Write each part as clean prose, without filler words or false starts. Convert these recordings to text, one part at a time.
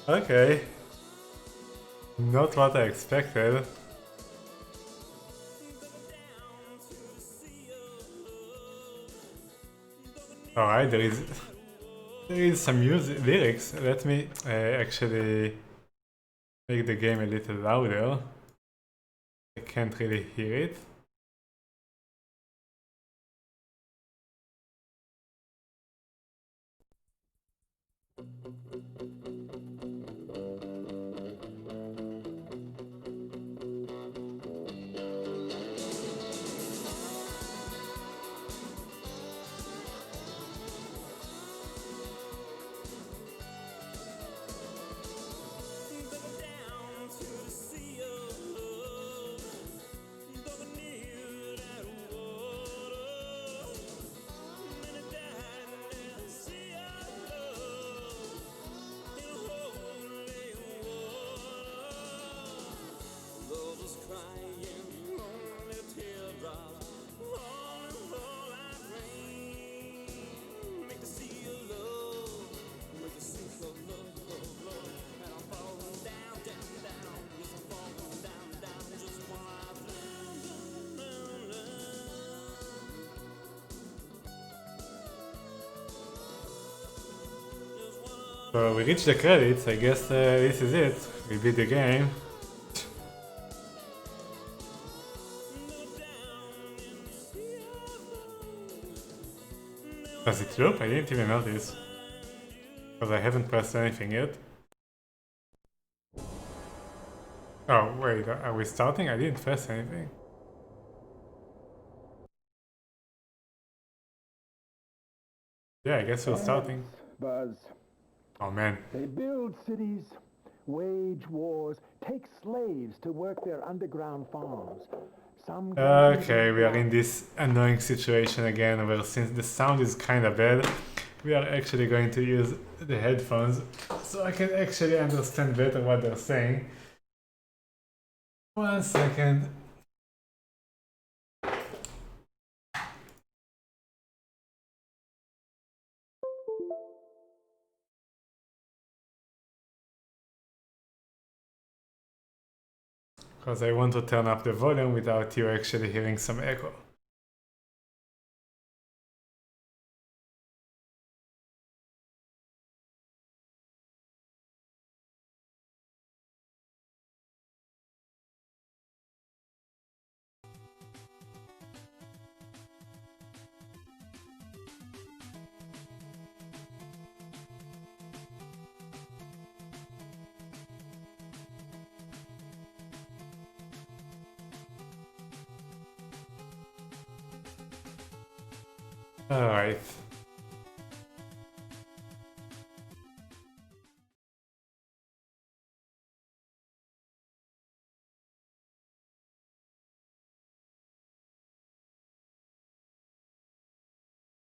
Okay. Not what I expected. Alright, there is some music lyrics. Let me actually make the game a little louder. I can't really hear it. So we reached the credits. I guess this is it. We beat the game. Does it loop? I didn't even notice. Because I haven't pressed anything yet. Oh, wait, are we starting? I didn't press anything. Yeah, I guess we're starting. Buzz. Oh man. They build cities, wage wars, take slaves to work their underground farms. Some Okay, we are in this annoying situation again where since the sound is kinda bad, we are actually going to use the headphones so I can actually understand better what they're saying. 1 second. Because I want to turn up the volume without you actually hearing some echo. Alright.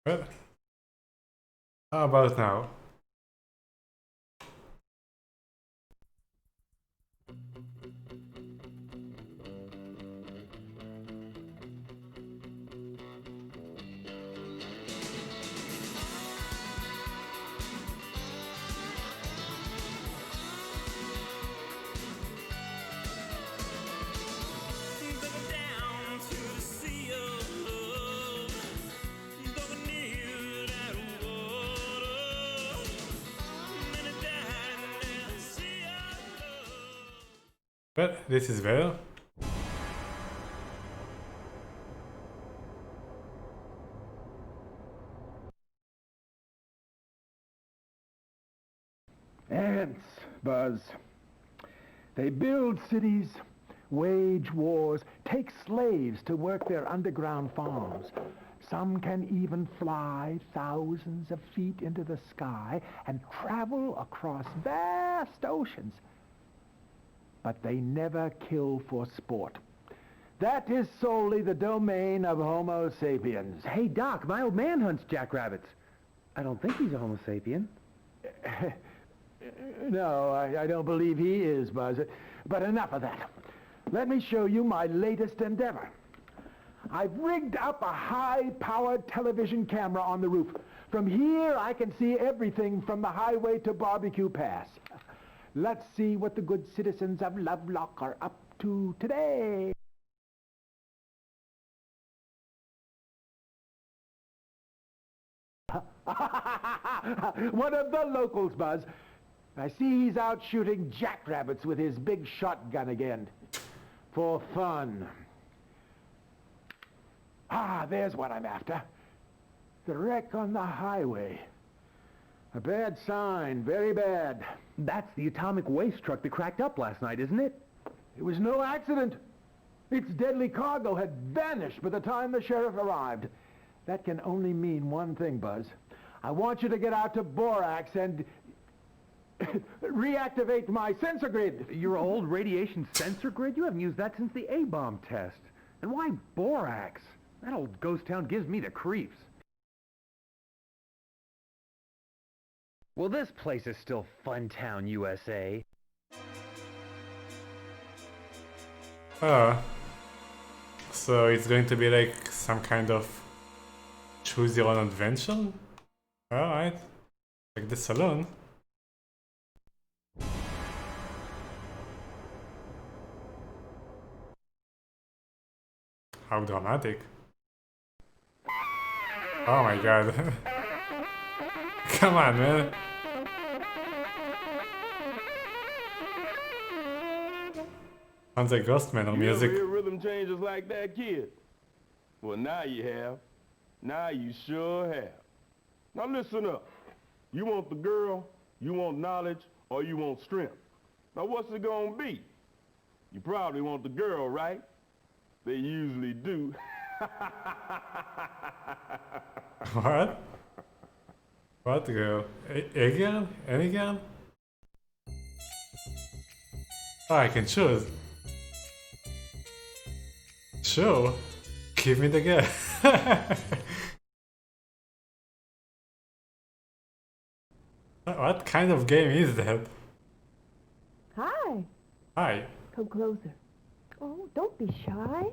Well, how about now? Well, this is better. ants, Buzz. They build cities, wage wars, take slaves to work their underground farms. Some can even fly thousands of feet into the sky and travel across vast oceans. But they never kill for sport. That is solely the domain of Homo sapiens. Hey, Doc, my old man hunts jackrabbits. I don't think he's a Homo sapien. No, I don't believe he is, Buzz. But enough of that. Let me show you my latest endeavor. I've rigged up a high-powered television camera on the roof. From here, I can see everything from the highway to Barbecue Pass. Let's see what the good citizens of Lovelock are up to today. One of the locals, Buzz. I see he's out shooting jackrabbits with his big shotgun again. For fun. Ah, there's what I'm after. The wreck on the highway. A bad sign, very bad. That's the atomic waste truck that cracked up last night, isn't it? It was no accident. Its deadly cargo had vanished by the time the sheriff arrived. That can only mean one thing, Buzz. I want you to get out to Borax and reactivate my sensor grid. Your old radiation sensor grid? You haven't used that since the A-bomb test. And why Borax? That old ghost town gives me the creeps. Well, this place is still Funtown, USA. Oh. So it's going to be like some kind of choose your own adventure? Alright. Like the saloon. How dramatic. Oh my god. Come on, man. Sounds like Ghost Man or music. You ever hear rhythm changes like that, kid? Well, now you have. Now you sure have. Now listen up. You want the girl, you want knowledge, or you want strength? Now what's it gonna be? You probably want the girl, right? They usually do. What? What girl? A girl? Any girl? Oh, I can choose. Sure. Give me the girl. What kind of game is that? Hi. Hi. Come closer. Oh, don't be shy.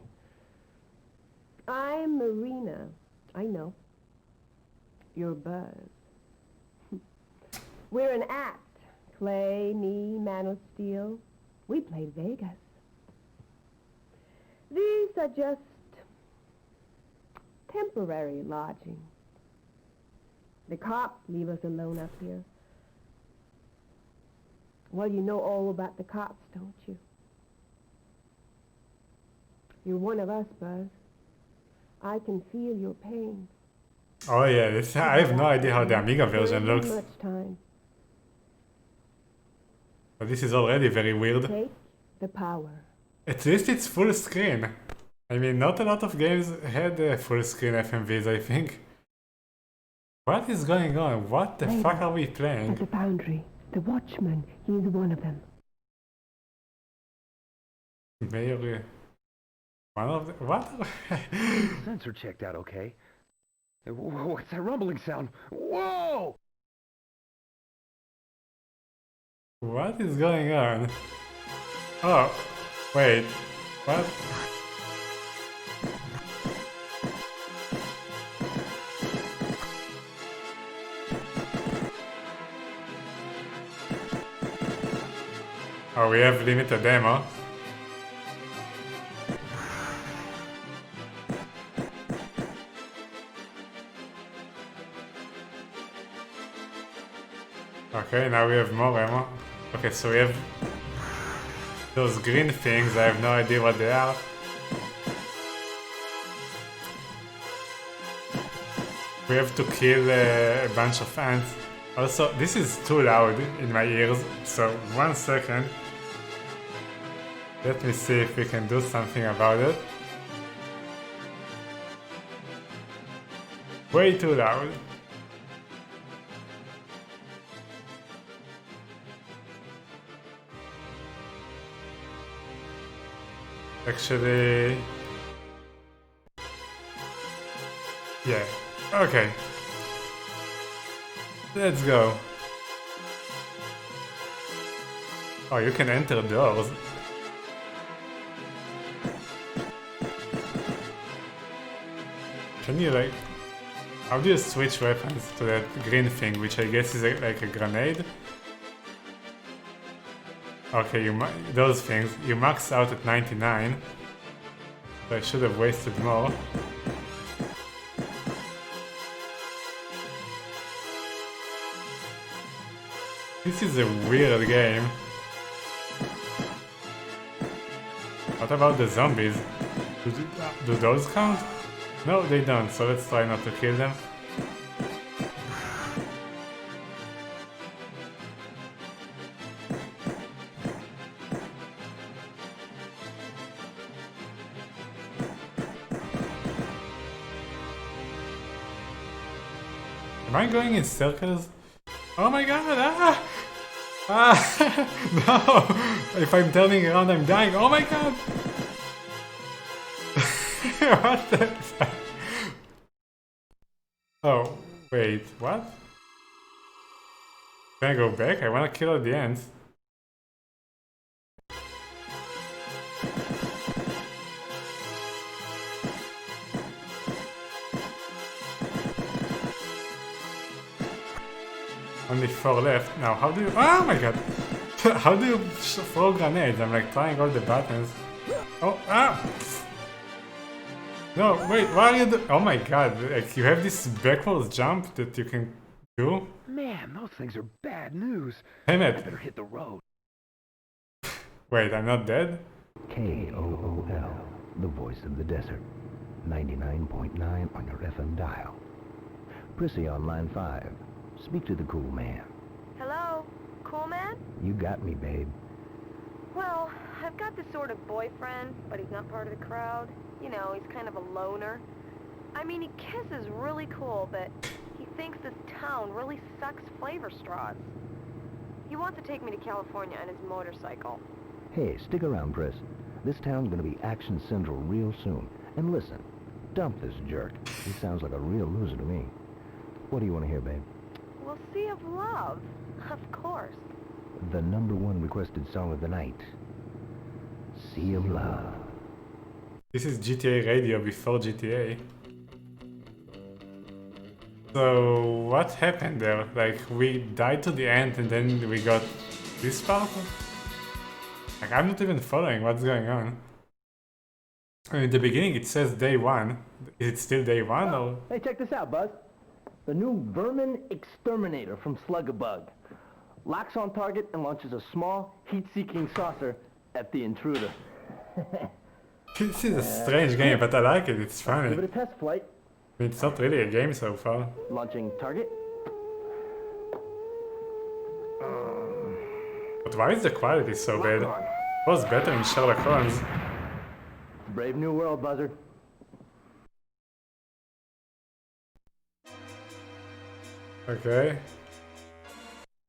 I'm Marina. I know. You're Buzz. We're an act. Clay, me, Man of Steel. We played Vegas. These are just temporary lodging. The cops leave us alone up here. Well, you know all about the cops, don't you? You're one of us, Buzz. I can feel your pain. Oh yeah, this, I have no idea how the Amiga version There looks. isn't much time. But this is already very weird. Take the power. At least it's full screen. I mean, not a lot of games had full screen FMVs, I think. What is going on? What the Later, fuck are we At playing? the foundry. The watchman, he's one of them. Mayor... One of the... What? Sensor checked out okay. What's that rumbling sound? Whoa! What is going on? Oh, wait. What? Oh, we have limited ammo. Okay, now we have more ammo. Okay, so we have those green things. I have no idea what they are. We have to kill a bunch of ants. Also, this is too loud in my ears, so 1 second. Let me see if we can do something about it. Way too loud. Actually... Yeah, okay. Let's go. Oh, you can enter doors. Can you like... How do you switch weapons to that green thing, which I guess is like a grenade? Okay, those things. You maxed out at 99. So I should have wasted more. This is a weird game. What about the zombies? Do those count? No, they don't, so let's try not to kill them. Am I going in circles? Oh my god! Ah! Ah! No! If I'm turning around, I'm dying. Oh my god! What the fuck? Oh, wait, what? Can I go back? I wanna kill at the end. Only 4 left. Now, how do you... Oh my god! How do you throw grenades? I'm like trying all the buttons. Oh, ah! No, wait, what are you doing? Oh my god, like you have this backwards jump that you can do? Man, those things are bad news. Damn I it! better hit the road. Wait, I'm not dead? KOOL, the voice of the desert. 99.9 on your FM dial. Prissy on line 5. Speak to the cool man. Hello? Cool man? You got me, babe. Well, I've got this sort of boyfriend, but he's not part of the crowd. You know, he's kind of a loner. I mean, he kisses really cool, but he thinks this town really sucks flavor straws. He wants to take me to California on his motorcycle. Hey, stick around, Priss. This town's gonna be action central real soon. And listen, dump this jerk. He sounds like a real loser to me. What do you want to hear, babe? Well, Sea of Love, of course. The #1 requested song of the night. Sea of Love. This is GTA Radio before GTA. So, what happened there? Like, we died to the end and then we got this part? Like, I'm not even following what's going on. I mean, in the beginning it says day 1. Is it still day 1 or? Hey, check this out, Buzz. The new Vermin Exterminator from Slug-a-Bug. Locks on target and launches a small, heat-seeking saucer at the intruder. This is a strange game, but I like it, it's funny. Give it a test flight. I mean, it's not really a game so far. Launching target. But why is the quality so bad? It was better in Sherlock Holmes. Brave new world, Buzzard. Okay.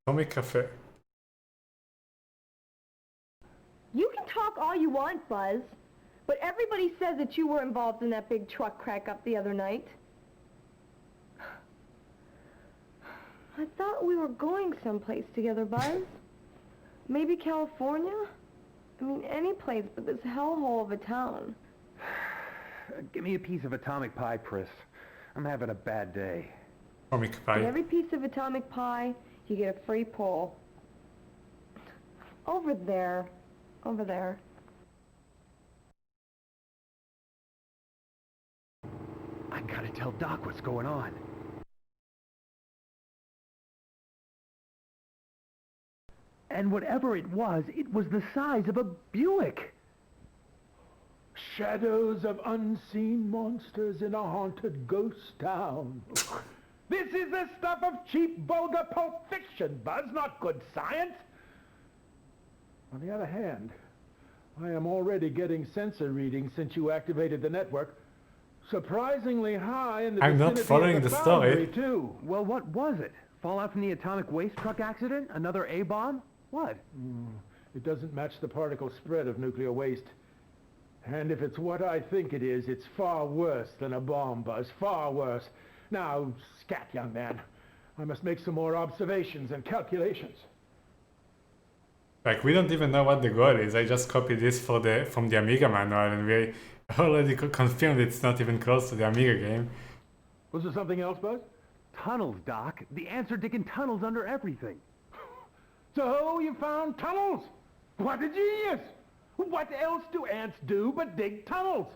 Tommy Cafe. You can talk all you want, Buzz, but everybody says that you were involved in that big truck crack-up the other night. I thought we were going someplace together, Buzz. Maybe California? I mean, any place but this hellhole of a town. Give me a piece of atomic pie, Priss. I'm having a bad day. Tommy For Cafe. every piece of atomic pie, you get a free pull. Over there. Over there. I gotta tell Doc what's going on. And whatever it was the size of a Buick. Shadows of unseen monsters in a haunted ghost town. This is the stuff of cheap, vulgar pulp fiction, Buzz, not good science. On the other hand, I am already getting sensor readings since you activated the network. Surprisingly high in the I'm not vicinity following of the the story. foundry, too. Well, what was it? Fallout from the atomic waste truck accident? Another A-bomb? What? It doesn't match the particle spread of nuclear waste. And if it's what I think it is, it's far worse than a bomb, Buzz, far worse. Now, scat, young man. I must make some more observations and calculations. Like, we don't even know what the goal is. I just copied this from the Amiga manual and we already confirmed it's not even close to the Amiga game. Was there something else, Buzz? Tunnels, Doc. The answer digging tunnels under everything. So you found tunnels? What a genius! What else do ants do but dig tunnels?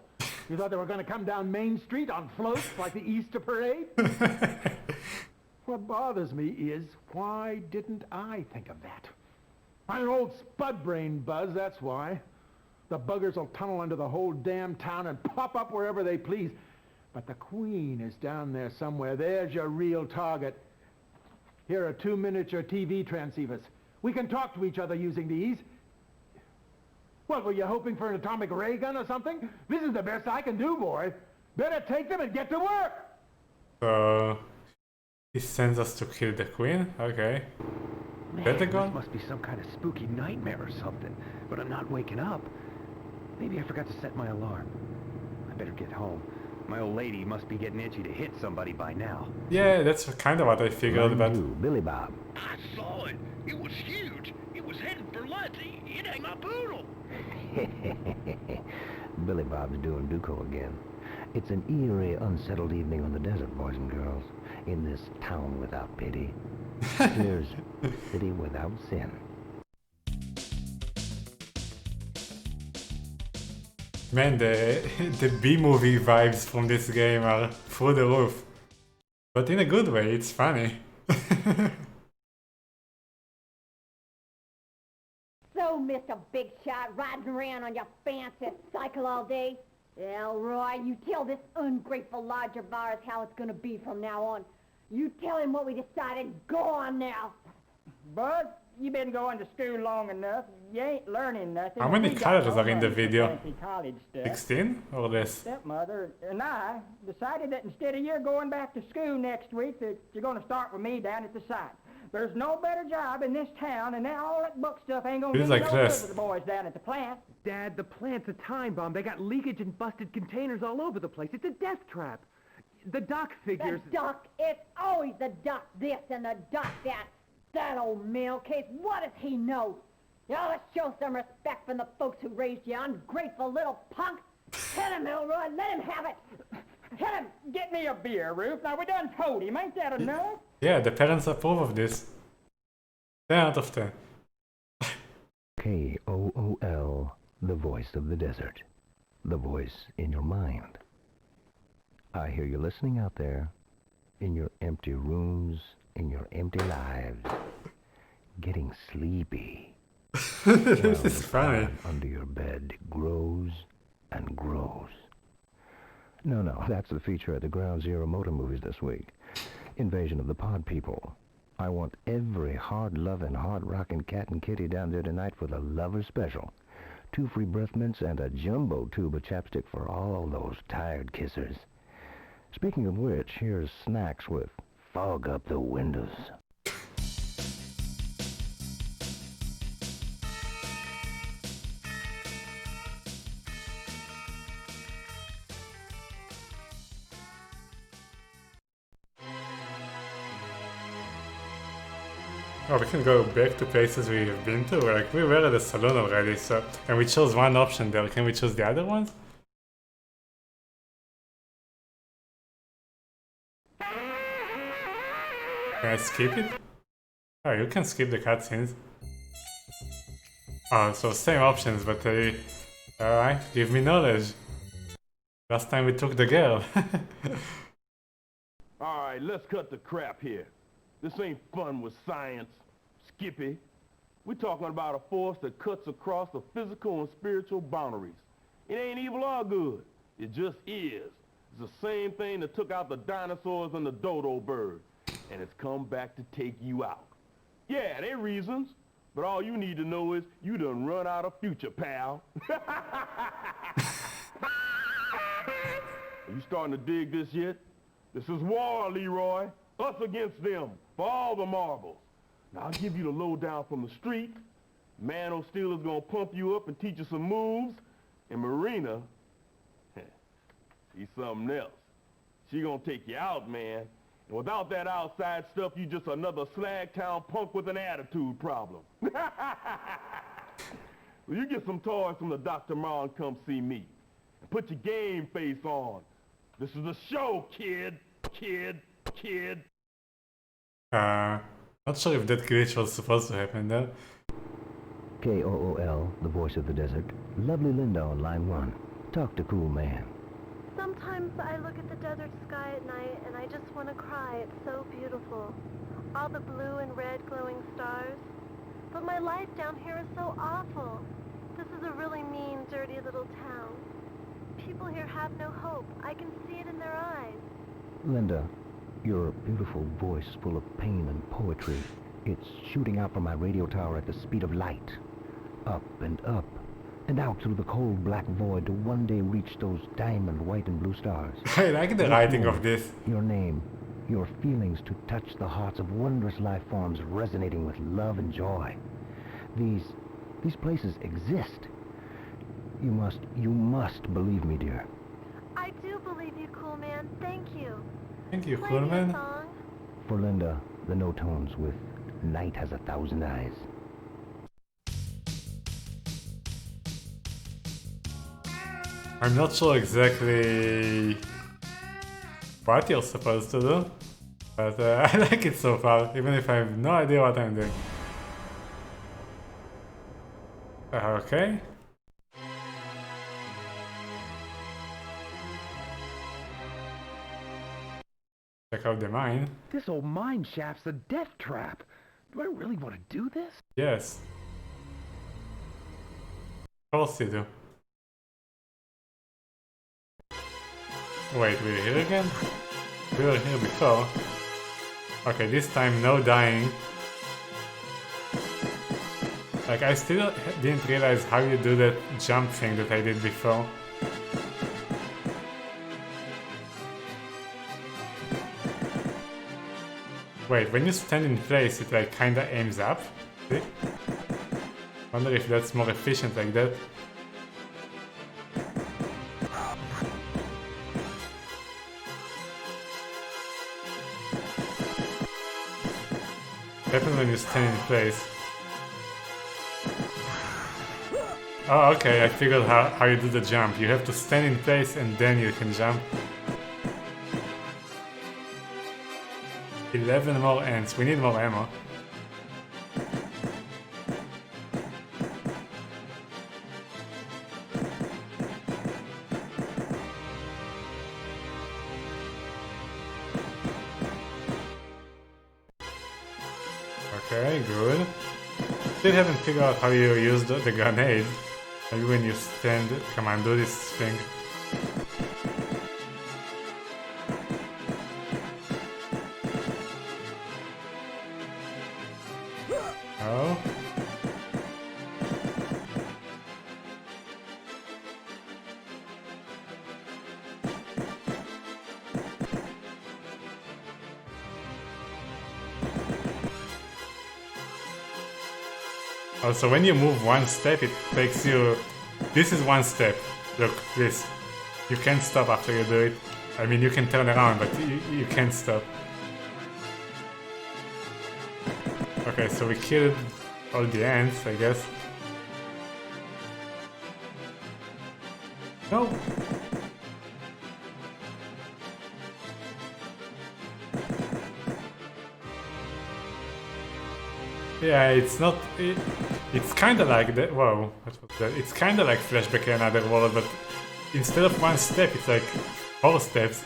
You thought they were going to come down Main Street on floats like the Easter parade? What bothers me is, why didn't I think of that? I'm an old spud brain, Buzz, that's why. The buggers will tunnel under the whole damn town and pop up wherever they please. But the Queen is down there somewhere. There's your real target. Here are 2 miniature TV transceivers. We can talk to each other using these. What, were you hoping for an atomic ray gun or something? This is the best I can do, boy. Better take them and get to work! So... he sends us to kill the Queen? Okay. Man, That the this gun? must be some kind of spooky nightmare or something. But I'm not waking up. Maybe I forgot to set my alarm. I better get home. My old lady must be getting itchy to hit somebody by now. Yeah, that's kind of what I figured, but... Billy Bob. I saw it. It was huge. It was heading for lunch. It ain't my poodle. Billy Bob's doing Duco again. It's an eerie, unsettled evening on the desert, boys and girls. In this town without pity. Here's city without sin. Man, the B-movie vibes from this game are through the roof. But in a good way, it's funny. So, Mr. Big Shot, riding around on your fancy cycle all day? Elroy, you tell this ungrateful lodger of ours how it's gonna be from now on. You tell him what we decided. Go on now. Bud, you been going to school long enough. You ain't learning nothing. How many We got colors no are in the money for video? fancy college stuff. 16 or less? Stepmother and I decided that instead of you going back to school next week, that you're going to start with me down at the site. There's no better job in this town, and now all that book stuff ain't going to Feels do like no good this. for the boys down at the plant. Dad, the plant's a time bomb. They got leakage and busted containers all over the place. It's a death trap. The doc figures... The doc, it's always the doc this and the doc that. That old mail case, what does he know? You ought to show some respect from the folks who raised you, ungrateful little punk. Hit him, Elroy, let him have it. Hit him! Get me a beer, Ruth. Now, we done told him. Ain't that enough? Yeah, the parents approve of this. 10 out of 10. KOOL, the voice of the desert. The voice in your mind. I hear you listening out there, in your empty rooms, in your empty lives, getting sleepy. This is funny. Under your bed grows and grows. No, that's the feature at the Ground Zero Motor Movies this week. Invasion of the Pod People. I want every hard-loving, hard-rocking cat and kitty down there tonight for the Lover Special. 2 free breath mints and a jumbo tube of chapstick for all those tired kissers. Speaking of which, here's Snacks with Fog Up the Windows. Oh, we can go back to places we've been to. Like, we were at the salon already, so... And we chose one option there. Can we choose the other ones? Can I skip it? Oh, you can skip the cutscenes. Oh, so same options, but alright, give me knowledge. Last time we took the girl. All right, let's cut the crap here. This ain't fun with science, Skippy. We're talking about a force that cuts across the physical and spiritual boundaries. It ain't evil or good. It just is. It's the same thing that took out the dinosaurs and the dodo bird. And it's come back to take you out. Yeah, they reasons. But all you need to know is you done run out of future, pal. Are you starting to dig this yet? This is war, Leroy. Us against them, for all the marbles. Now, I'll give you the lowdown from the street. Man O' Steel is gonna pump you up and teach you some moves. And Marina, she's something else. She gonna take you out, man. And without that outside stuff, you just another Slagtown punk with an attitude problem. Well, you get some toys from the doctor tomorrow and come see me. And put your game face on. This is a show, kid. Kid. Not sure if that glitch was supposed to happen there. Kool, the voice of the desert. Lovely Linda on line 1. Talk to Cool Man. Sometimes I look at the desert sky at night and I just want to cry. It's so beautiful. All the blue and red glowing stars. But my life down here is so awful. This is a really mean, dirty little town. People here have no hope. I can see it in their eyes. Linda, your beautiful voice full of pain and poetry. It's shooting out from my radio tower at the speed of light. Up, and out through the cold black void to one day reach those diamond white and blue stars. I like the writing of this. Your name, your feelings to touch the hearts of wondrous life forms resonating with love and joy. These places exist. You must believe me, dear. I do believe you, Cool Man. Thank you. Thank you, Play Cool me a Man. song. For Linda, the no tones with Night Has 1,000 Eyes. I'm not sure exactly what you're supposed to do, but I like it so far, even if I have no idea what I'm doing. Okay. Check out the mine. This old mine shaft's a death trap. Do I really want to do this? Yes. Of course you do. Wait, we're here again? We were here before. Okay, this time no dying. Like, I still didn't realize how you do that jump thing that I did before. Wait, when you stand in place, it like kinda aims up? See? Wonder if that's more efficient like that. Happens when you stand in place. Oh, okay, I figured how you do the jump. You have to stand in place and then you can jump. 11 more ants. We need more ammo. Okay, good. Still haven't figured out how you use the grenade. Maybe when you stand, come on, do this thing. Oh. Also, when you move one step, it takes you... This is one step. Look, this. You can't stop after you do it. I mean, you can turn around, but you can't stop. Okay, so we killed all the ants, I guess. No! Yeah, it's not... It's kinda like that... Whoa, what was that? It's kinda like Flashback in Another World, but instead of one step, it's like 4 steps.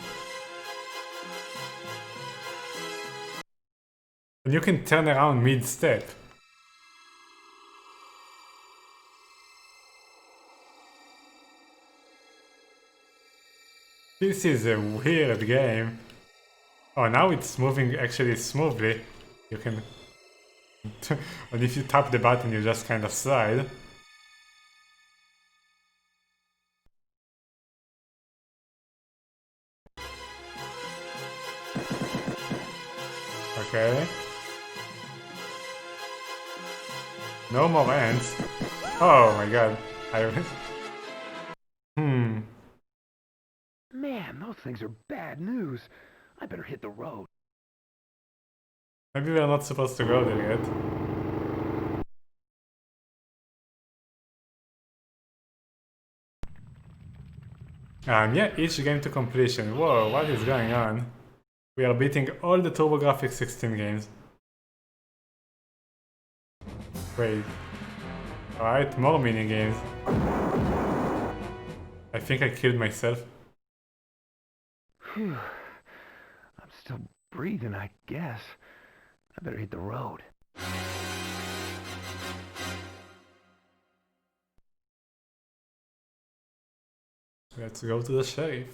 And you can turn around mid-step. This is a weird game. Oh, now it's moving actually smoothly. You can... And if you tap the button, you just kind of slide. Okay. No more ants. Oh my god. Man, those things are bad news. I better hit the road. Maybe we're not supposed to go there yet. Yeah, each game to completion. Whoa, what is going on? We are beating all the TurboGrafx16 games. Wait. Alright, more mini games. I think I killed myself. Phew. I'm still breathing, I guess. I better hit the road. Let's go to the sheriff.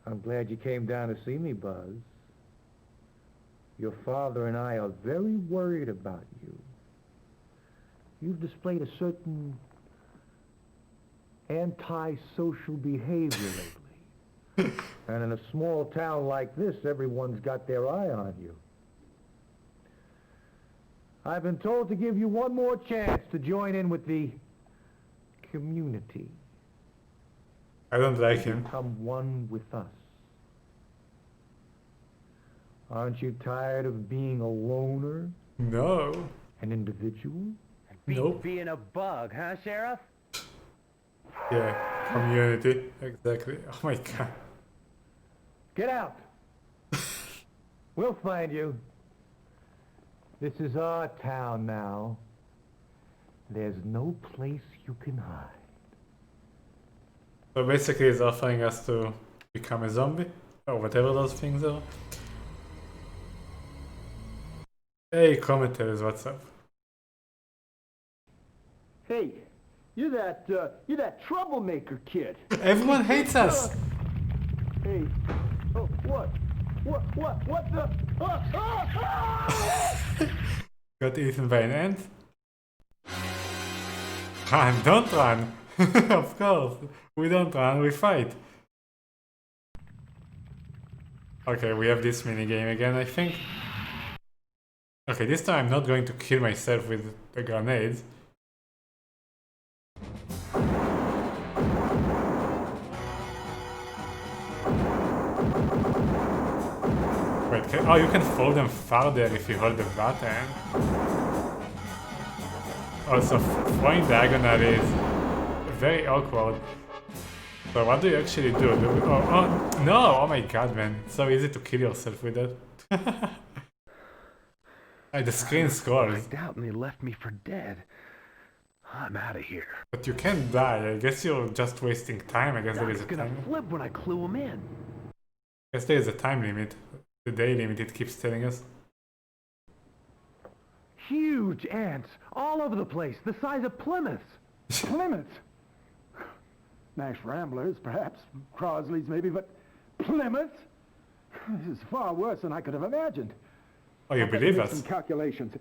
I'm glad you came down to see me, Buzz. Your father and I are very worried about you. You've displayed a certain anti-social behavior lately. And in a small town like this, everyone's got their eye on you. I've been told to give you one more chance to join in with the community. I don't like him. Become one with us. Aren't you tired of being a loner? No. An individual? Nope. Being a bug, huh, Sheriff? Yeah, community. Exactly. Oh my god. Get out! We'll find you. This is our town now. There's no place you can hide. So basically he's offering us to become a zombie? Or whatever those things are. Hey, commentators, what's up? Hey, you're that troublemaker kid. Everyone hates us! Hey, oh, what the? Got eaten by an ant? Run, don't run! Of course, we don't run, we fight. Okay, we have this minigame again, I think. Okay, this time I'm not going to kill myself with the grenades. Wait, oh, you can throw them farther if you hold the button. Also, throwing diagonal is very awkward. So what do you actually do? Oh, no! Oh my god, man. It's so easy to kill yourself with that. The screen scrolls. I doubt and they left me for dead. I'm out of here. But you can't die. I guess you're just wasting time. I guess there is a time. Flip when I clue him in. I guess there is a time limit. The day limit, it keeps telling us. Huge ants all over the place, the size of Plymouths. Plymouth? Nash Ramblers, perhaps. Crosley's maybe, but Plymouth? This is far worse than I could have imagined. Oh, you believe us? Some calculations.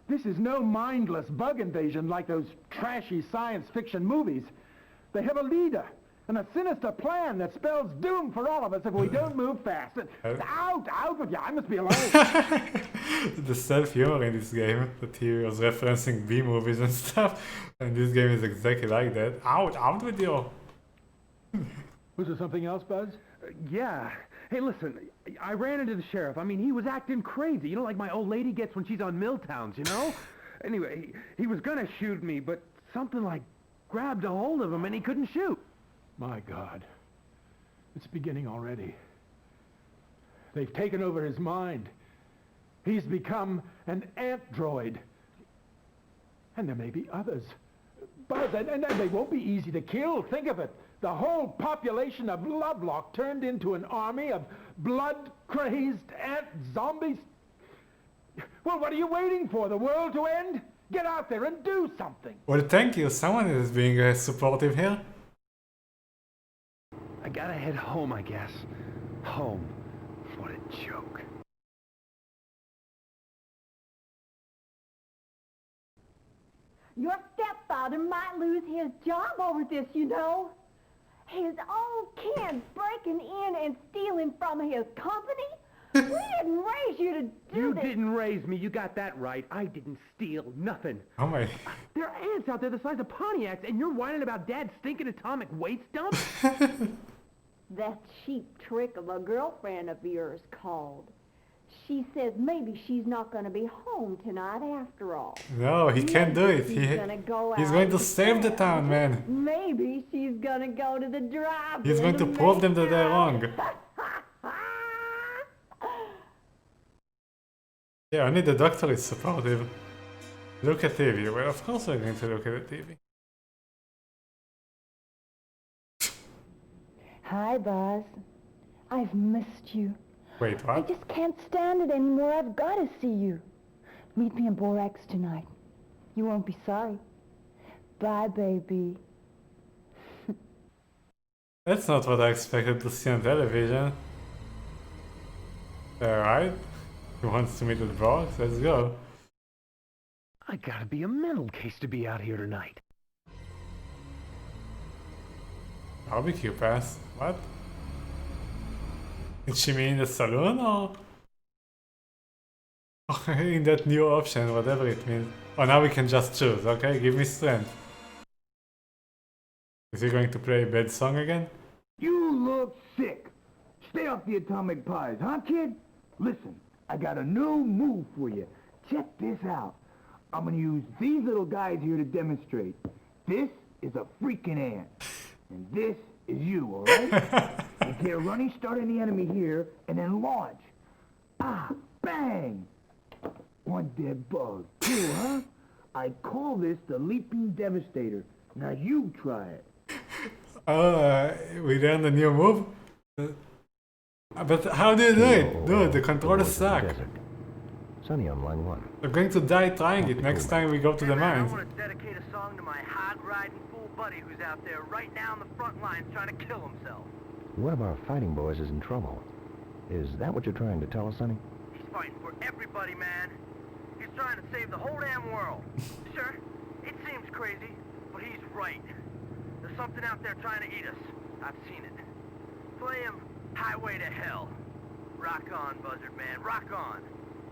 This is no mindless bug invasion like those trashy science fiction movies. They have a leader and a sinister plan that spells doom for all of us if we don't move fast. Out with you! I must be alone. The self-humor in this game, that he was referencing B-movies and stuff, and this game is exactly like that. Out with you! Was there something else, Buzz? Yeah. Hey, listen, I ran into the sheriff. I mean, he was acting crazy. You know, like my old lady gets when she's on Milltowns, you know? Anyway, he was gonna shoot me, but something like grabbed a hold of him and he couldn't shoot. My God. It's beginning already. They've taken over his mind. He's become an android. And there may be others. Buzz, and they won't be easy to kill. Think of it. The whole population of Lovelock turned into an army of blood-crazed ant zombies. Well, what are you waiting for? The world to end? Get out there and do something. Well, thank you. Someone is being supportive here. I gotta head home, I guess. Home. What a joke. Your stepfather might lose his job over this, you know. His own kids breaking in and stealing from his company? We didn't raise you to do You this. didn't raise me, you got that right. I didn't steal nothing. Oh my... There are ants out there the size of Pontiacs, and you're whining about Dad's stinking atomic waste dump? That cheap trick of a girlfriend of yours called. She says maybe she's not going to be home tonight after all. No, he can't do it. He's going to save the town, man. Maybe she's going to go to the drive-in. He's going to prove them that they're wrong. Yeah, only the doctor is supportive. Look at TV. Well, of course we're going to look at the TV. Hi, Buzz. I've missed you. Wait, I what? just can't stand it anymore. I've got to see you. Meet me in Borax tonight. You won't be sorry. Bye, baby. That's not what I expected to see on television. Alright. He wants to meet at Box? Let's go. I gotta be a mental case to be out here tonight. Barbecue pass? What? Did she mean the saloon or? In that new option, whatever it means. Oh, now we can just choose, okay? Give me strength. Is he going to play a bad song again? You look sick. Stay off the atomic pies, huh, kid? Listen, I got a new move for you. Check this out. I'm gonna use these little guys here to demonstrate. This is a freaking ant. And this is you, all right? You get a running start on the enemy here, and then launch. Ah, bang! One dead bug. Cool, huh? I call this the Leaping Devastator. Now you try it. Oh, we learned a new move? But how do you do it? Dude, the controllers suck. Sunny on line 1. I'm going to die trying it next time we go to the mines. I want to dedicate a song to my hog-riding fool buddy who's out there right now on the front lines trying to kill himself. One of our fighting boys is in trouble. Is that what you're trying to tell us, Sonny? He's fighting for everybody, man. He's trying to save the whole damn world. Sure, it seems crazy, but he's right. There's something out there trying to eat us. I've seen it. Play him Highway to Hell. Rock on, Buzzard Man, rock on.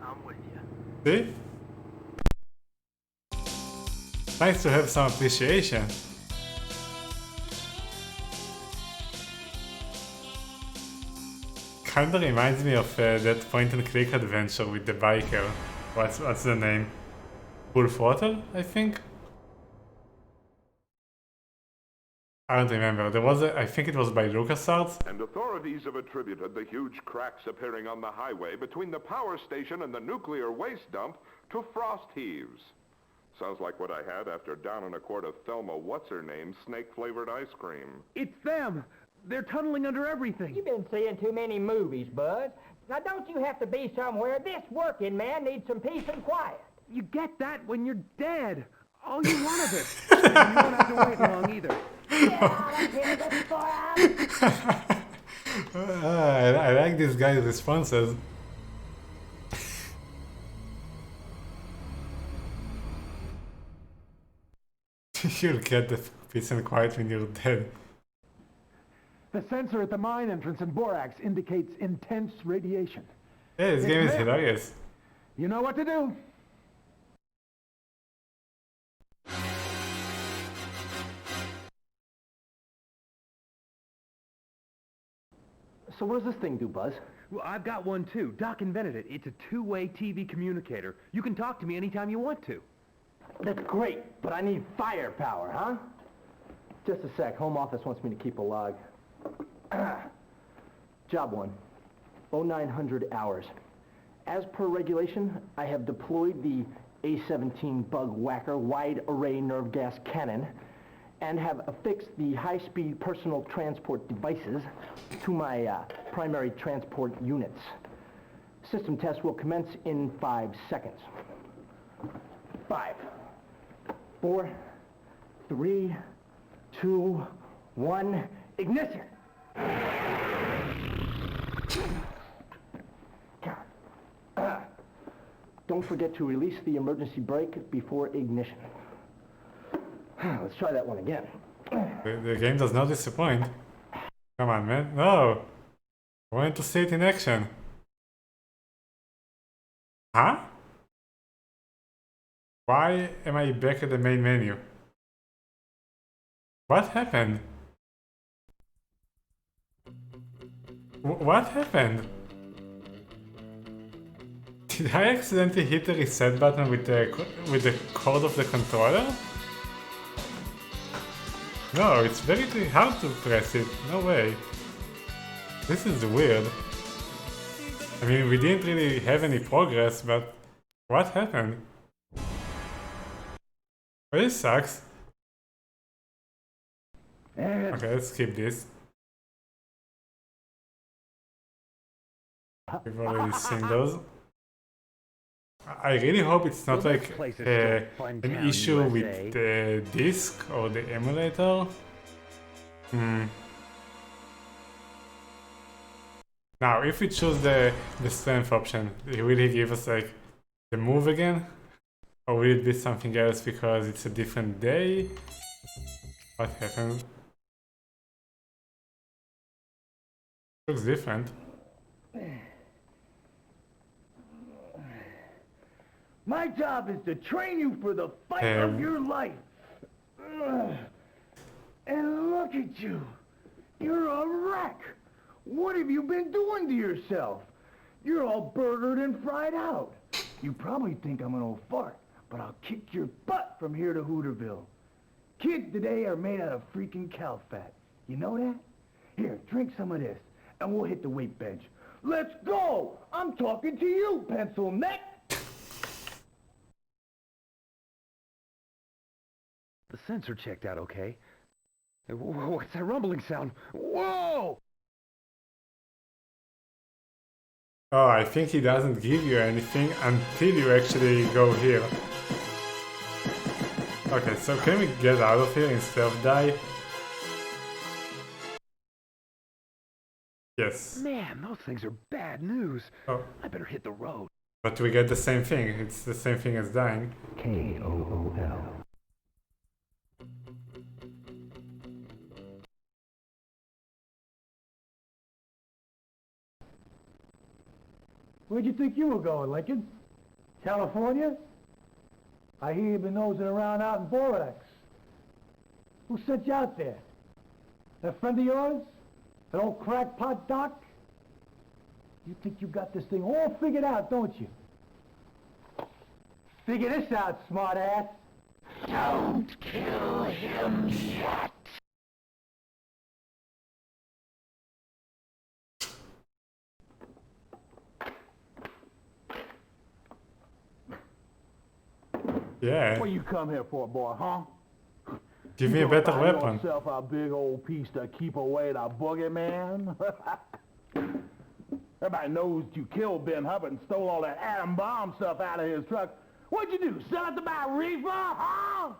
I'm with you. See? Nice to have some appreciation. Kinda reminds me of that point-and-click adventure with the biker. What's the name? Wolfwater, I think? I don't remember. There was I think it was by LucasArts. And authorities have attributed the huge cracks appearing on the highway between the power station and the nuclear waste dump to frost heaves. Sounds like what I had after downing a quart of Thelma What's-Her-Name snake-flavored ice cream. It's them. They're tunneling under everything. You've been seeing too many movies, Buzz. Now, don't you have to be somewhere? This working man needs some peace and quiet. You get that when you're dead. All you want of it. You don't have to wait long either. I like this guy's responses. You'll get the peace and quiet when you're dead. The sensor at the mine entrance in Borax indicates intense radiation. Yeah, this game is there. hilarious. You know what to do. So what does this thing do, Buzz? Well, I've got one too. Doc invented it. It's a two-way TV communicator. You can talk to me anytime you want to. That's great, but I need firepower, huh? Just a sec. Home office wants me to keep a log. Job 1. 0900 hours. As per regulation, I have deployed the A-17 Bug Whacker Wide Array Nerve Gas Cannon and have affixed the high-speed personal transport devices to my primary transport units. System test will commence in 5 seconds. 5, 4, 3, 2, 1, ignition! Don't forget to release the emergency brake before ignition. Let's try that one again. The game does not disappoint. Come on, man. No! I wanted to see it in action. Huh? Why am I back at the main menu? What happened? What happened? Did I accidentally hit the reset button with the cord of the controller? No, it's very hard to press it. No way. This is weird. I mean, we didn't really have any progress, but What happened? Well, this sucks. Okay, let's skip this. We've already seen those. I really hope it's not like an issue with the disc or the emulator. Now, if we choose the strength option, will he give us like the move again? Or will it be something else because it's a different day? What happened? Looks different. My job is to train you for the fight of your life. And look at you. You're a wreck. What have you been doing to yourself? You're all burgered and fried out. You probably think I'm an old fart, but I'll kick your butt from here to Hooterville. Kids today are made out of freaking cow fat. You know that? Here, drink some of this, and we'll hit the weight bench. Let's go! I'm talking to you, pencil neck! The sensor checked out okay. What's that rumbling sound? Whoa! Oh, I think he doesn't give you anything until you actually go here. Okay, so can we get out of here instead of die? Yes. Man, those things are bad news. Oh. I better hit the road. But we get the same thing. It's the same thing as dying. KOOL. Where'd you think you were going, Lincoln? California? I hear you've been nosing around out in Borax. Who sent you out there? That friend of yours? That old crackpot Doc? You think you got this thing all figured out, don't you? Figure this out, smartass. Don't kill him yet. Yeah. What you come here for, boy, huh? Give me a better weapon. Yourself a big old piece to keep away the boogeyman. Everybody knows you killed Ben Hubbard and stole all that atom bomb stuff out of his truck. What'd you do? Sell it to buy reefer, huh?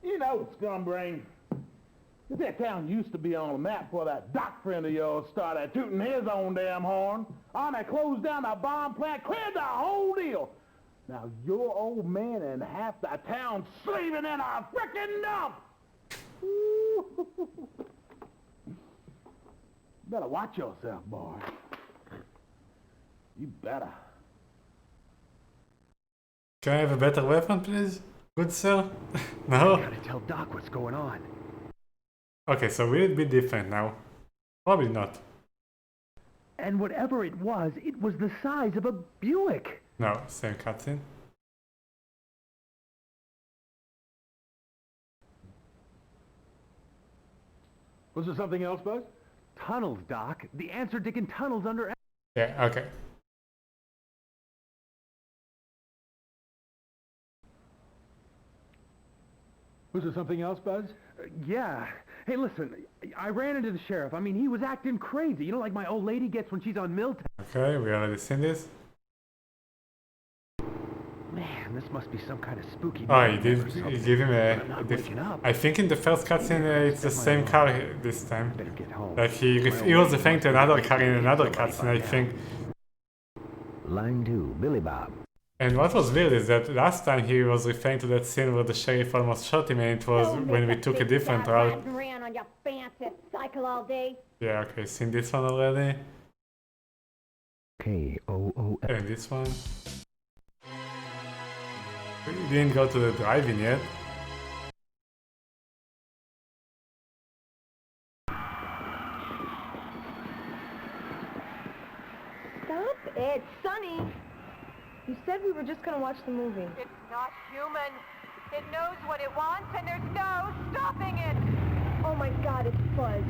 You know, Scumbrain, that town used to be on the map before that doc friend of yours started tooting his own damn horn. They closed down the bomb plant, cleared the whole deal. Now, your old man and half the town sleeping in a frickin' dump! Better watch yourself, boy. You better. Can I have a better weapon, please? Good sir? No? I gotta tell Doc what's going on. Okay, so will it be different now? Probably not. And whatever it was the size of a Buick. No, same cutscene. Was there something else, Buzz? Tunnels, Doc. The answer digging tunnels under... Yeah, okay. Was there something else, Buzz? Yeah. Hey, listen, I ran into the sheriff. I mean, he was acting crazy. You know, like my old lady gets when she's on Milltown. Okay, we already seen this. Man, this must be some kind of spooky... Oh, he gave him a I think in the first cutscene it's the same car this time. Better get home. Like he was referring to another car in another cutscene, I think. Line 2, Billy Bob. And what was weird is that last time he was referring to that scene where the sheriff almost shot him, and it was when we took a different route. Ran on your fancy cycle all day. Yeah, okay, seen this one already. KOOL. And this one. We didn't go to the drive-in yet. Stop it, Sonny! You said we were just gonna watch the movie. It's not human. It knows what it wants, and there's no stopping it. Oh my God, it's Buzz.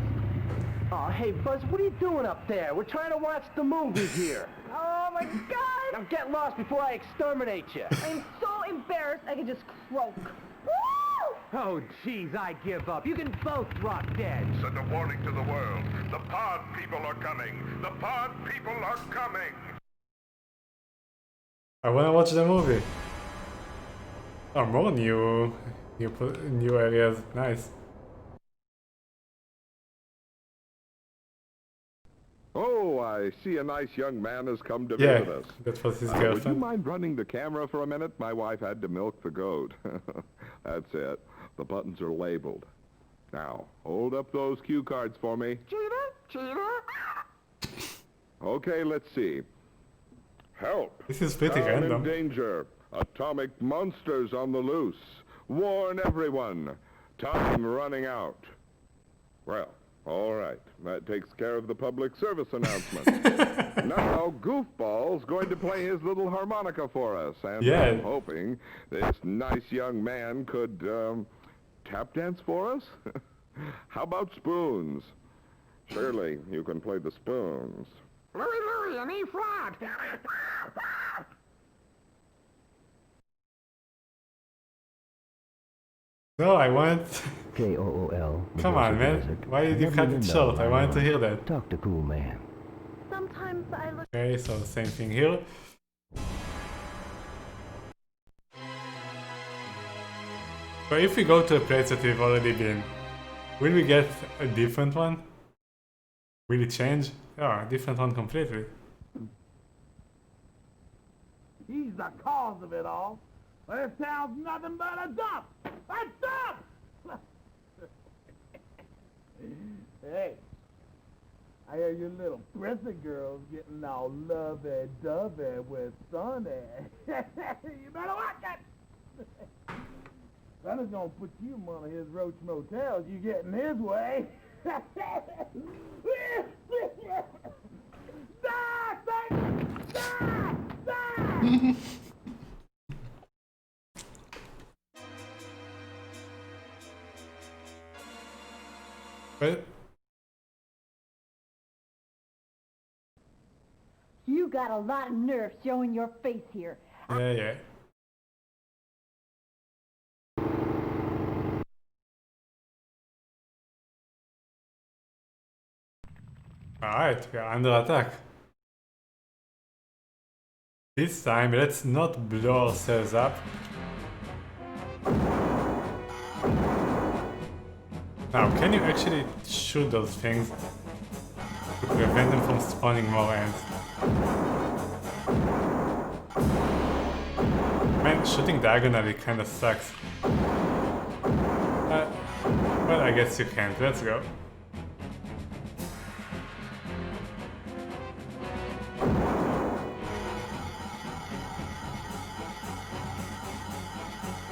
Oh, hey, Buzz, what are you doing up there? We're trying to watch the movie here. Oh my God! Now get lost before I exterminate you. I'm so embarrassed I could just croak. Woo! Oh, jeez, I give up. You can both drop dead. Send a warning to the world. The pod people are coming. The pod people are coming. I wanna watch the movie. Oh, more new areas. Nice. Oh, I see a nice young man has come to Yeah, visit us. that was his Would you girlfriend. mind running the camera for a minute? My wife had to milk the goat. That's it. The buttons are labeled. Now, hold up those cue cards for me. Okay, let's see. Help! This is pretty Town in random. danger. Atomic monsters on the loose. Warn everyone. Time running out. Well, all right. That takes care of the public service announcement. Now, Goofball's going to play his little harmonica for us, and Yeah. I'm hoping this nice young man could tap dance for us. How about spoons? Surely you can play the spoons. Louie, and E flat. No, I want. K-O-O-L. Come on, man. Why did you cut it short? I wanted to hear that. Talk to Cool Man. Sometimes I look... Okay, so same thing here. So if we go to a place that we've already been, will we get a different one? Will it change? Oh, a different one completely. He's the cause of it all. This town's nothing but a dump. A dump! Hey, I hear you little prissy girls getting all lovey-dovey with Sonny. You better watch it! Sonny's gonna put you in one of his roach motels. You get in his way. Die, son! Die! Die! But You got a lot of nerve showing your face here. yeah. Alright, we are under attack. This time, let's not blow ourselves up. Now, can you actually shoot those things to prevent them from spawning more ants? Man, shooting diagonally kinda sucks. Well, I guess you can't. Let's go.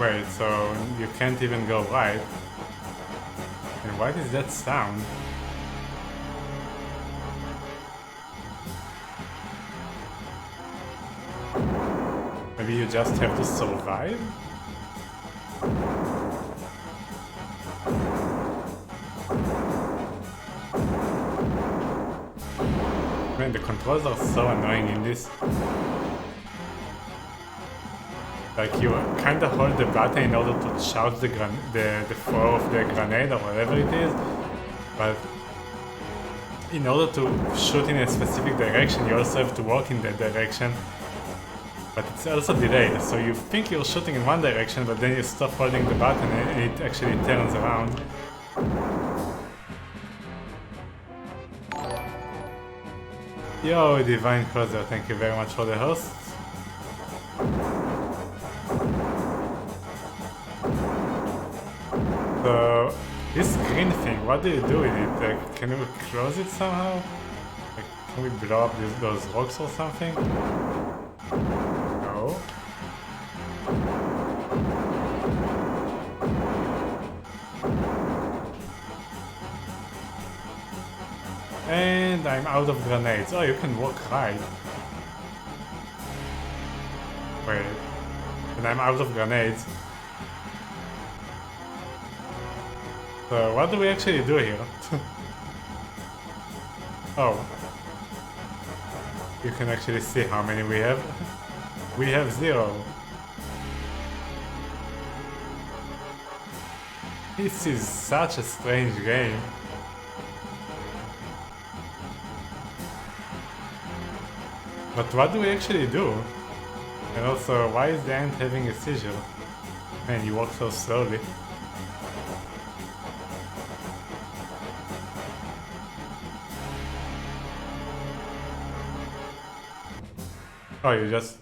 Wait, so you can't even go right? And what is that sound? Maybe you just have to survive? Man, the controls are so annoying in this. Like you kinda hold the button in order to charge the throw of the grenade or whatever it is, but in order to shoot in a specific direction you also have to walk in that direction, but it's also delayed, so you think you're shooting in one direction but then you stop holding the button and it actually turns around. Yo, Divine Closer, thank you very much for the host. So, this green thing, what do you do with it? Like, can we close it somehow? Like, can we blow up those rocks or something? No. And I'm out of grenades. Oh, you can walk right. Wait. And I'm out of grenades. So what do we actually do here? Oh. You can actually see how many we have. We have 0. This is such a strange game. But what do we actually do? And also, why is the ant having a seizure? Man, you walk so slowly. Oh, you just...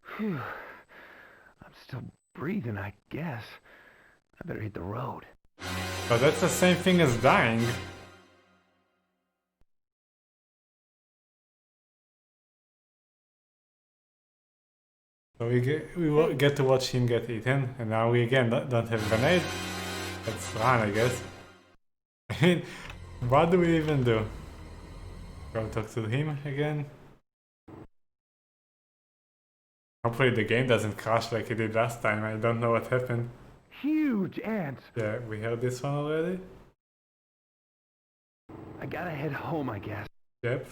Phew. I'm still breathing, I guess. I better hit the road. But that's the same thing as dying. So we get to watch him get eaten, and now we again don't have grenade. Let's run, I guess. I mean, what do we even do? Go talk to him again? Hopefully the game doesn't crash like it did last time. I don't know what happened. Huge ants! Yeah, we heard this one already? I gotta head home, I guess. Yep.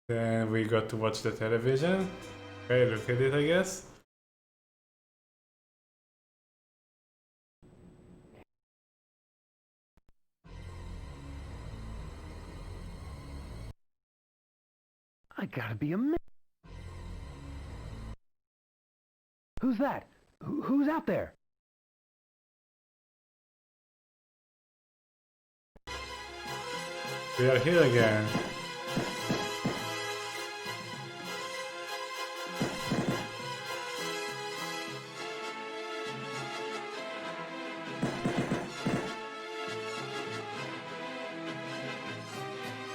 Then we got to watch the television. Okay, look at it, I guess. I gotta be a man. Who's that? Who's out there? We are here again.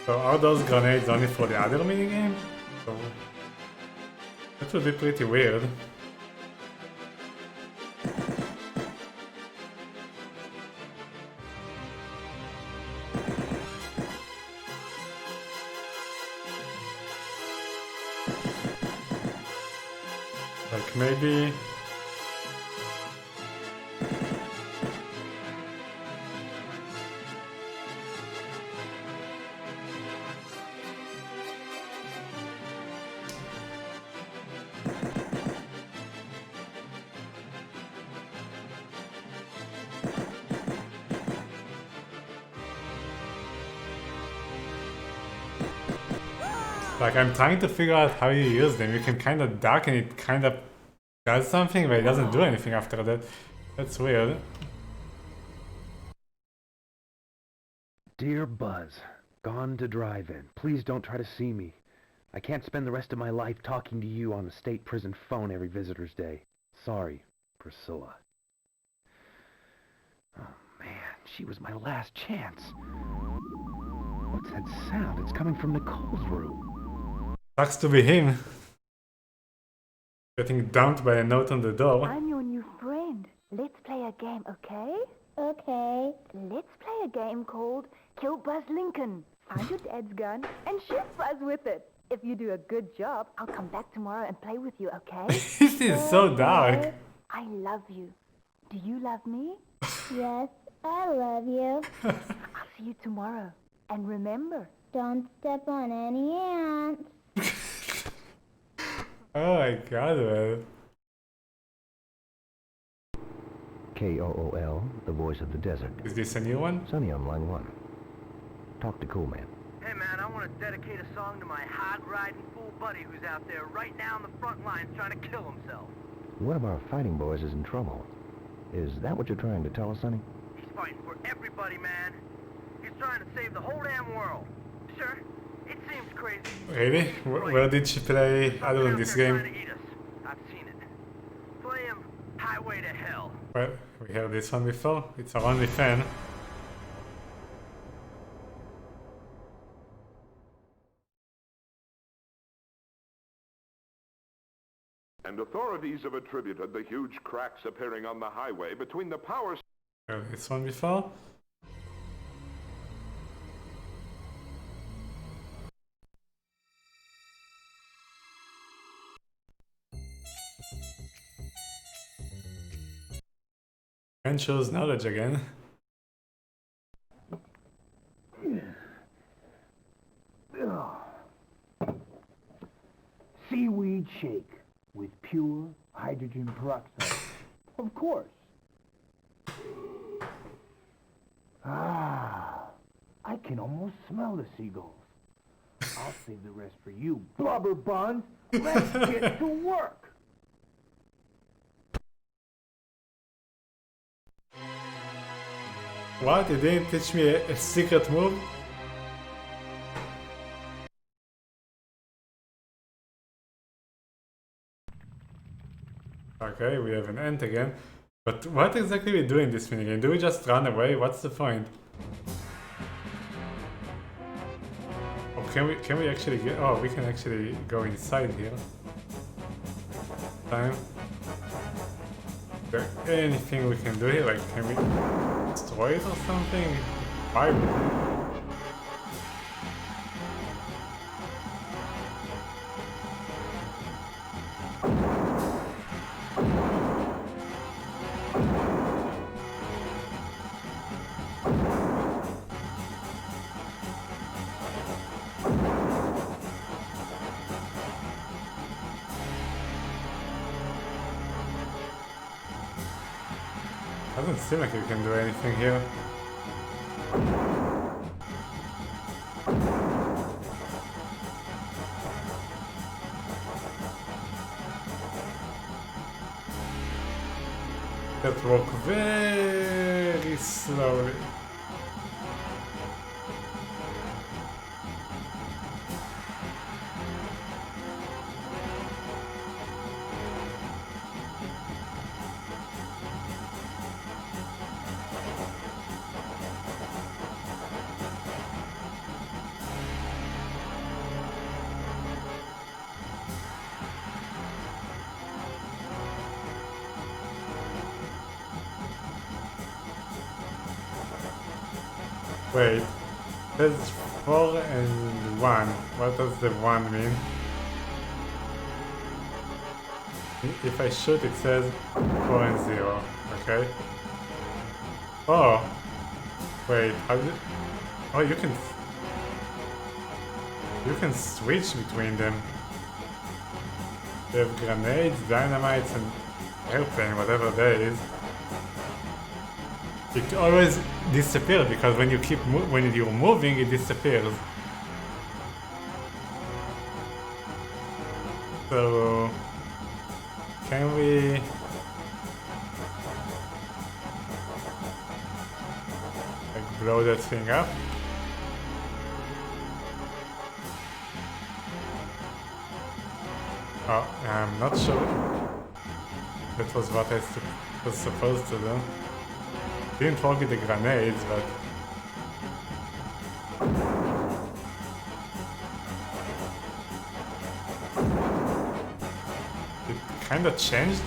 So are those grenades only for the other minigame? So that would be pretty weird. Like maybe... Like, I'm trying to figure out how you use them. You can kind of duck and it kind of does something, but it doesn't do anything after that. That's weird. Dear Buzz, gone to drive-in. Please don't try to see me. I can't spend the rest of my life talking to you on the state prison phone every visitor's day. Sorry, Priscilla. Oh man, she was my last chance. What's that sound? It's coming from Nicole's room. Sucks to be him. Getting dumped by a note on the door. I'm your new friend. Let's play a game, okay? Okay. Let's play a game called Kill Buzz Lincoln. Find your dad's gun and shoot Buzz with it. If you do a good job, I'll come back tomorrow and play with you, okay? This is so dark. I love you. Do you love me? Yes, I love you. I'll see you tomorrow. And remember, don't step on any ants. Oh my god, man. K-O-O-L, the voice of the desert. Is this a new one? Sonny on line 1. Talk to Cool Man. Hey man, I want to dedicate a song to my hog-riding fool buddy who's out there right now on the front lines trying to kill himself. One of our fighting boys is in trouble. Is that what you're trying to tell us, Sonny? He's fighting for everybody, man. He's trying to save the whole damn world. Sure, it seems crazy. Really? Where did she play other than this game? I've seen it. Play him Highway to Hell. Well, we heard this one before. It's our only fan. And authorities have attributed the huge cracks appearing on the highway between the power... Heard this one before? And choose knowledge again. Seaweed shake with pure hydrogen peroxide. Of course. Ah, I can almost smell the seagulls. I'll save the rest for you, blubber buns. Let's get to work. What? You didn't teach me a secret move? Okay, we have an ant again. But what exactly we do in this minigame? Do we just run away? What's the point? Oh, can we actually get... Oh, we can actually go inside here. Time. Is there anything we can do here? Like, can we destroy it or something? Why would we? Doesn't seem like you can do anything here. Let's walk very slowly. Wait, there's 4 and 1. What does the 1 mean? If I shoot, it says 4 and 0. Okay. Oh. Wait, how do... Oh, you can switch between them. They have grenades, dynamites, and airplane, whatever that is. It always disappears because when you're moving, it disappears. So can we like blow that thing up? Oh, I'm not sure that was what I was supposed to do. Didn't forget the grenades, but it kind of changed.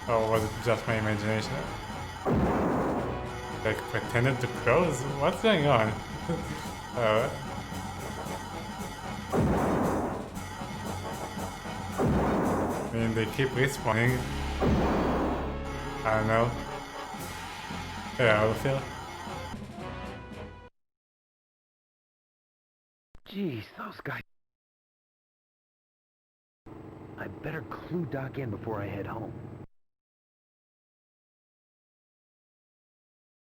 Or was it just my imagination? Like pretended to close? What's going on? I mean, they keep respawning. I don't know. Yeah, I feel. Jeez, those guys. I better clue Doc in before I head home.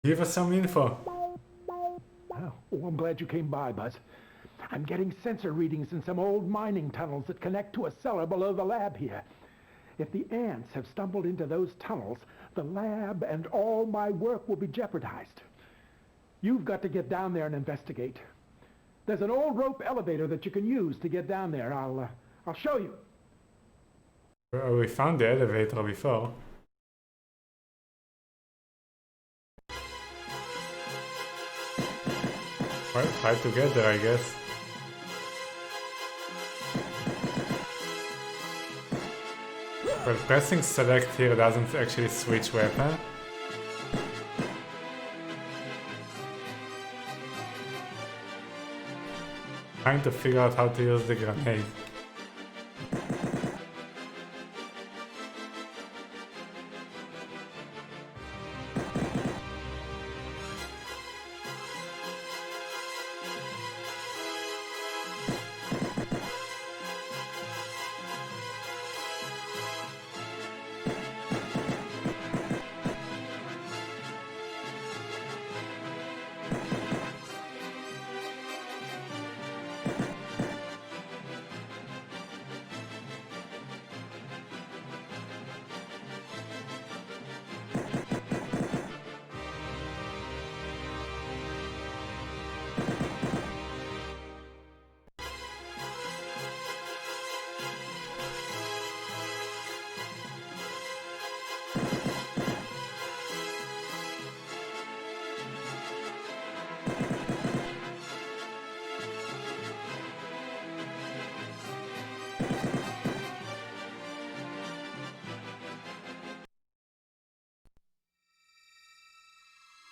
Give us some info. Oh, I'm glad you came by, Buzz. I'm getting sensor readings in some old mining tunnels that connect to a cellar below the lab here. If the ants have stumbled into those tunnels, the lab and all my work will be jeopardized. You've got to get down there and investigate. There's an old rope elevator that you can use to get down there. I'll show you. Well, we found the elevator before. Well, try to get there, I guess. Well, pressing select here doesn't actually switch weapon. Trying to figure out how to use the grenade.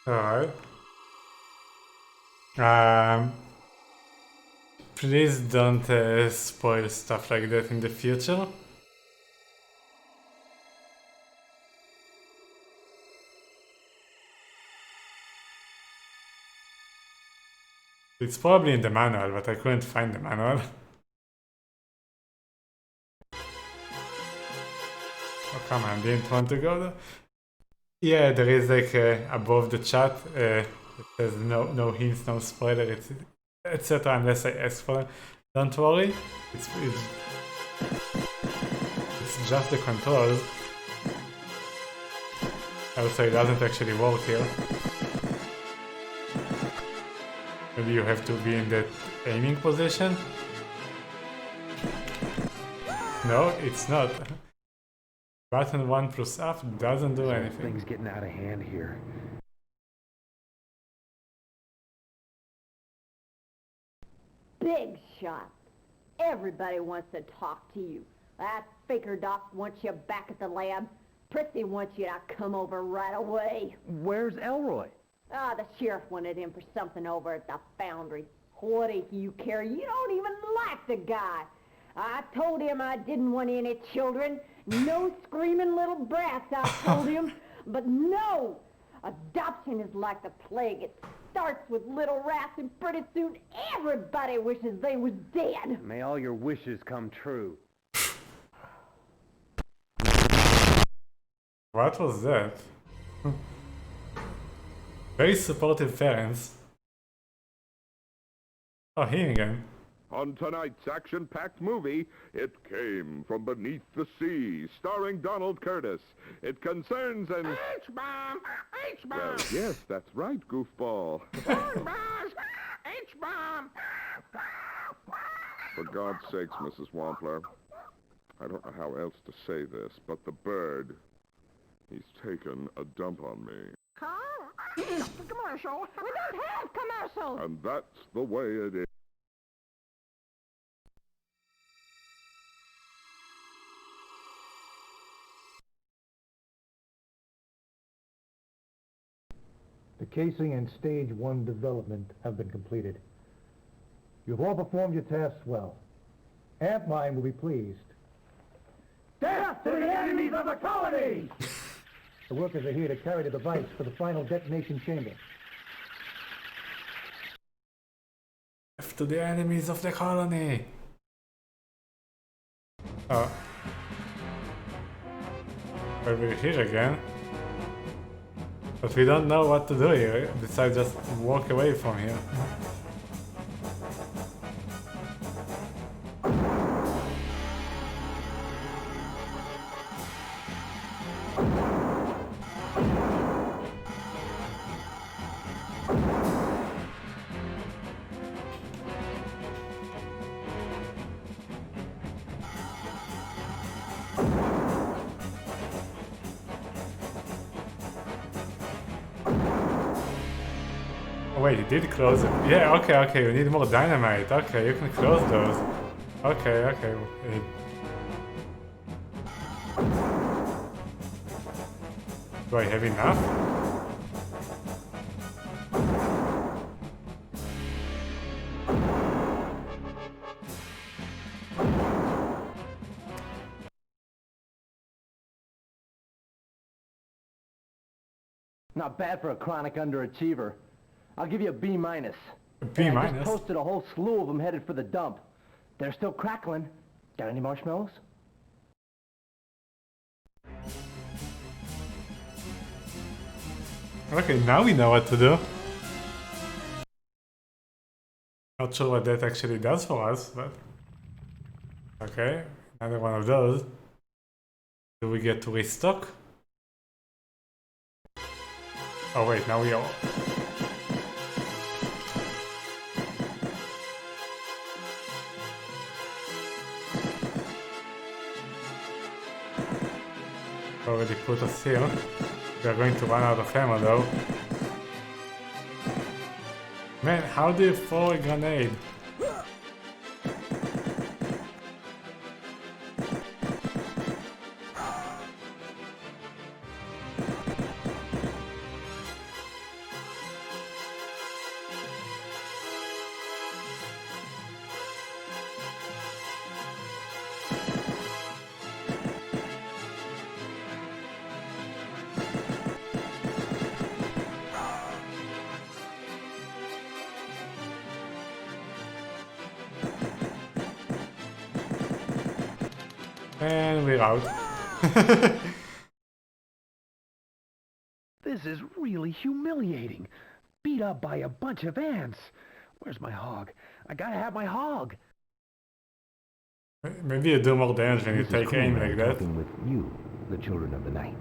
Alright. Please don't spoil stuff like that in the future. It's probably in the manual, but I couldn't find the manual. Oh come on, didn't want to go there. Yeah, there is like above the chat, it says no hints, no spoiler, etc. unless I ask for it. Don't worry, it's just the controls. Also, it doesn't actually work here. Maybe you have to be in that aiming position? No, it's not. Button 1 plus up doesn't do anything. Things getting out of hand here. Big shot. Everybody wants to talk to you. That faker doc wants you back at the lab. Prissy wants you to come over right away. Where's Elroy? Ah, the sheriff wanted him for something over at the foundry. What do you care? You don't even like the guy. I told him I didn't want any children. No screaming little brats, I told him. But no! Adoption is like the plague. It starts with little rats, and pretty soon everybody wishes they was dead. May all your wishes come true. What was that? Very supportive parents. Oh, him again. On tonight's action-packed movie, It Came From Beneath the Sea, starring Donald Curtis. It concerns an... H-bomb! H-bomb! Well, yes, that's right, goofball. H-bomb! For God's sakes, Mrs. Wampler, I don't know how else to say this, but the bird, he's taken a dump on me. Commercial. We don't have commercials. And that's the way it is. The casing and stage 1 development have been completed. You've all performed your tasks well. Antline will be pleased. Death to the enemies of the colony! The workers are here to carry the device for the final detonation chamber. To the enemies of the colony. Oh. Well, we're here again. But we don't know what to do here, besides just walk away from here. Wait, you did close it. Yeah, okay, we need more dynamite. Okay, you can close those. Okay. Do I have enough? Not bad for a chronic underachiever. I'll give you a B-. B-? I just posted a whole slew of them headed for the dump. They're still crackling. Got any marshmallows? Okay, now we know what to do. Not sure what that actually does for us, but... Okay, another one of those. Do we get to restock? Oh wait, now we are... Already put us here. We are going to run out of ammo though. Man, how do you throw a grenade? And we're out. This is really humiliating. Beat up by a bunch of ants. Where's my hog? I gotta have my hog. Maybe you do more damage when you This is take cool, aim man, like that. talking with you, the children of the night.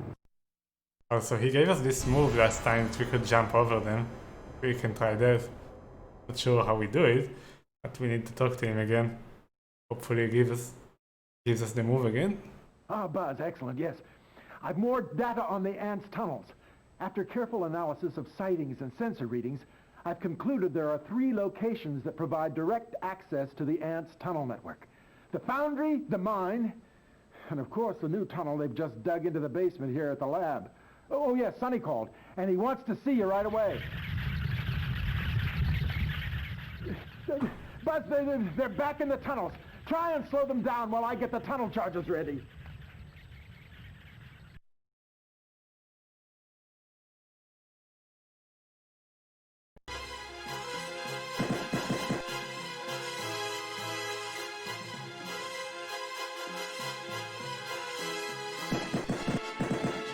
Also, he gave us this move last time that we could jump over them. We can try that. Not sure how we do it, but we need to talk to him again. Hopefully he gives us the move again. Ah, Buzz, excellent, yes. I've more data on the ants' tunnels. After careful analysis of sightings and sensor readings, I've concluded there are 3 locations that provide direct access to the ants' tunnel network. The foundry, the mine, and of course the new tunnel they've just dug into the basement here at the lab. Oh yes, Sonny called, and he wants to see you right away. Buzz, they're back in the tunnels. Try and slow them down while I get the tunnel charges ready.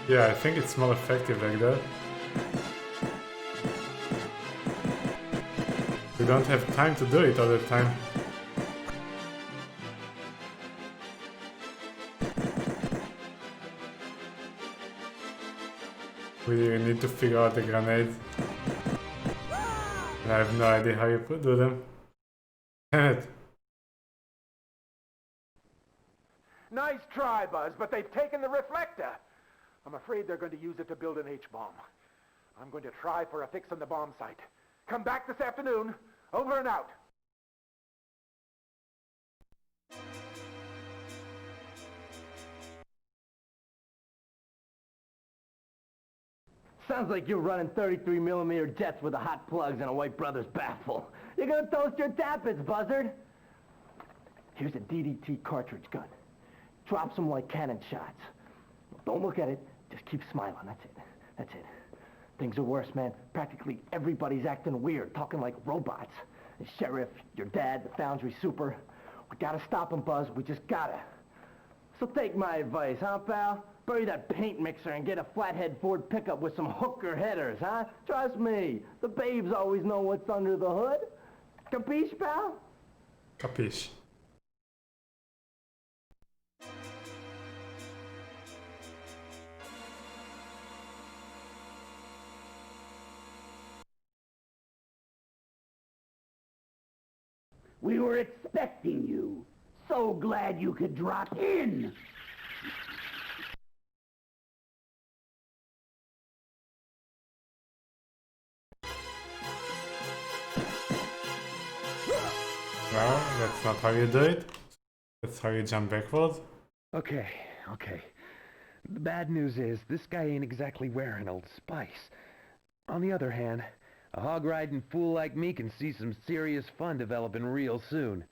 Yeah, I think it's more effective like that. We don't have time to do it all the time. We need to figure out the grenades. And I have no idea how you do them. Damn it. Nice try, Buzz, but they've taken the reflector. I'm afraid they're going to use it to build an H-bomb. I'm going to try for a fix on the bomb site. Come back this afternoon. Over and out. Sounds like you're running 33mm jets with the hot plugs and a White Brothers baffle. You're gonna toast your tappets, buzzard. Here's a DDT cartridge gun. Drops them like cannon shots. Don't look at it. Just keep smiling. That's it. That's it. Things are worse, man. Practically everybody's acting weird, talking like robots. The sheriff, your dad, the foundry super. We gotta stop them, Buzz. We just gotta. So take my advice, huh, pal? Bury that paint mixer and get a flathead Ford pickup with some hooker headers, huh? Trust me, the babes always know what's under the hood. Capiche, pal? Capiche. We were expecting you. So glad you could drop in. No, that's not how you do it. That's how you jump backwards. Okay. The bad news is, this guy ain't exactly wearing Old Spice. On the other hand, a hog-riding fool like me can see some serious fun developing real soon.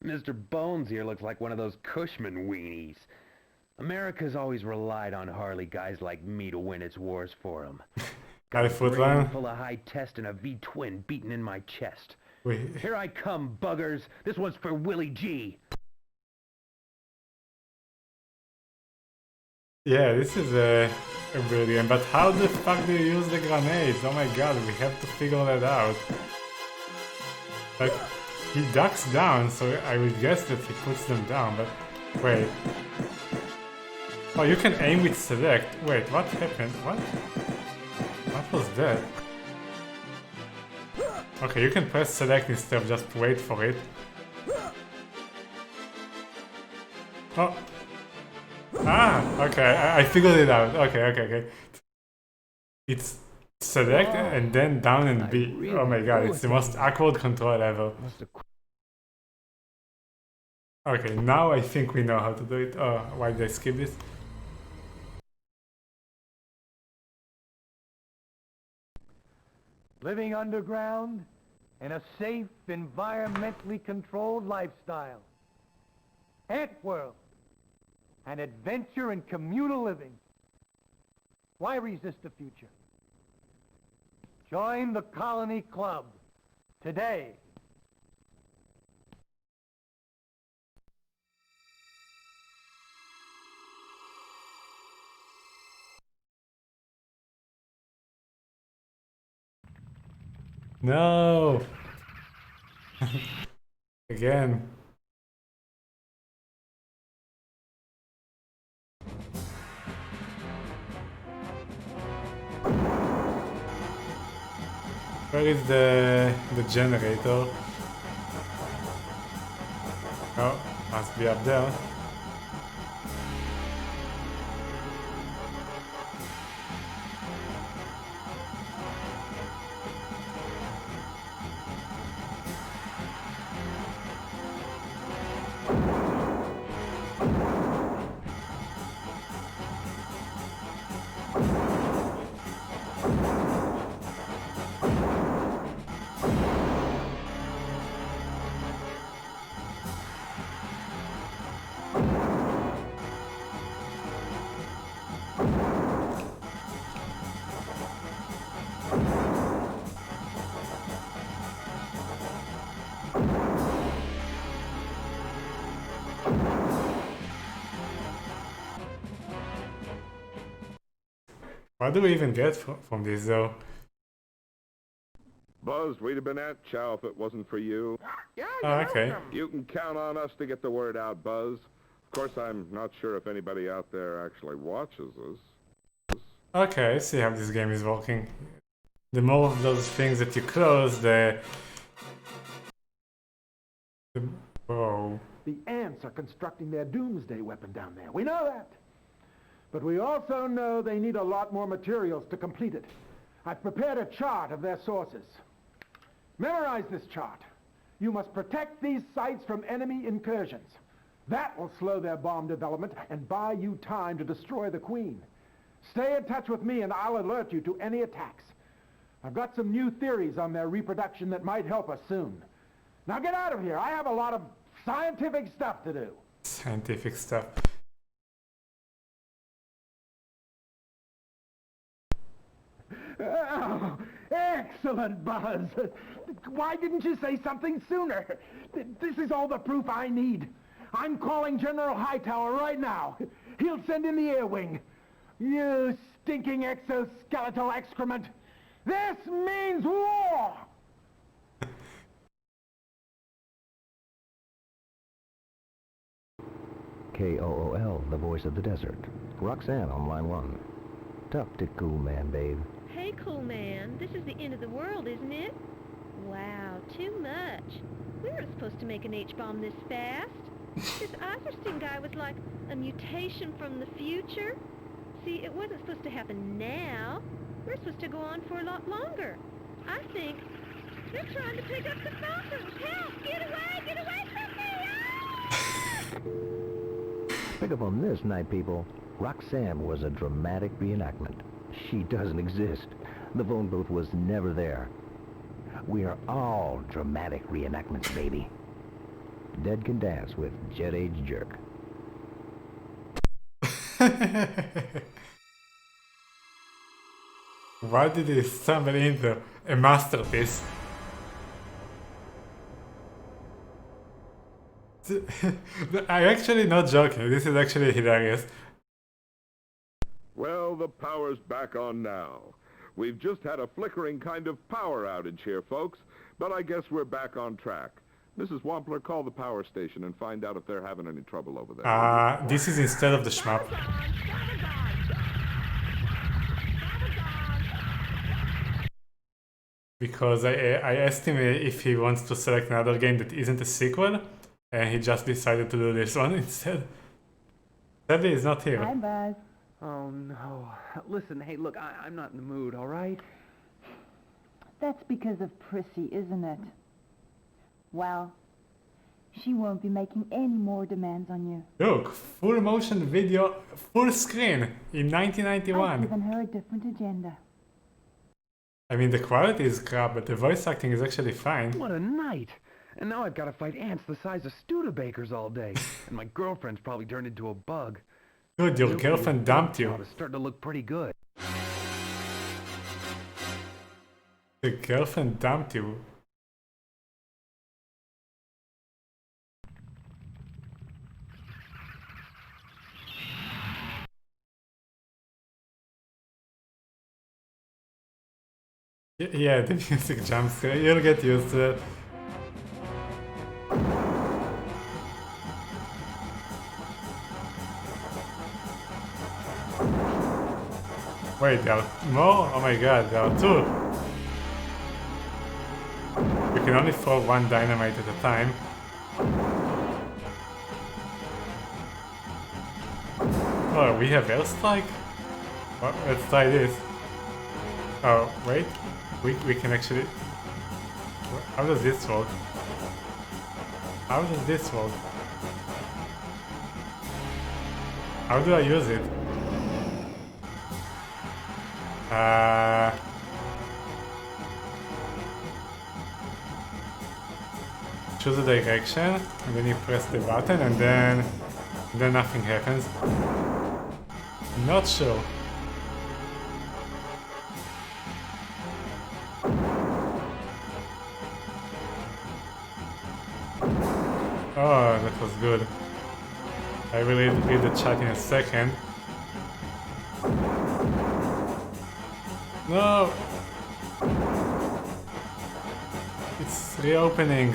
Mr. Bones here looks like one of those Cushman weenies. America's always relied on Harley guys like me to win its wars for them. Got a foot line? Full of high test and a V-twin beating in my chest. Wait. Here I come, buggers. This one's for Willie G. Yeah, this is brilliant, but how the fuck do you use the grenades? Oh my god, we have to figure that out. Like, he ducks down, so I would guess that he puts them down, but wait. Oh, you can aim with select. Wait, what happened? What was that? Okay, you can press select instead of just wait for it. Oh. Ah, okay, I figured it out. Okay. It's select and then down and B. Oh my god, it's the most awkward control ever. Okay, now I think we know how to do it. Oh, why did I skip this? Living underground in a safe, environmentally controlled lifestyle. Ant World. An adventure in communal living. Why resist the future? Join the Colony Club today. No! Again. Where is the generator? Oh, must be up there. What do we even get from this though? Buzz, we'd have been at chow if it wasn't for you. Yeah, Oh, okay. You can count on us to get the word out, Buzz. Of course, I'm not sure if anybody out there actually watches us. Okay, I see how this game is working. The more of those things that you close, the whoa. The ants are constructing their doomsday weapon down there. We know that. But we also know they need a lot more materials to complete it. I've prepared a chart of their sources. Memorize this chart. You must protect these sites from enemy incursions. That will slow their bomb development and buy you time to destroy the Queen. Stay in touch with me and I'll alert you to any attacks. I've got some new theories on their reproduction that might help us soon. Now get out of here. I have a lot of scientific stuff to do. Scientific stuff. Oh, excellent, Buzz. Why didn't you say something sooner? This is all the proof I need. I'm calling General Hightower right now. He'll send in the air wing. You stinking exoskeletal excrement. This means war! KOOL, the voice of the desert. Roxanne on line 1. Tough to cool man, babe. Hey, cool man. This is the end of the world, isn't it? Wow, too much. We weren't supposed to make an H-bomb this fast. This Eiserstein guy was like a mutation from the future. See, it wasn't supposed to happen now. We're supposed to go on for a lot longer. I think they're trying to pick up the Falcons. Help! Get away from me! Ah! Pick up on this, night people. Roxanne was a dramatic reenactment. She doesn't exist. The phone booth was never there. We are all dramatic reenactments, baby. Dead can dance with Jet Age Jerk. Why did he stumble into a masterpiece? I'm actually not joking, this is actually hilarious. Well, the power's back on now. We've just had a flickering kind of power outage here, folks, but I guess we're back on track. Mrs. Wampler, call the power station and find out if they're having any trouble over there. This is instead of the shmup. Because I asked him if he wants to select another game that isn't a sequel, and he just decided to do this one instead. Sadly, he's not here. Hi, Buzz. Oh, no. Listen, hey, look, I'm not in the mood, all right? That's because of Prissy, isn't it? Well, she won't be making any more demands on you. Look, full motion video, full screen in 1991. I've given her a different agenda. I mean, the quality is crap, but the voice acting is actually fine. What a night! And now I've got to fight ants the size of Studebakers all day. And my girlfriend's probably turned into a bug. Dude, your girlfriend dumped you. It's starting to look pretty good. The girlfriend dumped you. Yeah, the music jumps. You'll get used to it. Wait, there are more? Oh my god, there are two. You can only throw one dynamite at a time. Oh, we have airstrike? Well, let's try this. Oh, wait. We can actually... How does this work? How does this work? How do I use it? Choose a direction, and then you press the button, and then nothing happens. Not sure. Oh, that was good. I will read the chat in a second. No! It's reopening.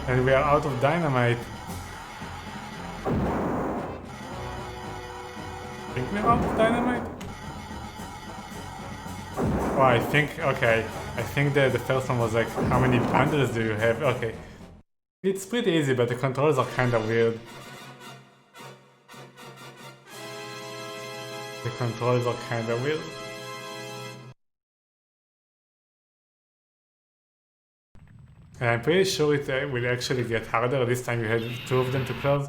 And we are out of dynamite. I think we're out of dynamite? Oh, I think, okay. I think that the first one was like, how many bundles do you have? Okay. It's pretty easy, but the controls are kind of weird. The controls are kind of weird. And I'm pretty sure it will actually get harder. This time you had two of them to close.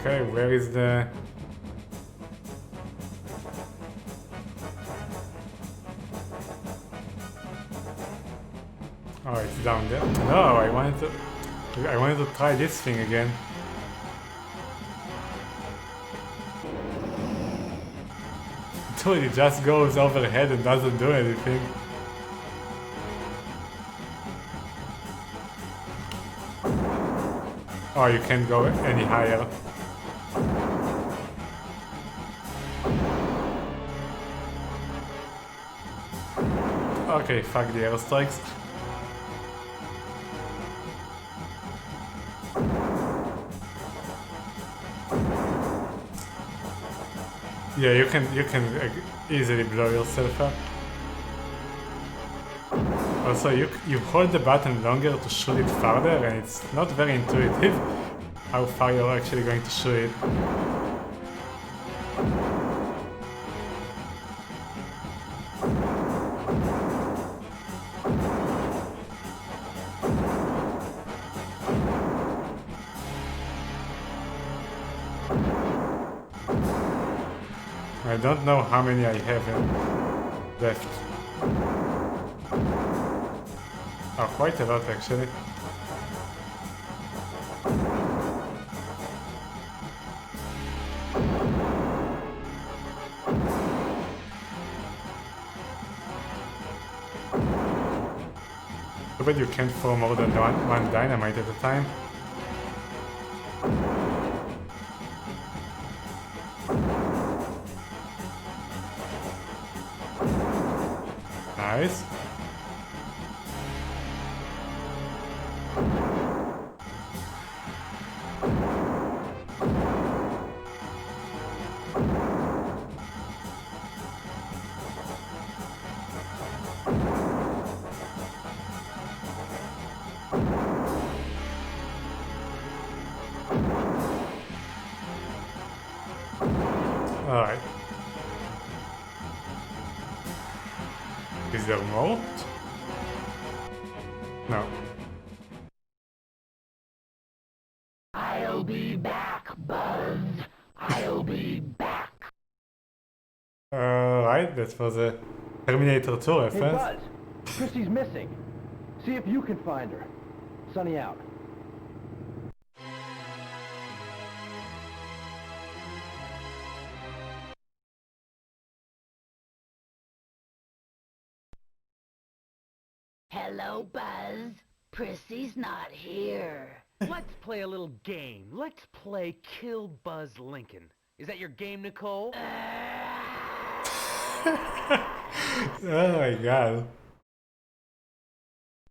Okay, where is the... Oh, it's down there. No, I wanted to try this thing again. Dude, it just goes overhead and doesn't do anything. Oh, you can't go any higher. Okay, fuck the airstrikes. Yeah, you can easily blow yourself up. Also, you hold the button longer to shoot it farther, and it's not very intuitive how far you're actually going to shoot it. I don't know how many I have left. Oh, quite a lot actually. Too bad you can't throw more than one dynamite at a time. Nice. Alright. Is there more? No. I'll be back, Buzz. I'll be back. Right, that was a Terminator 2 reference. Hey Buzz, Chrissy's missing. See if you can find her. Sunny out. Hello, Buzz. Prissy's not here. Let's play a little game. Let's play Kill Buzz Lincoln. Is that your game, Nicole? Oh my god.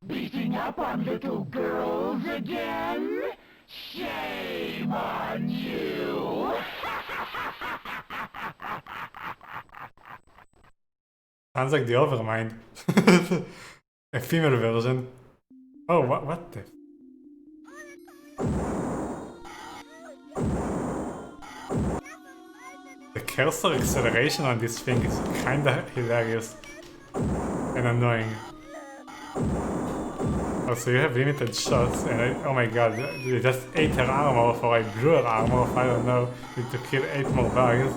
Beating up on little girls again? Shame on you! Sounds like the Overmind. A female version. Oh, what the? The cursor acceleration on this thing is kinda hilarious and annoying. Also, you have limited shots, and oh my god, they just ate her armor off, or I blew her armor off, I don't know. Need to kill 8 more bugs.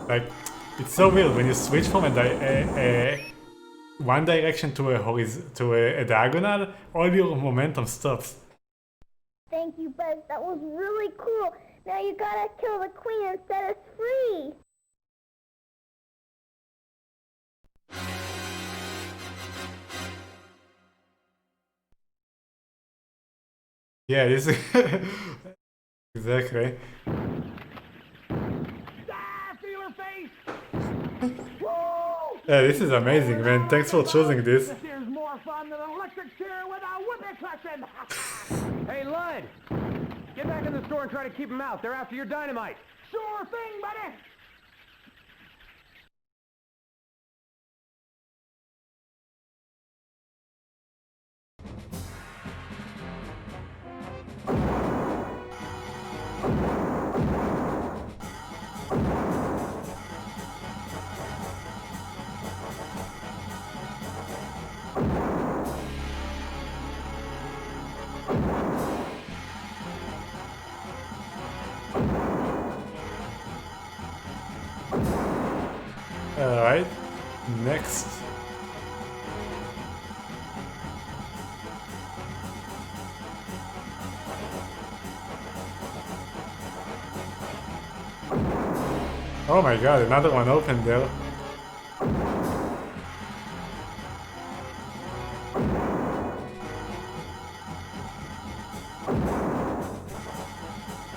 Like, it's so weird when you switch from one direction to a diagonal, all your momentum stops. Thank you, Buzz. That was really cool. Now you gotta kill the queen and set us free. Yeah, this is exactly. Yeah, this is amazing, man. Thanks for choosing this. This here's more fun than an electric chair with a whoopee cushion. Hey, Lud! Get back in the store and try to keep them out. They're after your dynamite. Sure thing, buddy. Alright, next. Oh my god, another one opened there.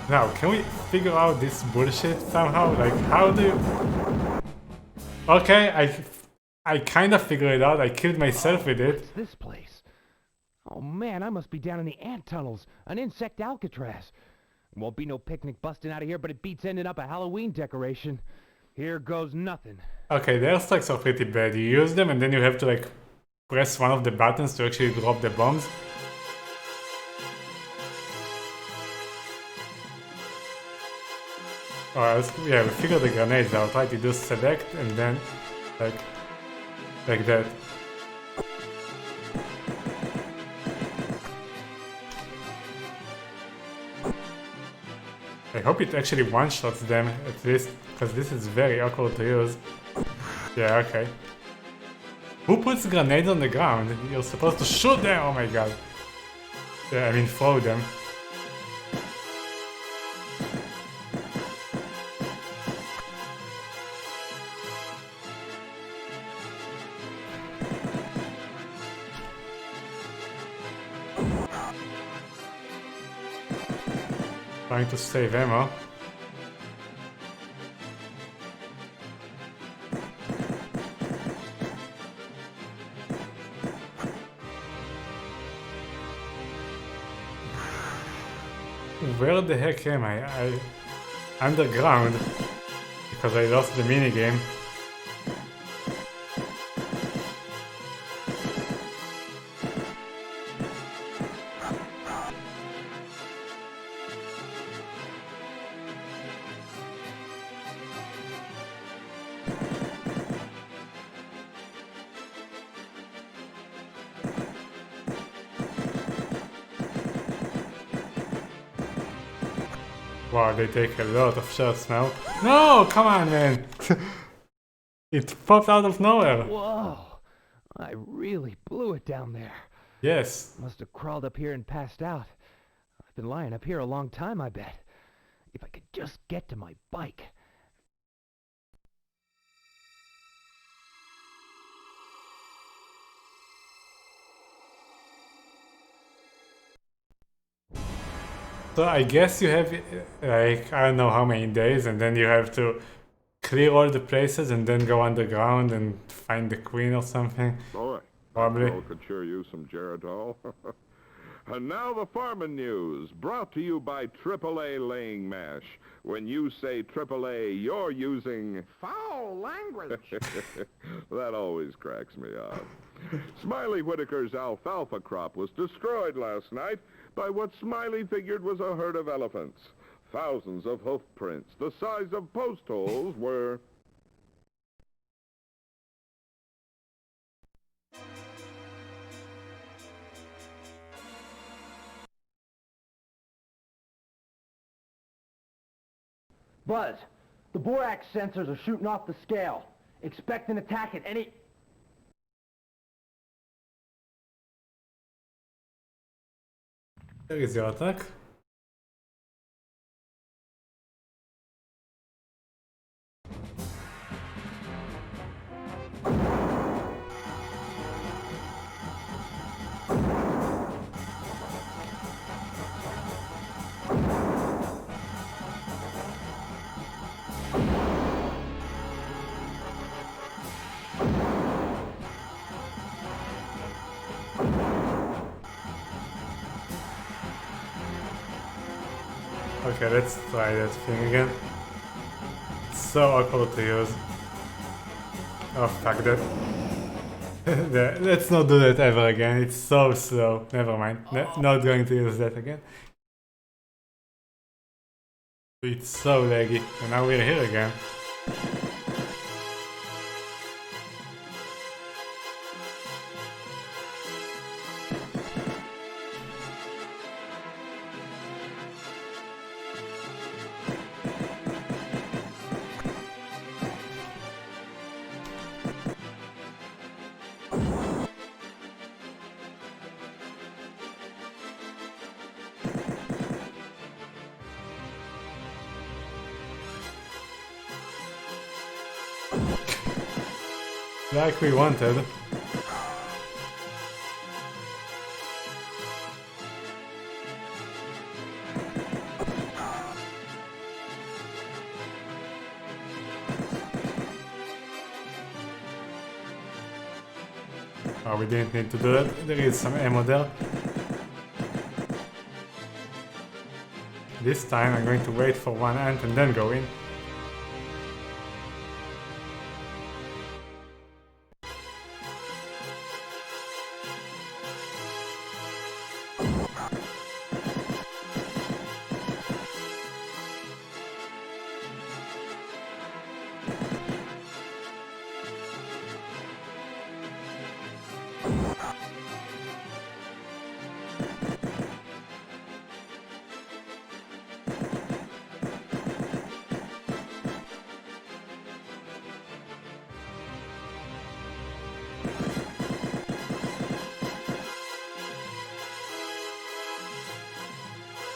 Now, can we figure out this bullshit somehow? Like, how do you... Okay, I kind of figured it out. I killed myself with it. What's this place? Oh man, I must be down in the ant tunnels. An insect Alcatraz. Won't be no picnic busting out of here, but it beats ending up a Halloween decoration. Here goes nothing. Okay, the airstrikes are pretty bad. You use them and then you have to like press one of the buttons to actually drop the bombs. Yeah, we figured the grenades out, right? You do select and then like that. I hope it actually one-shots them at least, because this is very awkward to use. Yeah, okay. Who puts grenades on the ground? You're supposed to shoot them! Oh my god. Yeah, I mean throw them. Trying to save ammo. Where the heck am I? Underground, because I lost the minigame. Wow, they take a lot of shots now. No, come on, man! It popped out of nowhere. Whoa! I really blew it down there. Yes. Must have crawled up here and passed out. I've been lying up here a long time, I bet. If I could just get to my bike. So I guess you have like I don't know how many days, and then you have to clear all the places and then go underground and find the queen or something. Boy, Probably. Patrol could sure use some Geritol. And now the farming news, brought to you by AAA Laying Mash. When you say AAA, you're using Foul language. That always cracks me up. Smiley Whitaker's alfalfa crop was destroyed last night by what Smiley figured was a herd of elephants. Thousands of hoof prints, the size of post holes, were... Buzz, the borax sensors are shooting off the scale. Expect an attack at any... There is your attack. Okay, let's try that thing again. It's so awkward to use. Oh, fuck that. Let's not do that ever again. It's so slow. Never mind. Not going to use that again. It's so laggy. And now we're here again. Like we wanted. Oh, we didn't need to do that. There is some ammo there. This time I'm going to wait for one ant and then go in.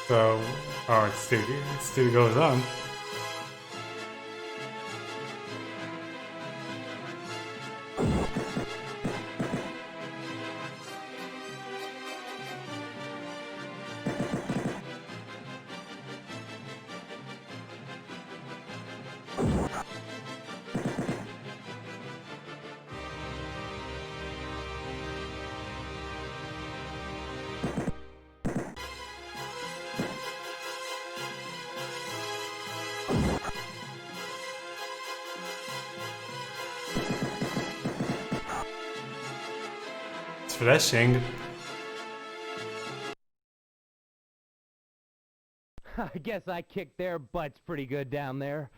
So, oh, it still goes on. Flashing. I guess I kicked their butts pretty good down there.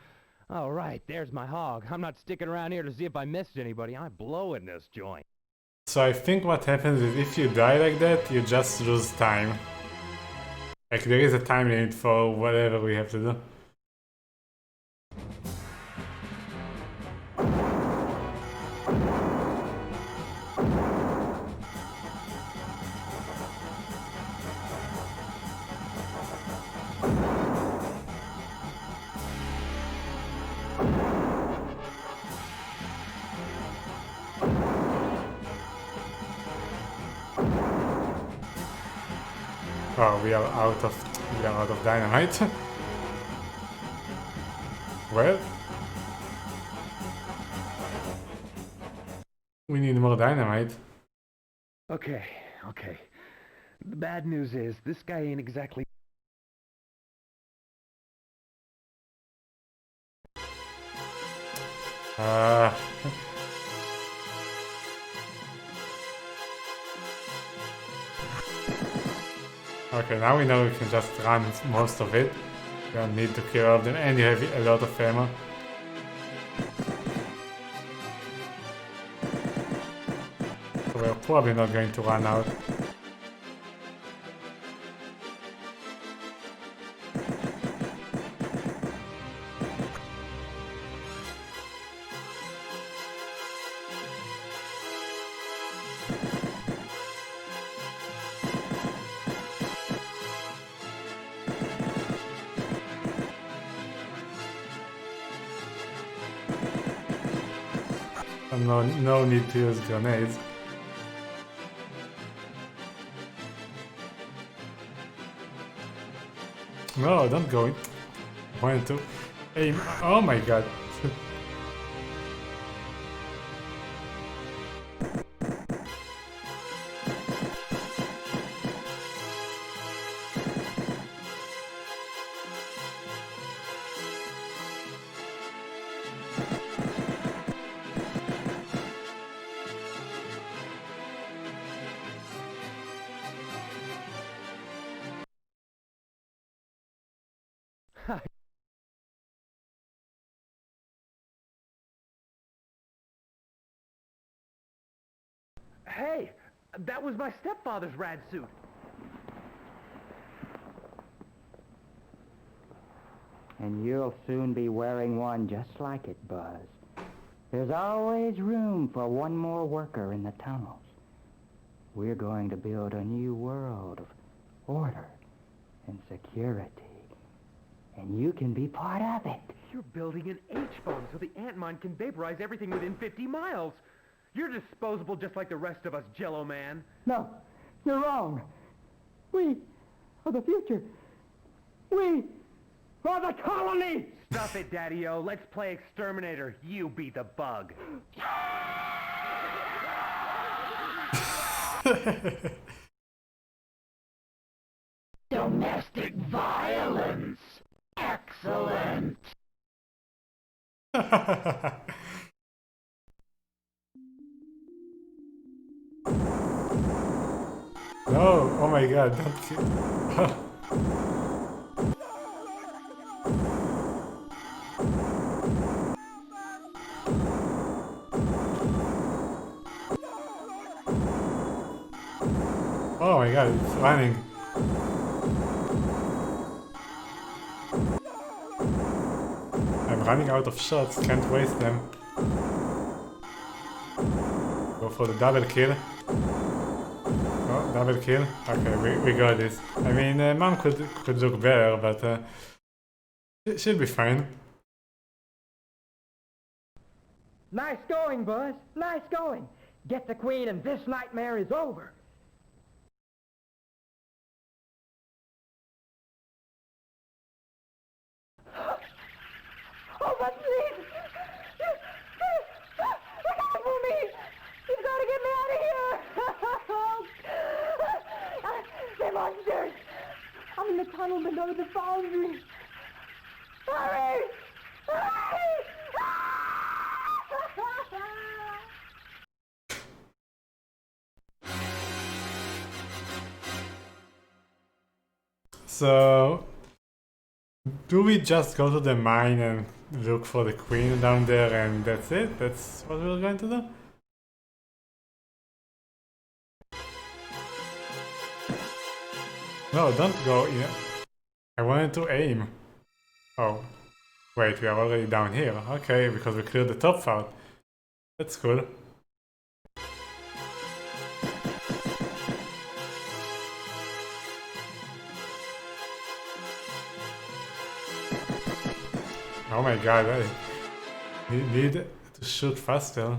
All right, there's my hog. I'm not sticking around here to see if I missed anybody. I blow in this joint. So I think what happens is if you die like that, you just lose time. Like there is a time limit for whatever we have to do. Oh, we are out of... We are out of dynamite. Well, we need more dynamite. Okay. The bad news is, this guy ain't exactly... Okay, now we know we can just run most of it. You don't need to kill all of them, and you have a lot of ammo. So we're probably not going to run out. No need to use grenades. No, don't go in. I wanted to aim. Oh my god. Hey, that was my stepfather's rad suit. And you'll soon be wearing one just like it, Buzz. There's always room for one more worker in the tunnels. We're going to build a new world of order and security. And you can be part of it. You're building an H-bomb so the Ant-Mine can vaporize everything within 50 miles. You're disposable just like the rest of us, Jello Man. No, you're wrong. We are the future. We are the colony! Stuff it, Daddy-O. Let's play exterminator. You be the bug. Domestic violence. Excellent. No, oh my god, don't kill. Oh my god, it's running. I'm running out of shots, can't waste them. Go for the double kill. Oh, double kill. Okay, we got this. I mean, Mom could look better, but she'll be fine. Nice going, Buzz. Nice going. Get the Queen and this nightmare is over. Oh, but please! Look out for me! You've got to get me out of here! They're monsters! I'm in the tunnel below the foundry. Hurry! Hurry! So, do we just go to the mine and look for the queen down there and that's it? That's what we're going to do? No, don't go in. I wanted to aim. Oh, wait, we are already down here. Okay, because we cleared the top part. That's cool. Oh my god, I need to shoot faster.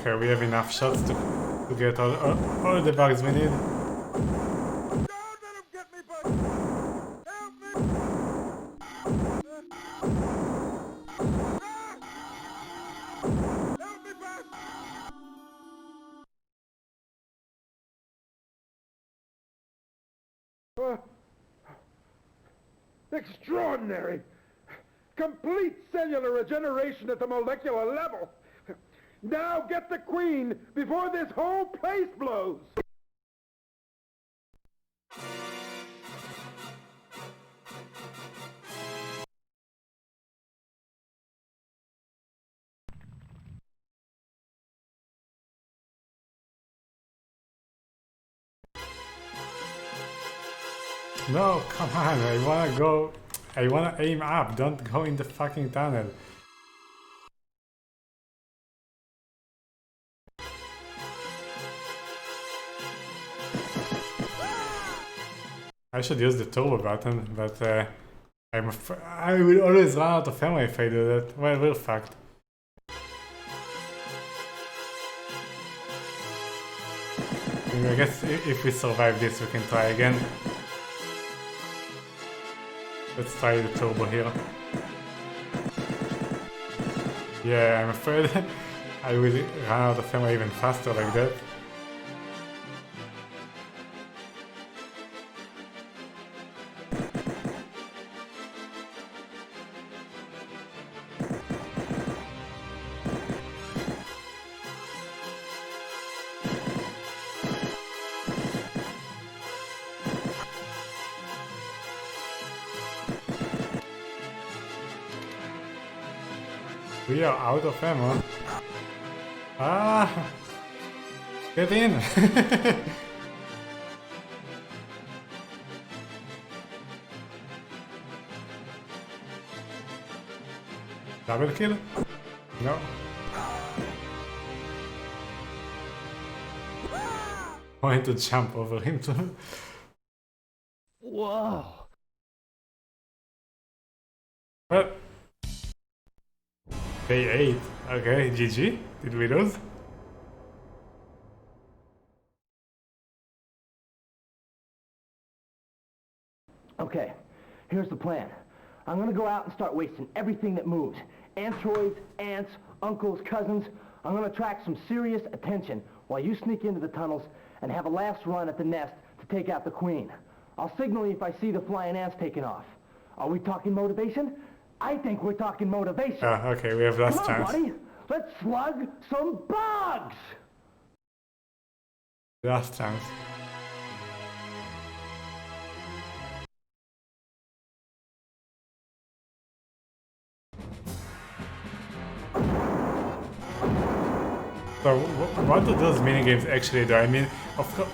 Okay, we have enough shots to get all the bugs we need. Extraordinary! Complete cellular regeneration at the molecular level! Now get the Queen before this whole place blows! No, come on, I wanna aim up, don't go in the fucking tunnel. I should use the turbo button, but I will always run out of ammo if I do that. Well, we're fucked. I guess if we survive this, we can try again. Let's try the turbo here. Yeah, I'm afraid I will run out of ammo even faster like that. We are out of ammo. Ah! Get in! Double kill? No. Wanted to jump over him too. Whoa! Well, Day 8. Okay, GG. Did we lose? Okay, here's the plan. I'm gonna go out and start wasting everything that moves. Anthroids, ants, uncles, cousins. I'm gonna attract some serious attention while you sneak into the tunnels and have a last run at the nest to take out the Queen. I'll signal you if I see the flying ants taking off. Are we talking motivation? I think we're talking motivation. Okay, we have last Come on, chance. buddy. Let's slug some bugs! Last chance. So, what do those minigames actually do? I mean, of course,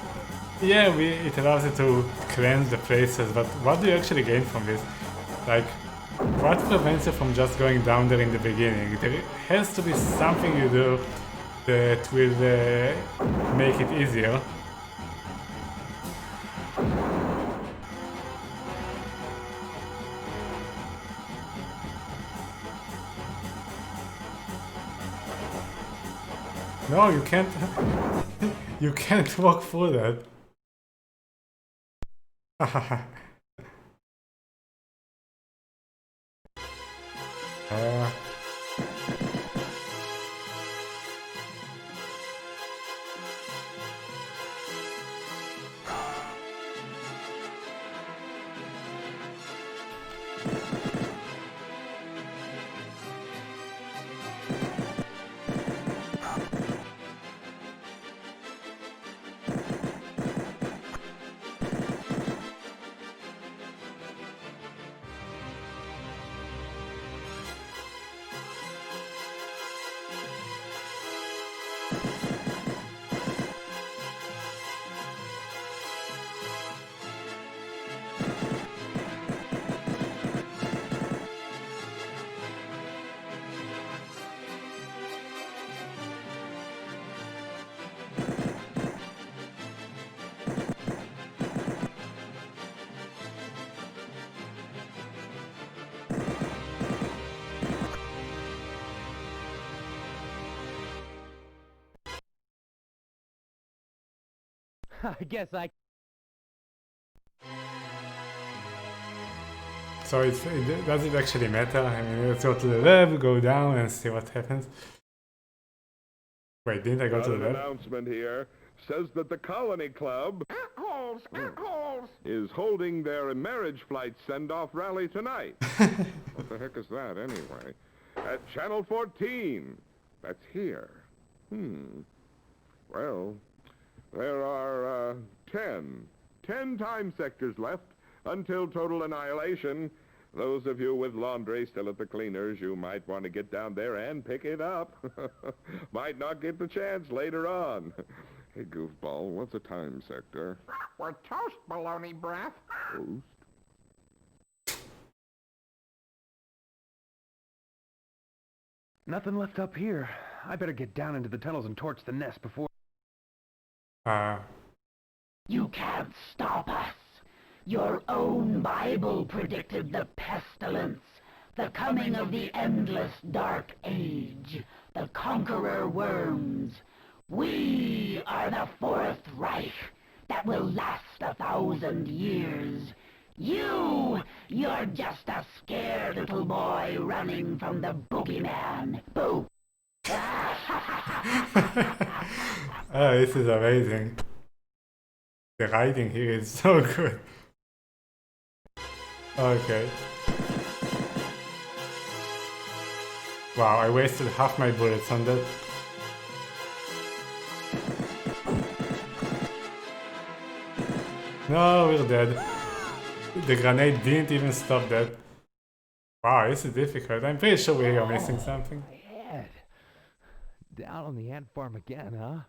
yeah, it allows you to cleanse the places, but what do you actually gain from this? Like, what prevents you from just going down there in the beginning? There has to be something you do that will make it easier. No, you can't. You can't walk through that. I guess I... So does it actually matter? I mean, let's go to the lab, go down and see what happens. Wait, didn't I go to the lab? An announcement here says that the Colony Club is holding their marriage flight send-off rally tonight. What the heck is that, anyway? At Channel 14. That's here. Well, there are 10 time sectors left until total annihilation. Those of you with laundry still at the cleaners, you might want to get down there and pick it up. Might not get the chance later on. Hey, goofball, what's a time sector? We're toast, baloney breath. Toast? Nothing left up here. I better get down into the tunnels and torch the nest before... You can't stop us. Your own Bible predicted the pestilence, the coming of the endless dark age, the conqueror worms. We are the Fourth Reich that will last 1,000 years. You're just a scared little boy running from the boogeyman. Boo! Oh, this is amazing. The writing here is so good. Okay. Wow, I wasted half my bullets on that. No, we're dead. The grenade didn't even stop that. Wow, this is difficult. I'm pretty sure we are missing something. Head. Down on the ant farm again, huh?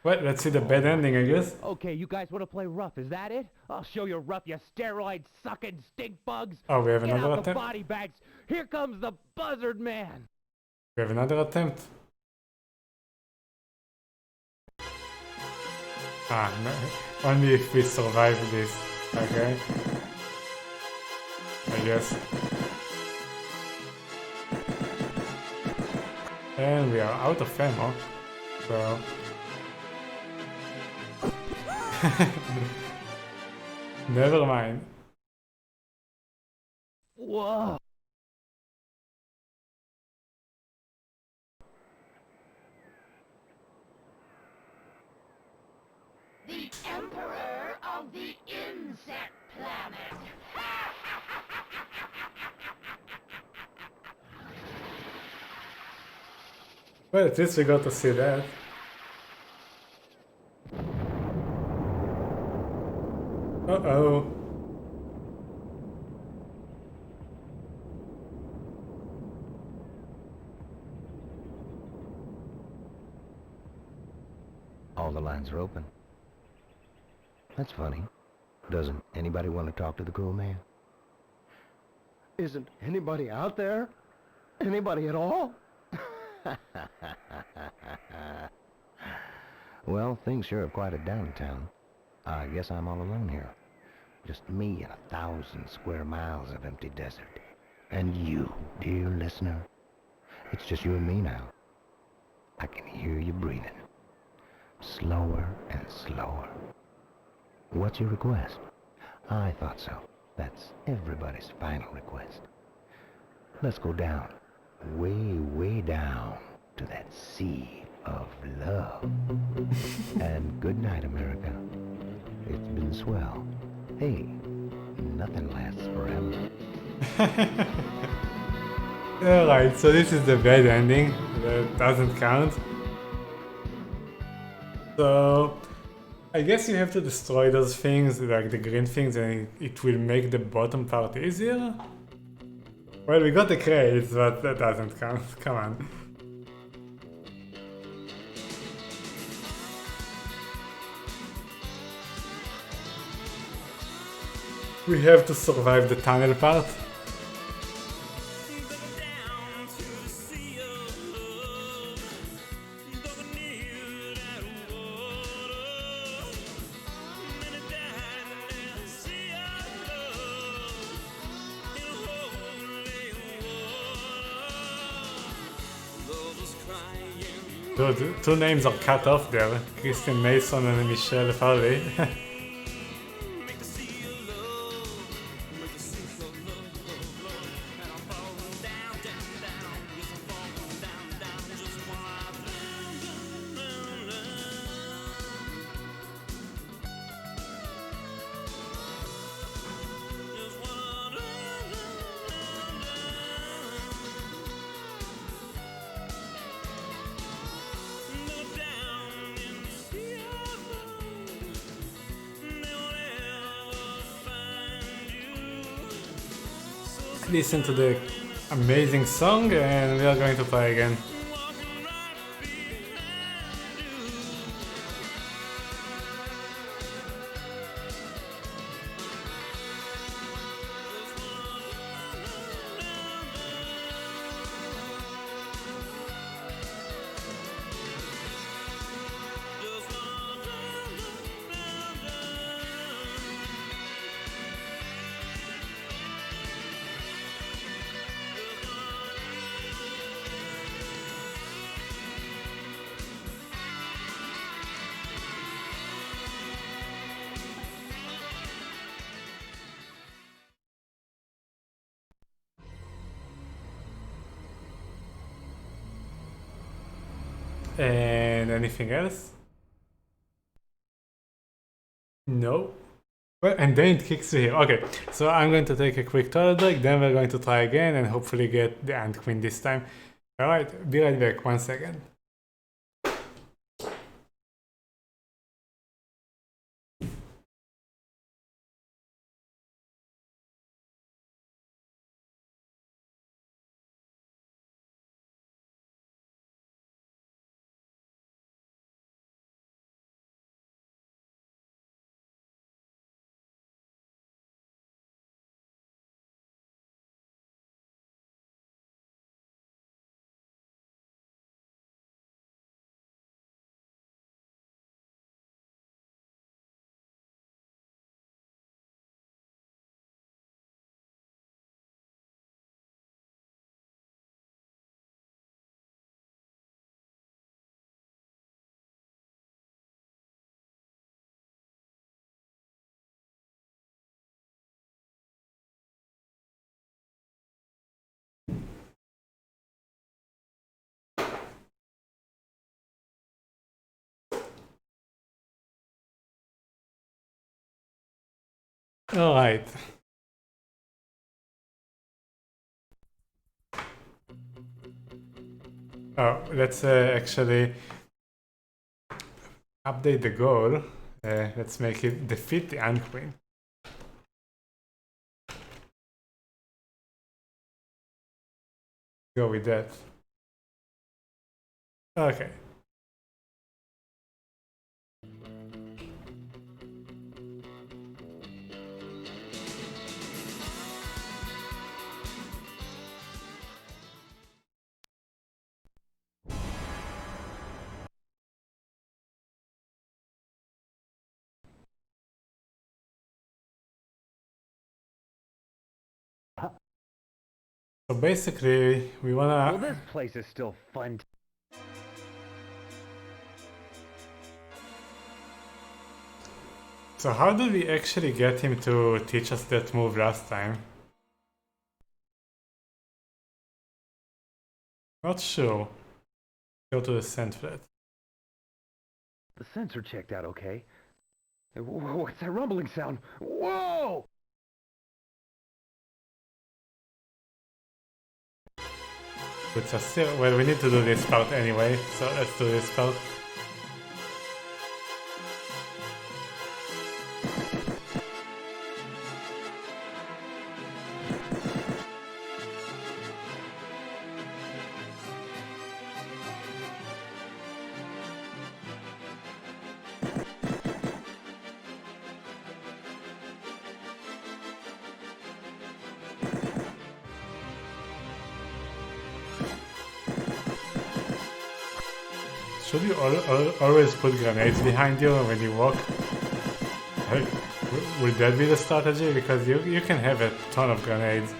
Well, let's see the bad ending, I guess. Okay, you guys want to play rough, is that it? I'll show you rough, you steroid-sucking stink bugs. Oh, we have Get another out the attempt? body bags. Here comes the buzzard man. We have another attempt. Ah, no. Only if we survive this. Okay. I guess. And we are out of ammo. So... Never mind. Whoa. The Emperor of the Insect Planet. Well, at least we got to see that. Uh-oh. All the lines are open. That's funny. Doesn't anybody want to talk to the cool man? Isn't anybody out there? Anybody at all? Well, things sure have quieted down in town. I guess I'm all alone here. Just me and 1,000 square miles of empty desert. And you, dear listener. It's just you and me now. I can hear you breathing. Slower and slower. What's your request? I thought so. That's everybody's final request. Let's go down. Way, way down to that sea of love. And good night, America. It's been swell. Hey, nothing lasts forever. Alright, so this is the bad ending. That doesn't count. So, I guess you have to destroy those things, like the green things, and it will make the bottom part easier? Well, we got the crates, but that doesn't count. Come on. We have to survive the tunnel part. Dude, two names are cut off there. Christian Mason and Michelle Farley. Listen to the amazing song and we are going to play again. And anything else? No. Well, and then it kicks you here. Okay, so I'm going to take a quick toilet break, then we're going to try again and hopefully get the Ant Queen this time. Alright, be right back, 1 second. Alright. Oh, let's actually update the goal. Let's make it defeat the Ant Queen. Go with that. Okay. So basically, we wanna... Well, this place is still fun. So how did we actually get him to teach us that move last time? Not sure. Go to the scent flat. The sensor checked out okay. What's that rumbling sound? Whoa! Well, we need to do this part anyway, so let's do this part. Should you always put grenades behind you when you walk? Would that be the strategy? Because you can have a ton of grenades.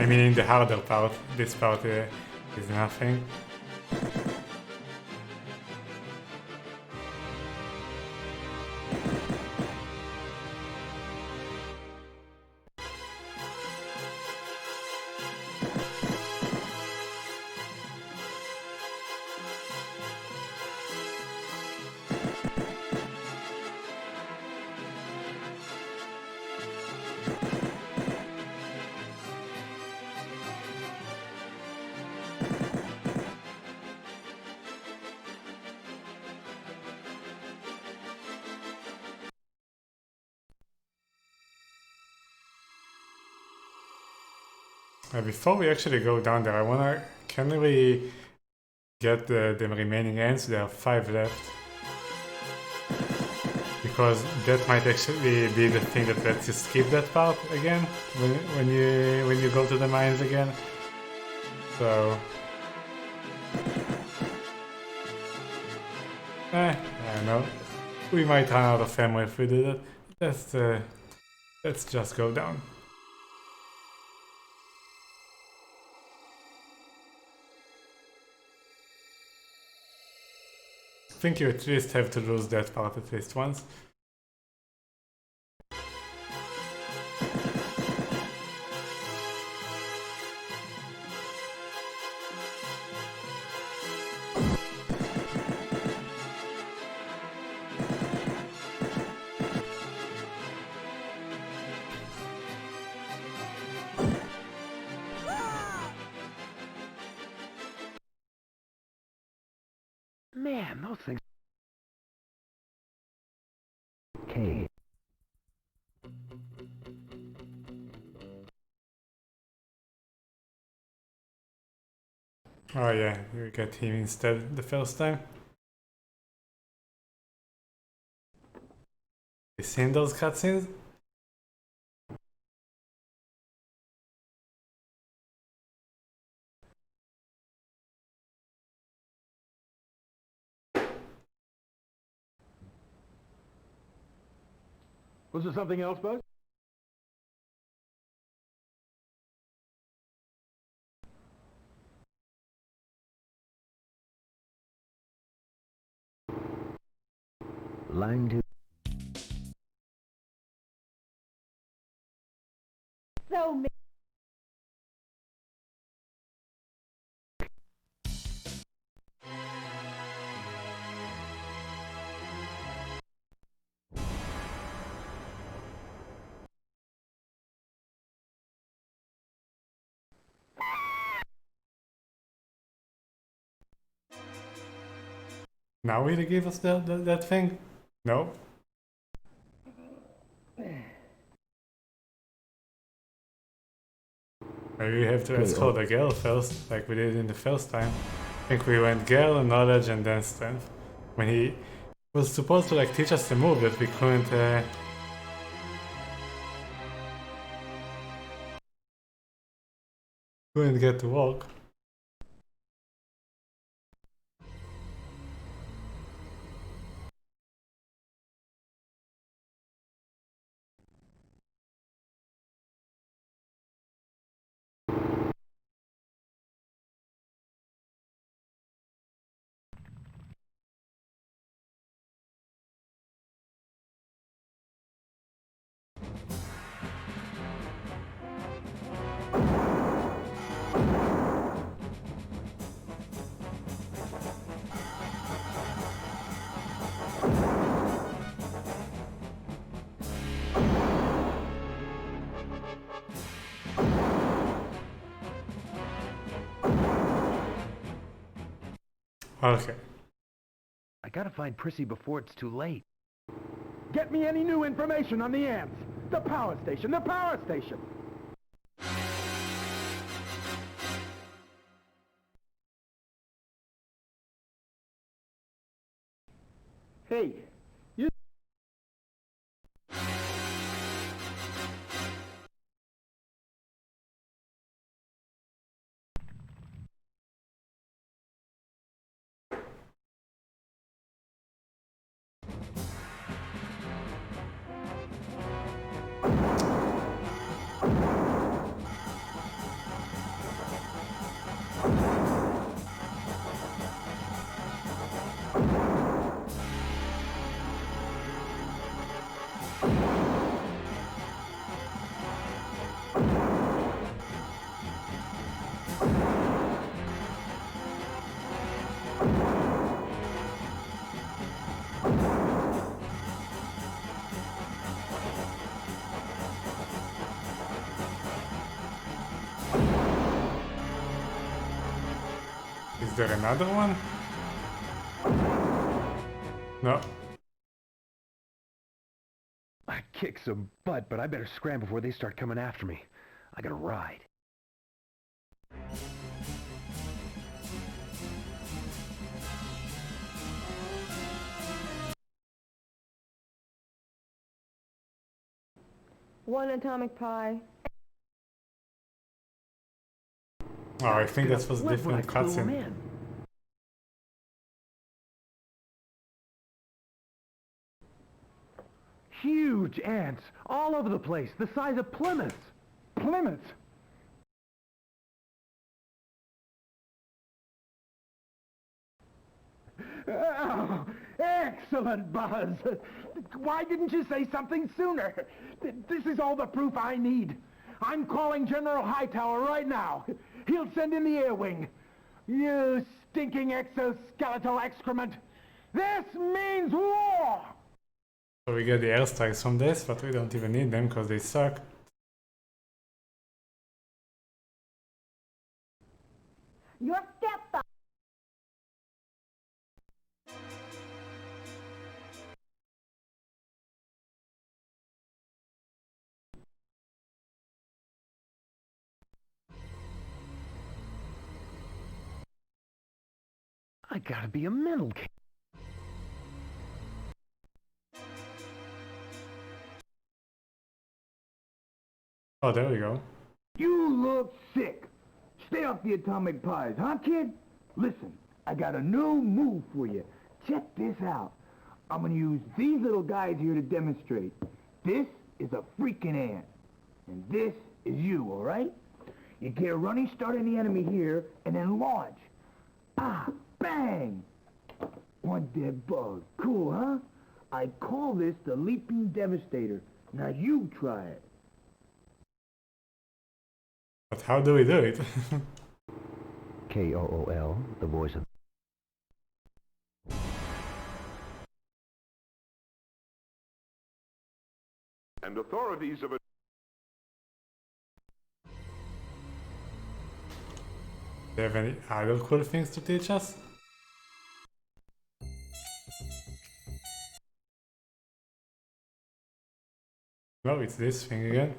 mean in the harder part, this part is nothing. Before we actually go down there, can we get the remaining ends? There are 5 left. Because that might actually be the thing that lets you skip that part again when you go to the mines again. So I don't know. We might run out of ammo if we do that. Let's just go down. I think you at least have to lose that part at least once. Man, those things... Okay. Oh yeah, you get him instead the first time. You seen those cutscenes? Was there something else, Buzz? Line 2. So many. Now will they give us that thing? No? Maybe we have to escort the girl first, like we did in the first time. I think we went girl, knowledge, and then strength. When he was supposed to like teach us a move that we couldn't get to walk. Okay. I gotta find Prissy before it's too late. Get me any new information on the ants. The power station, the power station. Hey, you... Is there another one? No. I kicked some butt, but I better scram before they start coming after me. I gotta ride. One atomic pie. Oh, I think that was a different cutscene. Huge ants all over the place, the size of Plymouths. Plymouths? Oh, excellent, Buzz. Why didn't you say something sooner? This is all the proof I need. I'm calling General Hightower right now. He'll send in the air wing. You stinking exoskeletal excrement. This means war! So we get the airstrikes from this, but we don't even need them because they suck. Your stepfather. I gotta be a mental case. Oh, there we go. You look sick. Stay off the atomic pies, huh, kid? Listen, I got a new move for you. Check this out. I'm gonna use these little guys here to demonstrate. This is a freaking ant. And this is you, all right? You get a running start on the enemy here, and then launch. Ah, bang! One dead bug. Cool, huh? I call this the Leaping Devastator. Now you try it. But how do we do it? K-O-O-L, the voice of... And authorities of a... Do you have any other cool things to teach us? No, it's this thing again.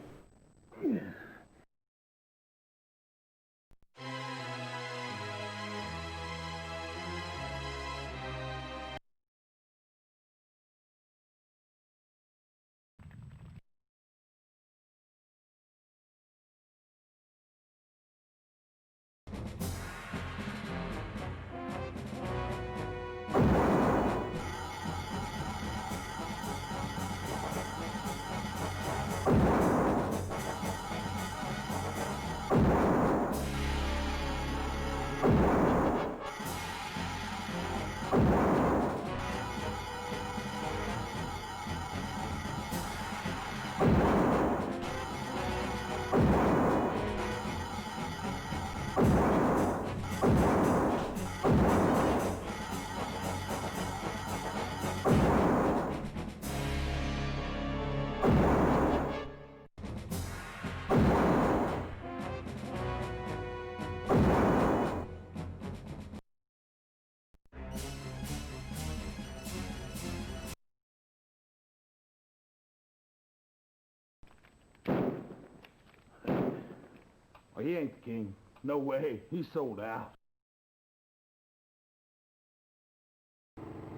Oh, he ain't the king. No way. He's sold out.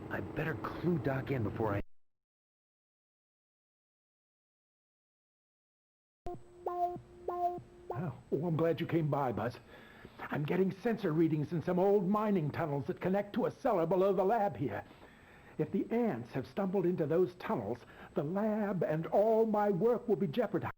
I better clue Doc in before I... Oh, I'm glad you came by, Buzz. I'm getting sensor readings in some old mining tunnels that connect to a cellar below the lab here. If the ants have stumbled into those tunnels, the lab and all my work will be jeopardized.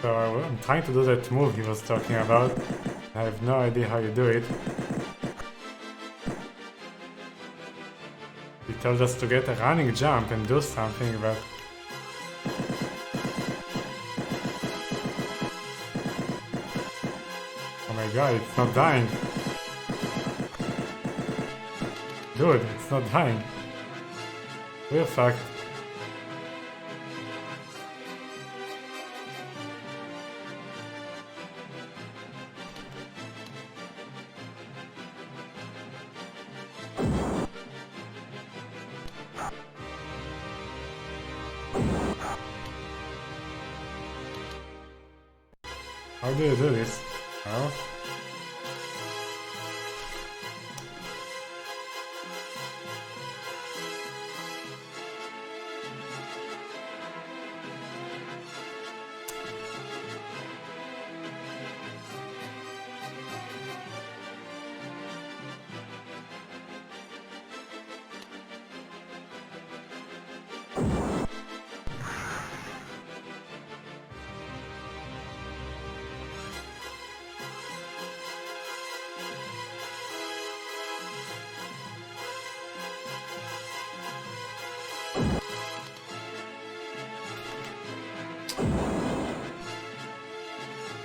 So I'm trying to do that move he was talking about. I have no idea how you do it. He told us to get a running jump and do something, but... Oh my god, it's not dying. Dude, it's not dying. We're fucked. How do you do this? Oh.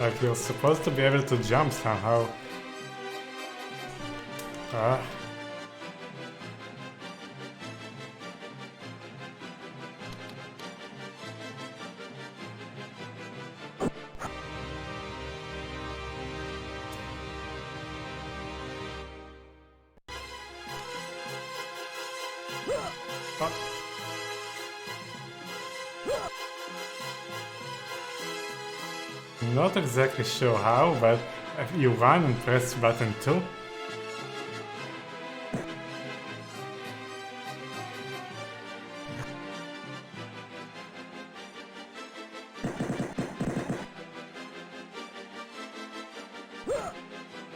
Like you're supposed to be able to jump somehow. Ah. Not exactly sure how, but if you run and press button 2.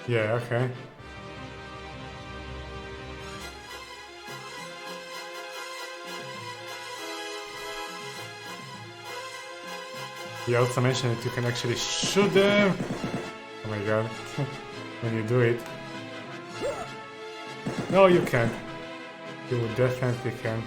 Yeah, okay. He also mentioned that you can actually shoot them! Oh my god. When you do it. No, you can't. You definitely can.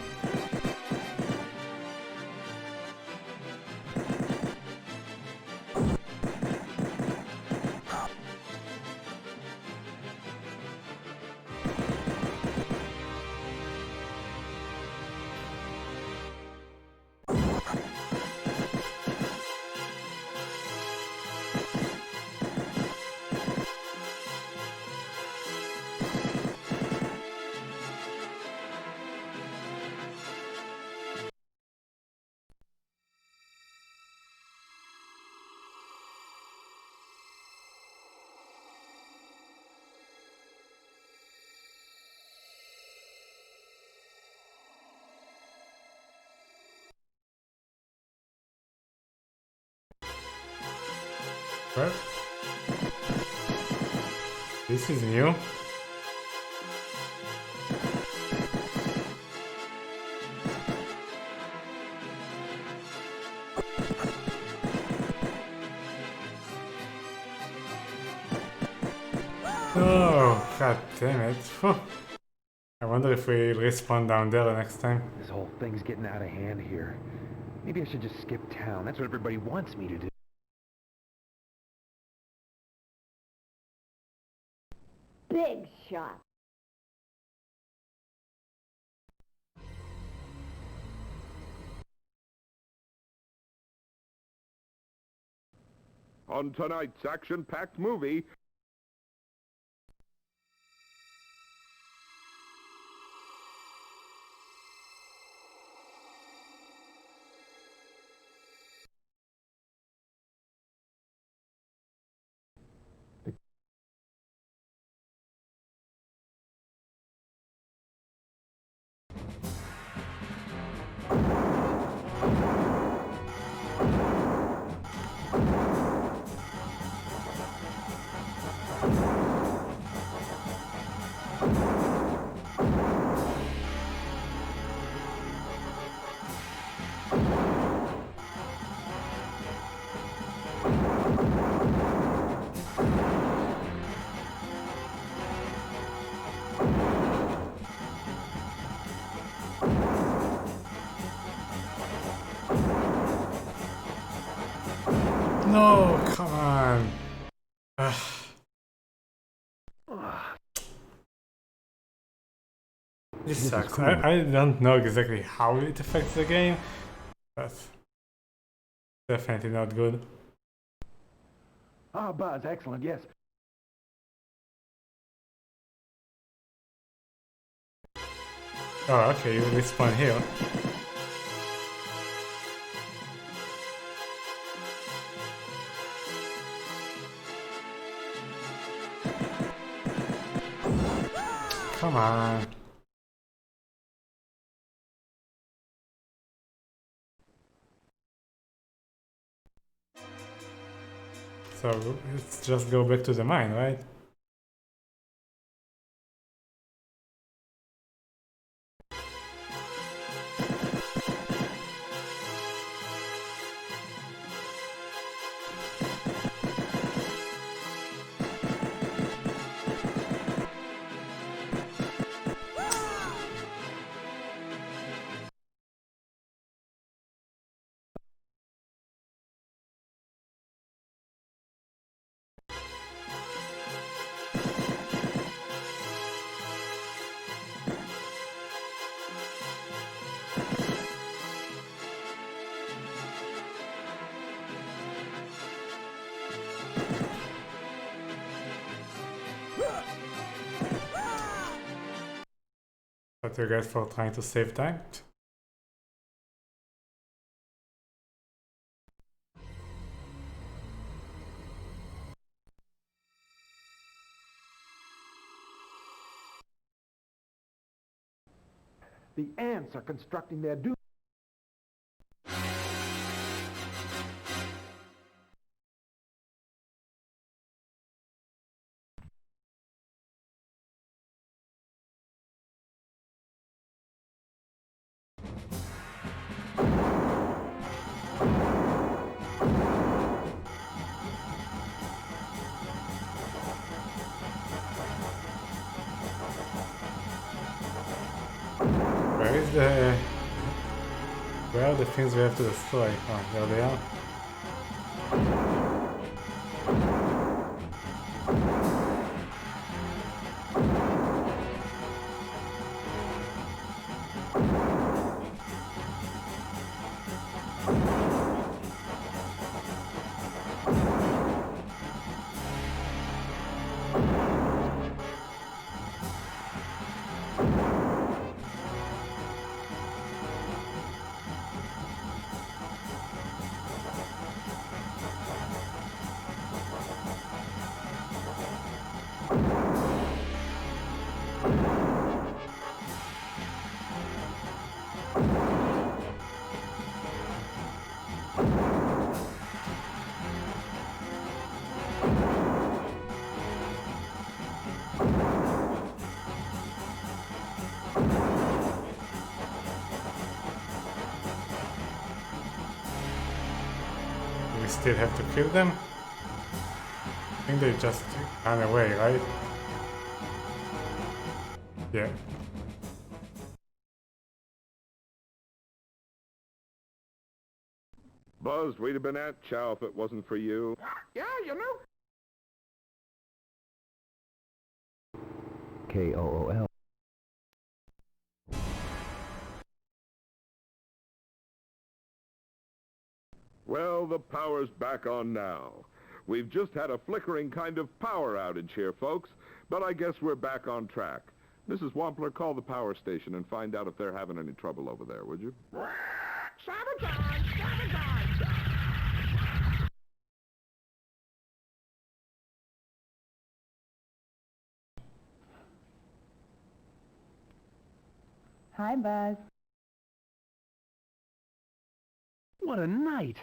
What? This is new? Oh, god damn it. Phew. I wonder if we'll respawn down there next time. This whole thing's getting out of hand here. Maybe I should just skip town. That's what everybody wants me to do. Big shot. On tonight's action-packed movie, No, come on. This sucks. cool. I don't know exactly how it affects the game, but definitely not good. Ah, Buzz, excellent, yes. Oh, okay, you respawn here. Come on. So let's just go back to the mine, right? What you guys for trying to save time? The ants are constructing their doom. Where are the things we have to destroy? Oh, there they are. We still have to kill them? I think they just ran away, right? Yeah. Buzz, we'd have been at Chow if it wasn't for you. Yeah, you know. KOOL. Well, the power's back on now. We've just had a flickering kind of power outage here, folks, but I guess we're back on track. Mrs. Wampler, call the power station and find out if they're having any trouble over there, would you? Sabotage! Sabotage! Hi, Buzz. What a night!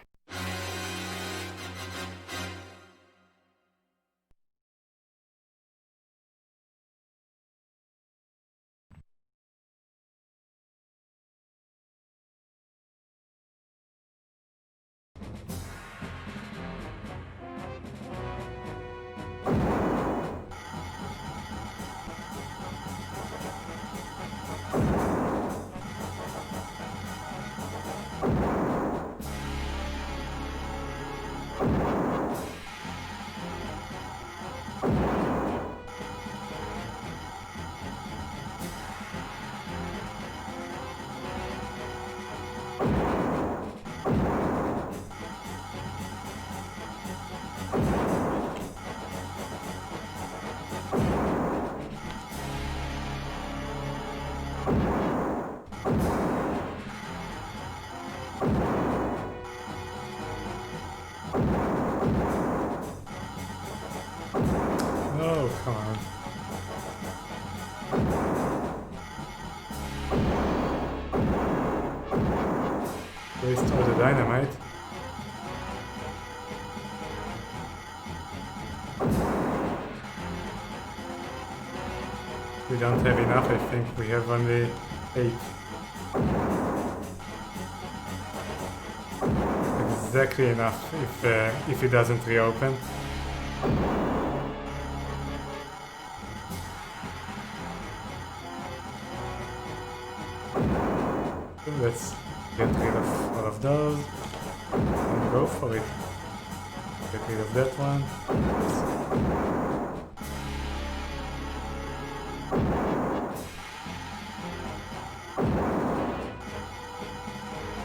Oh, come on. Waste all the dynamite. We don't have enough, I think. We have only 8. Exactly enough if it doesn't reopen. Let's get rid of all of those and go for it. Get rid of that one.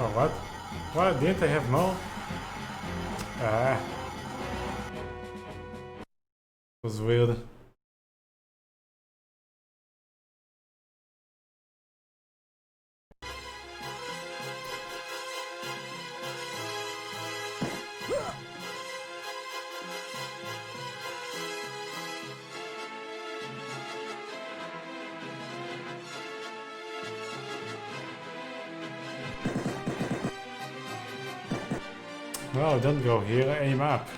Oh, what? What? Didn't I have more? Ah. It was weird. No, don't go here, aim up.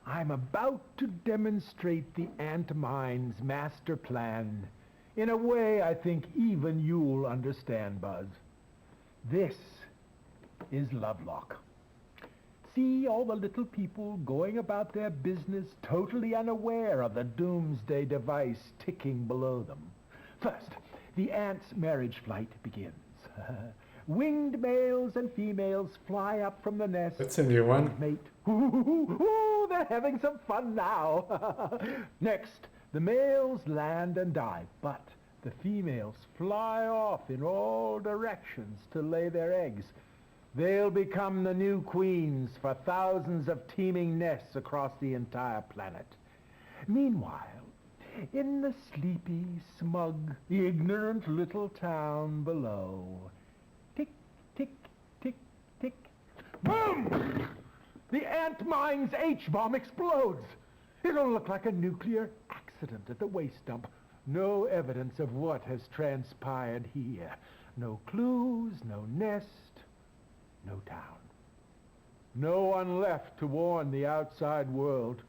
I'm about to demonstrate the ant mine's master plan in a way I think even you'll understand, Buzz. This is Lovelock. See all the little people going about their business totally unaware of the doomsday device ticking below them. First, the ant's marriage flight begins. Winged males and females fly up from the nest. That's a new one. Mate. Ooh, they're having some fun now. Next, the males land and dive, but the females fly off in all directions to lay their eggs. They'll become the new queens for thousands of teeming nests across the entire planet. Meanwhile, in the sleepy, smug, ignorant little town below, tick, tick, tick, tick, boom! The ant mine's H-bomb explodes. It'll look like a nuclear accident at the waste dump. No evidence of what has transpired here. No clues, no nest, no town. No one left to warn the outside world.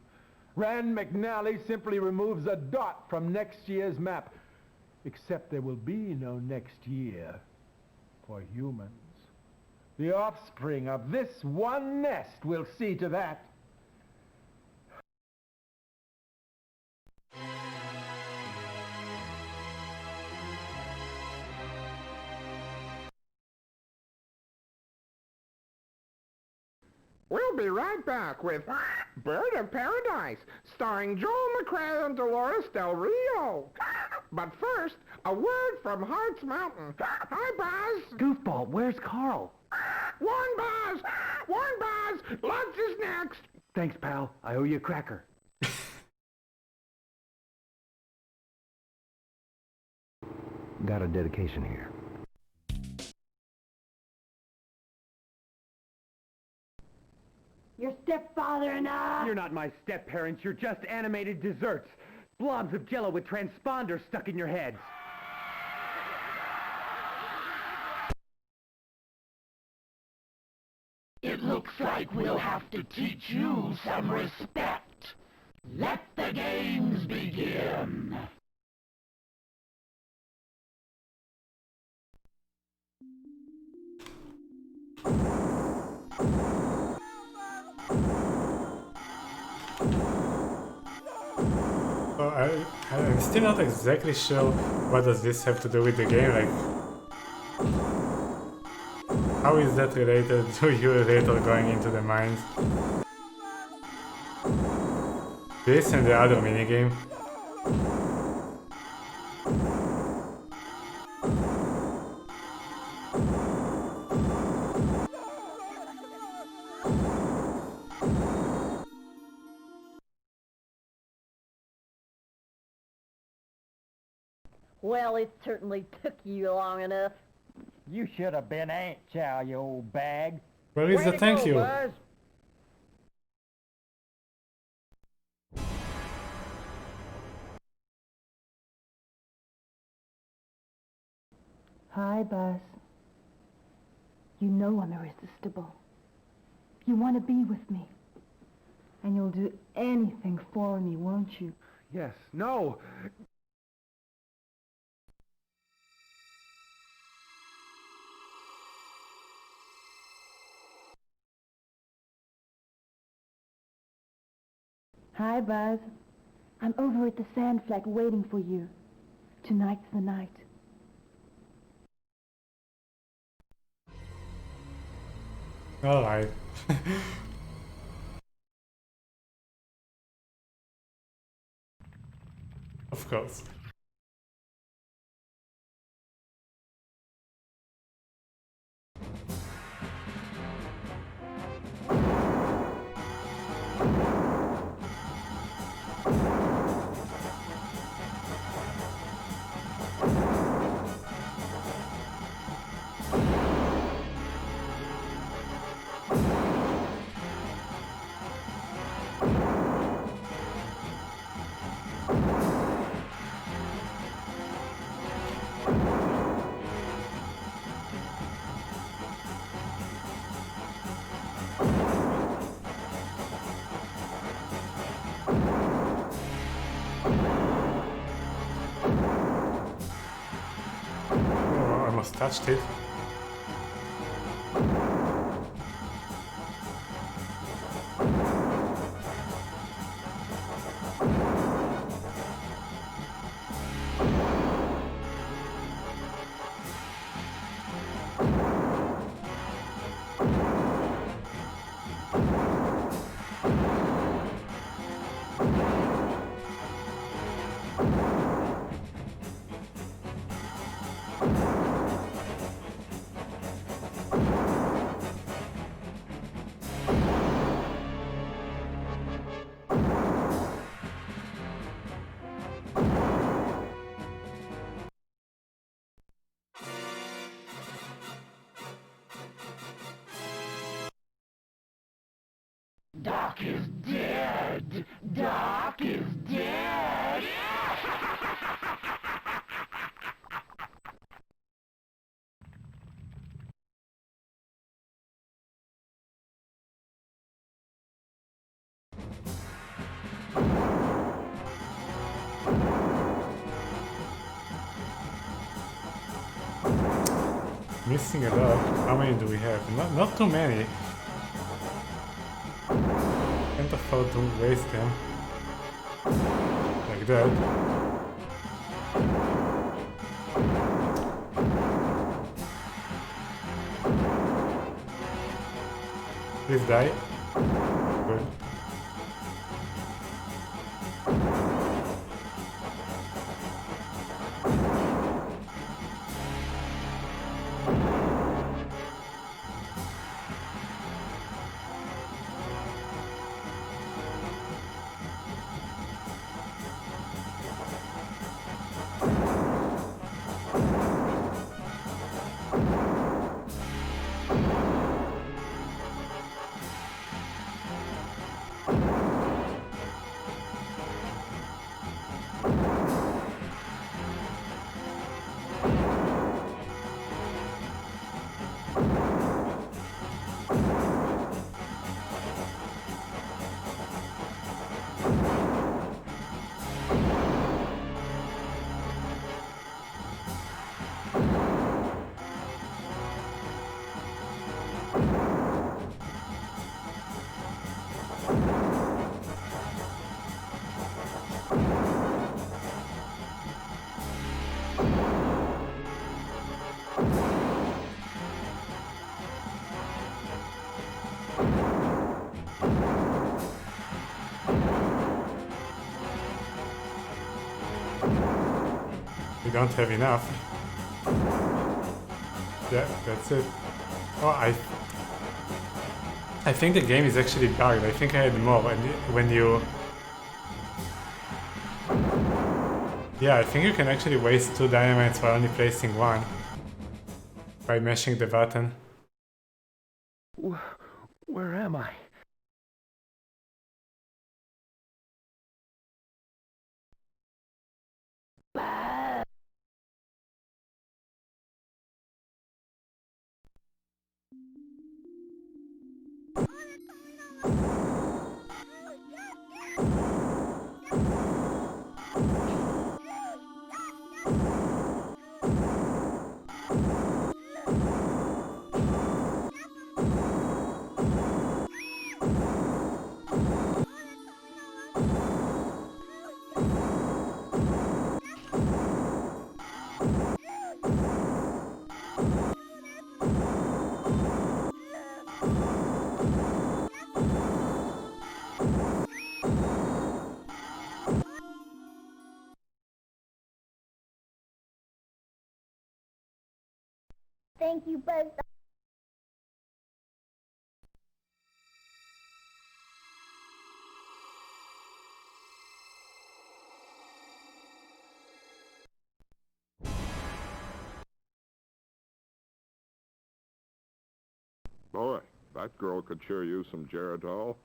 Rand McNally simply removes a dot from next year's map. Except there will be no next year for humans. The offspring of this one nest will see to that. We'll be right back with Bird of Paradise, starring Joel McCrea and Dolores Del Rio. But first, a word from Hearts Mountain. Hi, Buzz. Goofball, where's Carl? One, Buzz! One, Buzz! Lunch is next! Thanks, pal. I owe you a cracker. Got a dedication here. Your stepfather and I... You're not my step-parents, you're just animated desserts. Blobs of jello with transponders stuck in your heads. It looks like we'll have to teach you some respect. Let the games begin. So I'm still not exactly sure what does this have to do with the game, like how is that related to you later going into the mines? This and the other minigame. Well, it certainly took you long enough. You should have been Aunt Chow, you old bag. Where is Way the to thank go, you? Buzz. Hi, Buzz. You know I'm irresistible. You want to be with me. And you'll do anything for me, won't you? Yes, no. Hi, Buzz. I'm over at the sand flat waiting for you. Tonight's the night. Alright. Of course. Oh, I almost touched it. Doc is dead. Doc is dead. Missing a lot. How many do we have? Not too many. Can't afford to waste them. Like that. Please die. Good. We don't have enough. Yeah, that's it. Oh, I think the game is actually bugged. I think I had more, and when you... Yeah, I think you can actually waste 2 dynamites while only placing 1 by mashing the button. Where am I? Thank you, Buzz. Boy, that girl could sure use some Geritol.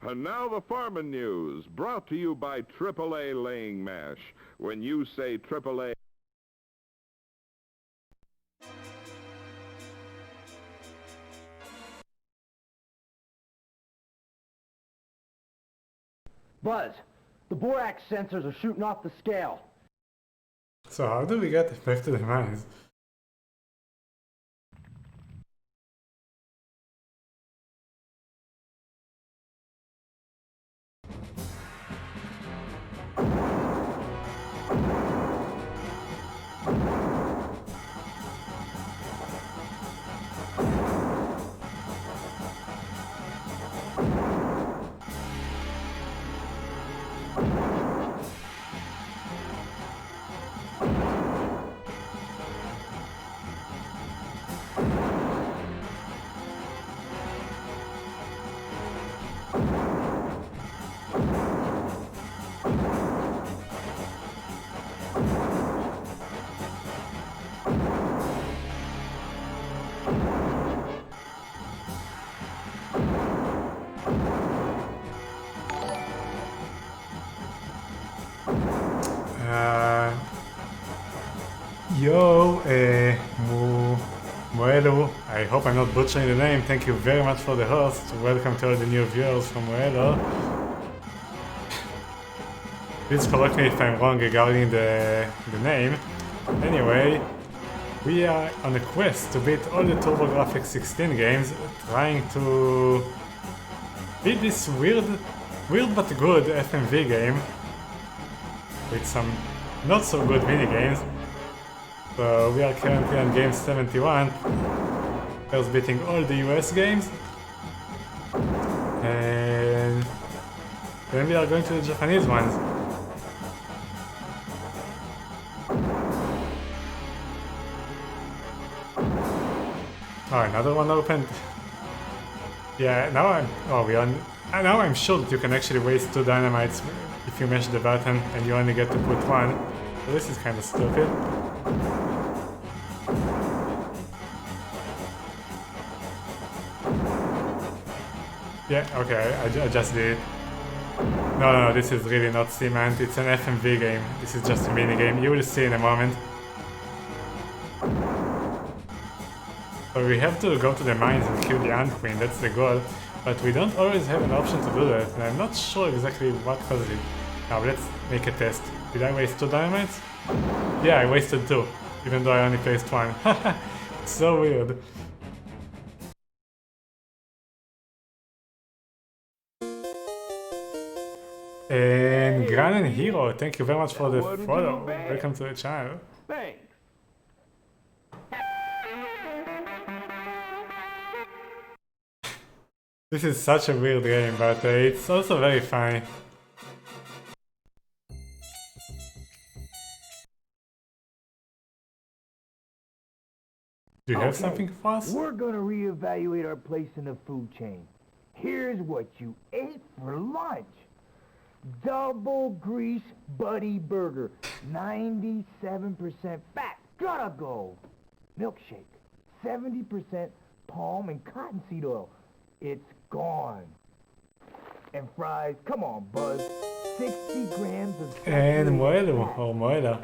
And now the farming news, brought to you by AAA Laying Mash. When you say AAA... Buzz, the borax sensors are shooting off the scale. So how do we get back to the mines? Moelo, I hope I'm not butchering the name. Thank you very much for the host. Welcome to all the new viewers from Moelo. Please correct me if I'm wrong regarding the name. Anyway, we are on a quest to beat all the TurboGrafx16 games, trying to beat this weird but good FMV game with some not so good minigames. So we are currently on game 71, first beating all the US games. Then we are going to the Japanese ones. Oh, another one opened. Yeah, now now I'm sure that you can actually waste 2 dynamites if you mash the button and you only get to put 1. So this is kind of stupid. Yeah, okay, I just did it. No, this is really not cement, it's an FMV game. This is just a mini game, you will see in a moment. So we have to go to the mines and kill the Ant Queen, that's the goal. But we don't always have an option to do that, and I'm not sure exactly what causes it. Now let's make a test. Did I waste 2 dynamites? Yeah, I wasted 2, even though I only placed 1. So weird. And Gran and Hero, thank you very much for the follow. Welcome to the channel. Thanks. This is such a weird game, but it's also very funny. Do you have something for us? We're gonna reevaluate our place in the food chain. Here's what you ate for lunch. Double grease buddy burger. 97% fat. Gotta go. Milkshake. 70% palm and cottonseed oil. It's gone. And fries, come on, Buzz. 60 grams of And Moedo, or Moeda.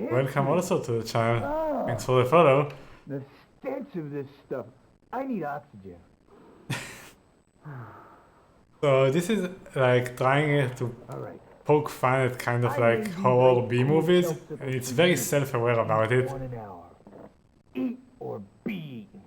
Welcome also to the channel. Thanks for the follow. The stench of this stuff. I need oxygen. So this is like trying to poke fun at kind of like horror B-movies, and it's very self-aware about it. 1 an hour. Eat or be eaten.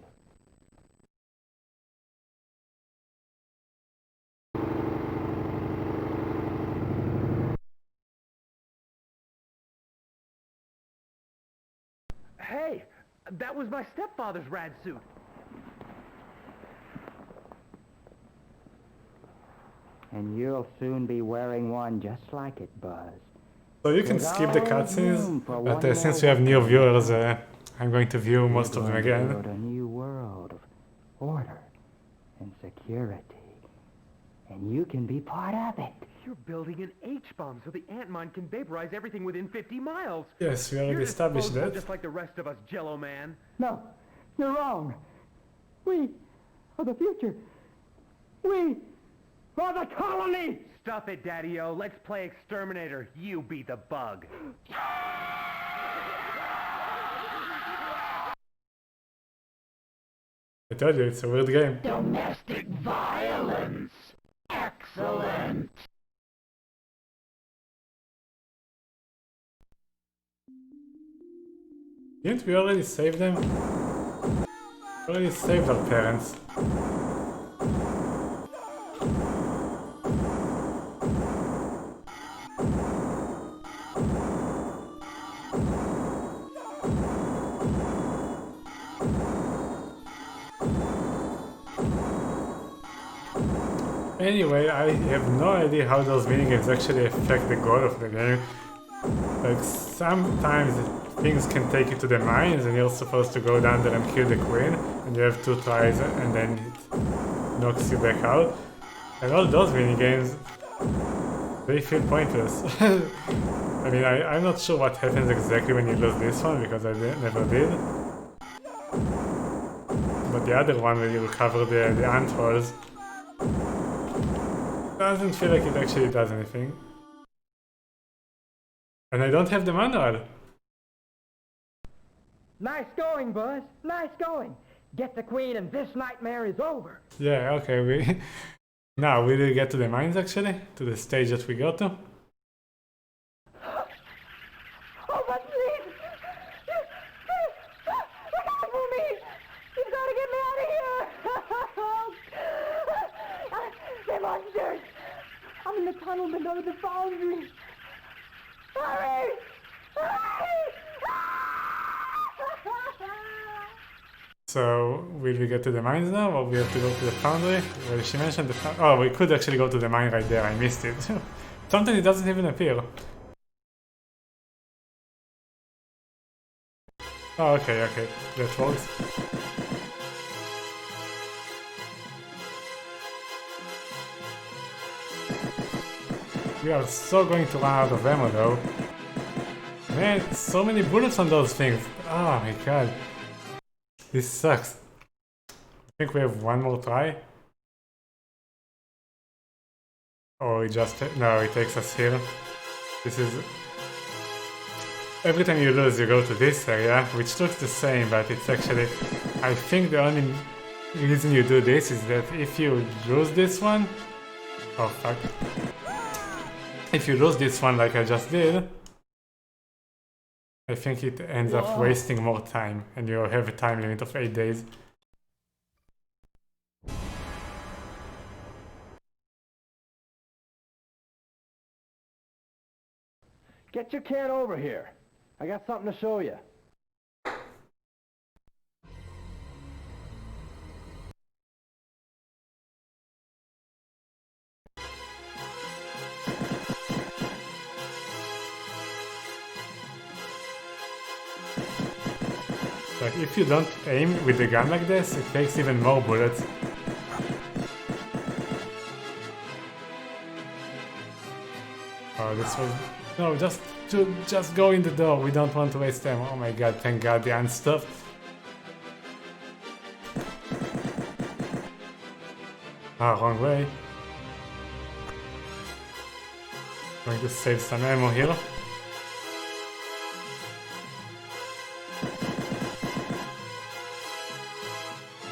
Hey, that was my stepfather's rad suit. And you'll soon be wearing one just like it, Buzz. So you can skip the cutscenes, but since we have new viewers, I'm going to view most of them again. Build a new world of order and security. And you can be part of it. You're building an H-bomb so the Ant-Mine can vaporize everything within 50 miles. Yes, we already You're established disposable that. just like the rest of us, Jello Man. No, you're wrong. We are the future. We are the colony! Stuff it, Daddy-O. Let's play exterminator. You be the bug. I told you, it's a weird game. Domestic violence. Excellent. Didn't we already save them? We already saved our parents. Anyway, I have no idea how those minigames actually affect the goal of the game. Like, sometimes things can take you to the mines and you're supposed to go down there and kill the queen, and you have 2 tries and then it knocks you back out. And all those minigames, they feel pointless. I mean, I'm not sure what happens exactly when you lose this one, because I never did. But the other one where you recover the ant holes, doesn't feel like it actually does anything. And I don't have the manual. Nice going, Buzz. Nice going. Get the queen and this nightmare is over. Yeah, okay, Now, will we get to the mines actually? To the stage that we go to? Oh, but please! Look out for me! You've got to get me out of here! They're monsters! I'm in the tunnel below the foundry. Hurry! Hurry! So, will we get to the mines now, or we have to go to the foundry? Well, she mentioned the foundry. Oh, we could actually go to the mine right there, I missed it. Sometimes it doesn't even appear. Oh, okay, okay, that works. We are so going to run out of ammo though. Man, so many bullets on those things. Oh my god. This sucks. I think we have one more try. Or it just... no, it takes us here. This is... every time you lose you go to this area, which looks the same, but it's actually... I think the only reason you do this is that if you lose this one... oh fuck. If you lose this one like I just did, I think it ends up wasting more time, and you have a time limit of 8 days. Get your cat over here. I got something to show you. Like, if you don't aim with the gun like this, it takes even more bullets. Oh, this was... no, just go in the door. We don't want to waste time. Oh my god, thank god the unstuffed. Ah, wrong way. Going to save some ammo here.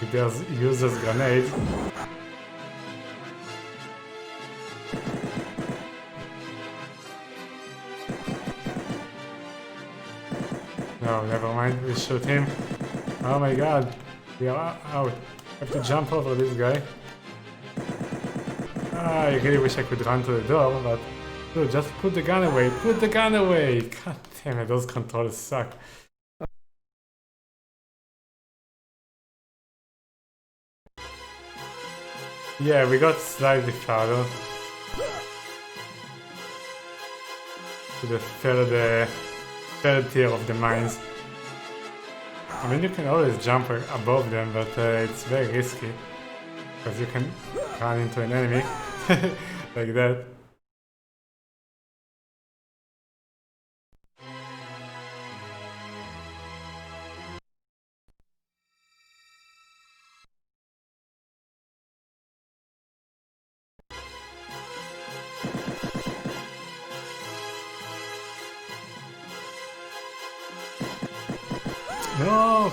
If there's uses grenades. No, never mind, we shoot him. Oh my god, we are out. I have to jump over this guy. Ah, I really wish I could run to the door, but... dude, just put the gun away, put the gun away! God damn it, those controls suck. Yeah, we got slightly farther. To the third tier of the mines. I mean, you can always jump above them, but it's very risky. Because you can run into an enemy like that. No!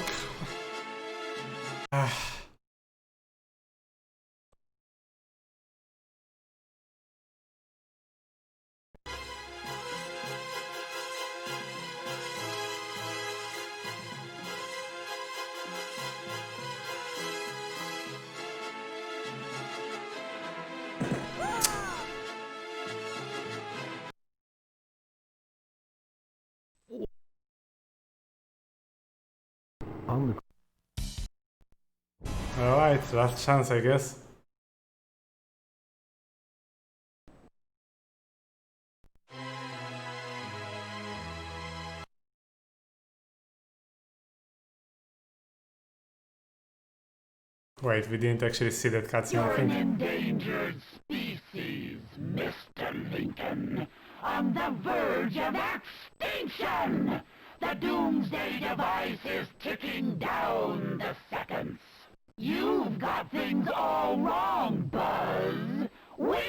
Alright, last chance, I guess. Wait, we didn't actually see that cutscene, I You're think. an endangered species, Mr. Lincoln, on the verge of extinction! The doomsday device is ticking down the seconds. You've got things all wrong, Buzz. We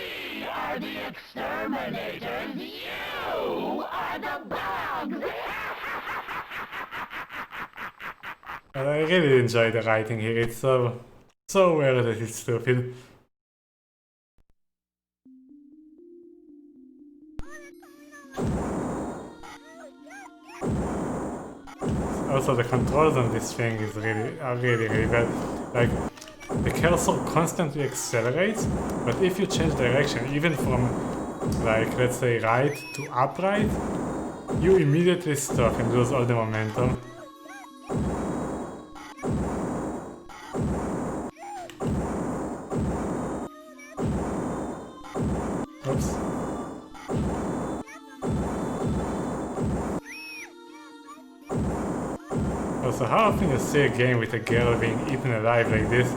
are the exterminators. You are the bugs. But I really enjoy the writing here. It's so weird that it's stupid. Also, the controls on this thing are really bad. Like, the cursor constantly accelerates, but if you change direction, even from, like, let's say right to upright, you immediately stop and lose all the momentum. Oops. Also, how often you see a game with a girl being eaten alive like this?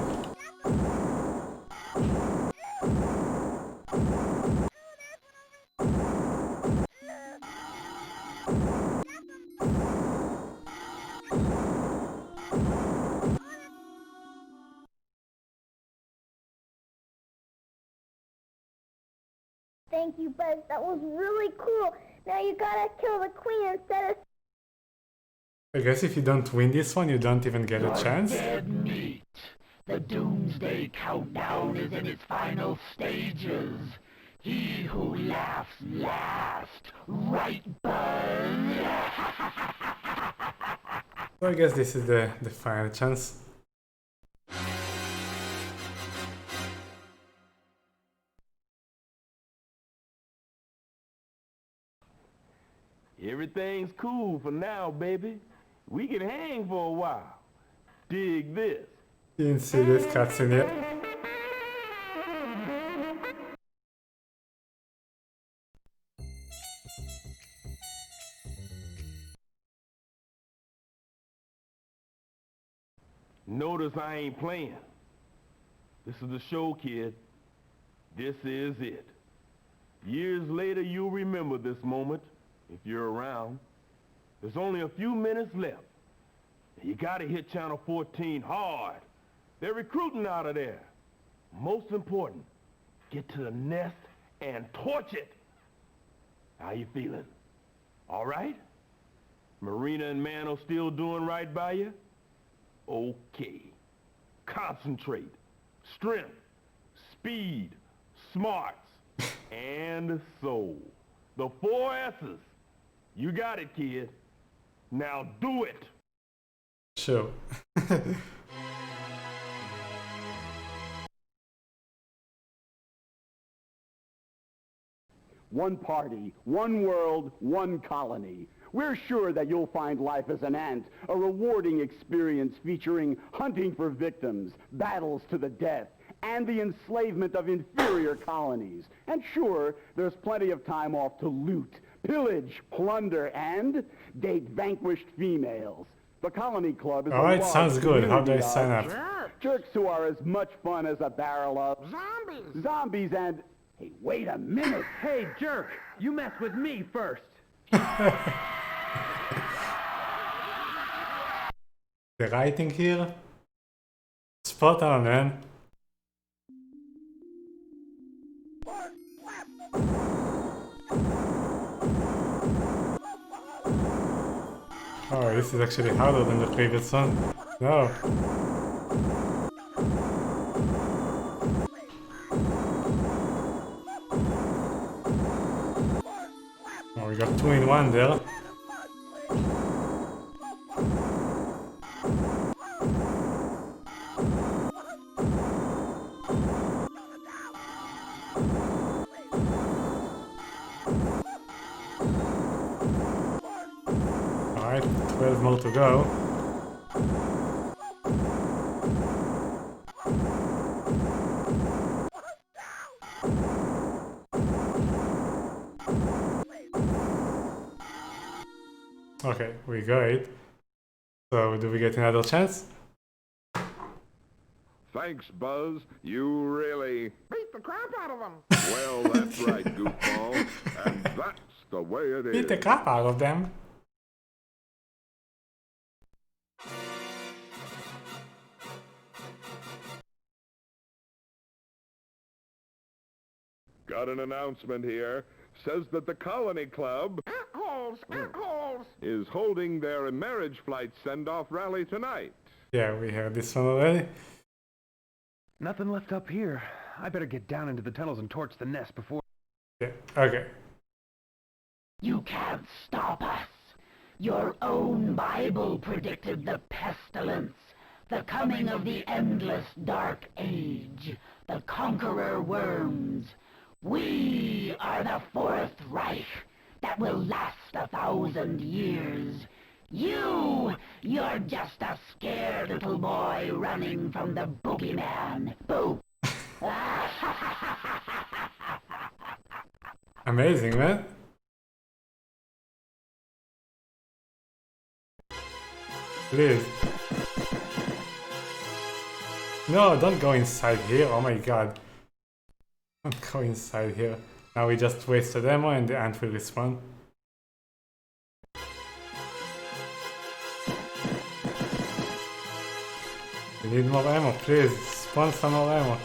Thank you, Buzz. That was really cool. Now you gotta kill the queen and set us... I guess if you don't win this one, you don't even get a chance. Dead meat. The doomsday countdown is in its final stages. He who laughs last. Right, Buzz? So I guess this is the final chance. Everything's cool for now, baby. We can hang for a while. Dig this. You didn't see this cutscene yet. Notice I ain't playing. This is the show, kid. This is it. Years later, you'll remember this moment, if you're around. There's only a few minutes left. You gotta hit Channel 14 hard. They're recruiting out of there. Most important, get to the nest and torch it. How you feeling? All right? Marina and Mano still doing right by you? Okay. Concentrate. Strength. Speed. Smarts. And soul. The 4 S's. You got it, kid. Now do it. Sure. One party, one world, one colony. We're sure that you'll find life as an ant a rewarding experience featuring hunting for victims, battles to the death, and the enslavement of inferior colonies. And sure, there's plenty of time off to loot, pillage, plunder, and date vanquished females. The Colony Club is a Alright, large sounds good. How do I community sign of up? jerks who are as much fun as a barrel of Zombies! zombies and... Hey, wait a minute! Hey, jerk! You mess with me first! The writing here? Spot on, man. Oh, this is actually harder than the previous one. No. Oh, we got 2 in 1 there. Alright, 12 more to go. Okay, we got it. So, do we get another chance? Thanks, Buzz. You really... Beat the crap out of them. Well, that's right, goofball. And that's the way it is. Beat the crap out of them. Got an announcement here. Says that the Colony Club is holding their marriage flight send-off rally tonight. Yeah, we heard this one already. Nothing left up here. I better get down into the tunnels and torch the nest before... Yeah, okay. You can't stop us. Your own Bible predicted the pestilence, the coming of the endless dark age, the conqueror worms. We are the Fourth Reich that will last 1,000 years. You're just a scared little boy running from the boogeyman. Boo! Amazing, man. Please. No, don't go inside here. Oh my god. Don't go inside here. Now we just waste a demo and the ant will respawn. We need more ammo, please. Spawn some more ammo.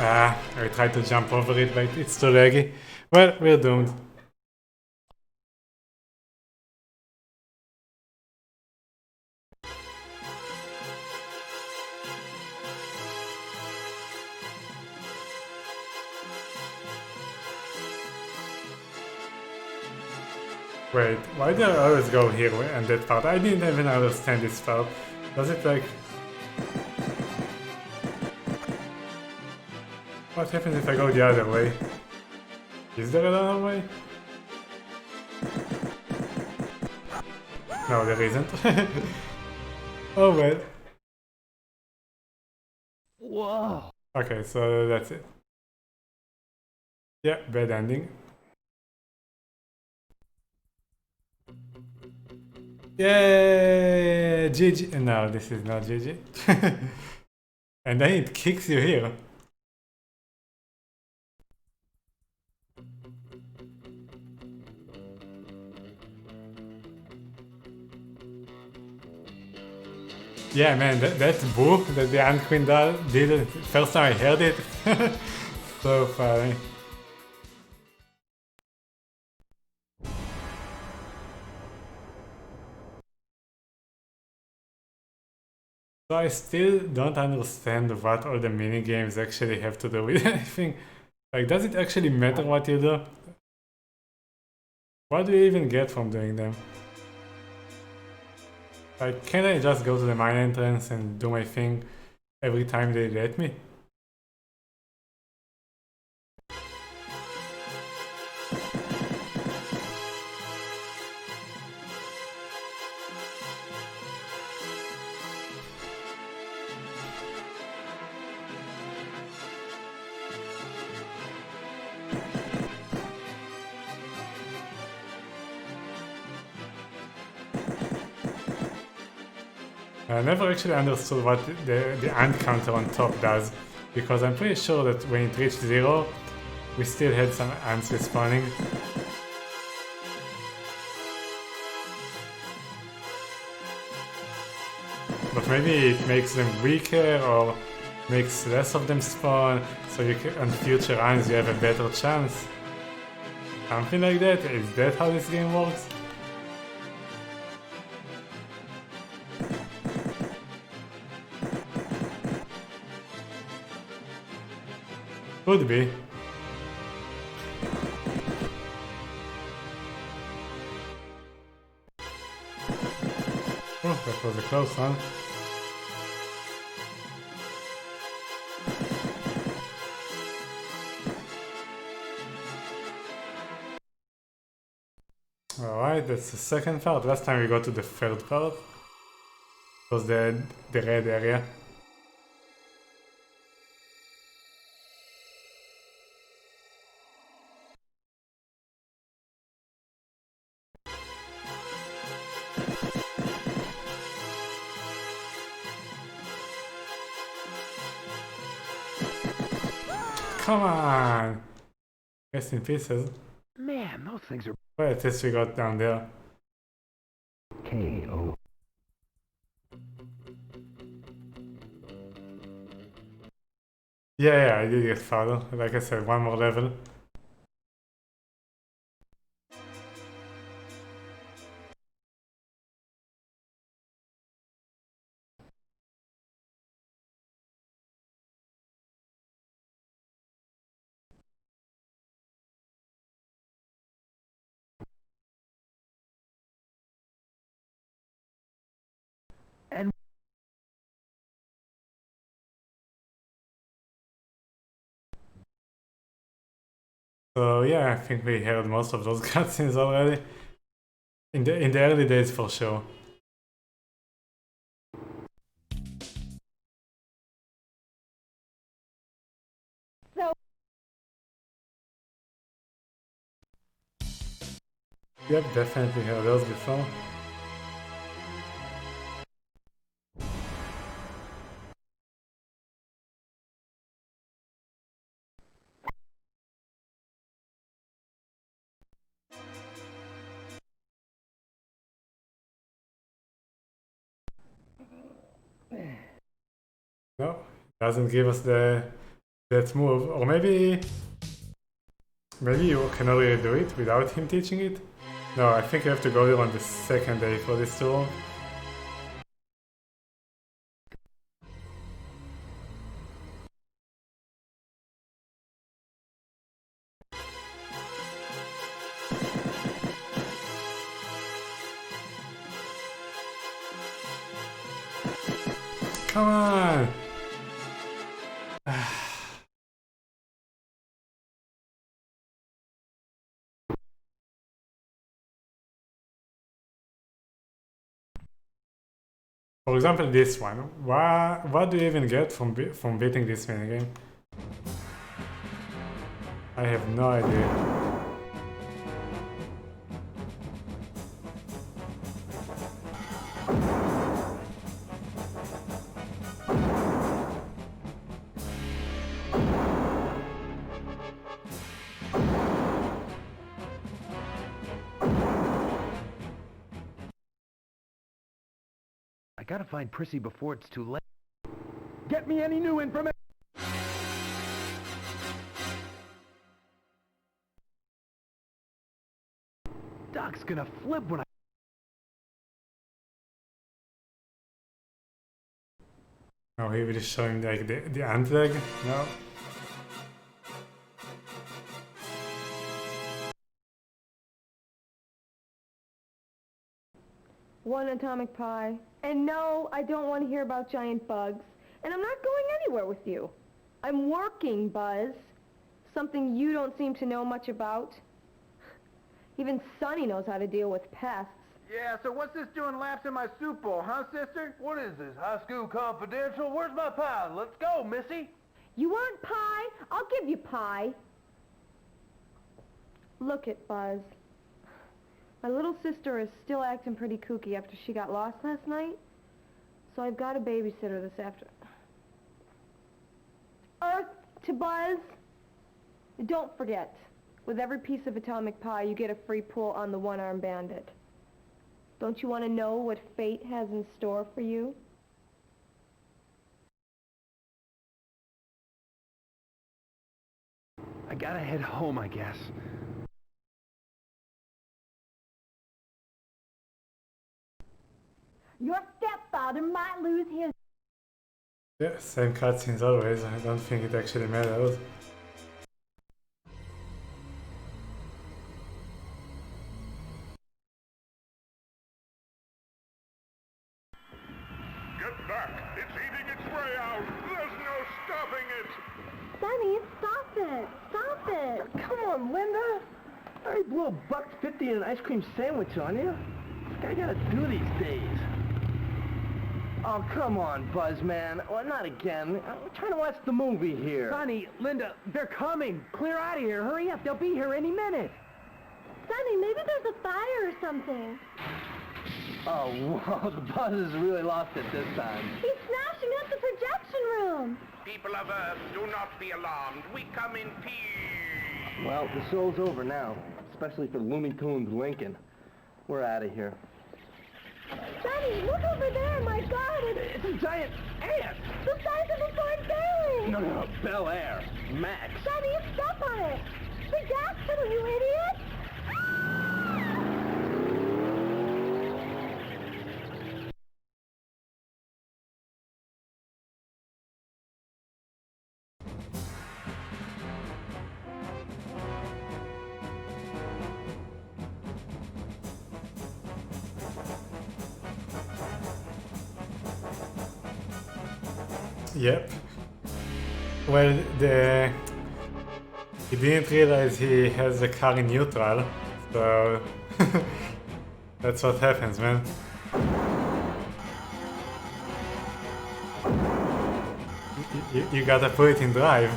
Ah, I tried to jump over it, but it's too laggy. Well, we're doomed. Wait, why do I always go here and that part? I didn't even understand this part. Does it like... What happens if I go the other way? Is there another way? No, there isn't. Oh well. Whoa. Okay, so that's it. Yeah, bad ending. Yay! GG. No, this is not GG. And then it kicks you here. Yeah, man, that boo that the Ant Queen did, first time I heard it. So funny. So I still don't understand what all the mini games actually have to do with anything. Like, does it actually matter what you do? What do you even get from doing them? Like, can't I just go to the mine entrance and do my thing every time they let me? I never actually understood what the ant counter on top does, because I'm pretty sure that when it reached 0, we still had some ants respawning. But maybe it makes them weaker or makes less of them spawn, so you can, on future runs you have a better chance. Something like that? Is that how this game works? Could be. Oh, that was a close one. Alright, that's the second part. Last time we got to the third part. It was the red area. Come on! Rest in pieces. Man, those things are... Well, at least we got down there. KO. Yeah, I did get farther. Like I said, one more level. And so yeah, I think we heard most of those cutscenes already. In the early days for sure. Yep, definitely heard those before. No, doesn't give us that move, or maybe you can already do it without him teaching it. No, I think you have to go there on the second day for this to work. Come on! For example, this one. What do you even get from beating this minigame? I have no idea. I gotta find Prissy before it's too late. Get me any new information. Doc's gonna flip when I... Oh, he will show him like the ant leg? No. One atomic pie. And no, I don't want to hear about giant bugs. And I'm not going anywhere with you. I'm working, Buzz. Something you don't seem to know much about. Even Sonny knows how to deal with pests. Yeah, so what's this doing laps in my soup bowl, huh, sister? What is this, high school confidential? Where's my pie? Let's go, Missy. You want pie? I'll give you pie. Look it, Buzz. My little sister is still acting pretty kooky after she got lost last night. So I've got a babysitter this afternoon. Earth to Buzz. Don't forget, with every piece of atomic pie, you get a free pull on the one-armed bandit. Don't you want to know what fate has in store for you? I gotta head home, I guess. Your stepfather might lose his... Yeah, same cutscenes always. I don't think it actually matters. Get back! It's eating its way out! There's no stopping it! Sonny, stop it! Stop it! Come on, Linda. I already blew $1.50 and an ice cream sandwich on you. What I gotta do these days? Oh, come on, Buzz, man. Well, not again. We're trying to watch the movie here. Sonny, Linda, they're coming. Clear out of here. Hurry up. They'll be here any minute. Sonny, maybe there's a fire or something. Oh, well, Buzz has really lost it this time. He's smashing up the projection room. People of Earth, do not be alarmed. We come in peace. Well, the show's over now, especially for Looney Tunes Lincoln. We're out of here. Sonny, look over there, my God! It's a giant ant! The size of a Ford Fairlane! No, Bel Air. Max. Sonny, you step on it! The gas pedal, you idiot! Yep. Well, he didn't realize he has the car in neutral, so that's what happens, man. You gotta put it in drive.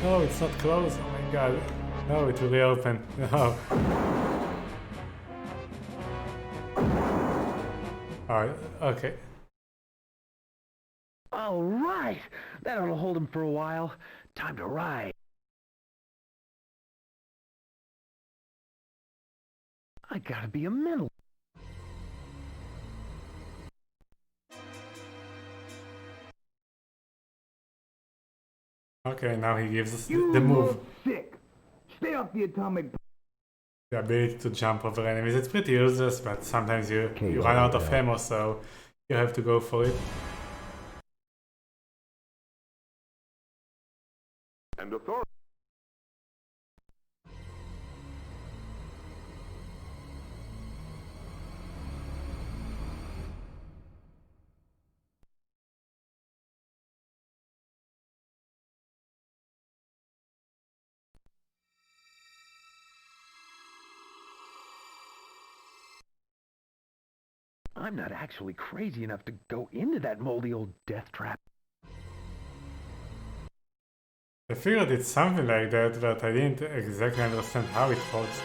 No, it's not closed. Oh my god. No, it will reopen. No. Alright, okay. All right, that ought to hold him for a while. Time to ride. I gotta be a mental. Okay, now he gives us the move. Sick. Stay off the atomic. The ability to jump over enemies. It's pretty useless, but sometimes you run out of ammo, so you have to go for it. And authority. I'm not actually crazy enough to go into that moldy old death trap. I figured it's something like that, but I didn't exactly understand how it works.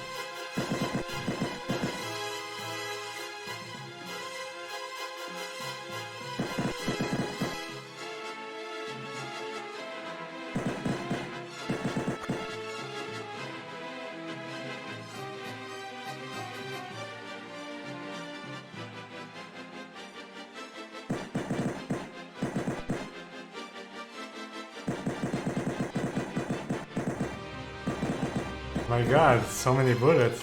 My god, so many bullets.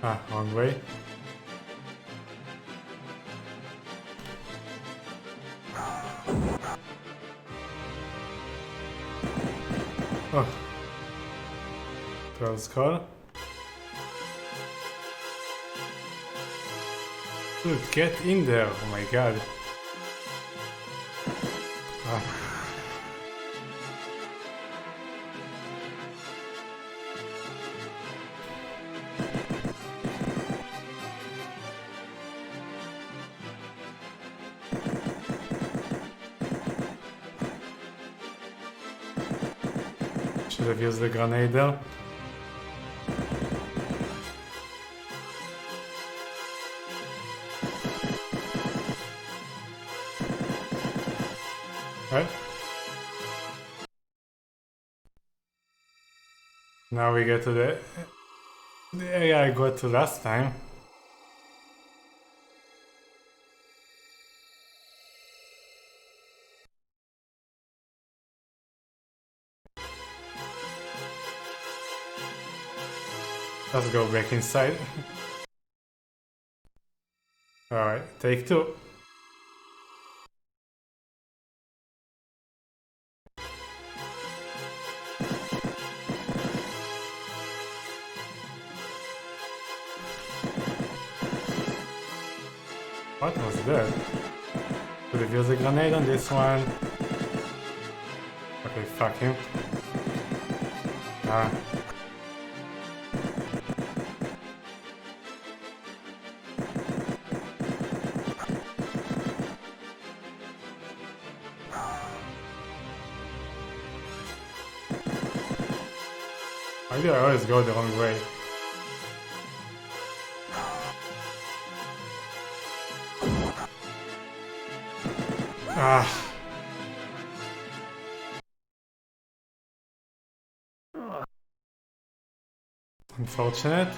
Ah, wrong way. Oh. Close call. Dude, get in there. Oh my god. Ah. Should have used the grenade there. Right. Now we get to the area I got to last time. Let's go back inside. Alright, take two. What was that? Could have used a grenade on this one. Okay, fuck him. Ah. Why do I always go the wrong way? Ah. Unfortunate.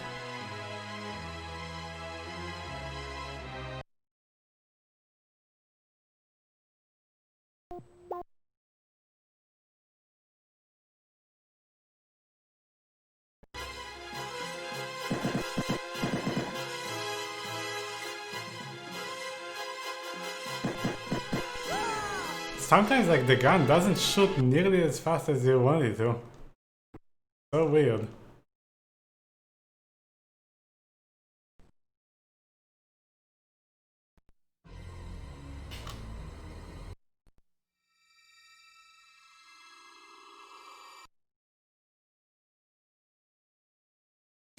Sometimes like the gun doesn't shoot nearly as fast as you want it to. So weird.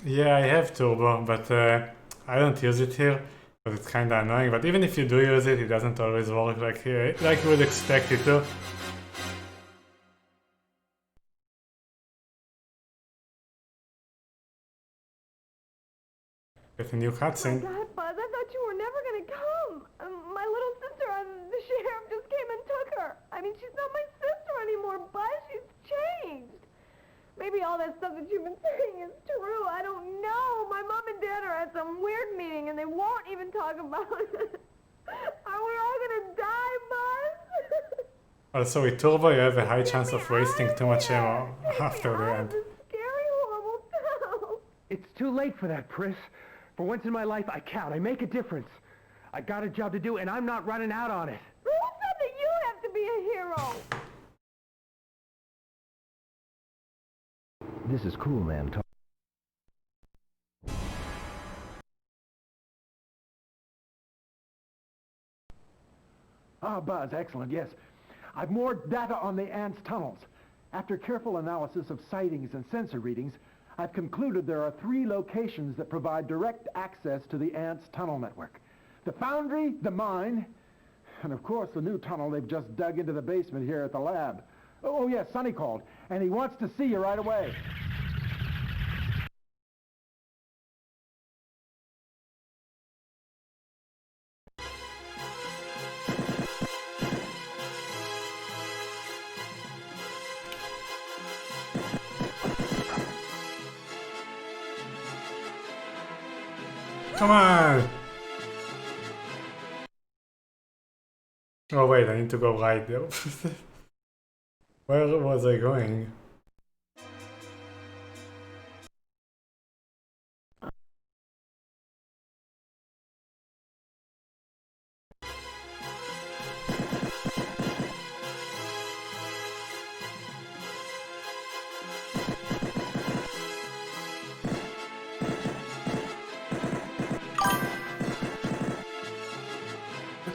Yeah, I have turbo, but I don't use it here because it's kind of annoying. But even if you do use it, it doesn't always work like you would expect it to. Get a new cutscene. Oh my God, Buzz, I thought you were never gonna come. My little sister, the sheriff just came and took her. I mean, she's not my sister anymore, Buzz. She's changed. Maybe all that stuff that you've been saying is true. I don't know. My mom and dad are at some weird meeting, and they won't even talk about it. Are we all gonna die, Buzz? Also, with turbo, you have a high chance of wasting too much ammo after the end. Scary, horrible town. It's too late for that, Pris. For once in my life, I count. I make a difference. I got a job to do, and I'm not running out on it. Who said that you have to be a hero? This is Cool Man talking. Ah, Buzz, excellent, yes. I've more data on the ants' tunnels. After careful analysis of sightings and sensor readings, I've concluded there are 3 locations that provide direct access to the ants' tunnel network. The foundry, the mine, and of course the new tunnel they've just dug into the basement here at the lab. Oh yes, Sonny called, and he wants to see you right away. Come on! Oh wait, I need to go right there. Where was I going?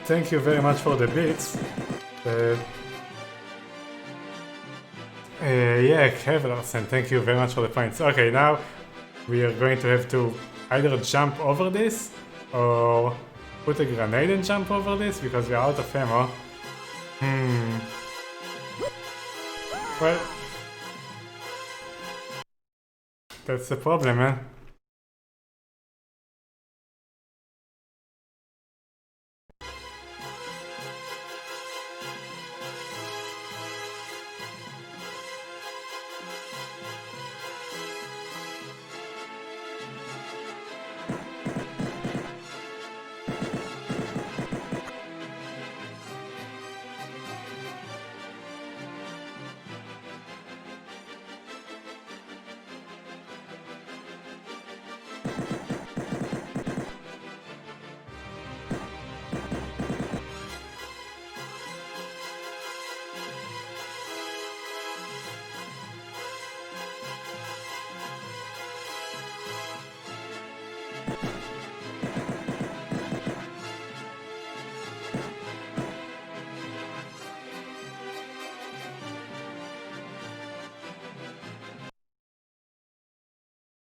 Thank you very much for the bits. Yeah, Kevlars, and thank you very much for the points. Okay, now we are going to have to either jump over this or put a grenade and jump over this because we are out of ammo. Well, that's the problem, man.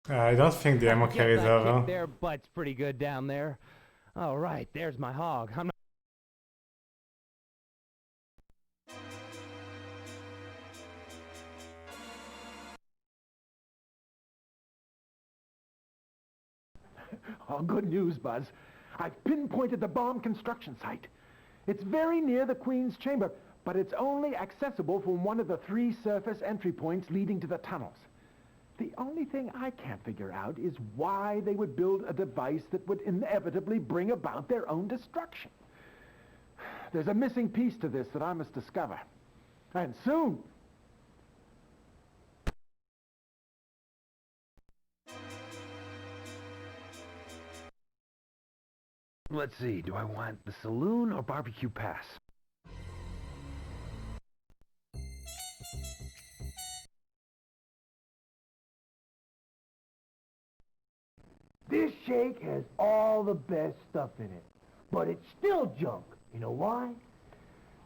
I don't think the ammo carries over. Their butt's pretty good down there. All right, there's my hog. I'm not... Oh, good news, Buzz. I've pinpointed the bomb construction site. It's very near the Queen's Chamber, but it's only accessible from one of the 3 surface entry points leading to the tunnels. The only thing I can't figure out is why they would build a device that would inevitably bring about their own destruction. There's a missing piece to this that I must discover. And soon. Let's see, do I want the saloon or barbecue pass? This shake has all the best stuff in it, but it's still junk. You know why?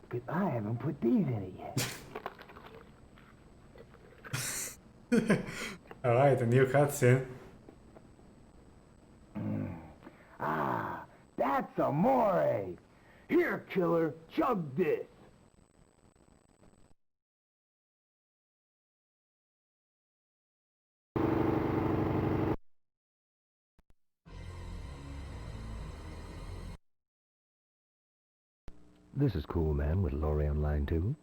Because I haven't put these in it yet. Alright, a new cutscene. Ah, that's amore. Here, killer, chug this. This is Cool Man with Laurie on line 2.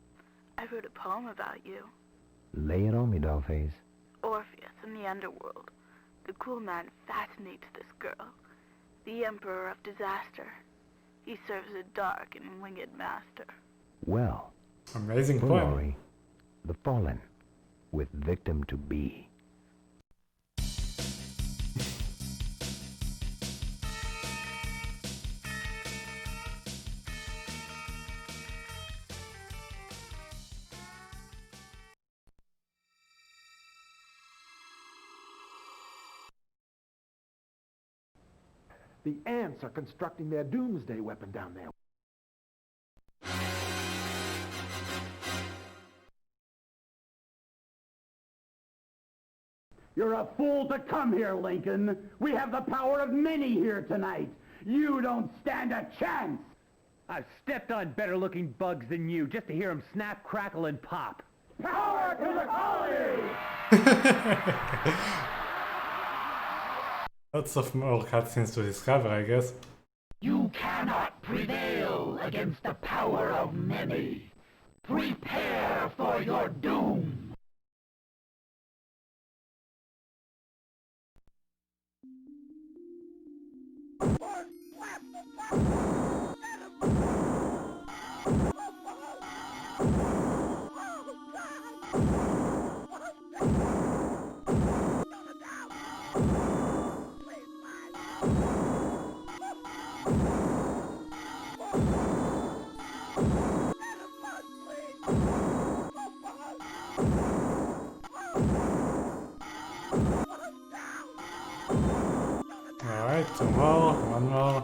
I wrote a poem about you. Lay it on me, dollface. Orpheus in the underworld. The cool man fascinates this girl. The emperor of disaster. He serves a dark and winged master. Well, amazing for poem. Laurie, the fallen, with victim to be. The ants are constructing their doomsday weapon down there. You're a fool to come here, Lincoln. We have the power of many here tonight. You don't stand a chance. I've stepped on better-looking bugs than you just to hear them snap, crackle, and pop. Power to the colony! Lots of more cutscenes to discover, I guess. You cannot prevail against the power of many. Prepare for your doom. Alright, two more, one more.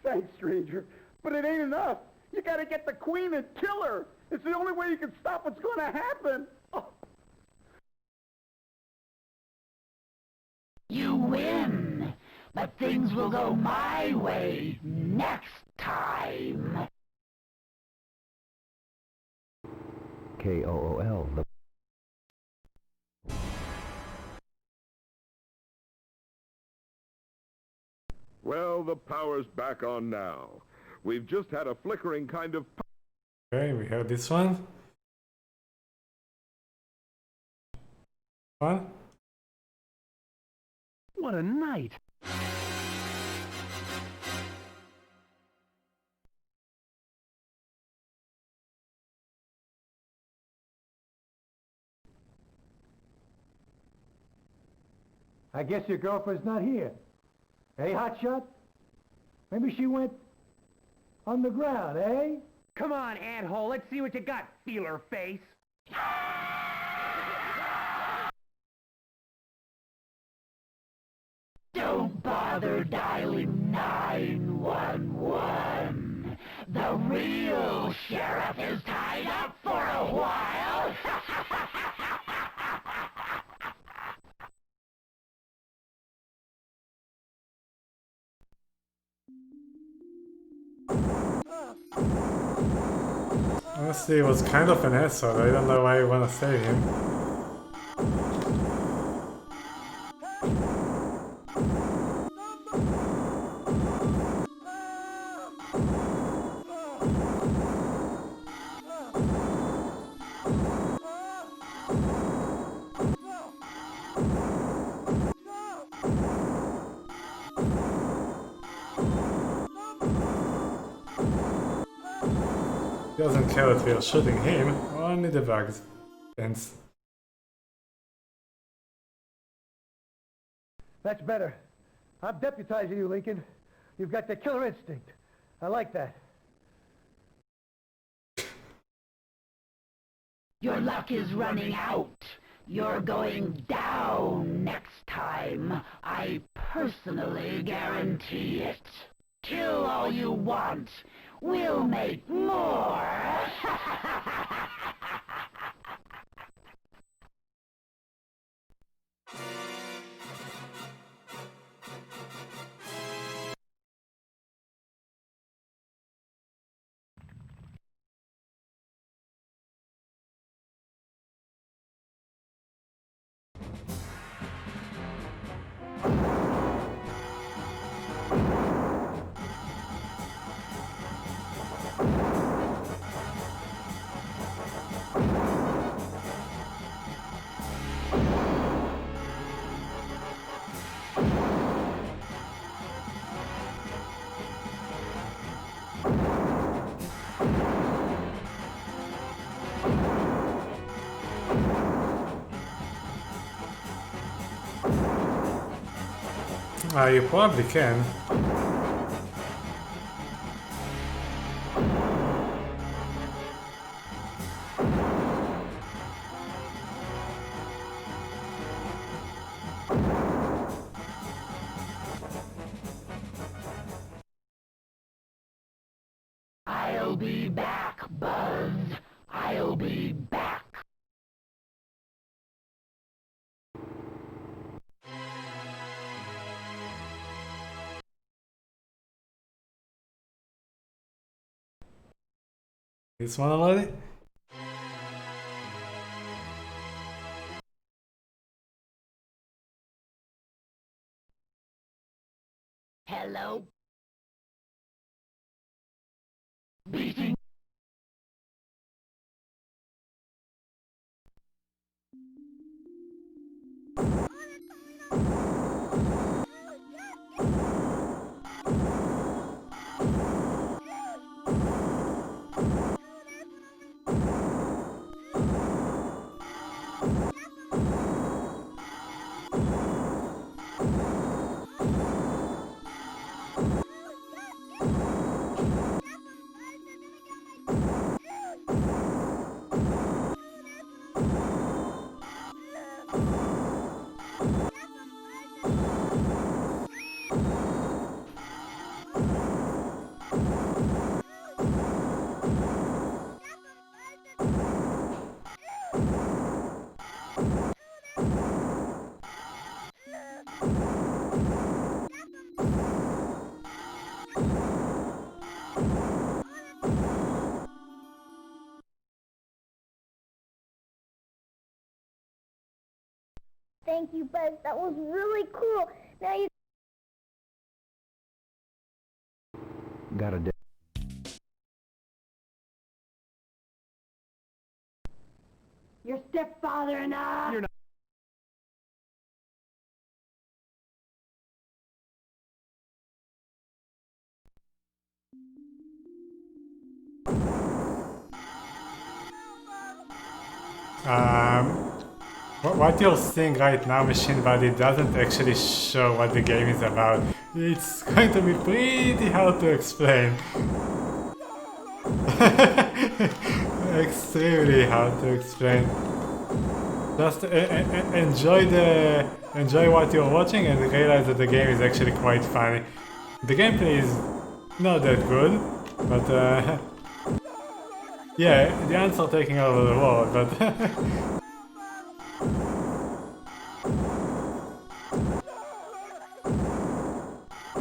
Thanks, stranger. But it ain't enough. You gotta get the queen and kill her. It's the only way you can stop what's gonna happen. Oh. You win, but things will go my way next time. KOOL, the... Well, the power's back on now. We've just had a flickering kind of... Okay, we have this one. One. What a night! I guess your girlfriend's not here. Hey, hotshot? Maybe she went underground, eh? Come on, anthole, let's see what you got, feeler face! Don't bother dialing 911. The real sheriff is tied up for a while. Honestly, he was kind of an asshole. I don't know why you want to save him. He doesn't care that we are shooting him, only the bugs. Thanks. That's better. I'm deputizing you, Lincoln. You've got the killer instinct. I like that. Your luck is running out. You're going down next time. I personally guarantee it. Kill all you want. We'll make more. You probably can. I'll be back, Buzz. I'll be back. This one already? Hello? Beating. Thank you, Buzz. That was really cool. Now you... Got a... Your stepfather and I... You're not... What you're seeing right now, Machine Body, doesn't actually show what the game is about. It's going to be pretty hard to explain. Extremely hard to explain. Just enjoy what you're watching and realize that the game is actually quite funny. The gameplay is not that good, but yeah, the ants are taking over the world, but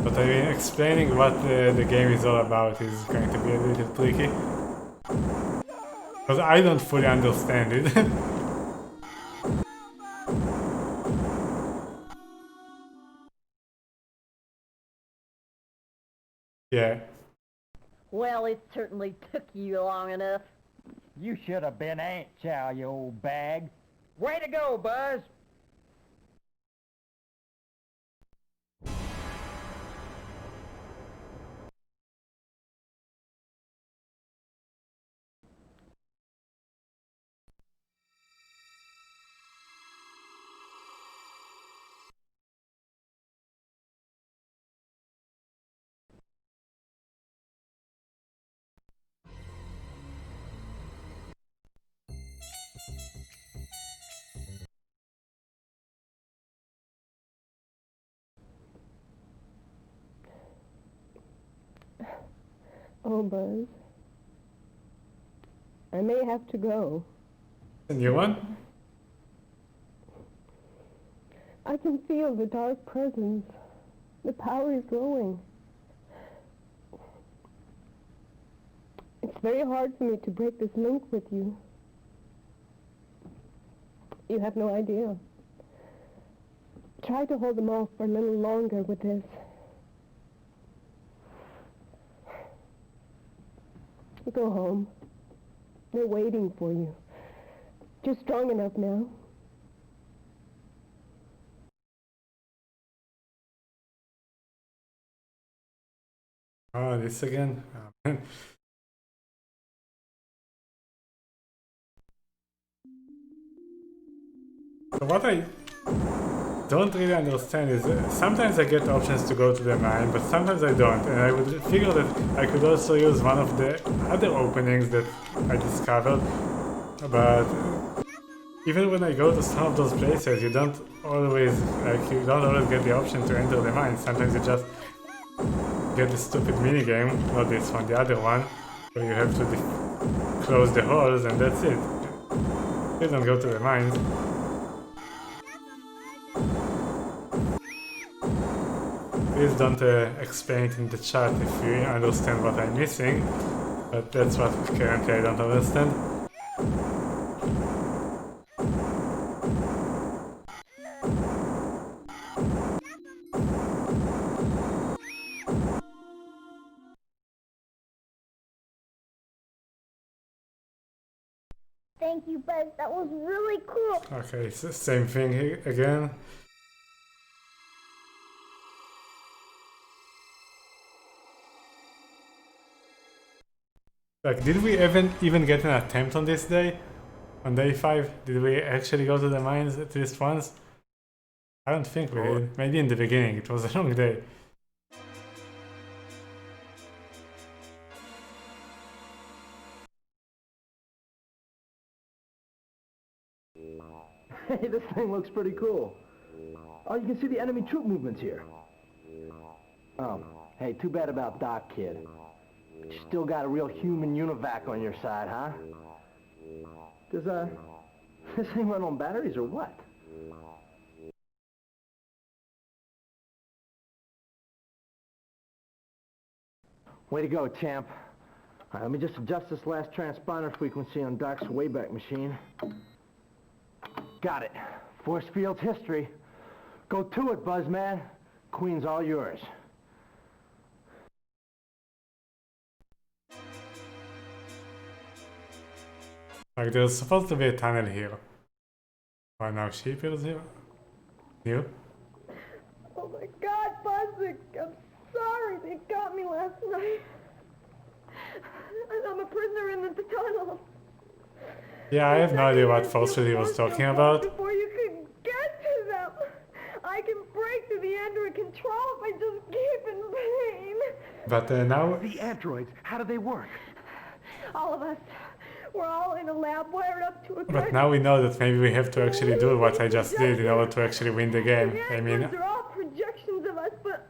but I mean, explaining what the game is all about is going to be a little tricky. Because I don't fully understand it. Yeah. Well, it certainly took you long enough. You should have been Aunt Chow, you old bag. Way to go, Buzz. Oh, Buzz. I may have to go. A new one? I can feel the dark presence. The power is growing. It's very hard for me to break this link with you. You have no idea. Try to hold them off for a little longer with this. Go home. They're waiting for you. You're strong enough now. Oh, this again? Oh, man. So what don't really understand is sometimes I get options to go to the mine, but sometimes I don't, and I would figure that I could also use one of the other openings that I discovered, but even when I go to some of those places, you don't always get the option to enter the mine. Sometimes you just get the stupid minigame, not this one, the other one, where you have to close the holes and that's it. You don't go to the mines. Please don't explain it in the chat if you understand what I'm missing, but that's what currently I don't understand. Thank you, Buzz. That was really cool. Okay, it's the same thing here again. Like, did we even get an attempt on this day? On day 5? Did we actually go to the mines at least once? I don't think we did. Maybe in the beginning, it was a long day. Hey, this thing looks pretty cool. Oh, you can see the enemy troop movements here. Oh, hey, too bad about Doc, kid. But you still got a real human univac on your side, huh? Does, this thing run on batteries or what? Way to go, champ. All right, let me just adjust this last transponder frequency on Doc's Wayback Machine. Got it. Force field's history. Go to it, Buzzman. Queen's all yours. Like, there's supposed to be a tunnel here. Oh, now she appears here? You? Oh my God, Buzzik, I'm sorry they got me last night. I'm a prisoner in the tunnel. Yeah, I have no idea what force field he was talking about. Before you can get to them, I can break through the android control if I just keep in pain. But now... The androids, how do they work? All of us, we're all in a lab wired up to a But now we know that maybe we have to actually do what I just did in order to actually win the game. I mean... They're all projections of us, but...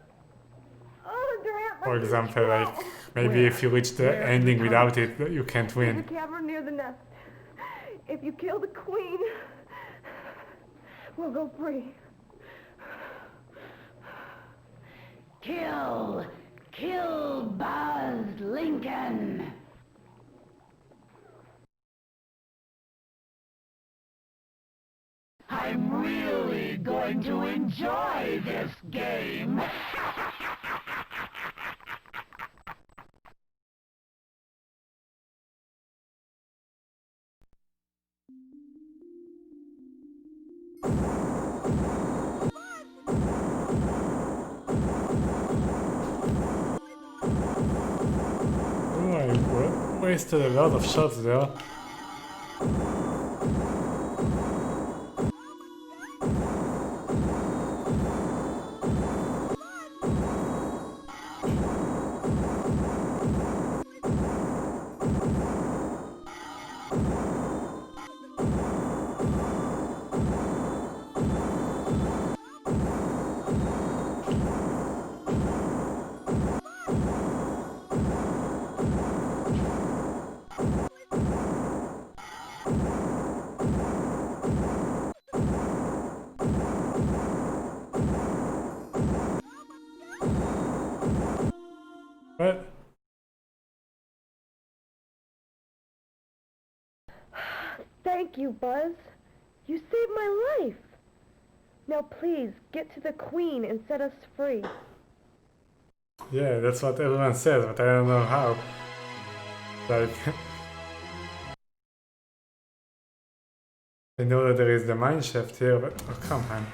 For example, like, maybe if you reach the ending without it, you can't There's a win. cavern near the nest. If you kill the queen, we'll go free. Kill! Kill Buzz Lincoln! I'm really going to enjoy this game! Oh, I wasted a lot of shots there. What? Thank you, Buzz. You saved my life. Now please, get to the Queen and set us free. Yeah, that's what everyone says, but I don't know how. Like... I know that there is the mine shaft here, but... Oh, come on.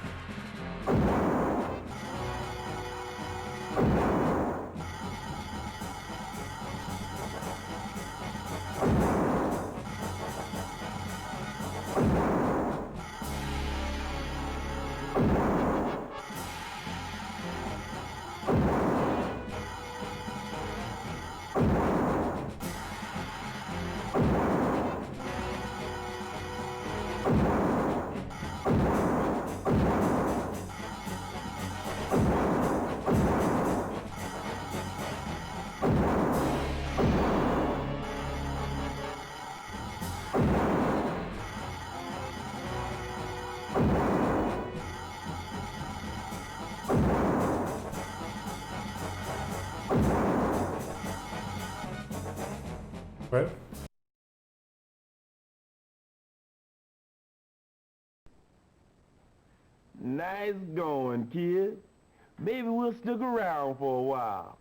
Well, Nice going, kid. Maybe we'll stick around for a while.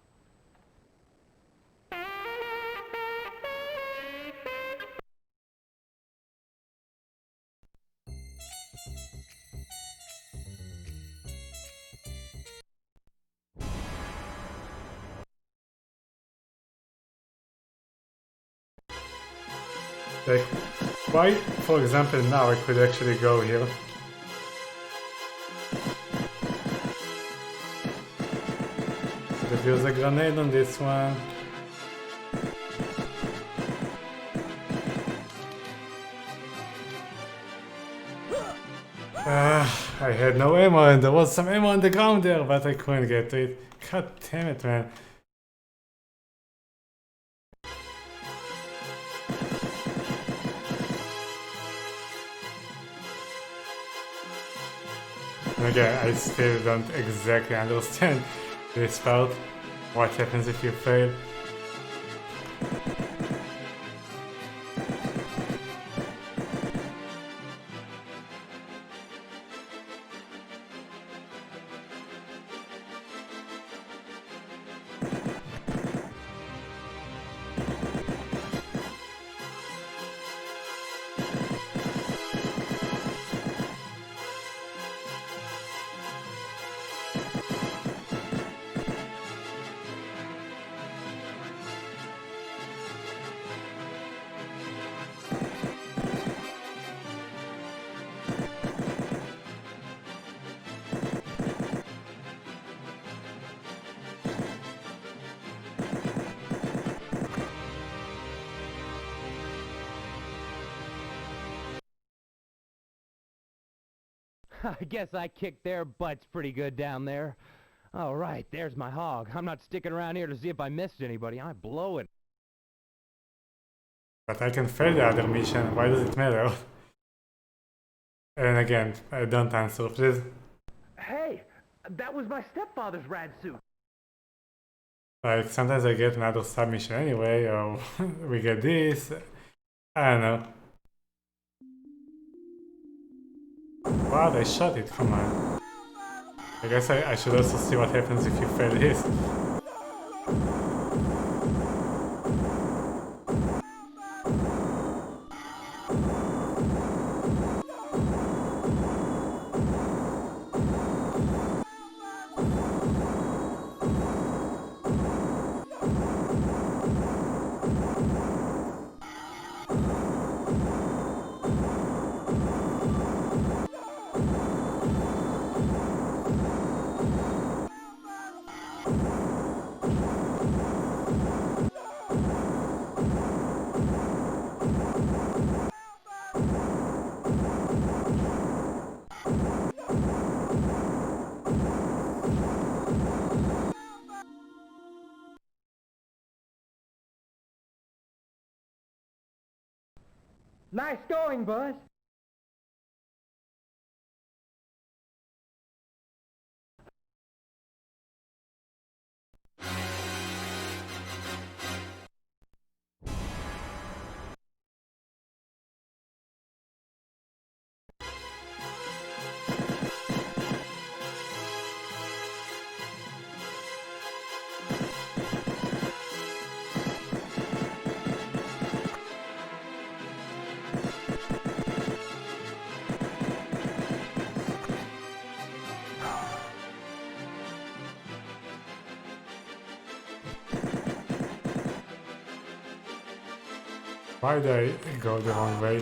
like, why, for example, now I could actually go here. Defuse a grenade on this one. I had no ammo and there was some ammo on the ground there, but I couldn't get to it. God damn it, man. And again, I still don't exactly understand this part. What happens if you fail? I guess I kicked their butts pretty good down there. All right, there's my hog. I'm not sticking around here to see if I missed anybody. I blow it. But I can fail the other mission, why does it matter? And again, I don't answer, please. Hey, that was my stepfather's rad suit. Like, sometimes I get another submission anyway, or we get this. I don't know. Wow, I shot it, come on. I guess I should also see what happens if you fail this. Nice going, Buzz. Why did I go the wrong way?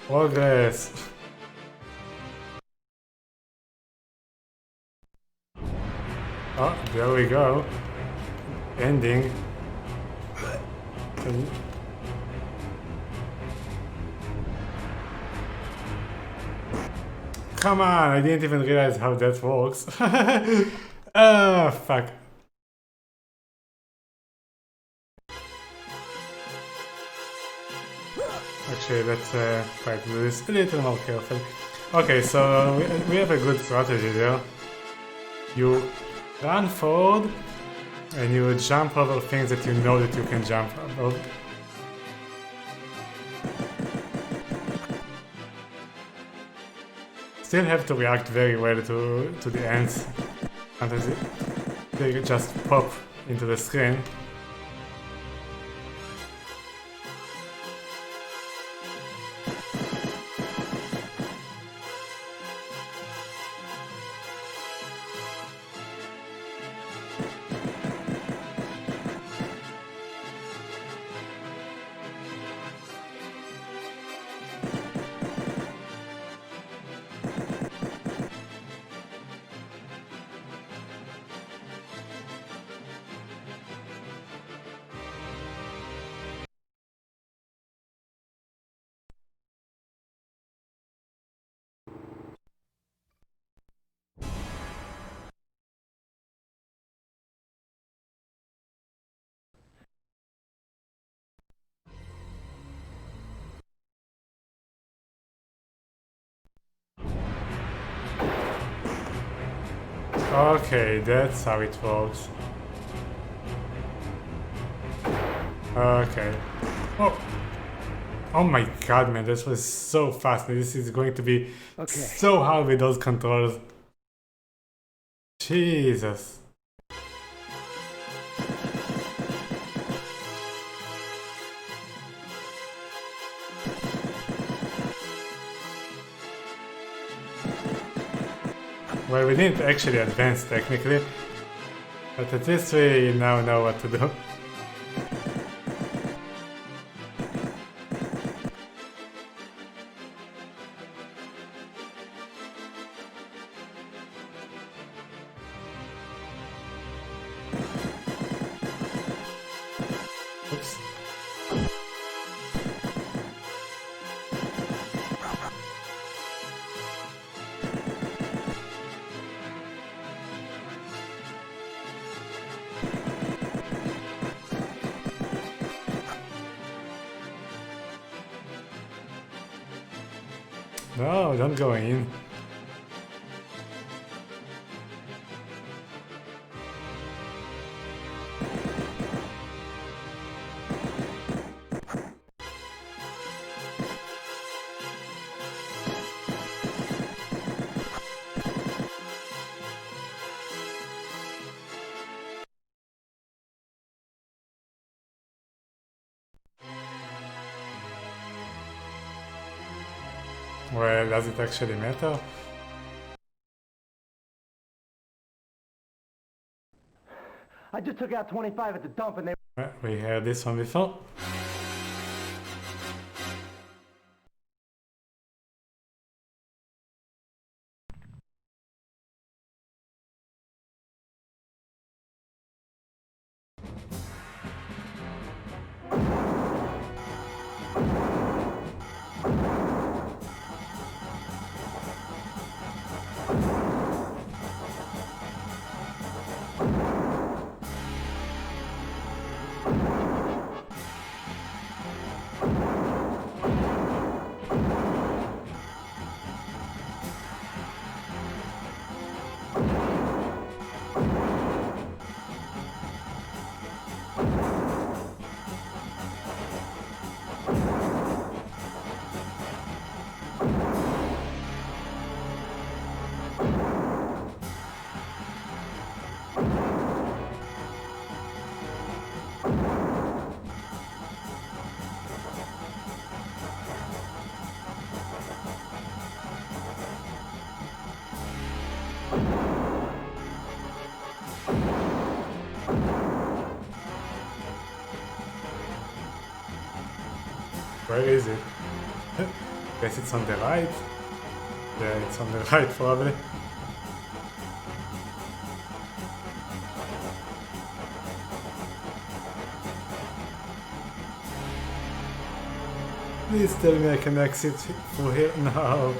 Progress. Oh, there we go. Ending. Come on, I didn't even realize how that works. Ah, fuck. Actually, let's try to do this a little more carefully. Okay, so we have a good strategy there. You run forward and you jump over things that you know that you can jump over. Still have to react very well to the ants. Sometimes they just pop into the screen. Okay, that's how it works. Okay. Oh. Oh my god, man, this was so fast. This is going to be so hard with those controls. Jesus. Well, we didn't actually advance technically, but at least we now know what to do. Oops. No, don't go in. Well, does it actually matter? I just took out 25 at the dump and they... We heard this one before. Where is it? guess it's on the right. Yeah, it's on the right probably. Please tell me I can exit through here. No.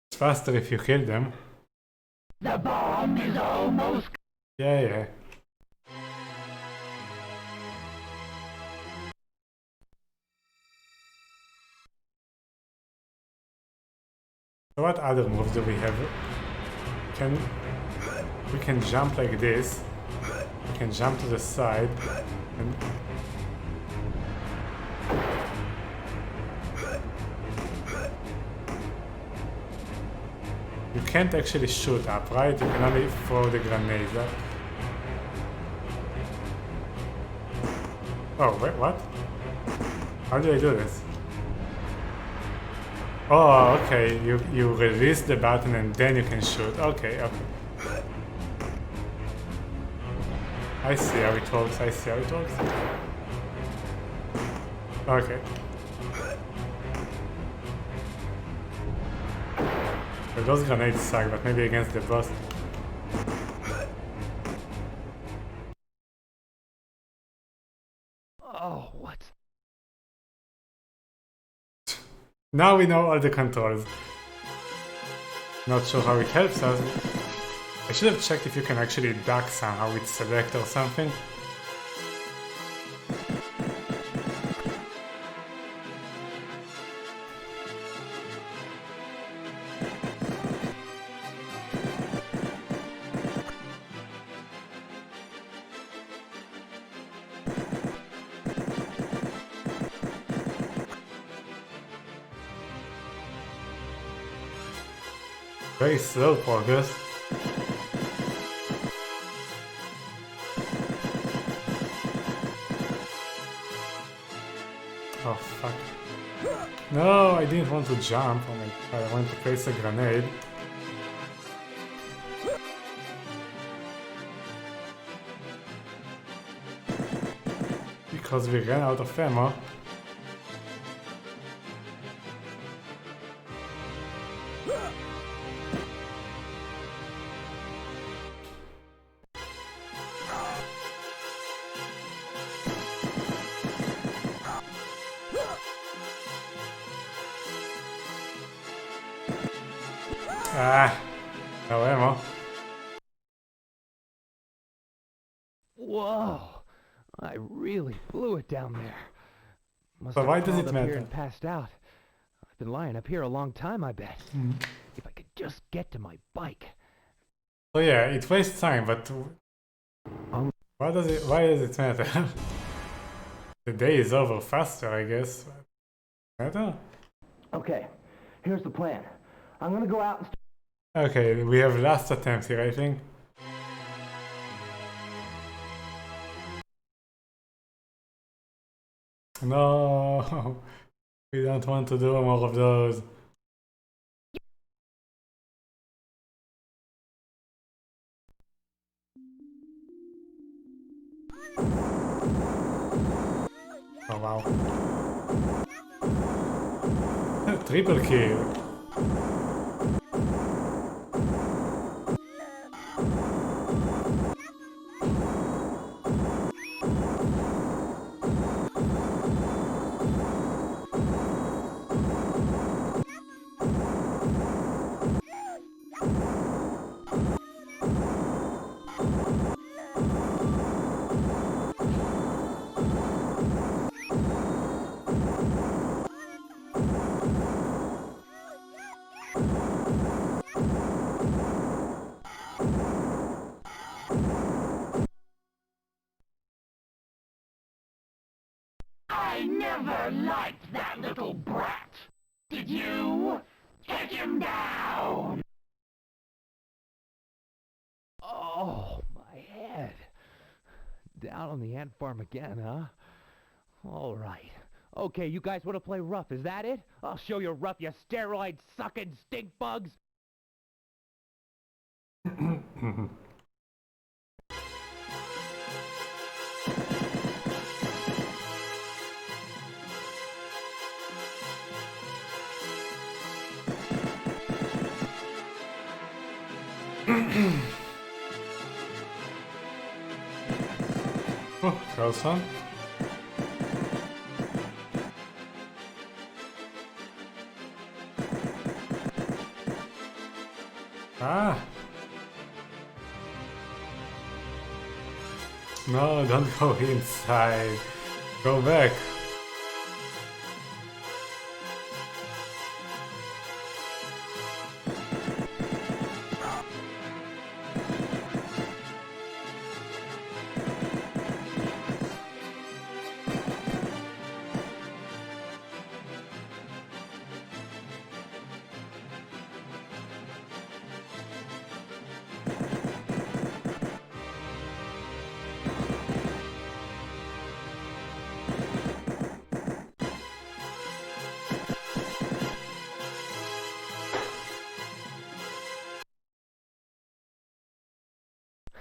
It's faster if you kill them. The bomb is almost... Yeah. So what other moves do we have? We can jump like this. We can jump to the side and you can't actually shoot up, right? You can only throw the grenades up. Oh, wait, what? How do I do this? Oh, okay, you release the button and then you can shoot. Okay. I see how it works, Okay. Well, those grenades suck, but maybe against the boss. Oh, what? Now we know all the controls. Not sure how it helps us. I should have checked if you can actually duck somehow with select or something. Very slow progress. Oh fuck. No, I didn't want to jump. Oh my god, I wanted to place a grenade. Because we ran out of ammo. No ammo. Whoa! I really blew it down there. Must But have why does crawled it up matter? here and passed out. I've been lying up here a long time, I bet. If I could just get to my bike. So yeah, it wastes time, but why does it matter? The day is over faster, I guess. Matter? Okay, here's the plan. I'm gonna go out and... Okay, we have last attempt here, I think. No, we don't want to do more of those. Oh wow. Triple kill. never liked that little brat. Did you? Take him down! Oh, my head. Down on the ant farm again, huh? All right. Okay, you guys want to play rough, is that it? I'll show you rough, you steroid-sucking stink bugs! Oh, close one. Ah! No, don't go inside. Go back.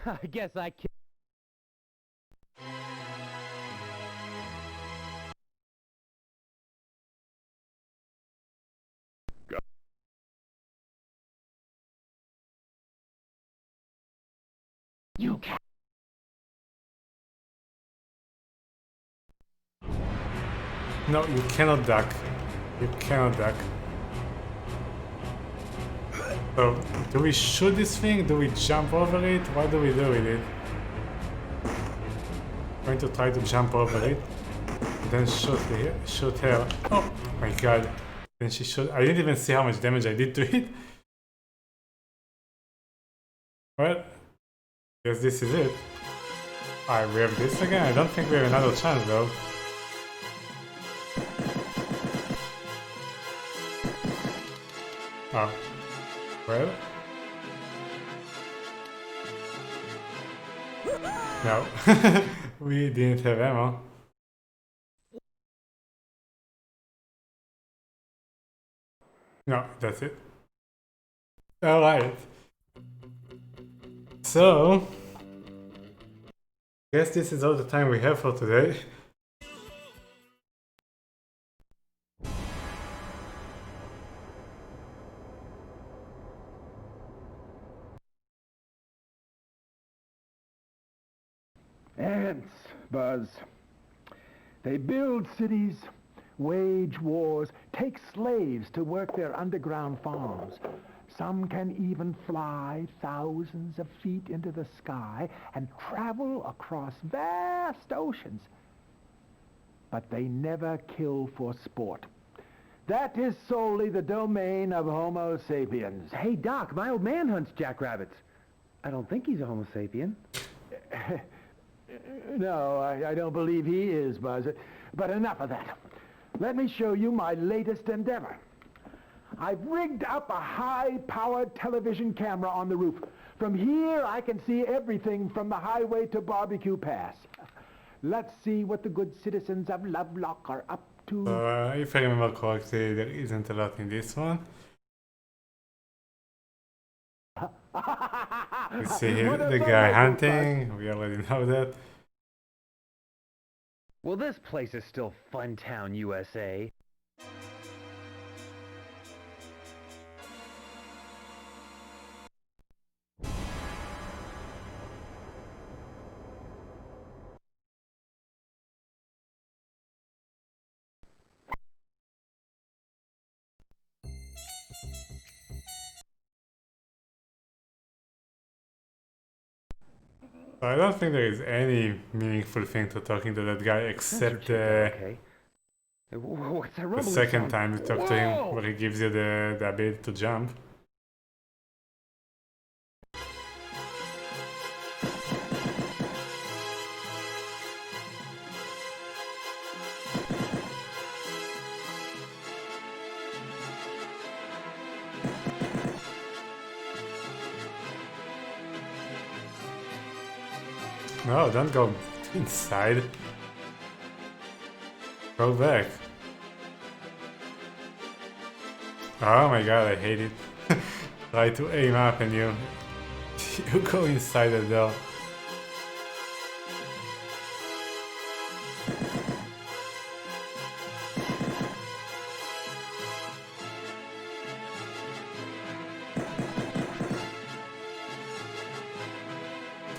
I guess I can't. You can't. No, you cannot duck. You cannot duck. So, do we shoot this thing? Do we jump over it? What do we do with it? I'm going to try to jump over it. Then shoot her. Oh my god. Then she shot. I didn't even see how much damage I did to it. Well, guess this is it. Alright, we have this again? I don't think we have another chance though. Oh. Well. No. We didn't have ammo. No, that's it. Alright. So, guess this is all the time we have for today. Ants, Buzz. They build cities, wage wars, take slaves to work their underground farms. Some can even fly thousands of feet into the sky and travel across vast oceans. But they never kill for sport. That is solely the domain of Homo sapiens. Hey, Doc, my old man hunts jackrabbits. I don't think he's a Homo sapien. No, I don't believe he is, Buzz. But enough of that. Let me show you my latest endeavor. I've rigged up a high-powered television camera on the roof. From here, I can see everything from the highway to Barbecue Pass. Let's see what the good citizens of Lovelock are up to. If I remember correctly, there isn't a lot in this one. You see here, the guy hunting. We already know that. Well, this place is still Funtown, USA. I don't think there is any meaningful thing to talking to that guy except What's that the rumbling second sound? time you talk to him, where he gives you the ability to jump. No, don't go inside. Go back. Oh my god, I hate it. Try to aim up and you go inside the door.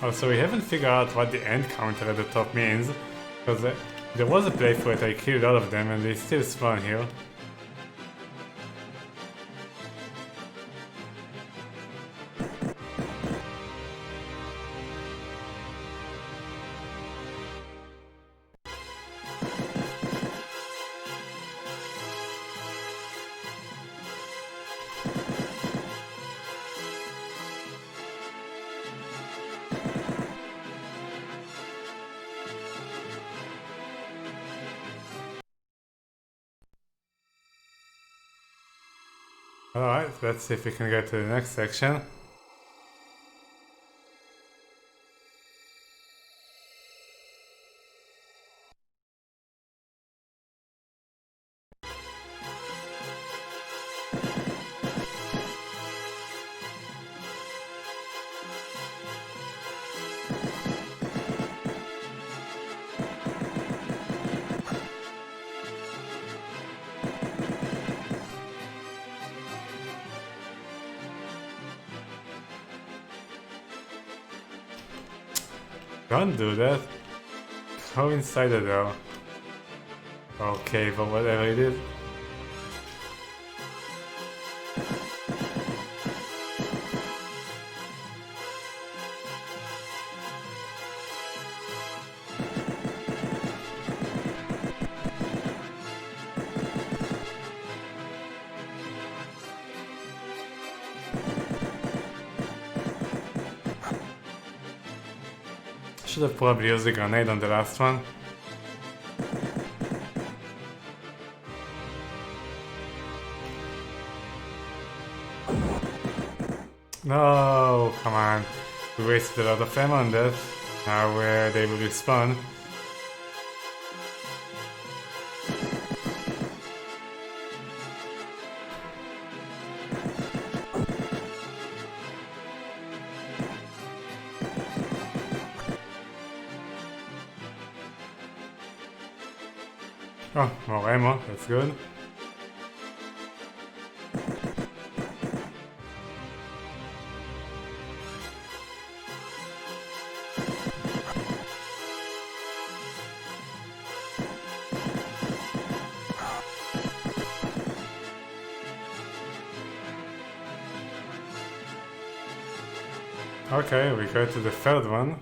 Also, we haven't figured out what the end counter at the top means, because there was a playthrough that I killed all of them and they still spawn here. Alright, let's see if we can get to the next section. Don't do that. Go inside the door. Okay, but whatever it is. Should have probably used the grenade on the last one. No, come on. We wasted a lot of ammo on that. Now they will respawn. Oh, more ammo, that's good. Okay, we go to the third one.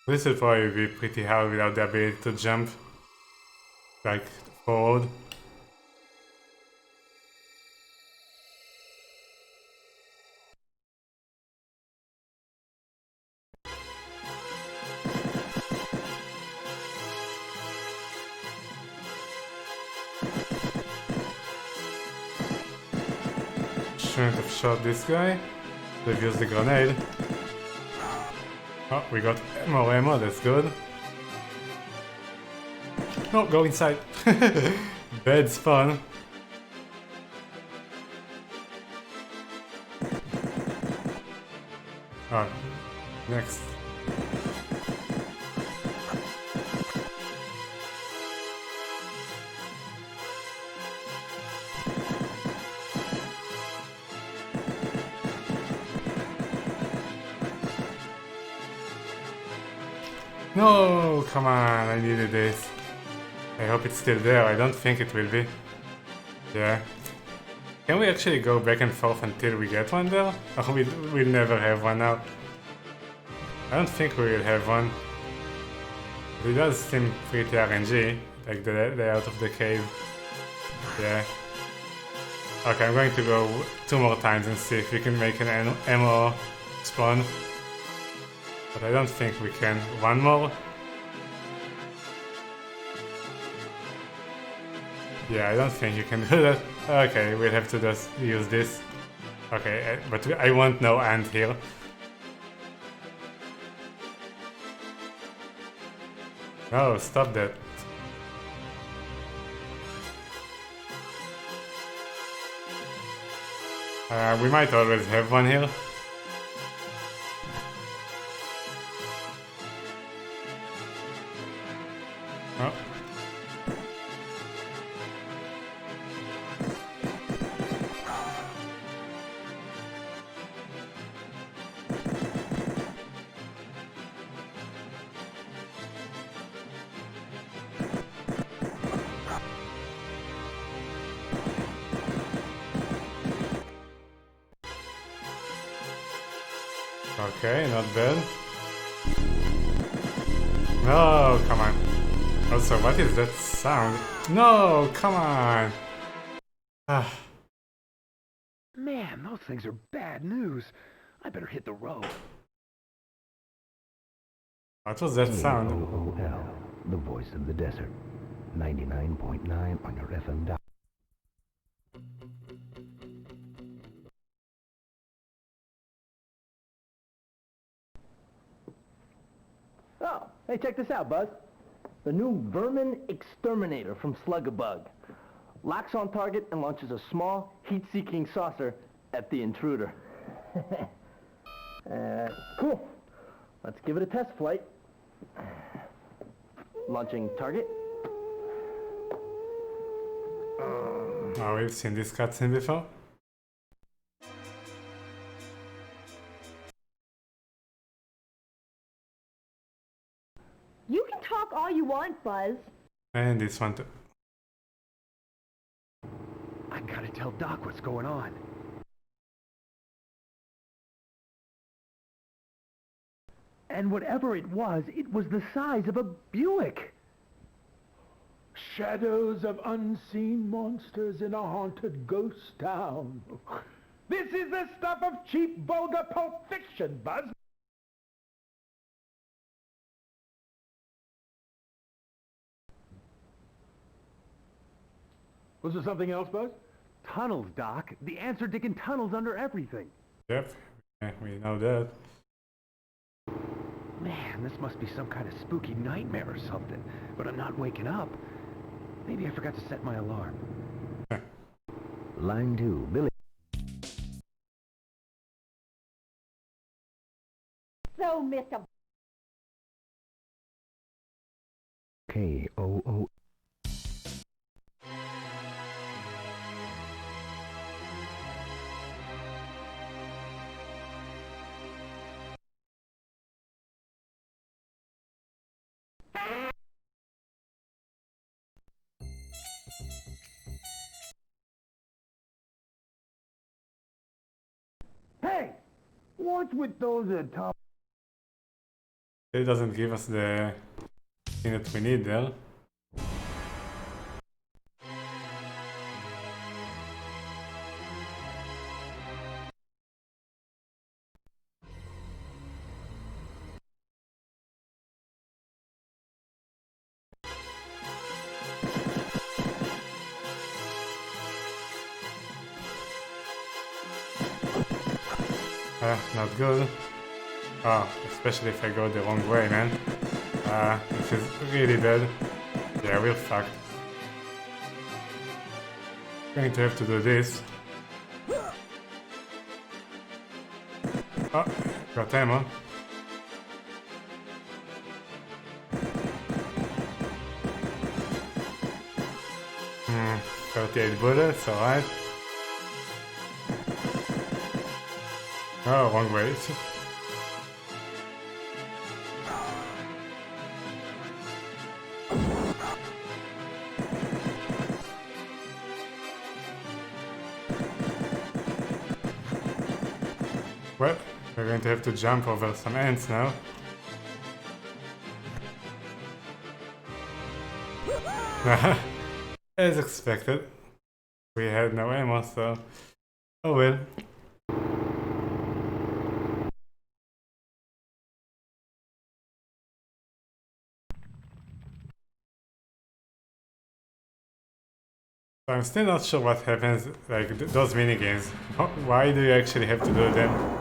This will probably be pretty hard without the ability to jump, like, forward. Shouldn't have shot this guy. They've used the grenade. Oh, we got more ammo, that's good. No, go inside. Bad spawn. Oh, next. No, come on, I needed this. I hope it's still there, I don't think it will be. Yeah. Can we actually go back and forth until we get one there? Or we'll never have one now? I don't think we will have one. It does seem pretty RNG, like the layout of the cave. Yeah. Okay, I'm going to go 2 more times and see if we can make an ammo spawn. But I don't think we can. One more? Yeah, I don't think you can do that. Okay, we'll have to just use this. Okay, but I want no ant here. No, stop that. We might always have one here. Oh. Okay, not bad. No, come on. Also, what is that sound? No, come on. Ah. Man, those things are bad news. I better hit the road. What was that sound? KOOL, the voice of the desert. 99.9 on your FM dial. Oh, hey, check this out, Buzz. The new Vermin Exterminator from Slug-a-Bug. Locks on target and launches a small, heat-seeking saucer at the intruder. Cool. Let's give it a test flight. Launching target. Oh, we've seen this cutscene before. You can talk all you want, Buzz. And this one too. I gotta tell Doc what's going on. And whatever it was the size of a Buick. Shadows of unseen monsters in a haunted ghost town. This is the stuff of cheap, vulgar pulp fiction, Buzz. Was there something else, Buzz? Tunnels, Doc. The answer digging tunnels under everything. Yep, yeah, we know that. Man, this must be some kind of spooky nightmare or something. But I'm not waking up. Maybe I forgot to set my alarm. Line 2, Billy. So, Mr. KOO. Hey! What's with those top? It doesn't give us the thing that we need there. Not good. Oh, especially if I go the wrong way, man. This is really bad. Yeah, we're fucked. Going to have to do this. Oh, got ammo. 38 bullets, alright. Oh, wrong way. Well, we're going to have to jump over some ants now. As expected. We had no ammo, so... oh well. I'm still not sure what happens, like those minigames. Why do you actually have to do them?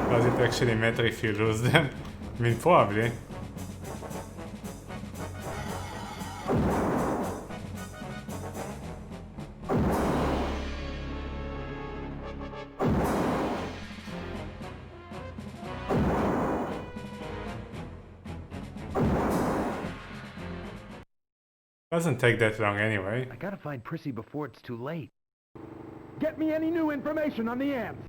Does it actually matter if you lose them? I mean, probably. Doesn't take that long anyway. I gotta find Prissy before it's too late. Get me any new information on the ants.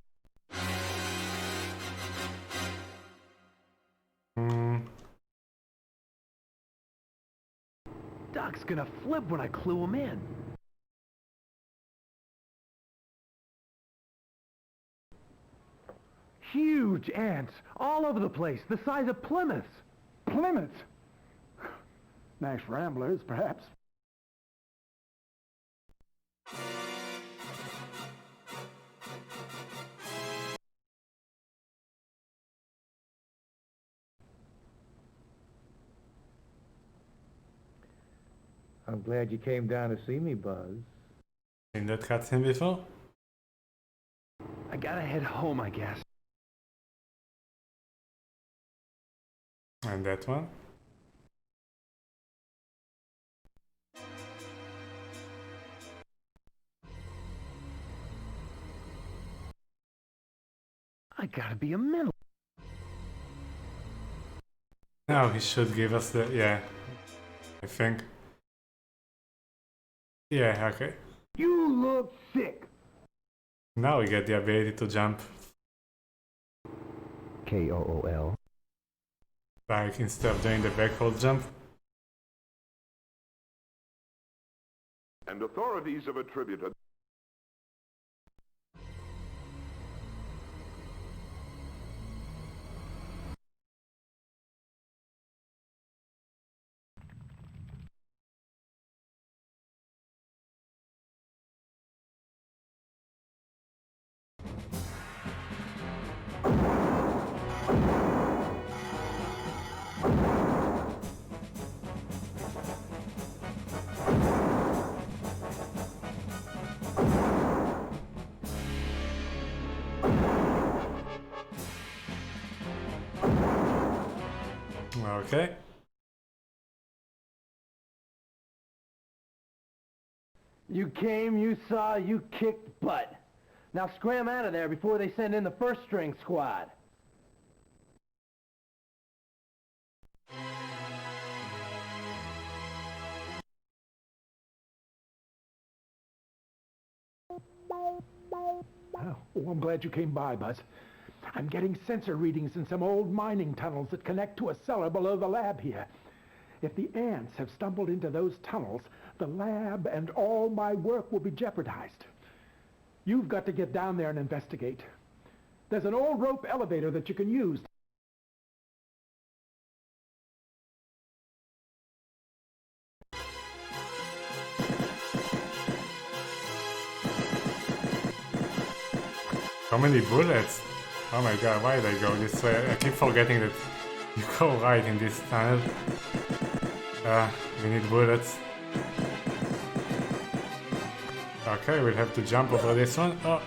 Doc's gonna flip when I clue him in. Huge ants, all over the place, the size of Plymouths. Plymouths? Nice ramblers, perhaps. I'm glad you came down to see me, Buzz. Seen that cutscene before? I gotta head home, I guess. And that one? I gotta be a mental. Now he should give us the... yeah. I think. Yeah, okay. You look sick. Now we get the ability to jump. KOOL. Like instead of doing the backward jump. And authorities have attributed Okay. You came, you saw, you kicked butt. Now scram out of there before they send in the first string squad. Oh, I'm glad you came by, Buzz. I'm getting sensor readings in some old mining tunnels that connect to a cellar below the lab here. If the ants have stumbled into those tunnels, the lab and all my work will be jeopardized. You've got to get down there and investigate. There's an old rope elevator that you can use. How many bullets? Oh my god, why did I go this way? I keep forgetting that you go right in this tunnel. We need bullets. Okay, we'll have to jump over this one. Oh.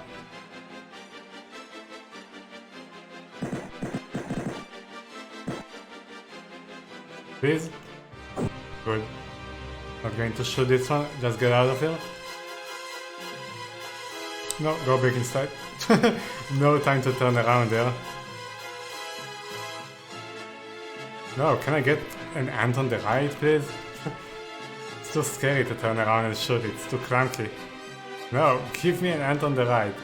Please? Good. Not going to shoot this one, just get out of here. No, go back inside. No time to turn around there. No, can I get an ant on the right, please? It's too scary to turn around and shoot, it's too clunky. No, give me an ant on the right.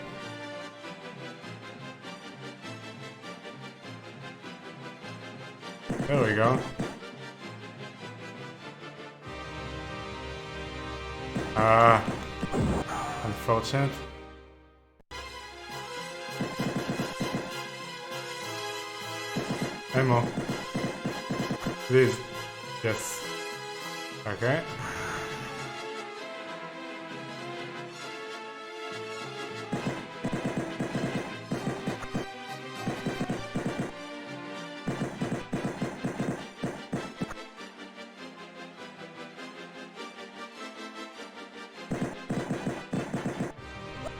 There we go. Unfortunate. Ammo. Please. Yes. Okay.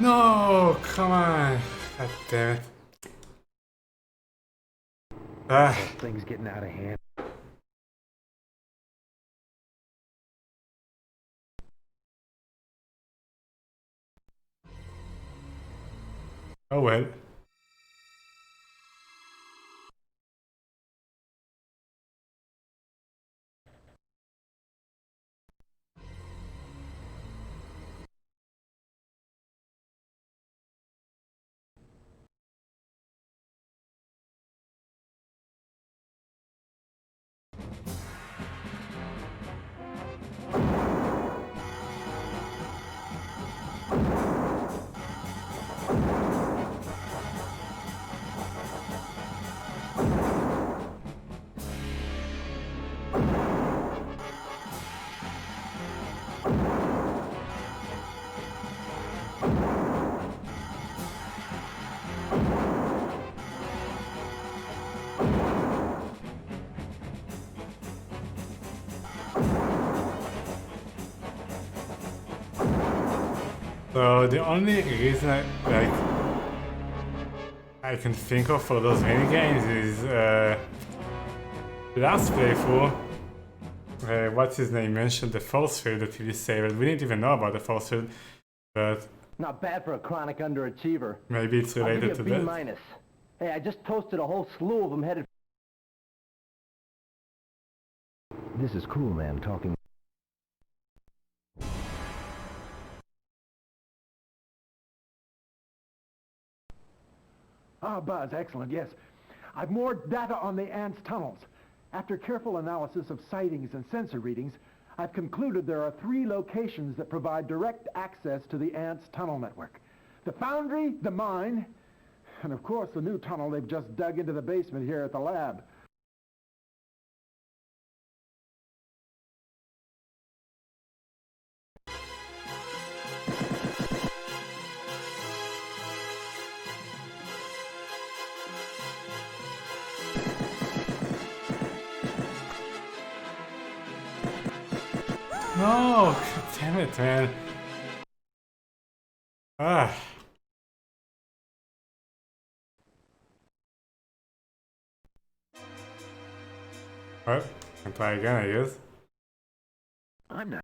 No, come on. God damn it. This thing's getting out of hand. Oh well. So the only reason I can think of for those minigames is last playthrough. What's his name mentioned the force field that he disabled. We didn't even know about the force field, but Not bad for a chronic underachiever. maybe it's related to I'll give you a B that. minus. Hey, I just toasted a whole slew of them headed. This is Cool Man talking. Ah, Buzz, excellent, yes. I've more data on the ants' tunnels. After careful analysis of sightings and sensor readings, I've concluded there are 3 locations that provide direct access to the ants' tunnel network. The foundry, the mine, and of course the new tunnel they've just dug into the basement here at the lab. No, damn it, man. Ah. Well, can try again, I guess. I'm not.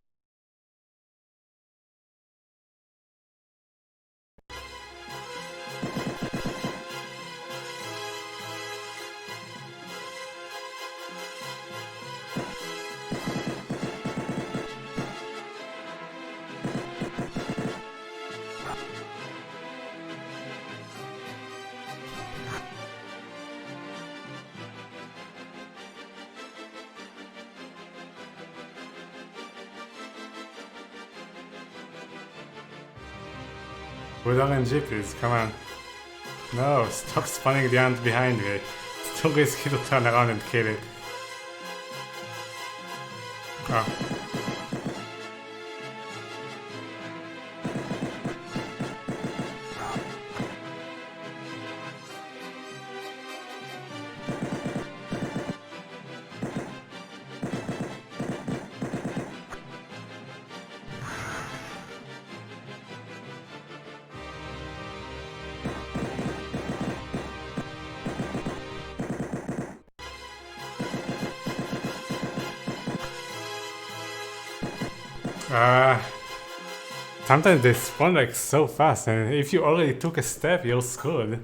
With RNG, please, come on. No, stop spawning the ant behind me. It's too risky to turn around and kill it. Oh. Sometimes they spawn like so fast, and if you already took a step, you're screwed.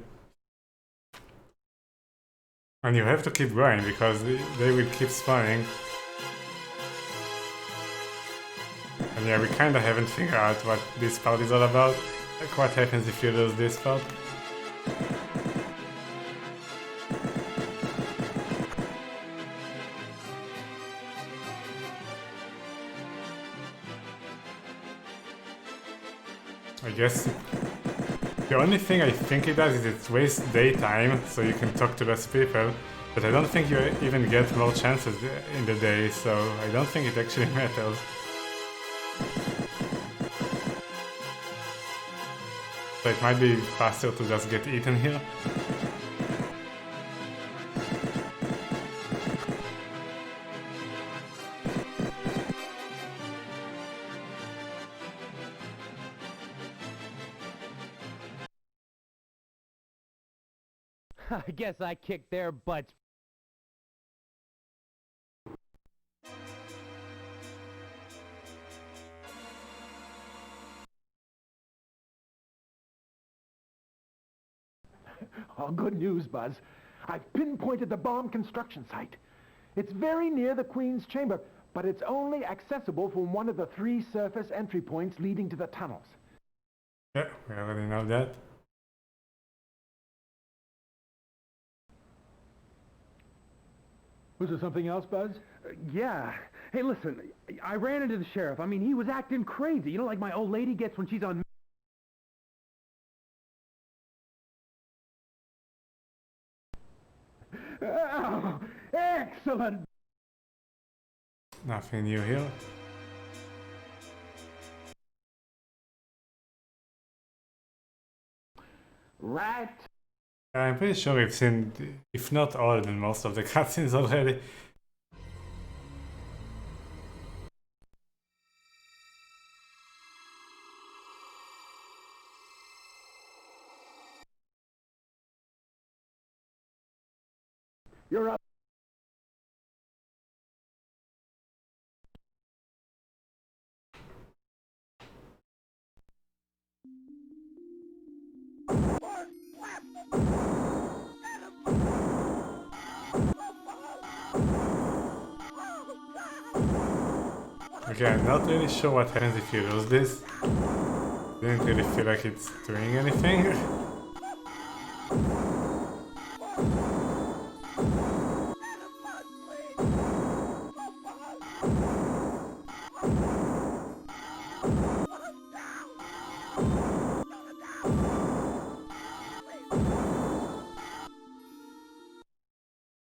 And you have to keep going because they will keep spawning. And yeah, we kinda haven't figured out what this part is all about. Like what happens if you lose this part. I guess the only thing I think it does is it wastes daytime, so you can talk to less people, but I don't think you even get more chances in the day, so I don't think it actually matters. So it might be faster to just get eaten here. I guess I kicked their butts. Oh, good news, Buzz. I've pinpointed the bomb construction site. It's very near the Queen's Chamber, but it's only accessible from one of the 3 surface entry points leading to the tunnels. Yeah, we already know that. Was there something else, Buzz? Yeah. Hey, listen, I ran into the sheriff. I mean, he was acting crazy. You know, like my old lady gets when she's on... Oh, excellent! Nothing new here. Right. I'm pretty sure we've seen, if not all, then most of the cutscenes already. You're up. Okay, I'm not really sure what happens if you lose this. Didn't really feel like it's doing anything.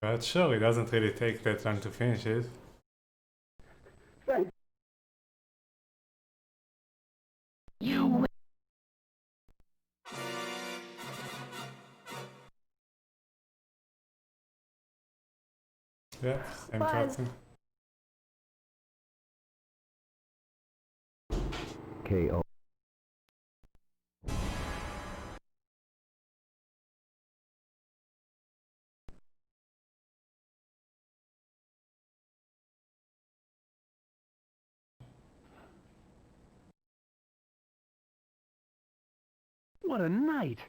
But sure, it doesn't really take that long to finish it. You Yeah, same Buzz. cutscene. KO. What a night!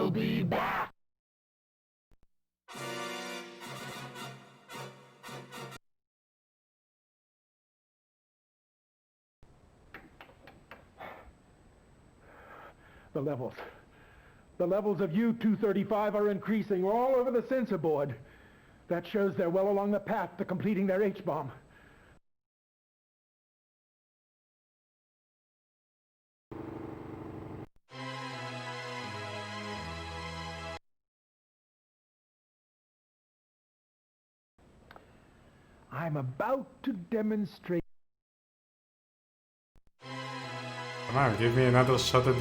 I'll be back. The levels. The levels of U-235 are increasing all over the sensor board. That shows they're well along the path to completing their H-bomb. I'm about to demonstrate. Come on, give me another shot at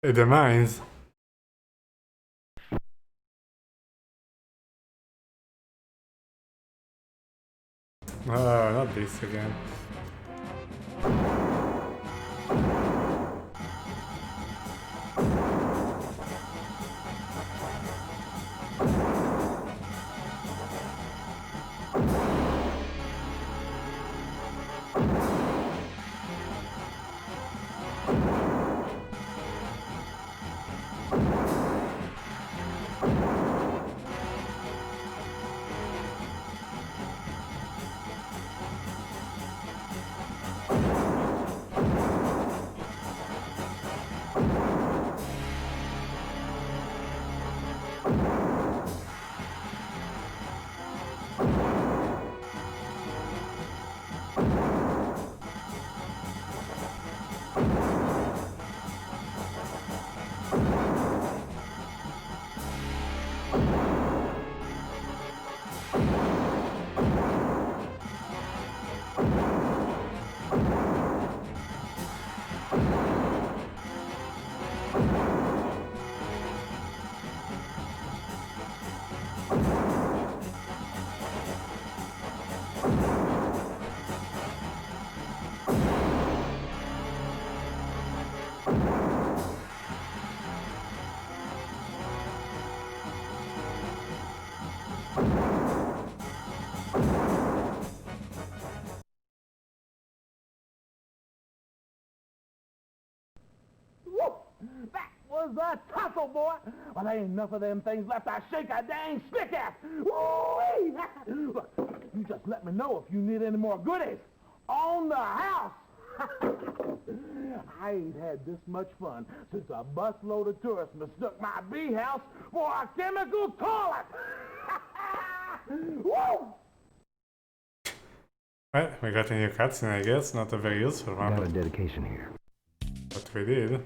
the mines. Oh, not this again. was a tussle, boy. Well, there ain't enough of them things left. I shake a dang stick at. Woo-wee! Look, you just let me know if you need any more goodies on the house. I ain't had this much fun since a busload of tourists mistook my bee house for a chemical toilet. Woo! Well, we got a new cutscene, I guess. Not a very useful one. Got a dedication here. But we did.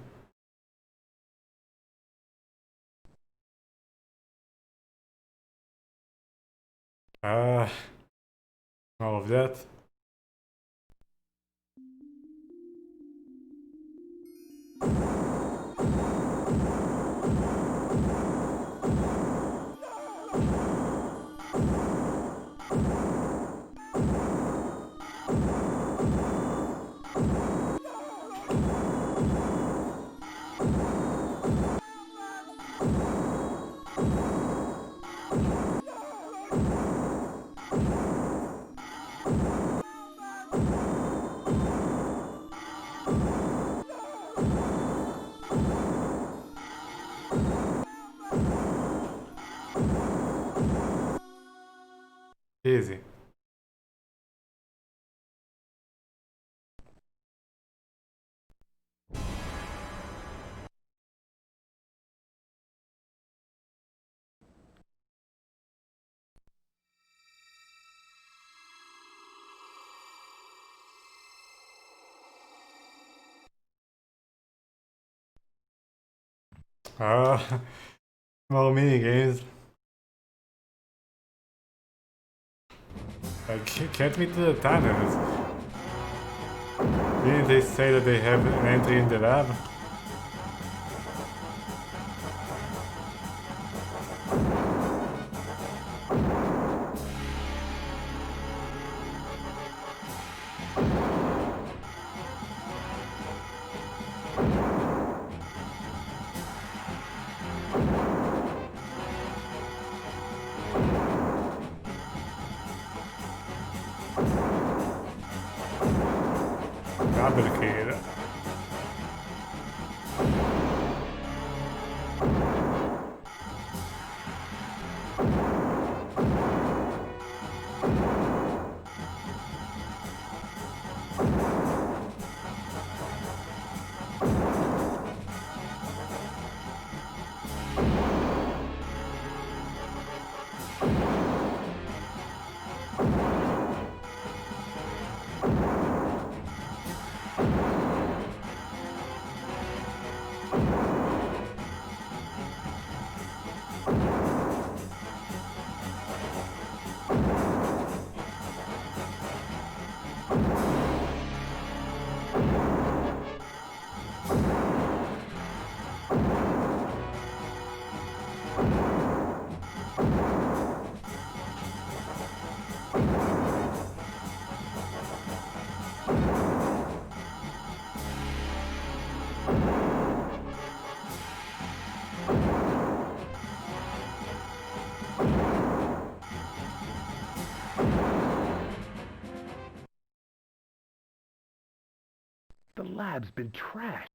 All of that. Easy. More mini games. Get me to the tunnels. Didn't they say that they have an entry in the lab? Double kill. The lab's been trashed.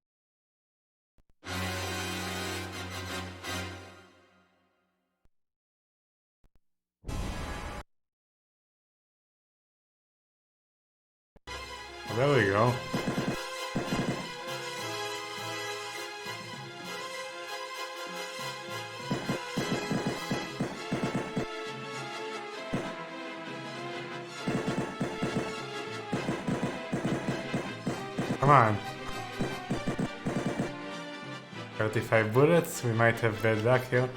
Well, there we go. Come on. 35 bullets, we might have bad luck here.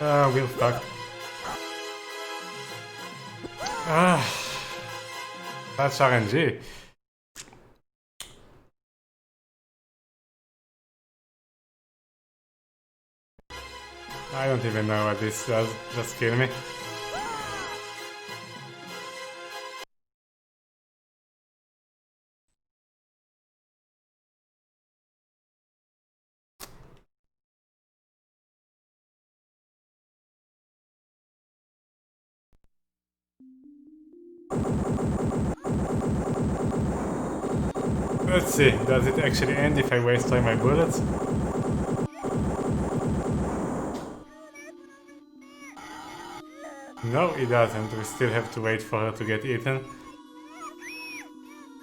We're fucked. That's RNG. I don't even know what this does, just kill me. Let's see, does it actually end if I waste all my bullets? No, it doesn't. We still have to wait for her to get eaten.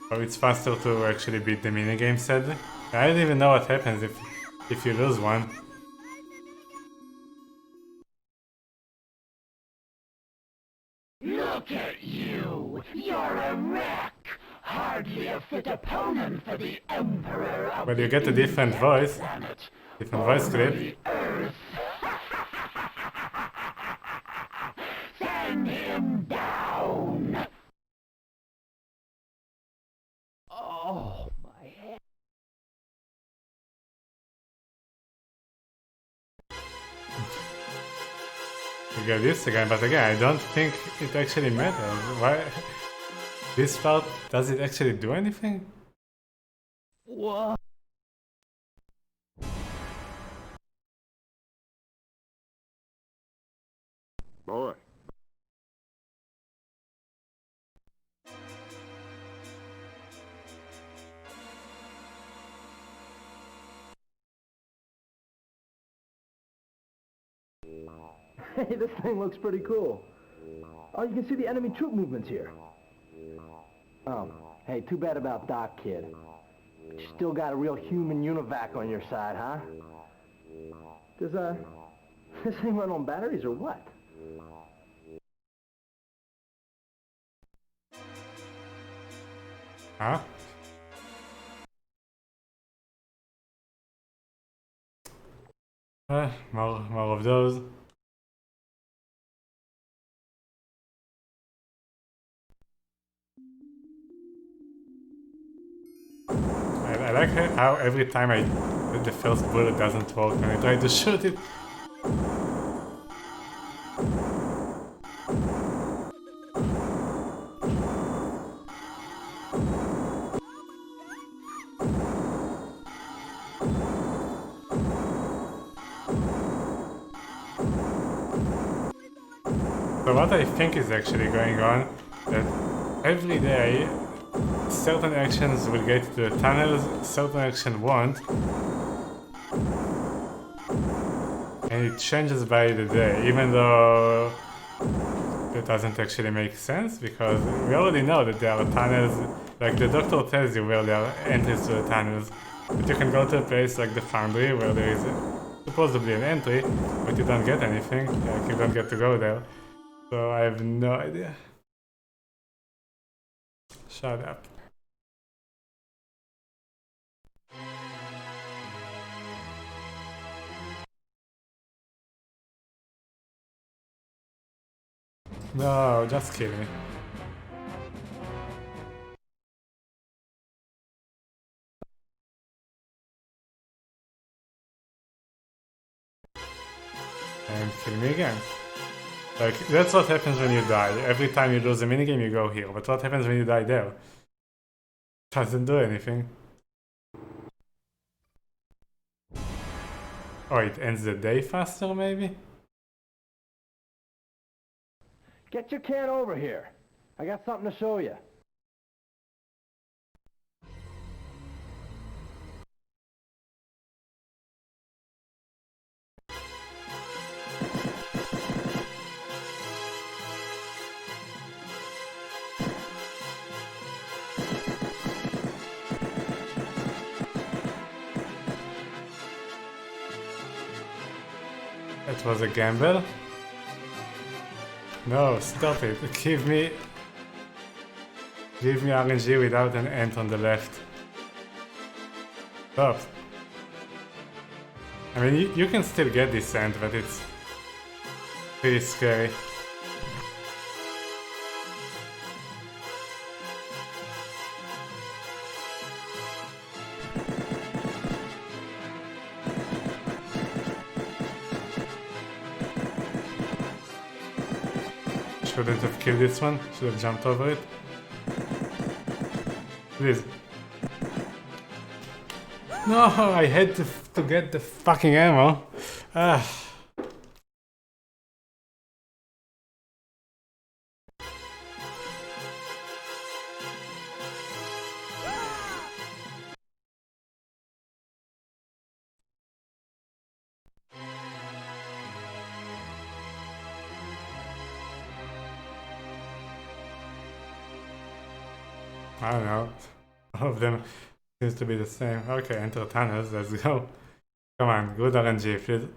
So it's faster to actually beat the minigame, sadly. I don't even know what happens if you lose one. Look at you! You're a wreck! Hardly a fit opponent for the Emperor of But you get a different voice. planet. Different voice clip. Send him down! Oh, my head. You get this again, but again, I don't think it actually matters. Why? This part, does it actually do anything? What? Boy. Hey, this thing looks pretty cool. Oh, you can see the enemy troop movements here. Oh, hey, too bad about Doc, kid. But you still got a real human univac on your side, huh? Does, this thing run on batteries or what? Huh? More of those. I like how every time the first bullet doesn't work and I try to shoot it. So what I think is actually going on, that every day certain actions will get to the tunnels, certain action won't. And it changes by the day, even though that doesn't actually make sense, because we already know that there are tunnels, like the doctor tells you where there are entries to the tunnels. But you can go to a place like the foundry where there is supposedly an entry, but you don't get anything, like you don't get to go there. So I have no idea. Shut up. No, just kill me. And kill me again. Like, that's what happens when you die. Every time you lose a minigame, you go here. But what happens when you die there? Doesn't do anything. Oh, it ends the day faster, maybe? Get your can over here. I got something to show you. That was a gamble? No, stop it. Give me RNG without an ant on the left. Stop. I mean, you can still get this ant, but it's pretty scary. Shouldn't have killed this one, should have jumped over it. Please. No, I had to get the fucking ammo. I don't know. All of them seems to be the same. Okay, enter tunnels, let's go. Come on, good RNG, please.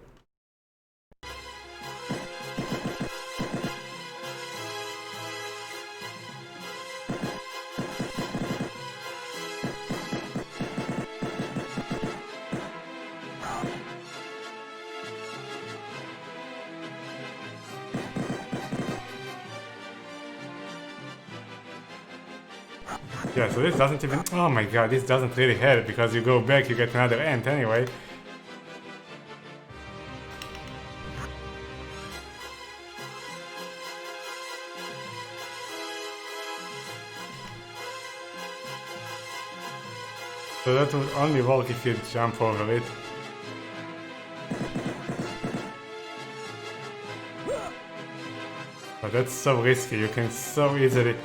Yeah, so this doesn't even... Oh my god, this doesn't really help, because you go back, you get another ant anyway. So that will only work if you jump over it. But that's so risky, you can so easily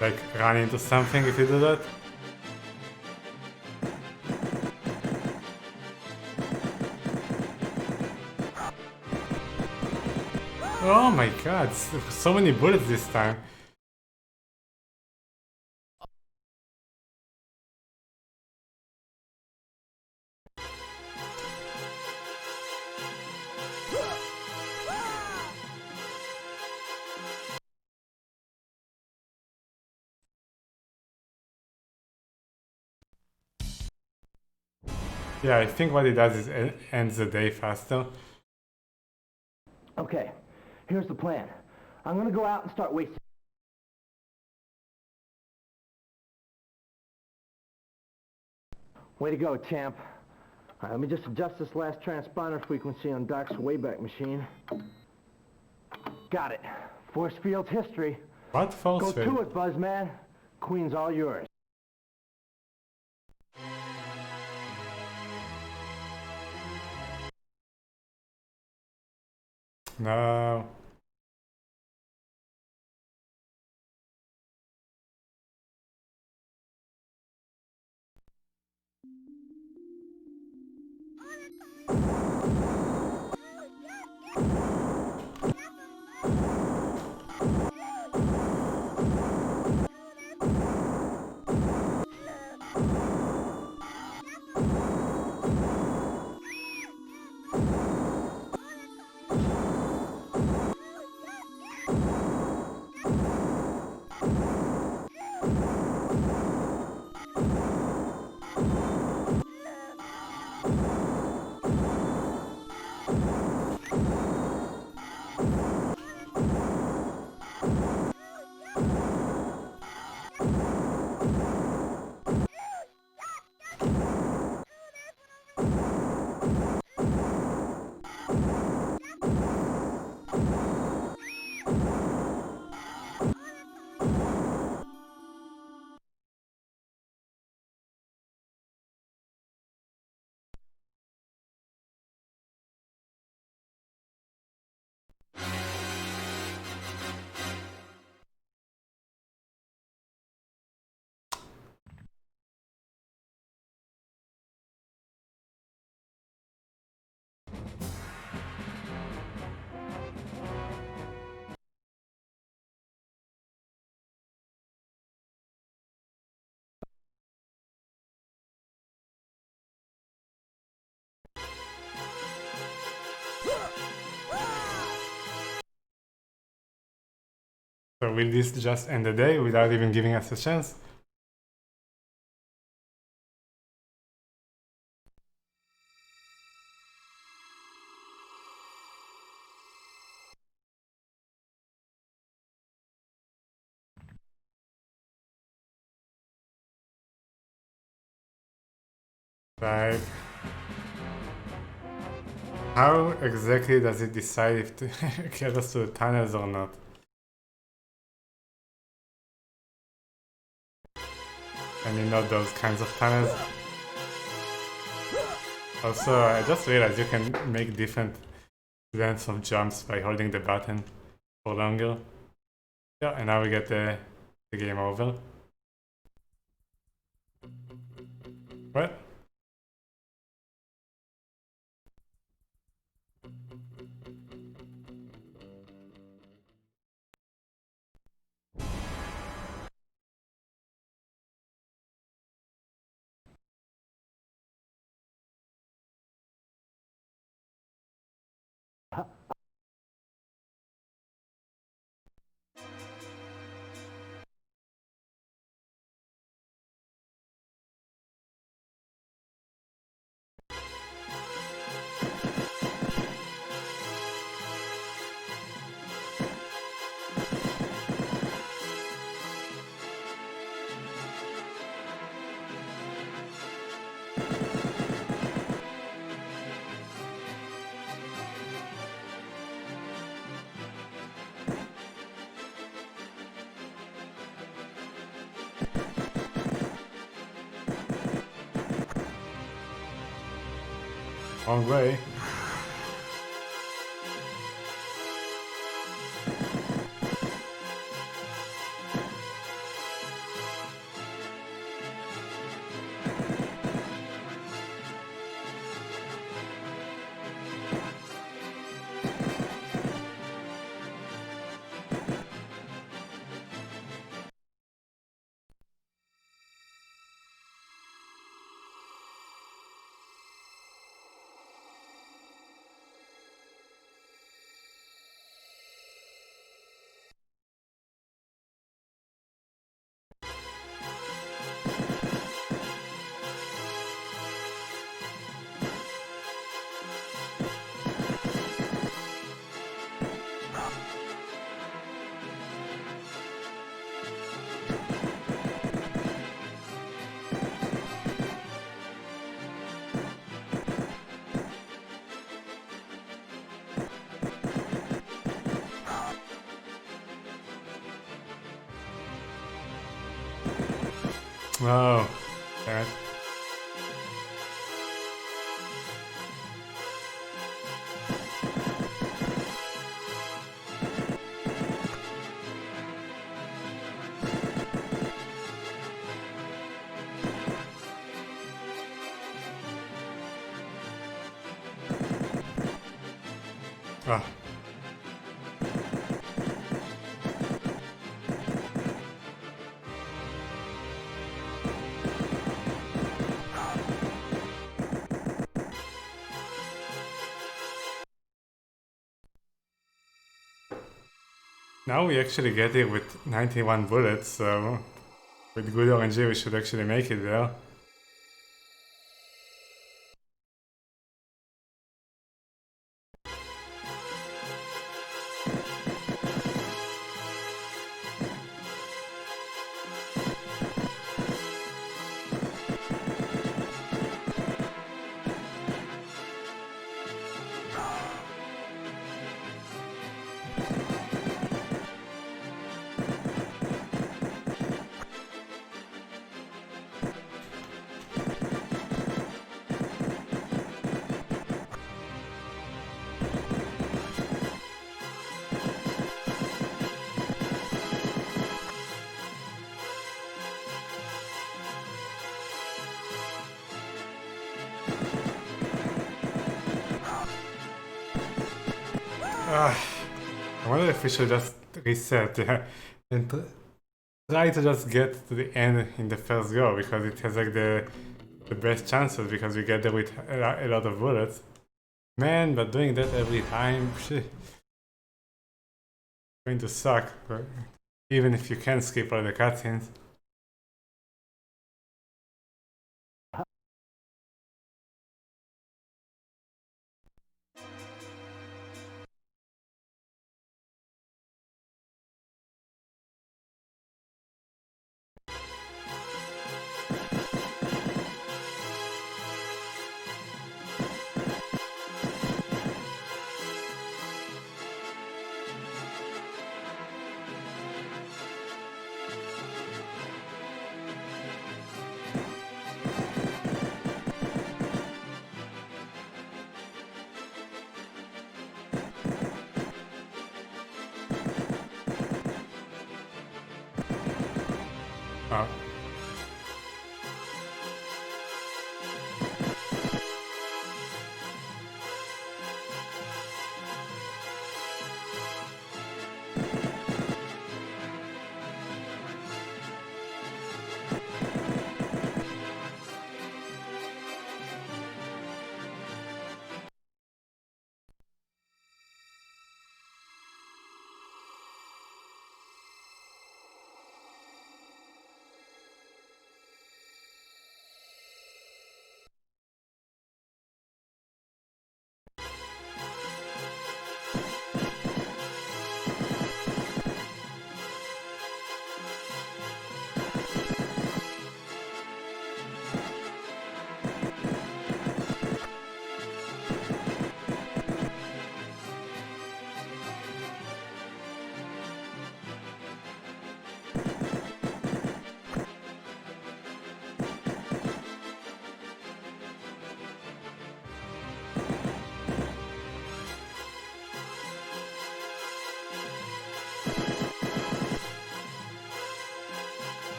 like run into something if you do that. Oh my god, so many bullets this time. Yeah, I think what it does is it ends the day faster. Okay, here's the plan. I'm gonna go out and start wasting. Way to go, champ. All right, let me just adjust this last transponder frequency on Doc's Wayback Machine. Got it. Force field's history. What force field? Go to it, Buzzman. Queen's all yours. No. So will this just end the day without even giving us a chance? Right. How exactly does it decide if to get us to the tunnels or not? I mean, not those kinds of tunnels. Also, I just realized you can make different lengths of jumps by holding the button for longer. Yeah, and now we get the game over. What? Wrong way. Oh, that. Ah. Now we actually get it with 91 bullets, so with good RNG we should actually make it there. I wonder if we should just reset and try to just get to the end in the first go, because it has like the best chances, because we get there with a lot of bullets. Man, but doing that every time, shit, going to suck, even if you can skip all the cutscenes.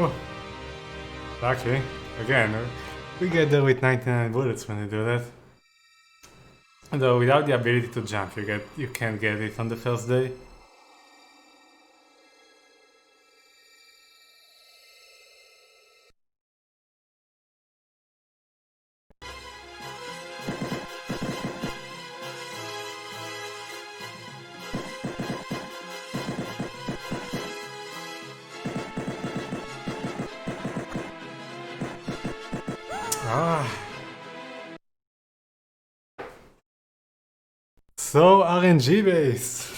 Oh, lucky. Again, we get there with 99 bullets when we do that. Though without the ability to jump, you can't get it on the first day. Ah. So RNG based.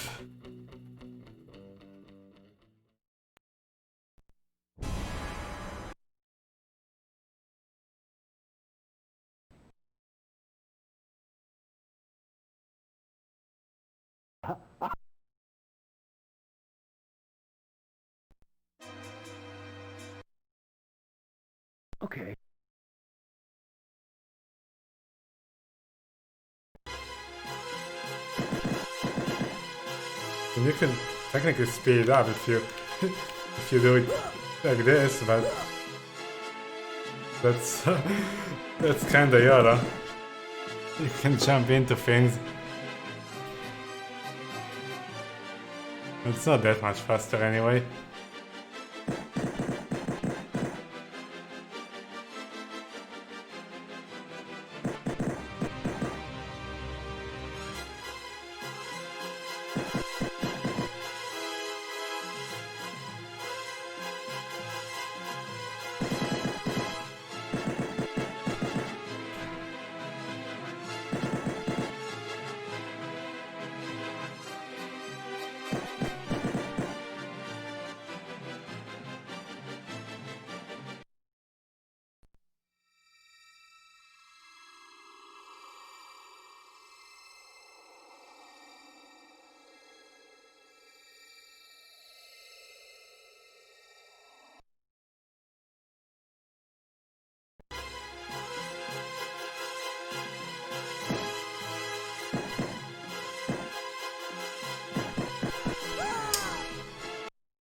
Okay. And you can technically speed it up if you do it like this, but that's that's kinda YOLO. You can jump into things. It's not that much faster anyway.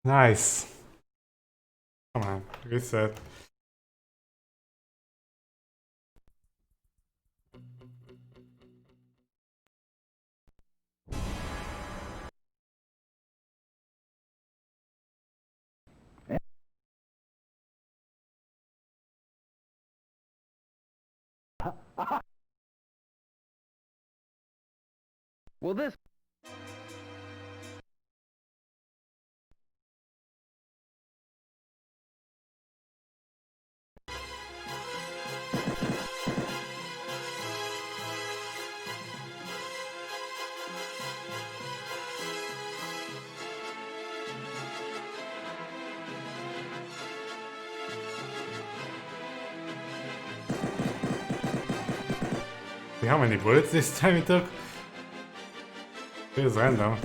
Nice. Come on, reset. Well, this... See how many bullets this time it took? Feels random.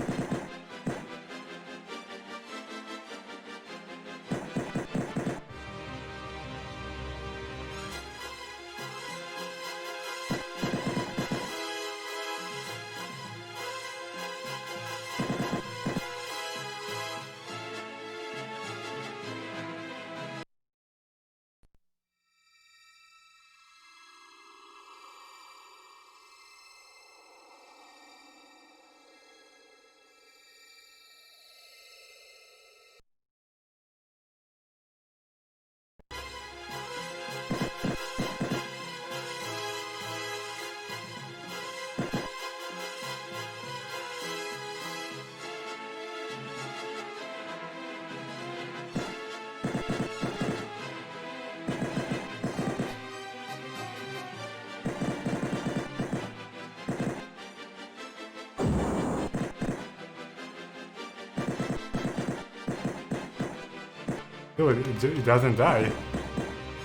Dude, it doesn't die.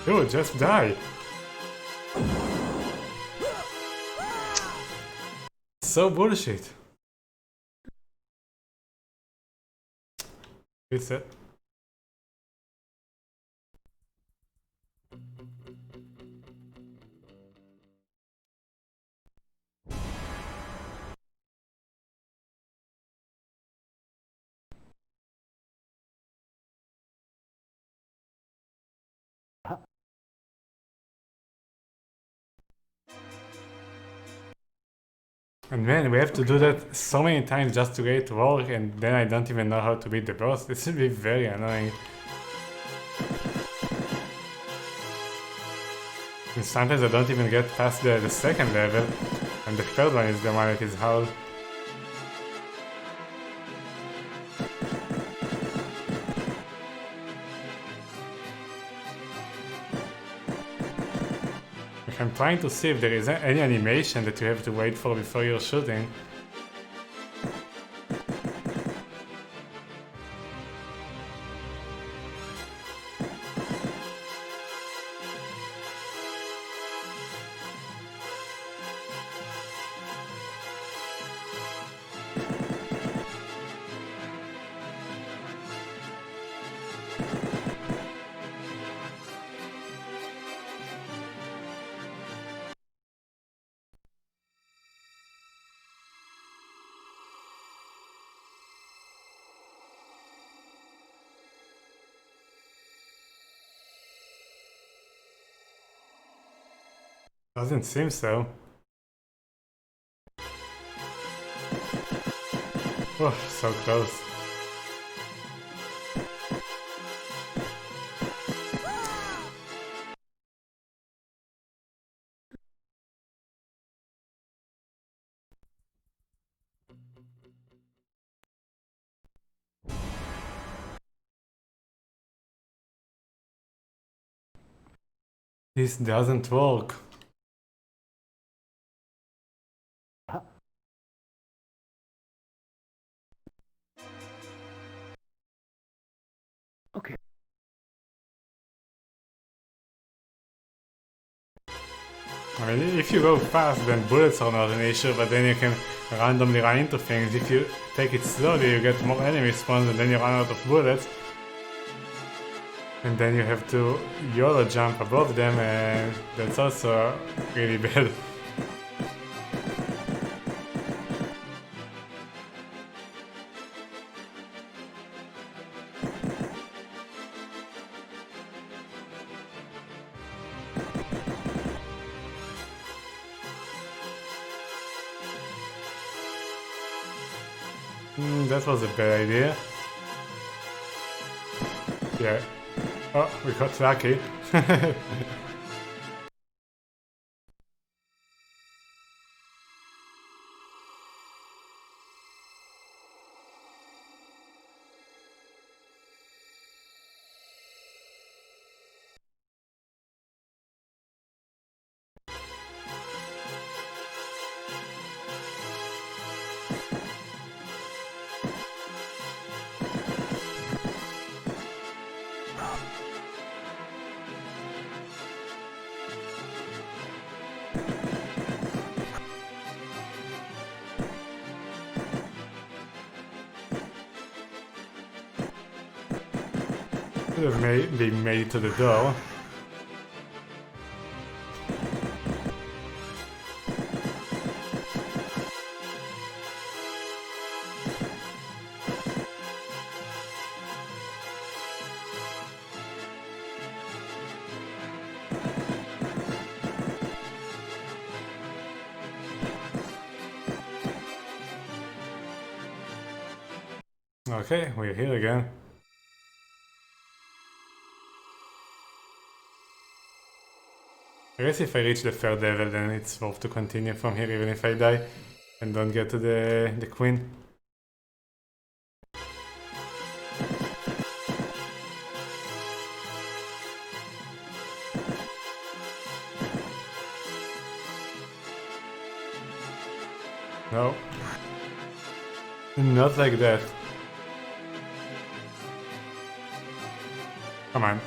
Dude, just die. So bullshit. It's it. And man, we have to do that so many times just to get it to work, and then I don't even know how to beat the boss. This will be very annoying. And sometimes I don't even get past the second level, and the third one is the one that is hard. I'm trying to see if there is any animation that you have to wait for before you're shooting. Doesn't seem so. Oh, so close. This doesn't work. Okay. I mean, if you go fast, then bullets are not an issue, but then you can randomly run into things. If you take it slowly, you get more enemy spawns, and then you run out of bullets. And then you have to YOLO jump above them, and that's also really bad. That was a bad idea. Yeah. Oh, we got lucky. Could have maybe made it to the door. Okay, we're here again. I guess if I reach the third level, then it's worth to continue from here, even if I die and don't get to the queen. No. Not like that. Come on.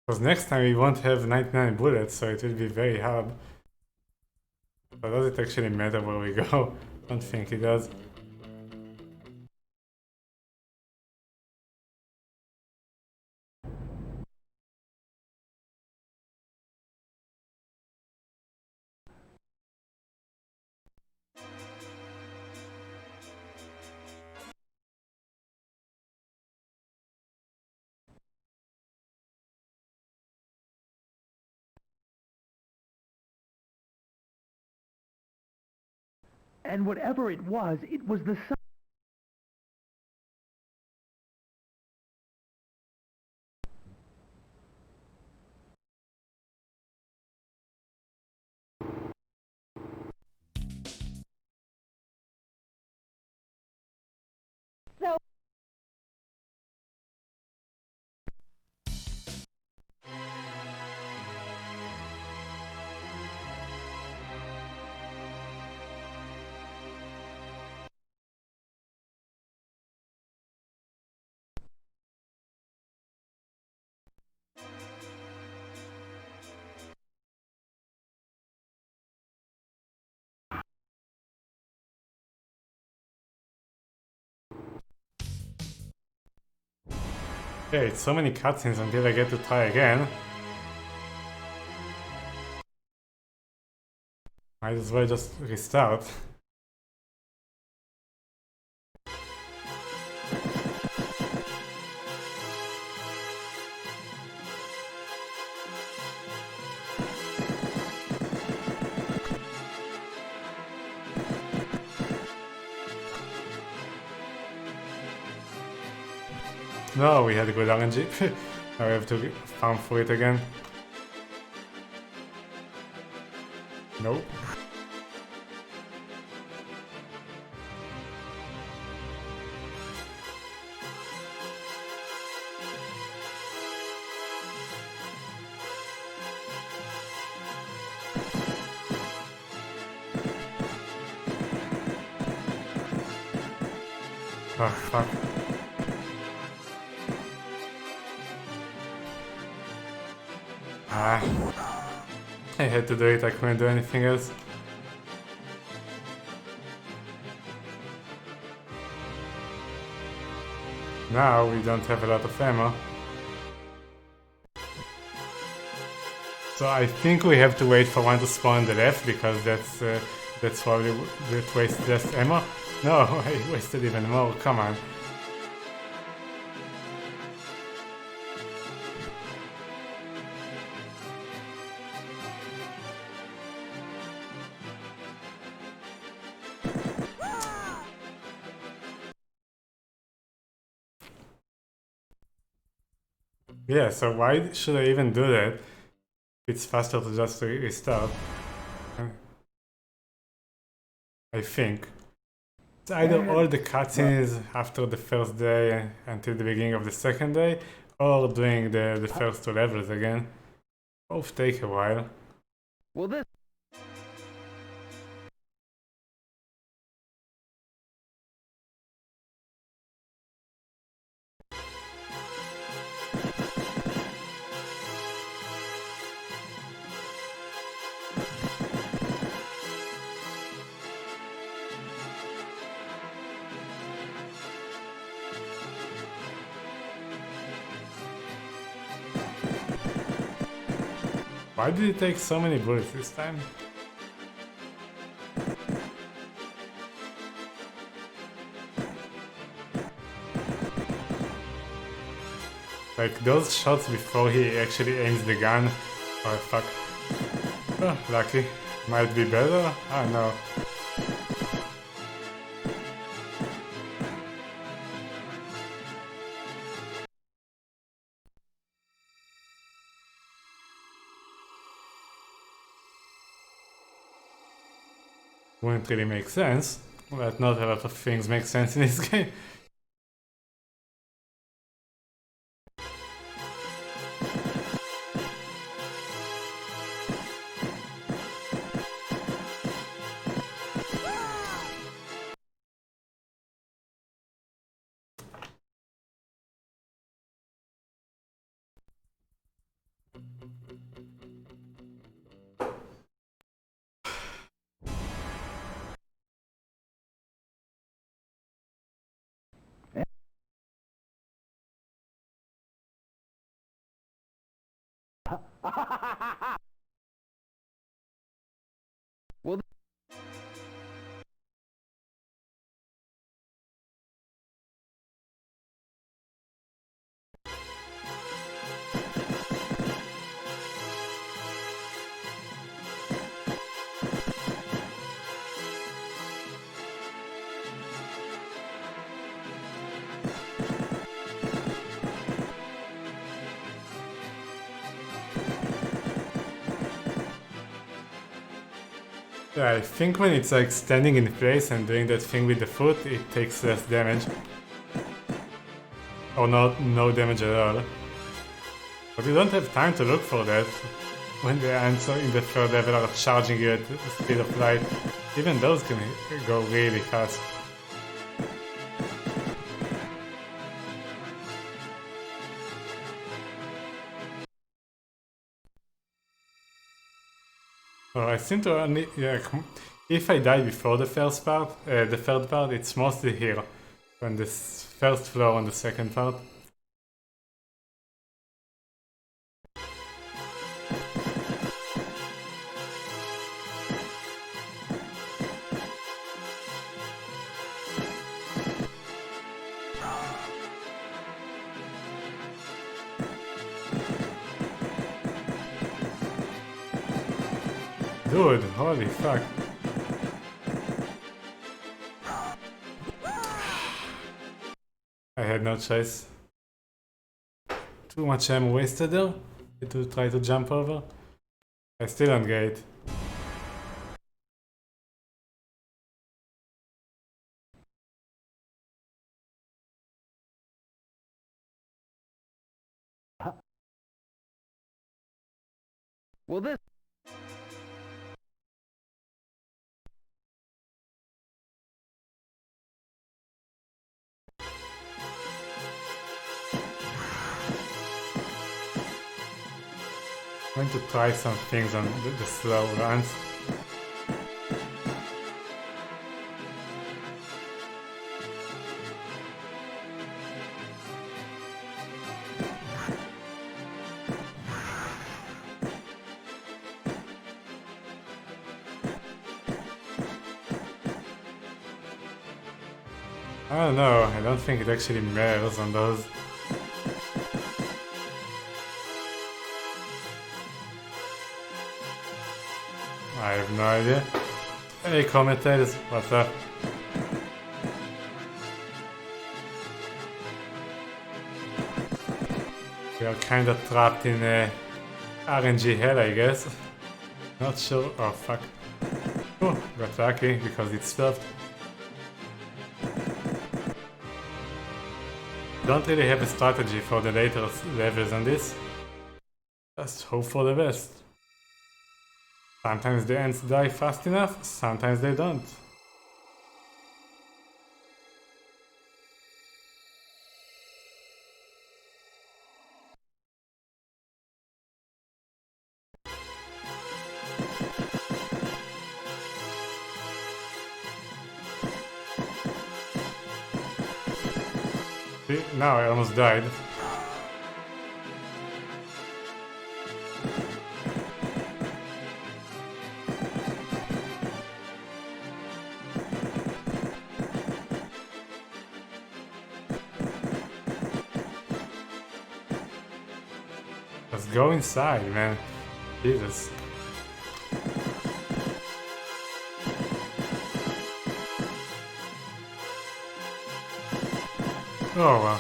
Because next time we won't have 99 bullets, so it will be very hard. But does it actually matter where we go? Don't think it does. And whatever it was the sun. So Okay, it's so many cutscenes until I get to try again. Might as well just restart. No, we had a good RNG. Now we have to farm for it again. Nope. Oh, fuck. Ah. I had to do it, I couldn't do anything else. Now we don't have a lot of ammo. So I think we have to wait for one to spawn on the left, because that's probably that wastes less ammo. No, I wasted even more, come on. Yeah, so why should I even do that? It's faster to just restart. I think. It's either all the cutscenes after the first day until the beginning of the second day, or doing the first two levels again. Both take a while. Well, this... Why did it take so many bullets this time? Like those shots before he actually aims the gun. Oh fuck. Oh, lucky. Might be better? I don't know. Wouldn't really make sense, but not a lot of things make sense in this game. Well, Yeah, I think when it's like standing in place and doing that thing with the foot, it takes less damage. Or not, no damage at all. But you don't have time to look for that. When the ants in the third level are charging you at the speed of light, even those can go really fast. Oh, I seem to only... Yeah, if I die before the first part, the third part, it's mostly here. On this first floor on the second part. Dude, holy fuck. I had no choice. Too much ammo wasted there to try to jump over. I still don't get it. Well, this... I'm going to try some things on the slow runs. I don't know, I don't think it actually matters on those. I have no idea. Hey commentators, what's up? We are kinda trapped in RNG hell, I guess. Not sure. Oh fuck. Oh, got lucky because it stopped. Don't really have a strategy for the later levels on this. Just hope for the best. Sometimes the ants die fast enough, sometimes they don't. See, now I almost died. Let's go inside, man. Jesus. Oh well.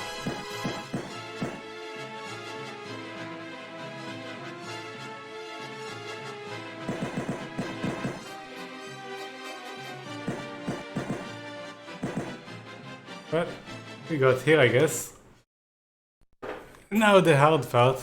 But we got here, I guess. Now the hard part.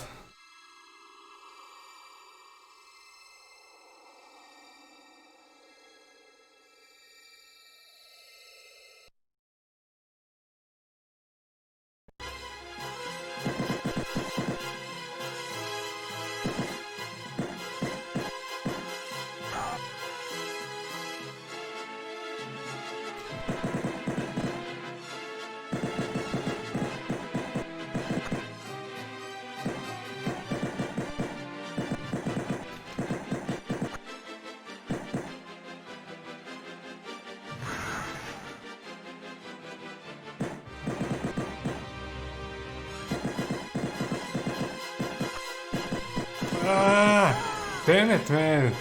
Ah, damn it, man.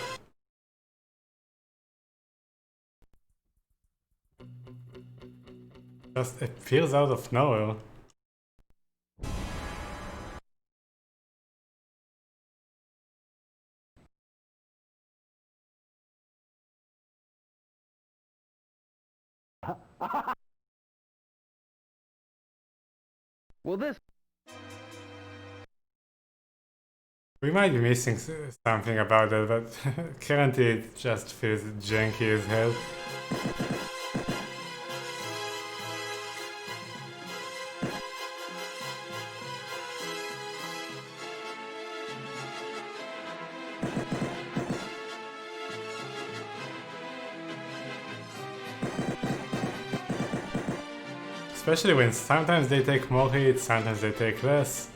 Just appears out of nowhere. Well, this... We might be missing something about that, but currently it just feels janky as hell. Especially when sometimes they take more hits, sometimes they take less.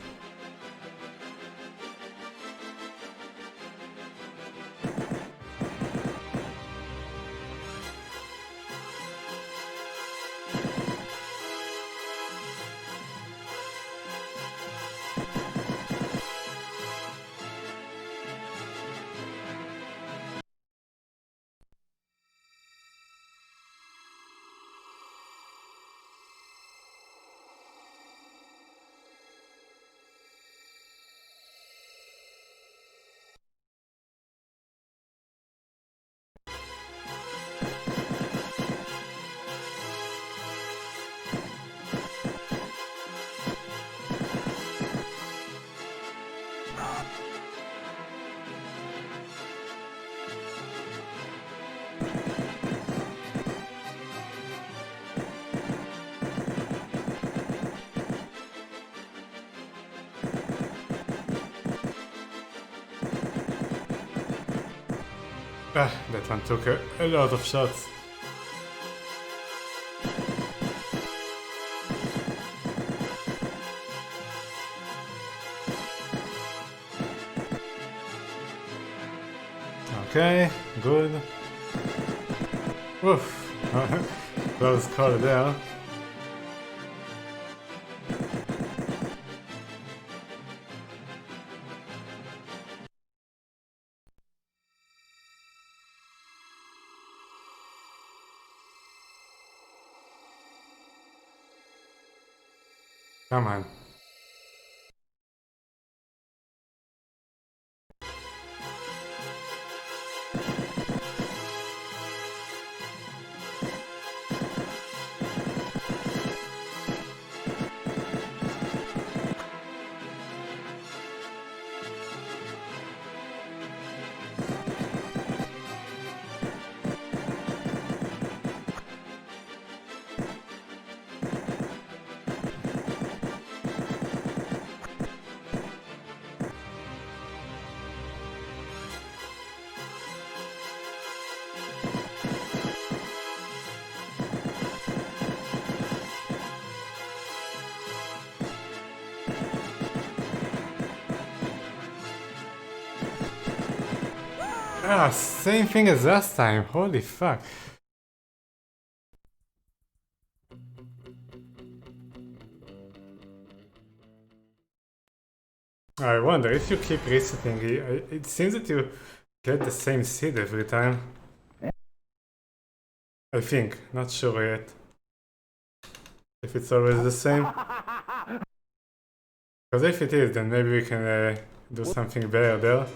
Ah, that one took a lot of shots. Okay, good. Oof, close call there. Come on. Ah, same thing as last time, holy fuck. I wonder if you keep resetting, it seems that you get the same seed every time. I think, not sure yet. If it's always the same. Because if it is, then maybe we can do something better there.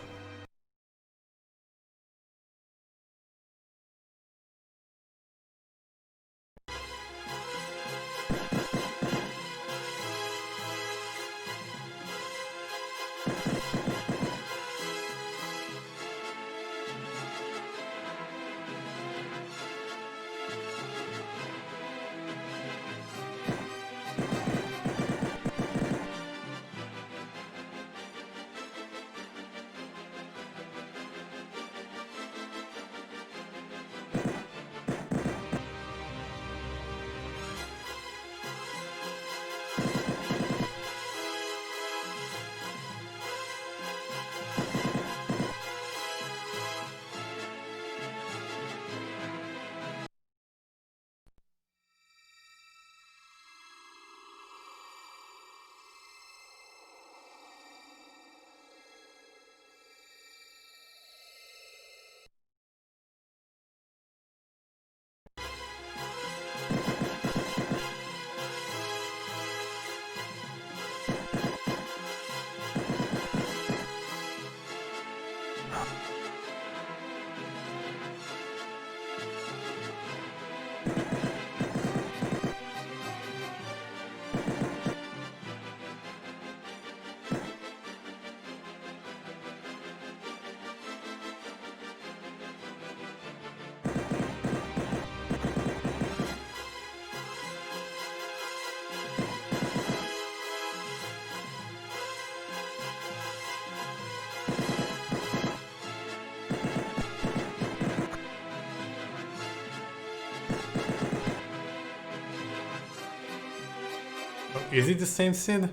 is it the same scene?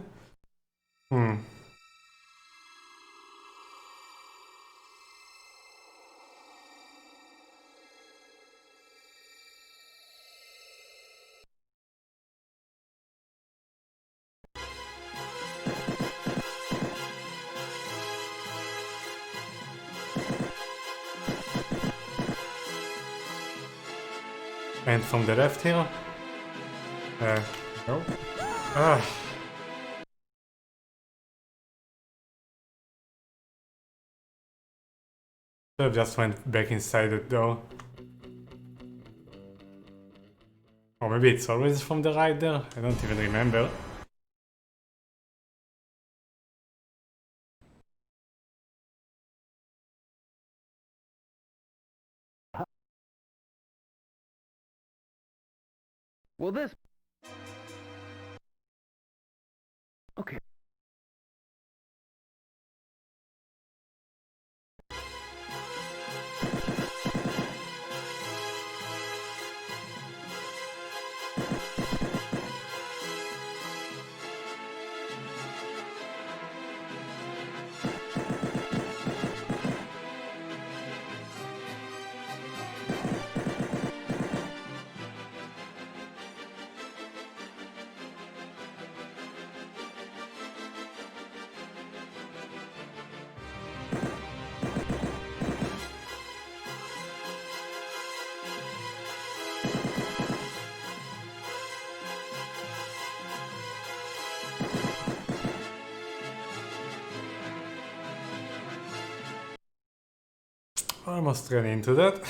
Hmm. And from the left here? No. Ah. Should have just went back inside the door. Or maybe it's always from the right there? I don't even remember. Well, this... Okay. Almost ran into that.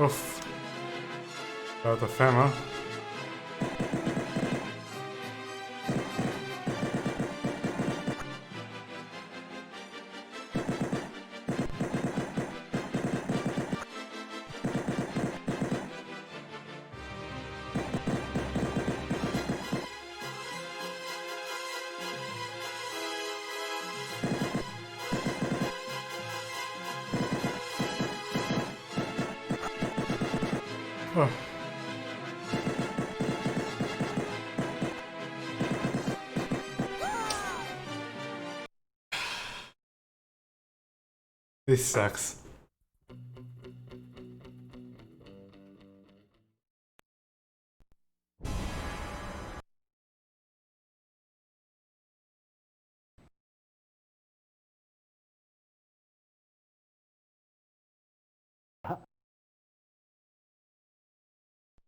Oof. Out of ammo. Oh. This sucks.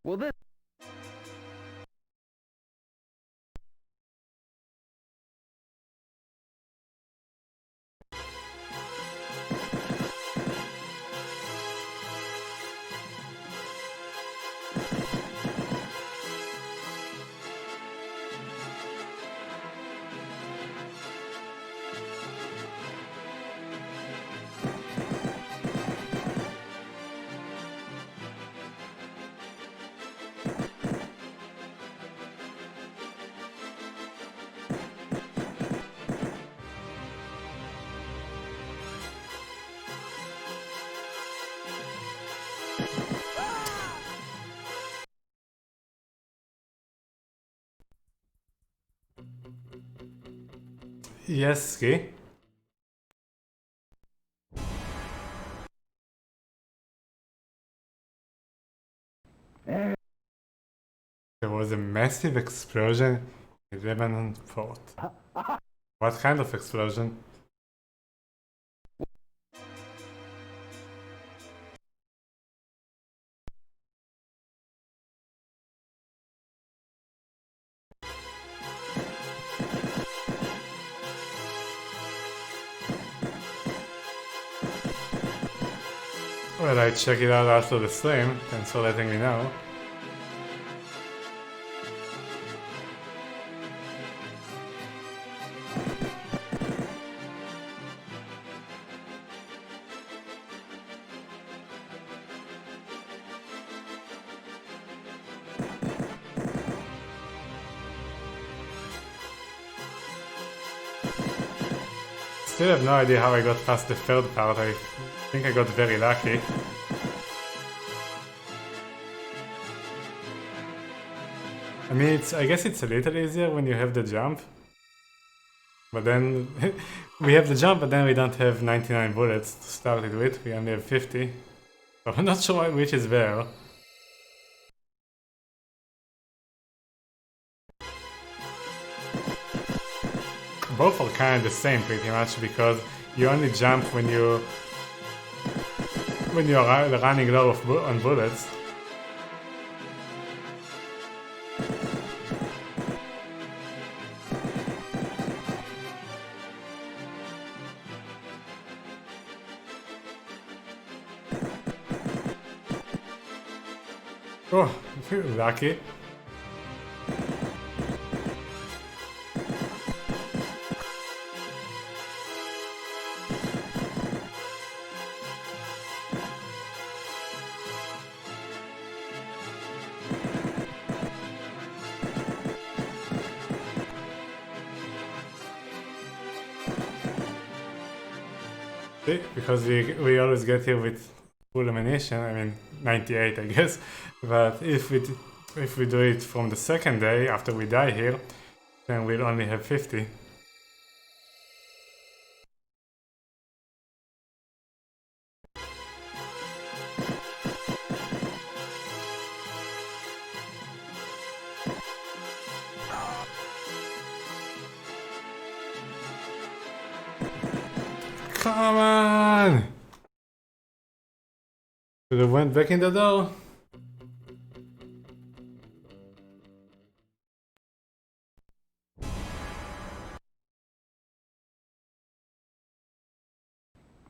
Well, this... Yes, Ski. There was a massive explosion in Lebanon port. What kind of explosion? Well, I check it out after the stream. Thanks for letting me know. Still have no idea how I got past the third part. I think I got very lucky. I mean, I guess it's a little easier when you have the jump. But then we have the jump, but then we don't have 99 bullets to start it with. We only have 50. So I'm not sure which is better. Both are kind of the same pretty much, because you only jump when you're running low on bullets. Oh, lucky. See, because we always get here with full ammunition, I mean 98 I guess, but if we do it from the second day after we die here, then we'll only have 50. Come on! Should have went back in the door.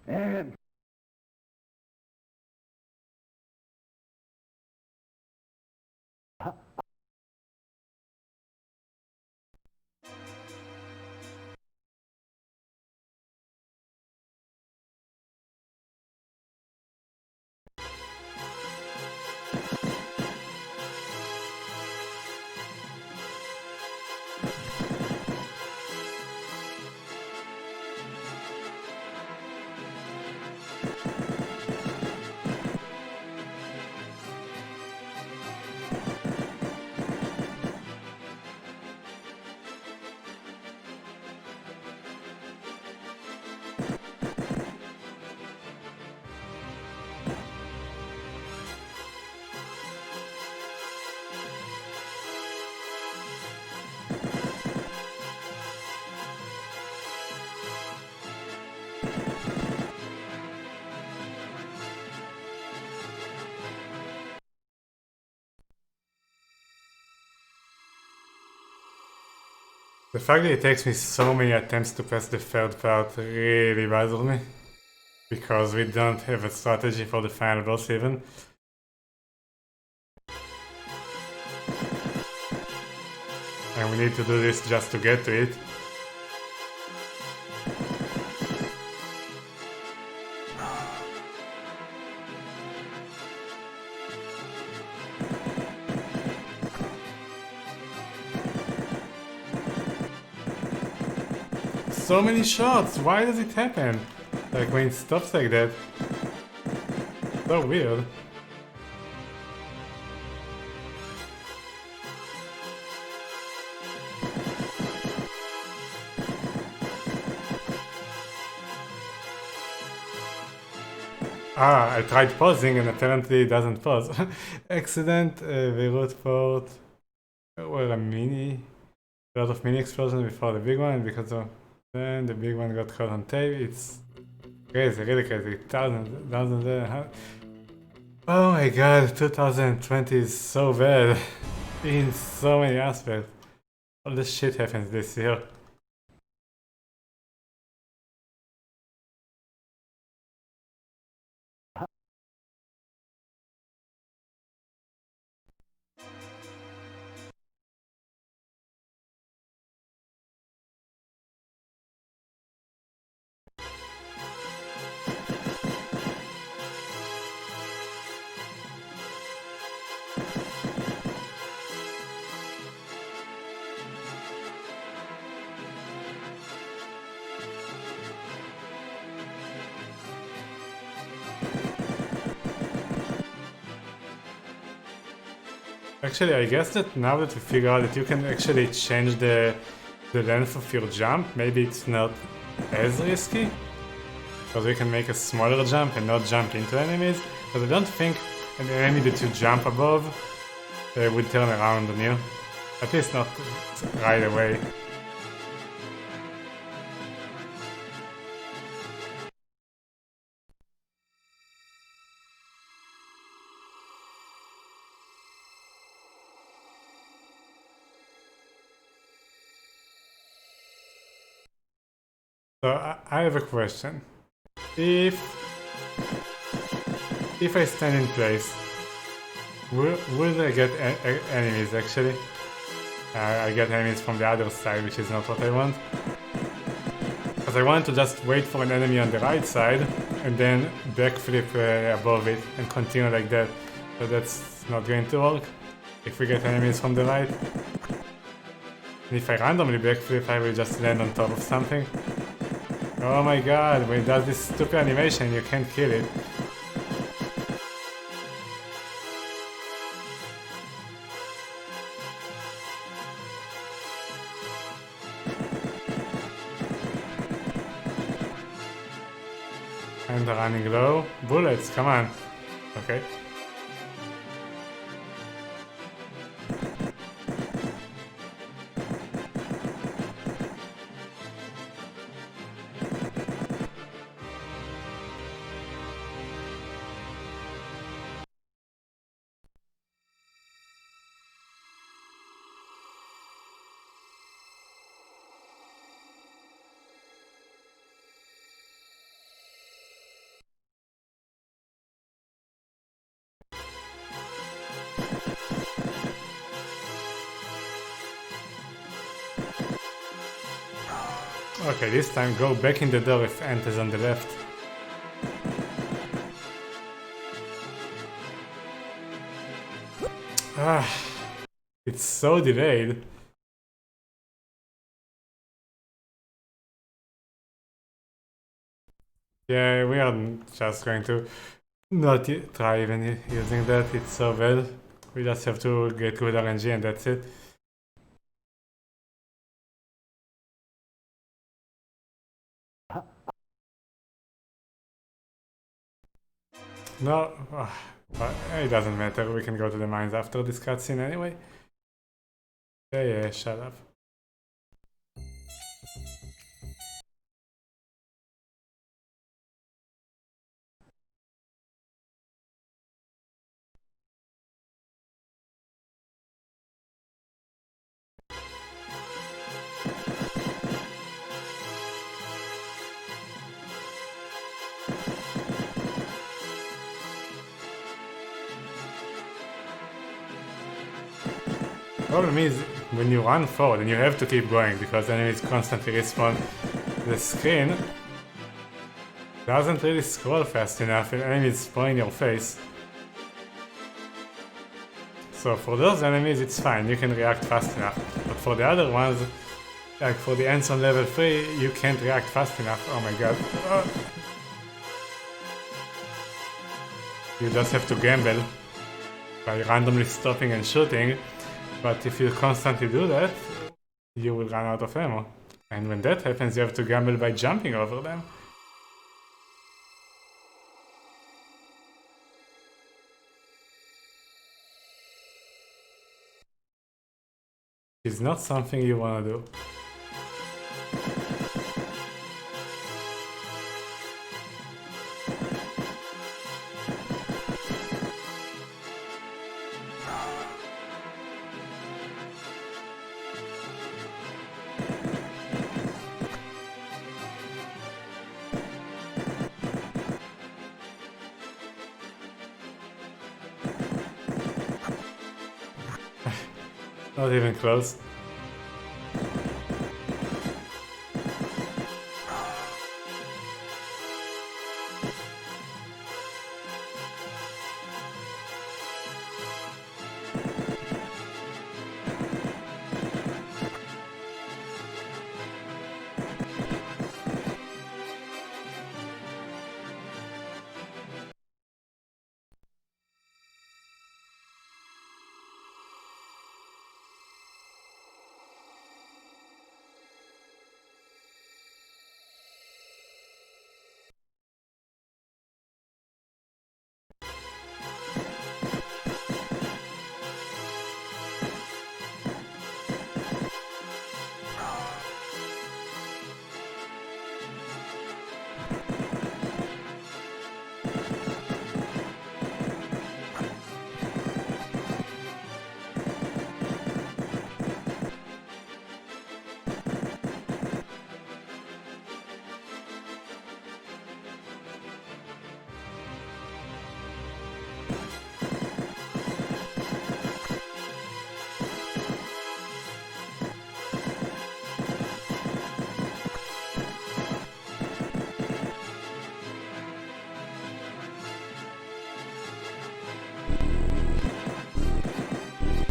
And The fact that it takes me so many attempts to pass the third part really bothers me, because we don't have a strategy for the final boss even. And we need to do this just to get to it. So many shots, why does it happen? Like when it stops like that. So weird. Ah, I tried pausing and apparently it doesn't pause. Accident, the root port were a lot of mini explosions before the big one, because of then the big one got caught on tape. It's crazy, really crazy. Thousands there. Oh my god, 2020 is so bad in so many aspects. All this shit happens this year. Actually, I guess that now that we figure out that you can actually change the length of your jump, maybe it's not as risky, because we can make a smaller jump and not jump into enemies, but I don't think an enemy that you jump above would turn around on you, at least not right away. So I have a question. If I stand in place, will I get enemies actually? I get enemies from the other side, which is not what I want. Because I want to just wait for an enemy on the right side and then backflip above it and continue like that. But that's not going to work if we get enemies from the right. And if I randomly backflip, I will just land on top of something. Oh my god, when it does this stupid animation, you can't kill it. And running low. Bullets, come on. Okay. Okay, this time go back in the door if Ant is on the left. Ah, it's so delayed. Yeah, we are just going to not try even using that, it's so bad. We just have to get good RNG and that's it. No, but it doesn't matter, we can go to the mines after this cutscene anyway. Yeah, shut up. Problem is, when you run forward and you have to keep going because enemies constantly respawn, the screen doesn't really scroll fast enough and enemies spawn in your face. So for those enemies it's fine, you can react fast enough. But for the other ones, like for the ants on level 3, you can't react fast enough. Oh my god. You just have to gamble by randomly stopping and shooting. But if you constantly do that, you will run out of ammo. And when that happens, you have to gamble by jumping over them. is not something you wanna do. Not even close.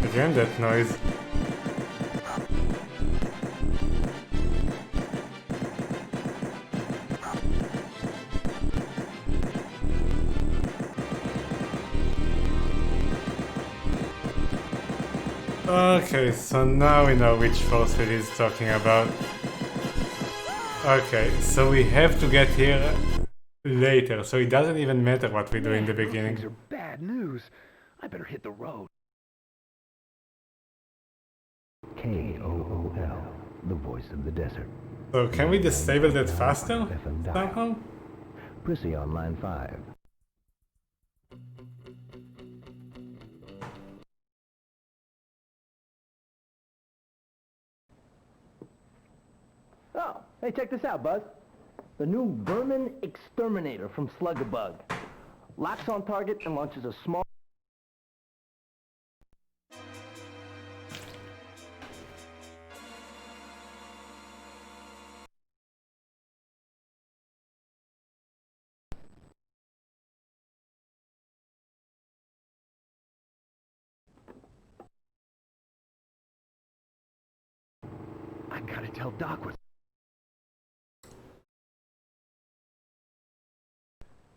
Again, that noise. Okay, so now we know which force field he's talking about. Okay, so we have to get here later, so it doesn't even matter what we do in the beginning. Things are bad news. I better hit the road. KOOL, the voice of the desert. So can we disable that faster somehow? Prissy on line 5. Oh, hey, check this out, Buzz. The new Vermin Exterminator from Slug-a-Bug. Locks on target and launches a small... I gotta tell Doc what's...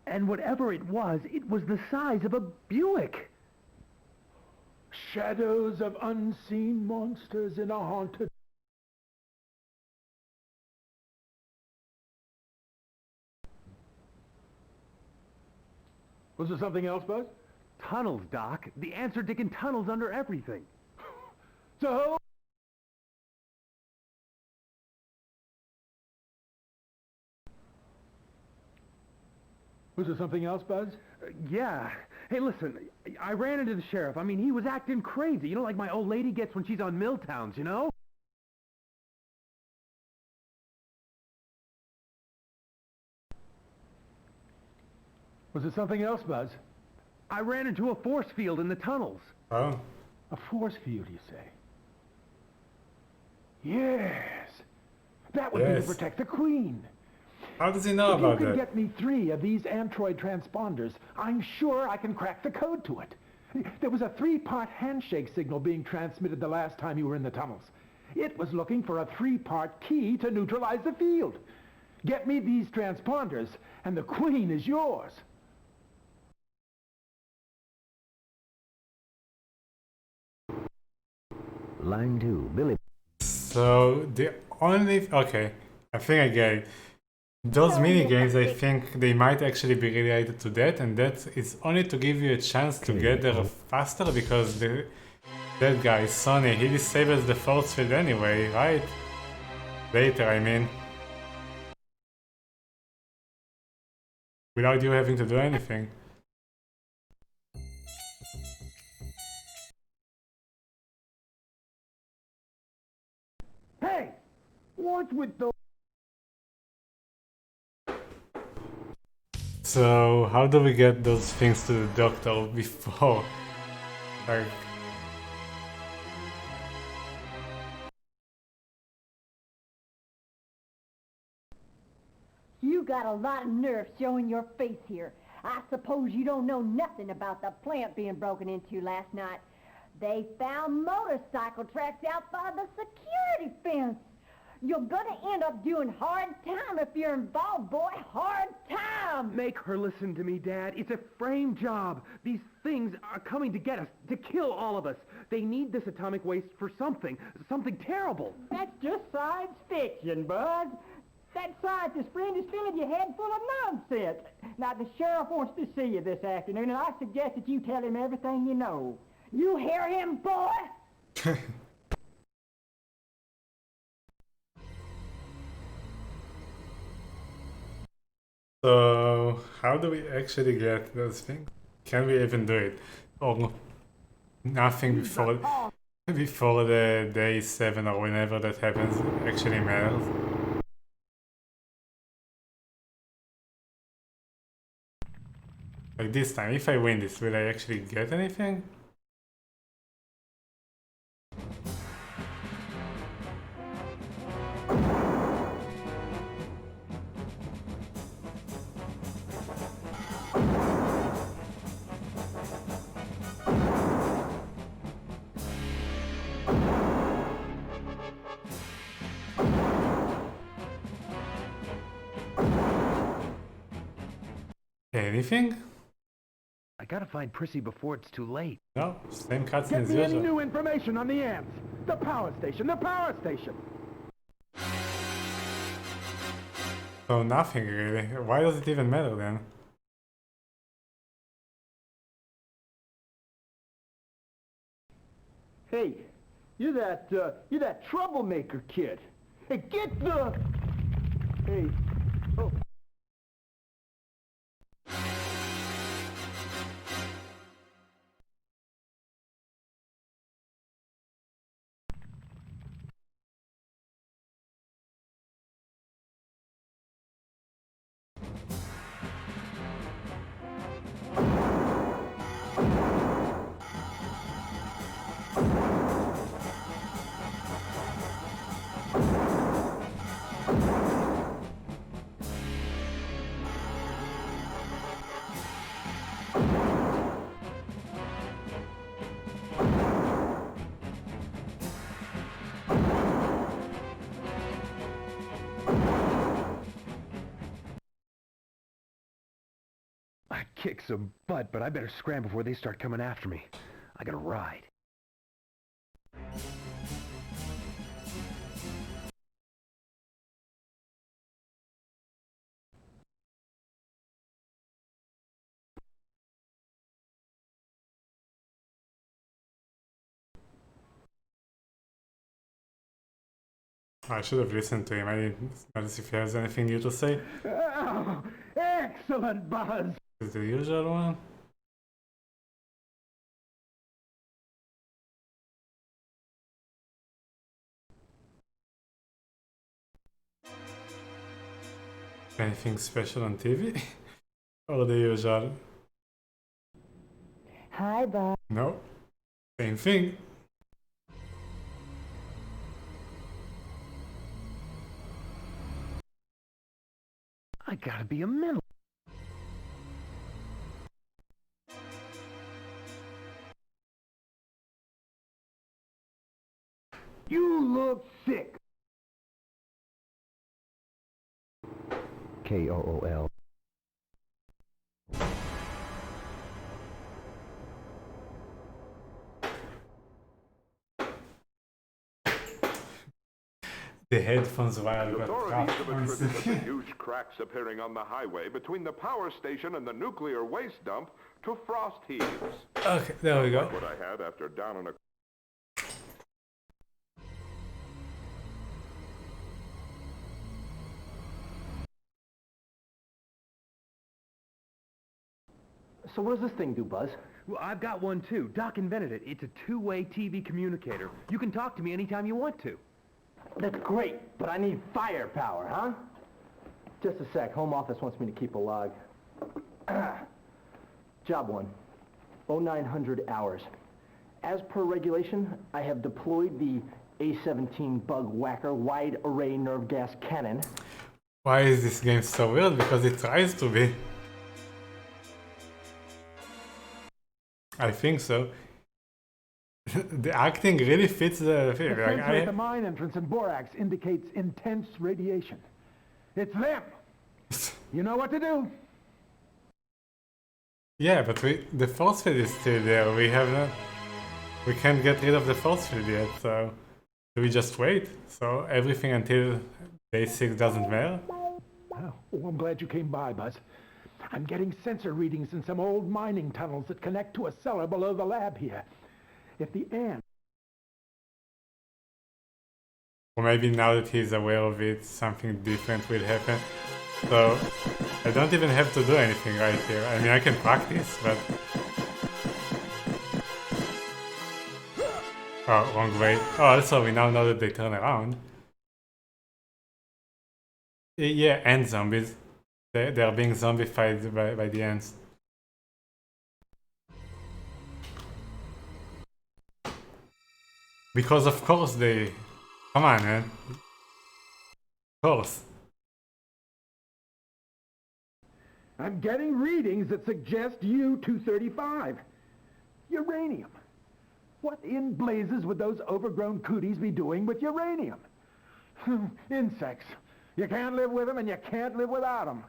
And whatever it was the size of a Buick. Shadows of unseen monsters in a haunted... Was there something else, Buzz? Tunnels, Doc. The answer digging tunnels under everything. So... Was there something else, Buzz? Yeah. Hey, listen, I ran into the sheriff. I mean, he was acting crazy. You know, like my old lady gets when she's on Milltowns, you know? Was there something else, Buzz? I ran into a force field in the tunnels. Oh. A force field, you say? Yes. That would be to protect the Queen. How does he know about If you that? can get me 3 of these Android transponders, I'm sure I can crack the code to it. There was a 3-part handshake signal being transmitted the last time you were in the tunnels. It was looking for a 3-part key to neutralize the field. Get me these transponders, and the Queen is yours. Line 2, Billy. So the only... Okay, I think I get it. Those mini games, I think they might actually be related to that, and that is only to give you a chance to get there faster, because That guy, Sonny, he disables the force field anyway, right? Later, I mean. Without you having to do anything. Hey! What's with the... So, how do we get those things to the doctor before? Like... You got a lot of nerve showing your face here. I suppose you don't know nothing about the plant being broken into last night. They found motorcycle tracks out by the security fence. You're gonna end up doing hard time if you're involved, boy. Hard time! Make her listen to me, Dad. It's a frame job. These things are coming to get us, to kill all of us. They need this atomic waste for something terrible. That's just science fiction, Buzz. That scientist friend is filling your head full of nonsense. Now, the sheriff wants to see you this afternoon, and I suggest that you tell him everything you know. You hear him, boy? So, how do we actually get those things? Can we even do it? Or nothing before the day 7 or whenever that happens actually matters? Like this time, if I win this, will I actually get anything? Anything? I gotta find Prissy before it's too late. No, same cutscene Get as me any usual. new information on the ants. The power station, the power station. So nothing really. Why does it even matter then? Hey, you're that troublemaker kid. Hey, get the... Hey, oh. I kick some butt, but I better scram before they start coming after me. I gotta ride. I should have listened to him. I didn't notice if he has anything new to say. Oh, excellent, Buzz. Is the usual one? Anything special on TV? Or the usual? Hi, Bob. No. Same thing. I gotta be a mental. You look sick. KOOL. The headphones while The got authorities trapped. have attributed the huge cracks appearing on the highway between the power station and the nuclear waste dump to frost heaves. Okay, there we go. Like what I had after down in a So what does this thing do, Buzz? Well, I've got one too. Doc invented it. It's a two-way TV communicator. You can talk to me anytime you want to. That's great, but I need firepower, huh? Just a sec. Home office wants me to keep a log. Job 1. 0900 hours. As per regulation, I have deployed the A-17 Bug Whacker Wide Array Nerve Gas Cannon. Why is this game so weird? Because it tries to be. I think so. The acting really fits the film. The sensor at the mine entrance in Borax indicates intense radiation. It's them! You know what to do. Yeah, but the force field is still there. We can't get rid of the force field yet, so do we just wait? So everything until day 6 doesn't matter? Oh, I'm glad you came by, Buzz. I'm getting sensor readings in some old mining tunnels that connect to a cellar below the lab here. If the ant... Or maybe now that he's aware of it, something different will happen. So I don't even have to do anything right here. I mean, I can practice, but... Oh, wrong way. Oh, also we now know that they turn around. Yeah, ant zombies. They are being zombified by the ants. Because of course they... Come on, man. Of course. I'm getting readings that suggest U-235. Uranium. What in blazes would those overgrown cooties be doing with uranium? Insects. You can't live with them and you can't live without them.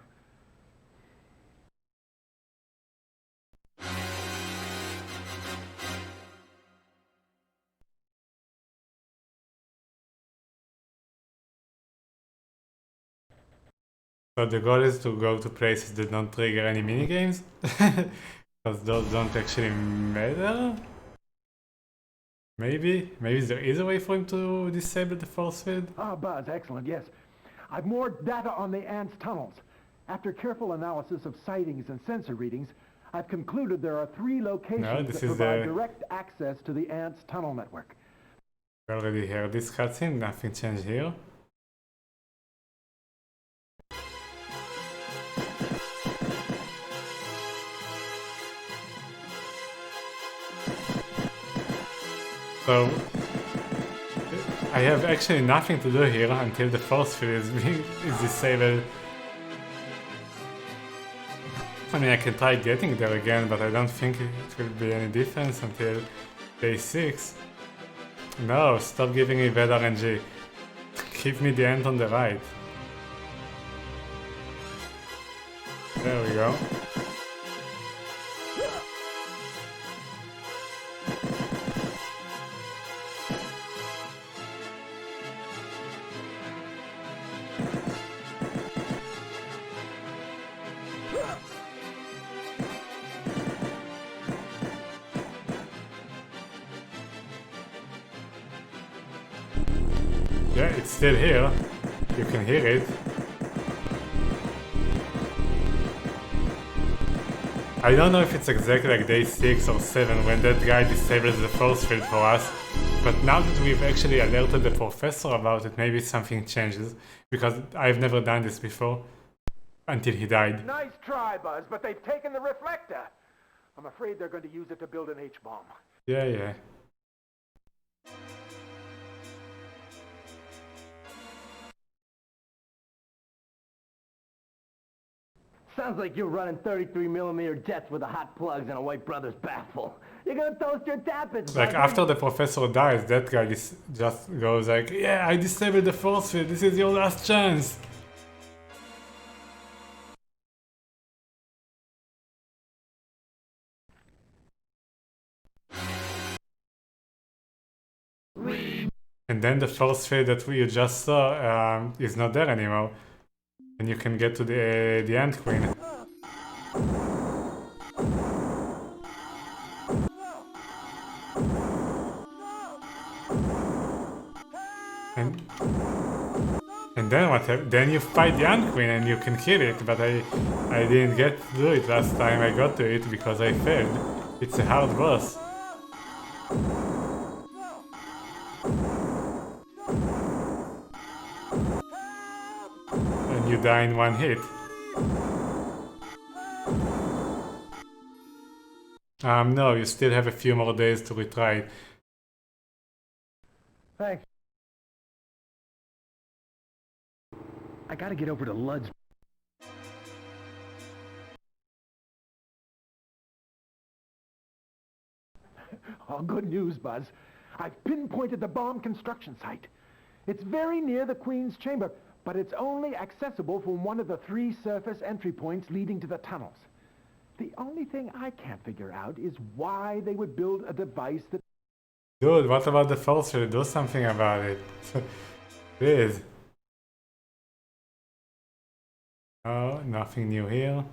So the goal is to go to places that don't trigger any minigames? Because those don't actually matter? Maybe there is a way for him to disable the force field? Ah, Buzz, excellent, yes. I've more data on the ants' tunnels. After careful analysis of sightings and sensor readings, I've concluded there are 3 locations that provide direct access to the ants' tunnel network. We already heard this cutscene, nothing changed here. So, I have actually nothing to do here until the force field is disabled. I mean, I can try getting there again, but I don't think it will be any difference until day 6. No, stop giving me bad RNG. Give me the end on the right. There we go. Yeah, it's still here. You can hear it. I don't know if it's exactly like day 6 or 7 when that guy disables the force field for us, but now that we've actually alerted the professor about it, maybe something changes, because I've never done this before, until he died. Nice try, Buzz, but they've taken the reflector. I'm afraid they're going to use it to build an H-bomb. Yeah. Sounds like you're running 33mm jets with the hot plugs and a White Brothers baffle. You're gonna toast your tappets. Like after the professor dies, that guy just goes like, yeah, I disabled the force field, this is your last chance. And then the force field that you just saw is not there anymore. And you can get to the Ant Queen. And And then what happens? Then you fight the Ant Queen and you can kill it, but I didn't get to do it last time I got to it because I failed. It's a hard boss. And you die in one hit. No, you still have a few more days to retry it. Thanks. I gotta get over to Lud's. Oh, good news, Buzz. I've pinpointed the bomb construction site. It's very near the Queen's chamber, but it's only accessible from one of the 3 surface entry points leading to the tunnels. The only thing I can't figure out is why they would build a device that... Dude, what about the force field? Do something about it. Please. Oh, nothing new here.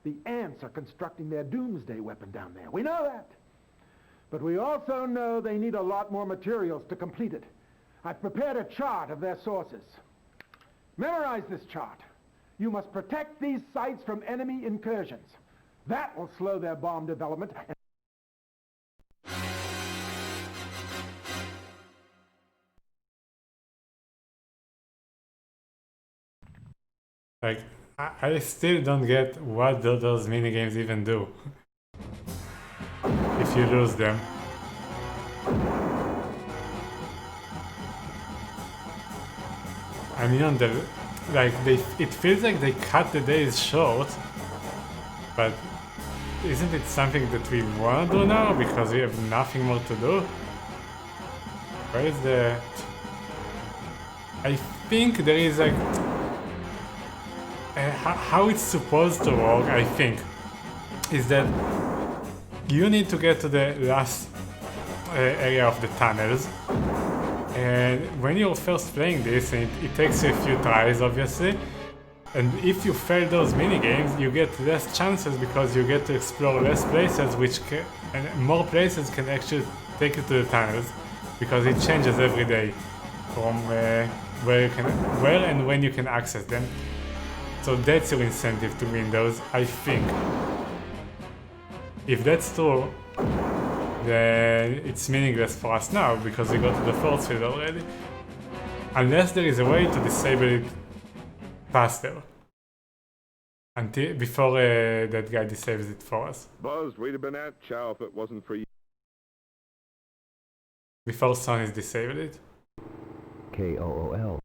The ants are constructing their doomsday weapon down there. We know that. But we also know they need a lot more materials to complete it. I've prepared a chart of their sources. Memorize this chart. You must protect these sites from enemy incursions. That will slow their bomb development. Like, I still don't get what those minigames even do. If you lose them. I mean, it feels like they cut the days short, but isn't it something that we want to do now because we have nothing more to do? Where is the... I think there is like... how it's supposed to work, I think, is that you need to get to the last area of the tunnels, and when you're first playing this, it takes you a few tries, obviously, and if you fail those minigames, you get less chances because you get to explore less places, and more places can actually take you to the tunnels, because it changes every day from where and when you can access them. So that's your incentive to win those, I think. If that's true, then it's meaningless for us now, because we got to the force field already. Unless there is a way to disable it faster. Before that guy disables it for us. Buzz, we'd have been at Chow if it wasn't for you. Before Sonny's disabled it. KOOL.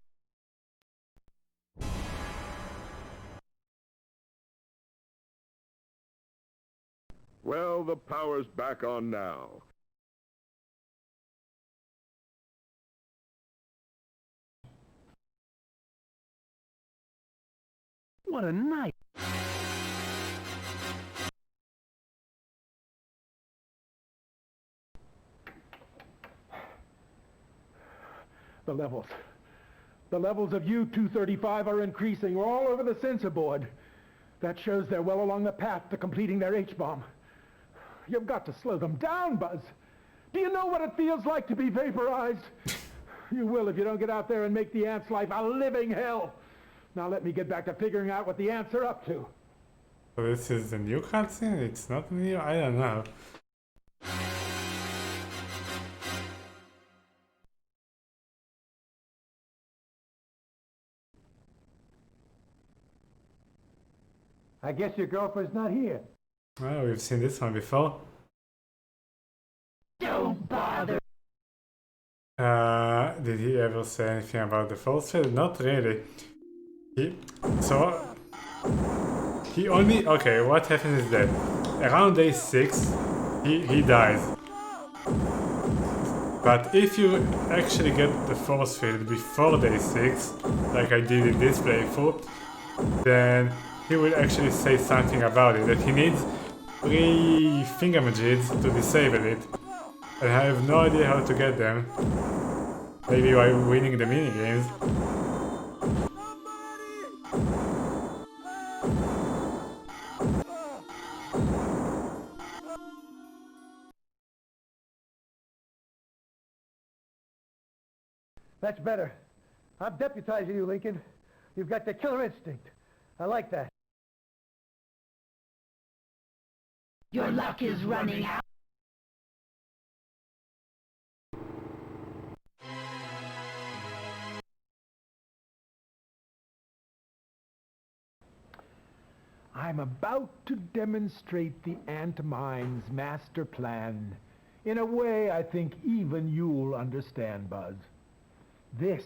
Well, the power's back on now. What a night! The levels of U-235 are increasing. We're all over the sensor board. That shows they're well along the path to completing their H-bomb. You've got to slow them down, Buzz. Do you know what it feels like to be vaporized? You will if you don't get out there and make the ants' life a living hell. Now let me get back to figuring out what the ants are up to. So this is the new cutscene? It's not new? I don't know. I guess your girlfriend's not here. Well, we've seen this one before. Don't bother. Did he ever say anything about the force field? Not really. Okay, what happens is that around day 6, he dies. But if you actually get the force field before day 6, like I did in this playthrough, then he will actually say something about it, that he needs 3 thingamajigs to disable it. And I have no idea how to get them. Maybe by winning the minigames. That's better. I'm deputizing you, Lincoln. You've got the killer instinct. I like that. Your luck is running out. I'm about to demonstrate the ant mine's master plan in a way I think even you'll understand, Buzz. This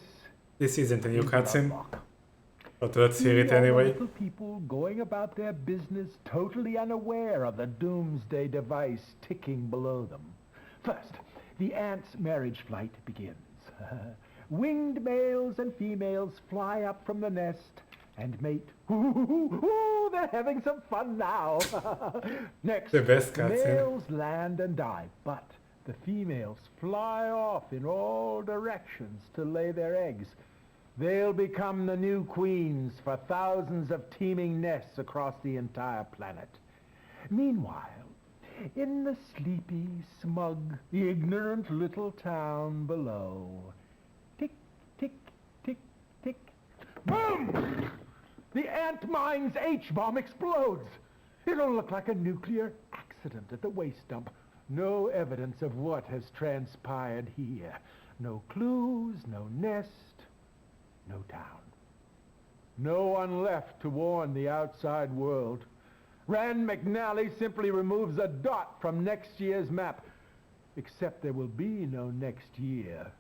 isn't a new is the cutscene, unlock. but let's hear it See all the anyway. little people going about their business totally unaware of the doomsday device ticking below them. First, the ant's marriage flight begins. Winged males and females fly up from the nest and mate. Ooh, they're having some fun now. Next, The best the cutscene. males land and dive, but the females fly off in all directions to lay their eggs. They'll become the new queens for thousands of teeming nests across the entire planet. Meanwhile, in the sleepy, smug, ignorant little town below, tick, tick, tick, tick, boom! The ant mine's H-bomb explodes. It'll look like a nuclear accident at the waste dump. No evidence of what has transpired here. No clues, no nest, no town. No one left to warn the outside world. Rand McNally simply removes a dot from next year's map. Except there will be no next year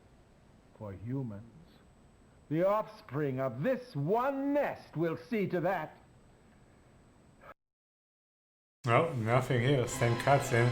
for humans. The offspring of this one nest will see to that. Oh, nothing here. Same cutscene.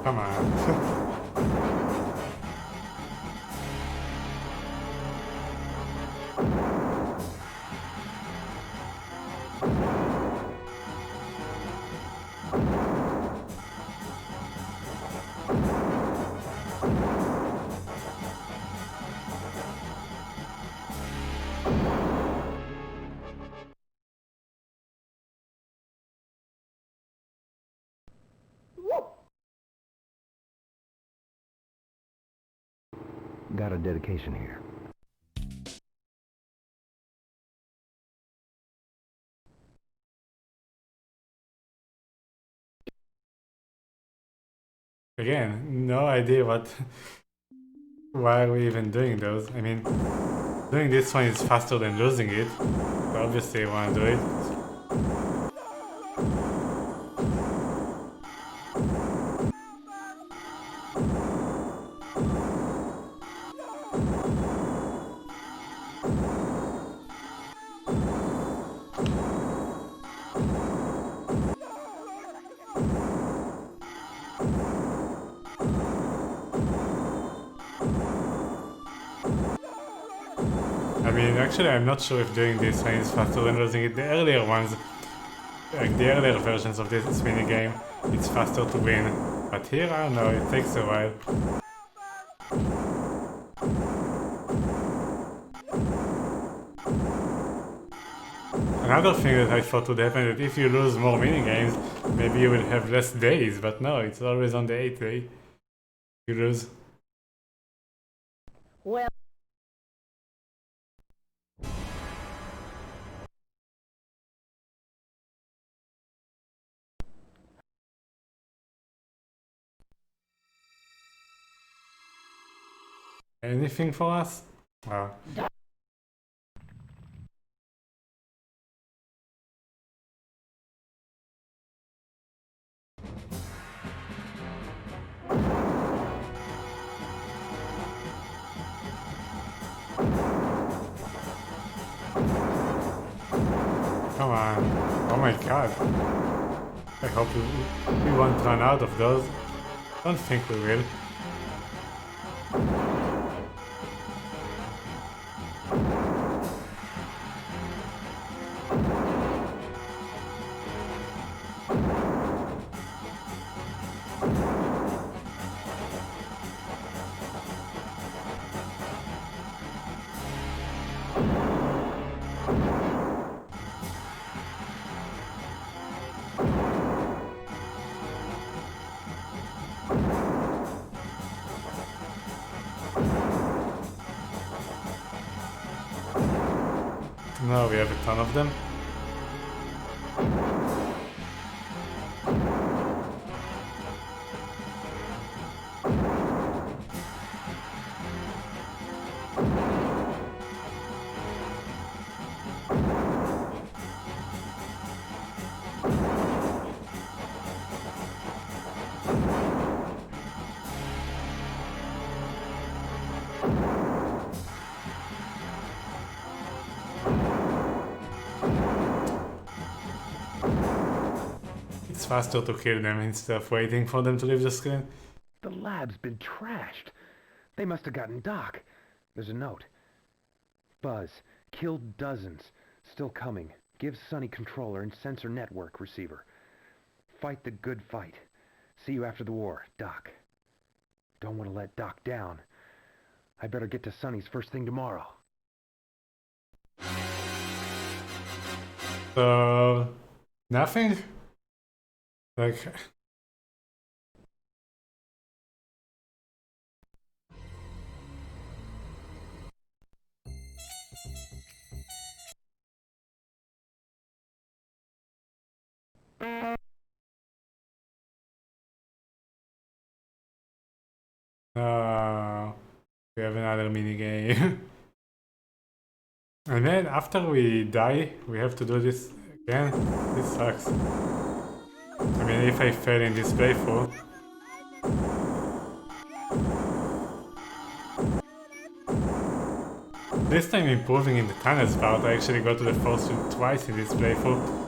Come on. Got a dedication here. Again, no idea why are we even doing those? I mean, doing this one is faster than losing it. So obviously I want to do it. I mean, actually, I'm not sure if doing this one is faster than losing it. The earlier ones, like the earlier versions of this minigame, it's faster to win. But here, I don't know, it takes a while. Another thing that I thought would happen is that if you lose more minigames, maybe you will have less days, but no, it's always on the 8th day you lose. Well... Anything for us? Oh. Come on. Oh my god. I hope we won't run out of those. Don't think we will. No, we have a ton of them. It's faster to kill them instead of waiting for them to leave the screen. The lab's been trashed. They must have gotten Doc. There's a note. Buzz, killed dozens. Still coming. Give Sonny controller and sensor network receiver. Fight the good fight. See you after the war, Doc. Don't want to let Doc down. I better get to Sonny's first thing tomorrow. So... nothing? Like... we have another minigame. And then after we die, we have to do this again. This sucks. I mean, if I fail in this playthrough. This time improving in the tunnels part, I actually got to the force field twice in this playthrough.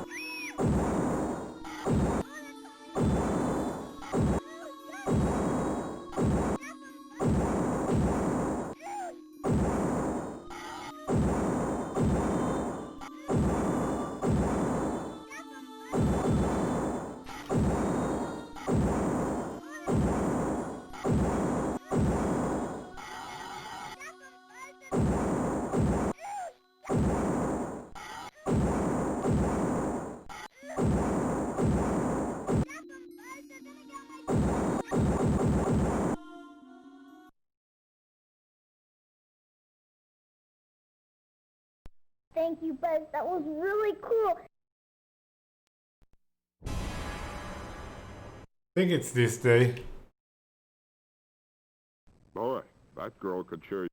Thank you, Buzz. That was really cool. I think it's this day. Boy, that girl could sure...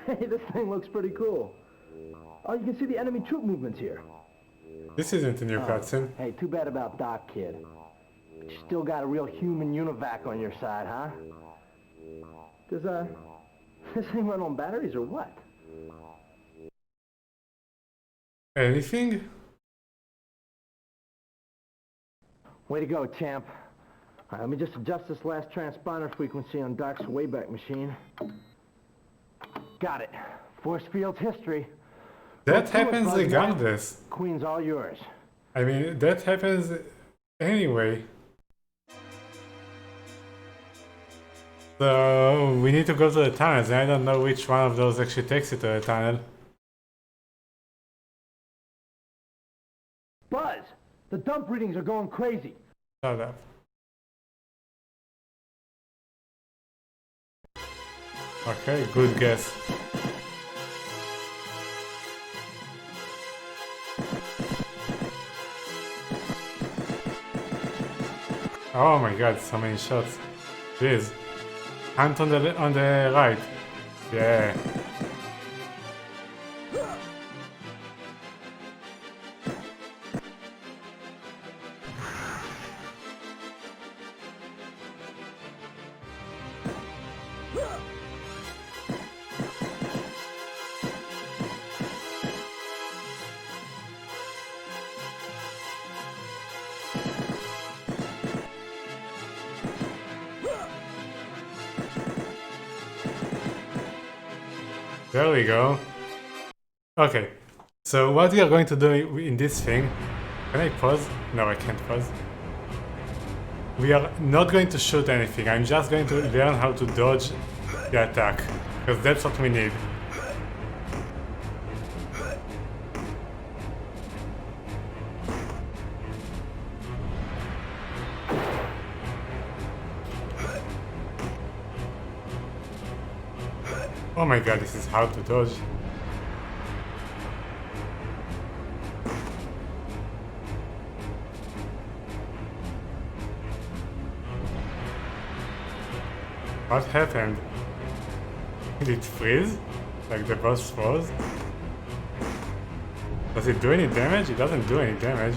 Hey, this thing looks pretty cool. Oh, you can see the enemy troop movements here. This isn't a new cutscene. Hey, too bad about Doc, kid. You still got a real human univac on your side, huh? Does, this thing run on batteries or what? Anything? Way to go, champ. All right, let me just adjust this last transponder frequency on Doc's Wayback Machine. Got it. Force field's history. That happens regardless. Queen's all yours. I mean, that happens anyway. So, we need to go to the tunnels, and I don't know which one of those actually takes you to the tunnel. Buzz! The dump readings are going crazy. Shut up. Okay, good guess. Oh my god, so many shots. Jeez. Hunt on the right. Yeah. There we go. Okay, so what we are going to do in this thing... Can I pause? No, I can't pause. We are not going to shoot anything, I'm just going to learn how to dodge the attack, because that's what we need. Oh my god, this is hard to dodge. What happened? Did it freeze? Like the boss froze? Does it do any damage? It doesn't do any damage.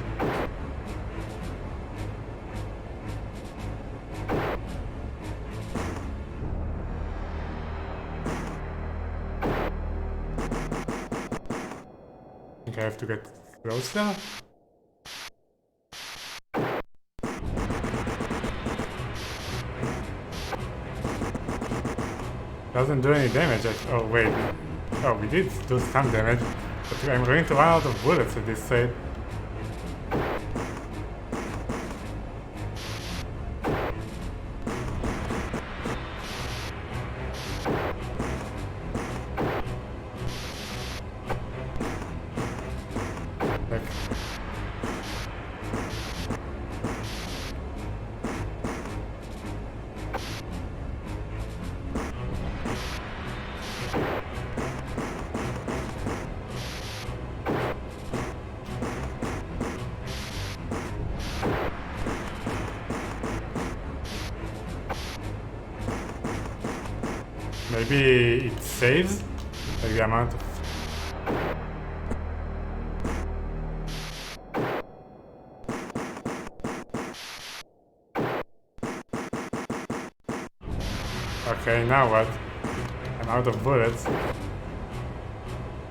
I think I have to get closer. Doesn't do any damage. Oh wait. Oh, we did do some damage. But I'm going to run out of bullets at this rate. Maybe it saves like the amount of... Okay, now what? I'm out of bullets.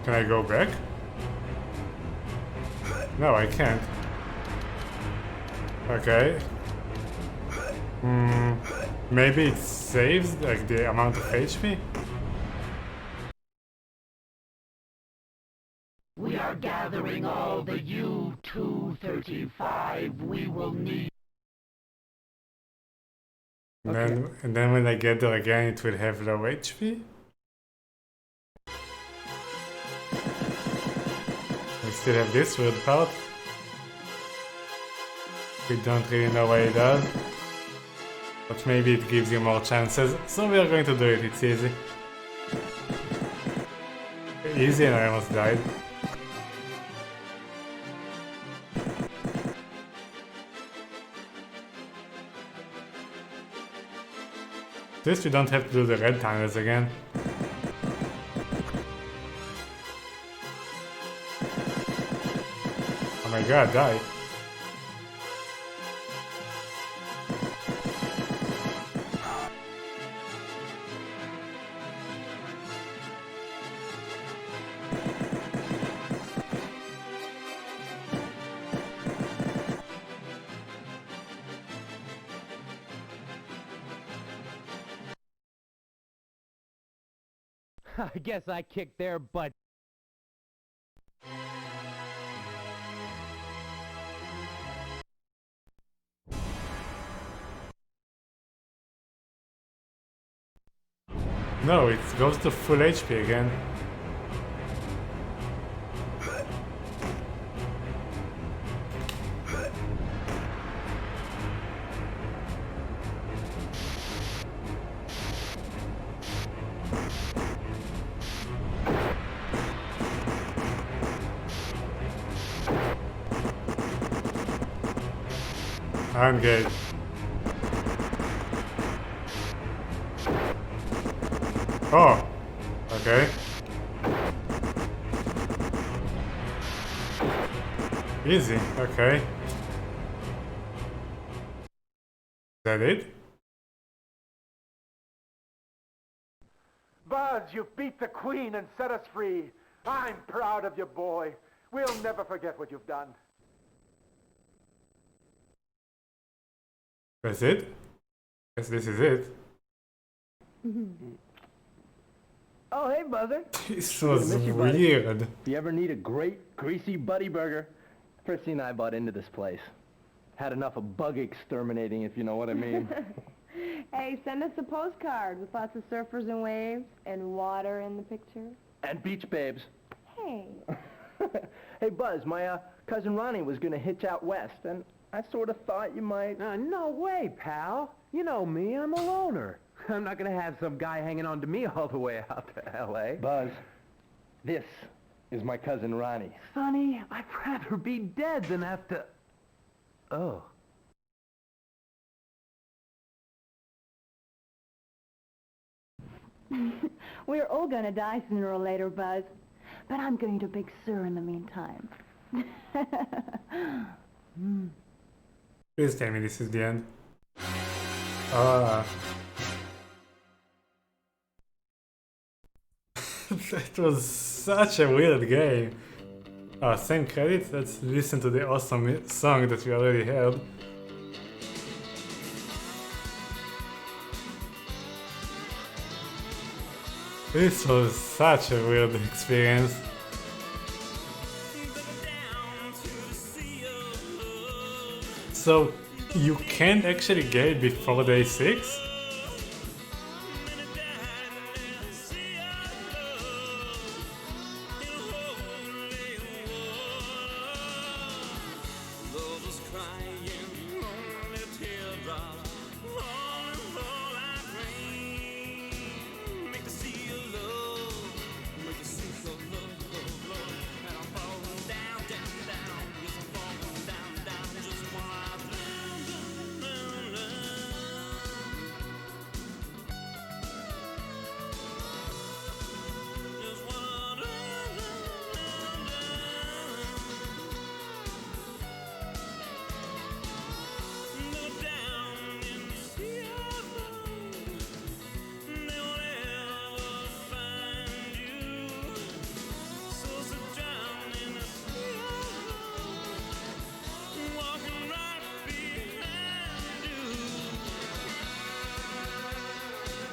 Can I go back? No, I can't. Okay. Maybe it saves like the amount of HP? We are gathering all the U-235 we will need. And then when I get there again, it will have low HP? We still have this weird part. We don't really know what it does. But maybe it gives you more chances, so we are going to do it, it's easy. Easy, and I almost died. At least we don't have to do the red tunnels again. Oh my god, die. I guess I kicked their butt. No, it goes to full HP again. I'm good. Oh, okay. Easy, okay. Is that it? Buzz, you beat the Queen and set us free. I'm proud of you, boy. We'll never forget what you've done. That's it? Yes, this is it. Oh, hey, Buzzer. This was Miss you, buddy. weird. If you ever need a great, greasy buddy burger, Fritzy and I bought into this place. Had enough of bug exterminating, if you know what I mean. Hey, send us a postcard with lots of surfers and waves and water in the picture. And beach babes. Hey. Hey, Buzz, my cousin Ronnie was going to hitch out west, and I sort of thought you might... No way, pal. You know me, I'm a loner. I'm not gonna have some guy hanging on to me all the way out to L.A. Buzz, this is my cousin Ronnie. Sonny, I'd rather be dead than have to... Oh. We're all gonna die sooner or later, Buzz. But I'm going to Big Sur in the meantime. Please tell me this is the end. Ah. That was such a weird game. Same credits, let's listen to the awesome song that we already heard. This was such a weird experience. So, you can't actually get it before day 6?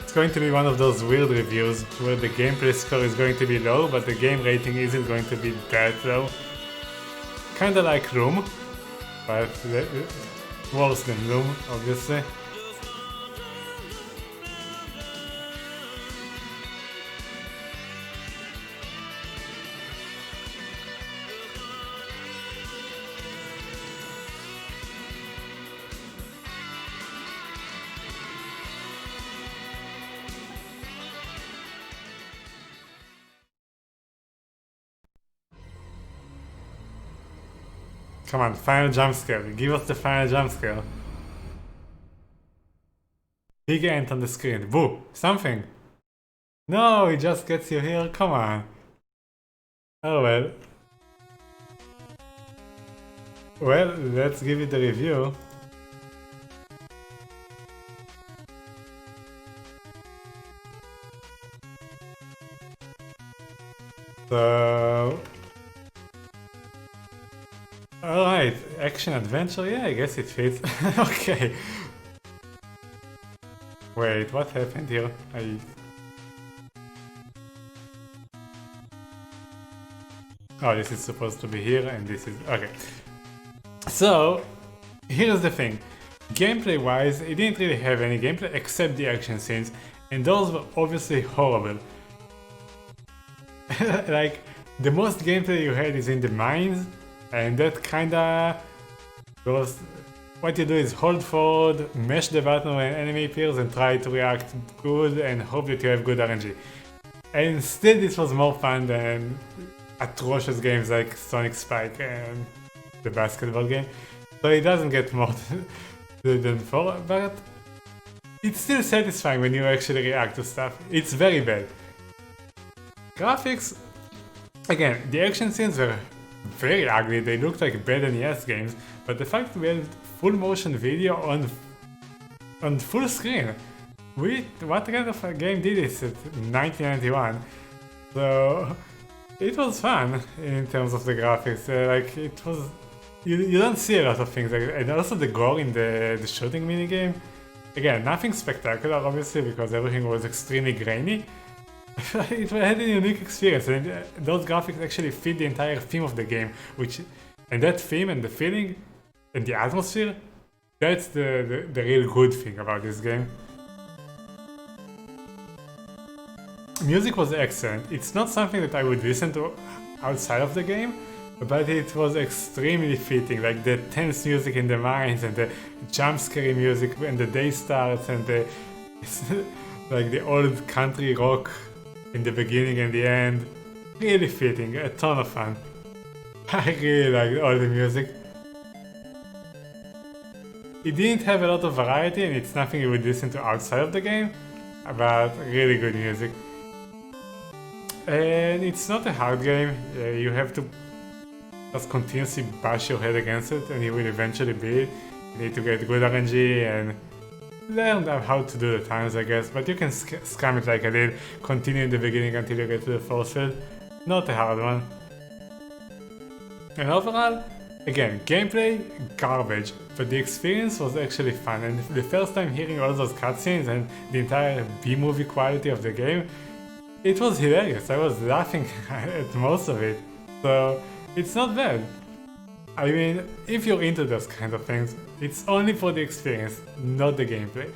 It's going to be one of those weird reviews where the gameplay score is going to be low, but the game rating isn't going to be that low. Kinda like Loom, but worse than Loom, obviously. Come on, final jump scare. Give us the final jump scare. Big ant on the screen. Boo! Something! No, it just gets you here. Come on. Oh well. Well, let's give it the review. So... Alright, action adventure, yeah, I guess it fits. Okay. Wait, what happened here? Oh, this is supposed to be here, and this is... Okay. So, here's the thing. Gameplay-wise, it didn't really have any gameplay except the action scenes, and those were obviously horrible. Like, the most gameplay you had is in the mines, and that kinda goes... What you do is hold forward, mash the button when an enemy appears and try to react good and hope that you have good RNG. And instead this was more fun than atrocious games like Sonic Spike and the basketball game. So it doesn't get more than 4, but it's still satisfying when you actually react to stuff. It's very bad. Graphics, again, the action scenes were very ugly, they looked like bad NES games, but the fact that we had full motion video on full screen, what kind of a game did this at 1991? So it was fun in terms of the graphics, like it was, you don't see a lot of things, like, and also the gore in the shooting minigame, again, nothing spectacular obviously because everything was extremely grainy, It had a unique experience, and those graphics actually fit the entire theme of the game, and that theme and the feeling and the atmosphere, that's the real good thing about this game. Music was excellent. It's not something that I would listen to outside of the game, but it was extremely fitting, like the tense music in the mines and the jump scary music when the day starts and the like the old country rock in the beginning and the end. Really fitting, a ton of fun. I really liked all the music. It didn't have a lot of variety and it's nothing you would listen to outside of the game, but really good music. And it's not a hard game, you have to just continuously bash your head against it and you will eventually beat it. You need to get good RNG and learn how to do the times, I guess, but you can scam it like I did, continue in the beginning until you get to the force field. Not a hard one. And overall, again, gameplay, garbage, but the experience was actually fun, and the first time hearing all those cutscenes and the entire B-movie quality of the game, it was hilarious. I was laughing at most of it, so it's not bad. I mean, if you're into those kind of things, it's only for the experience, not the gameplay.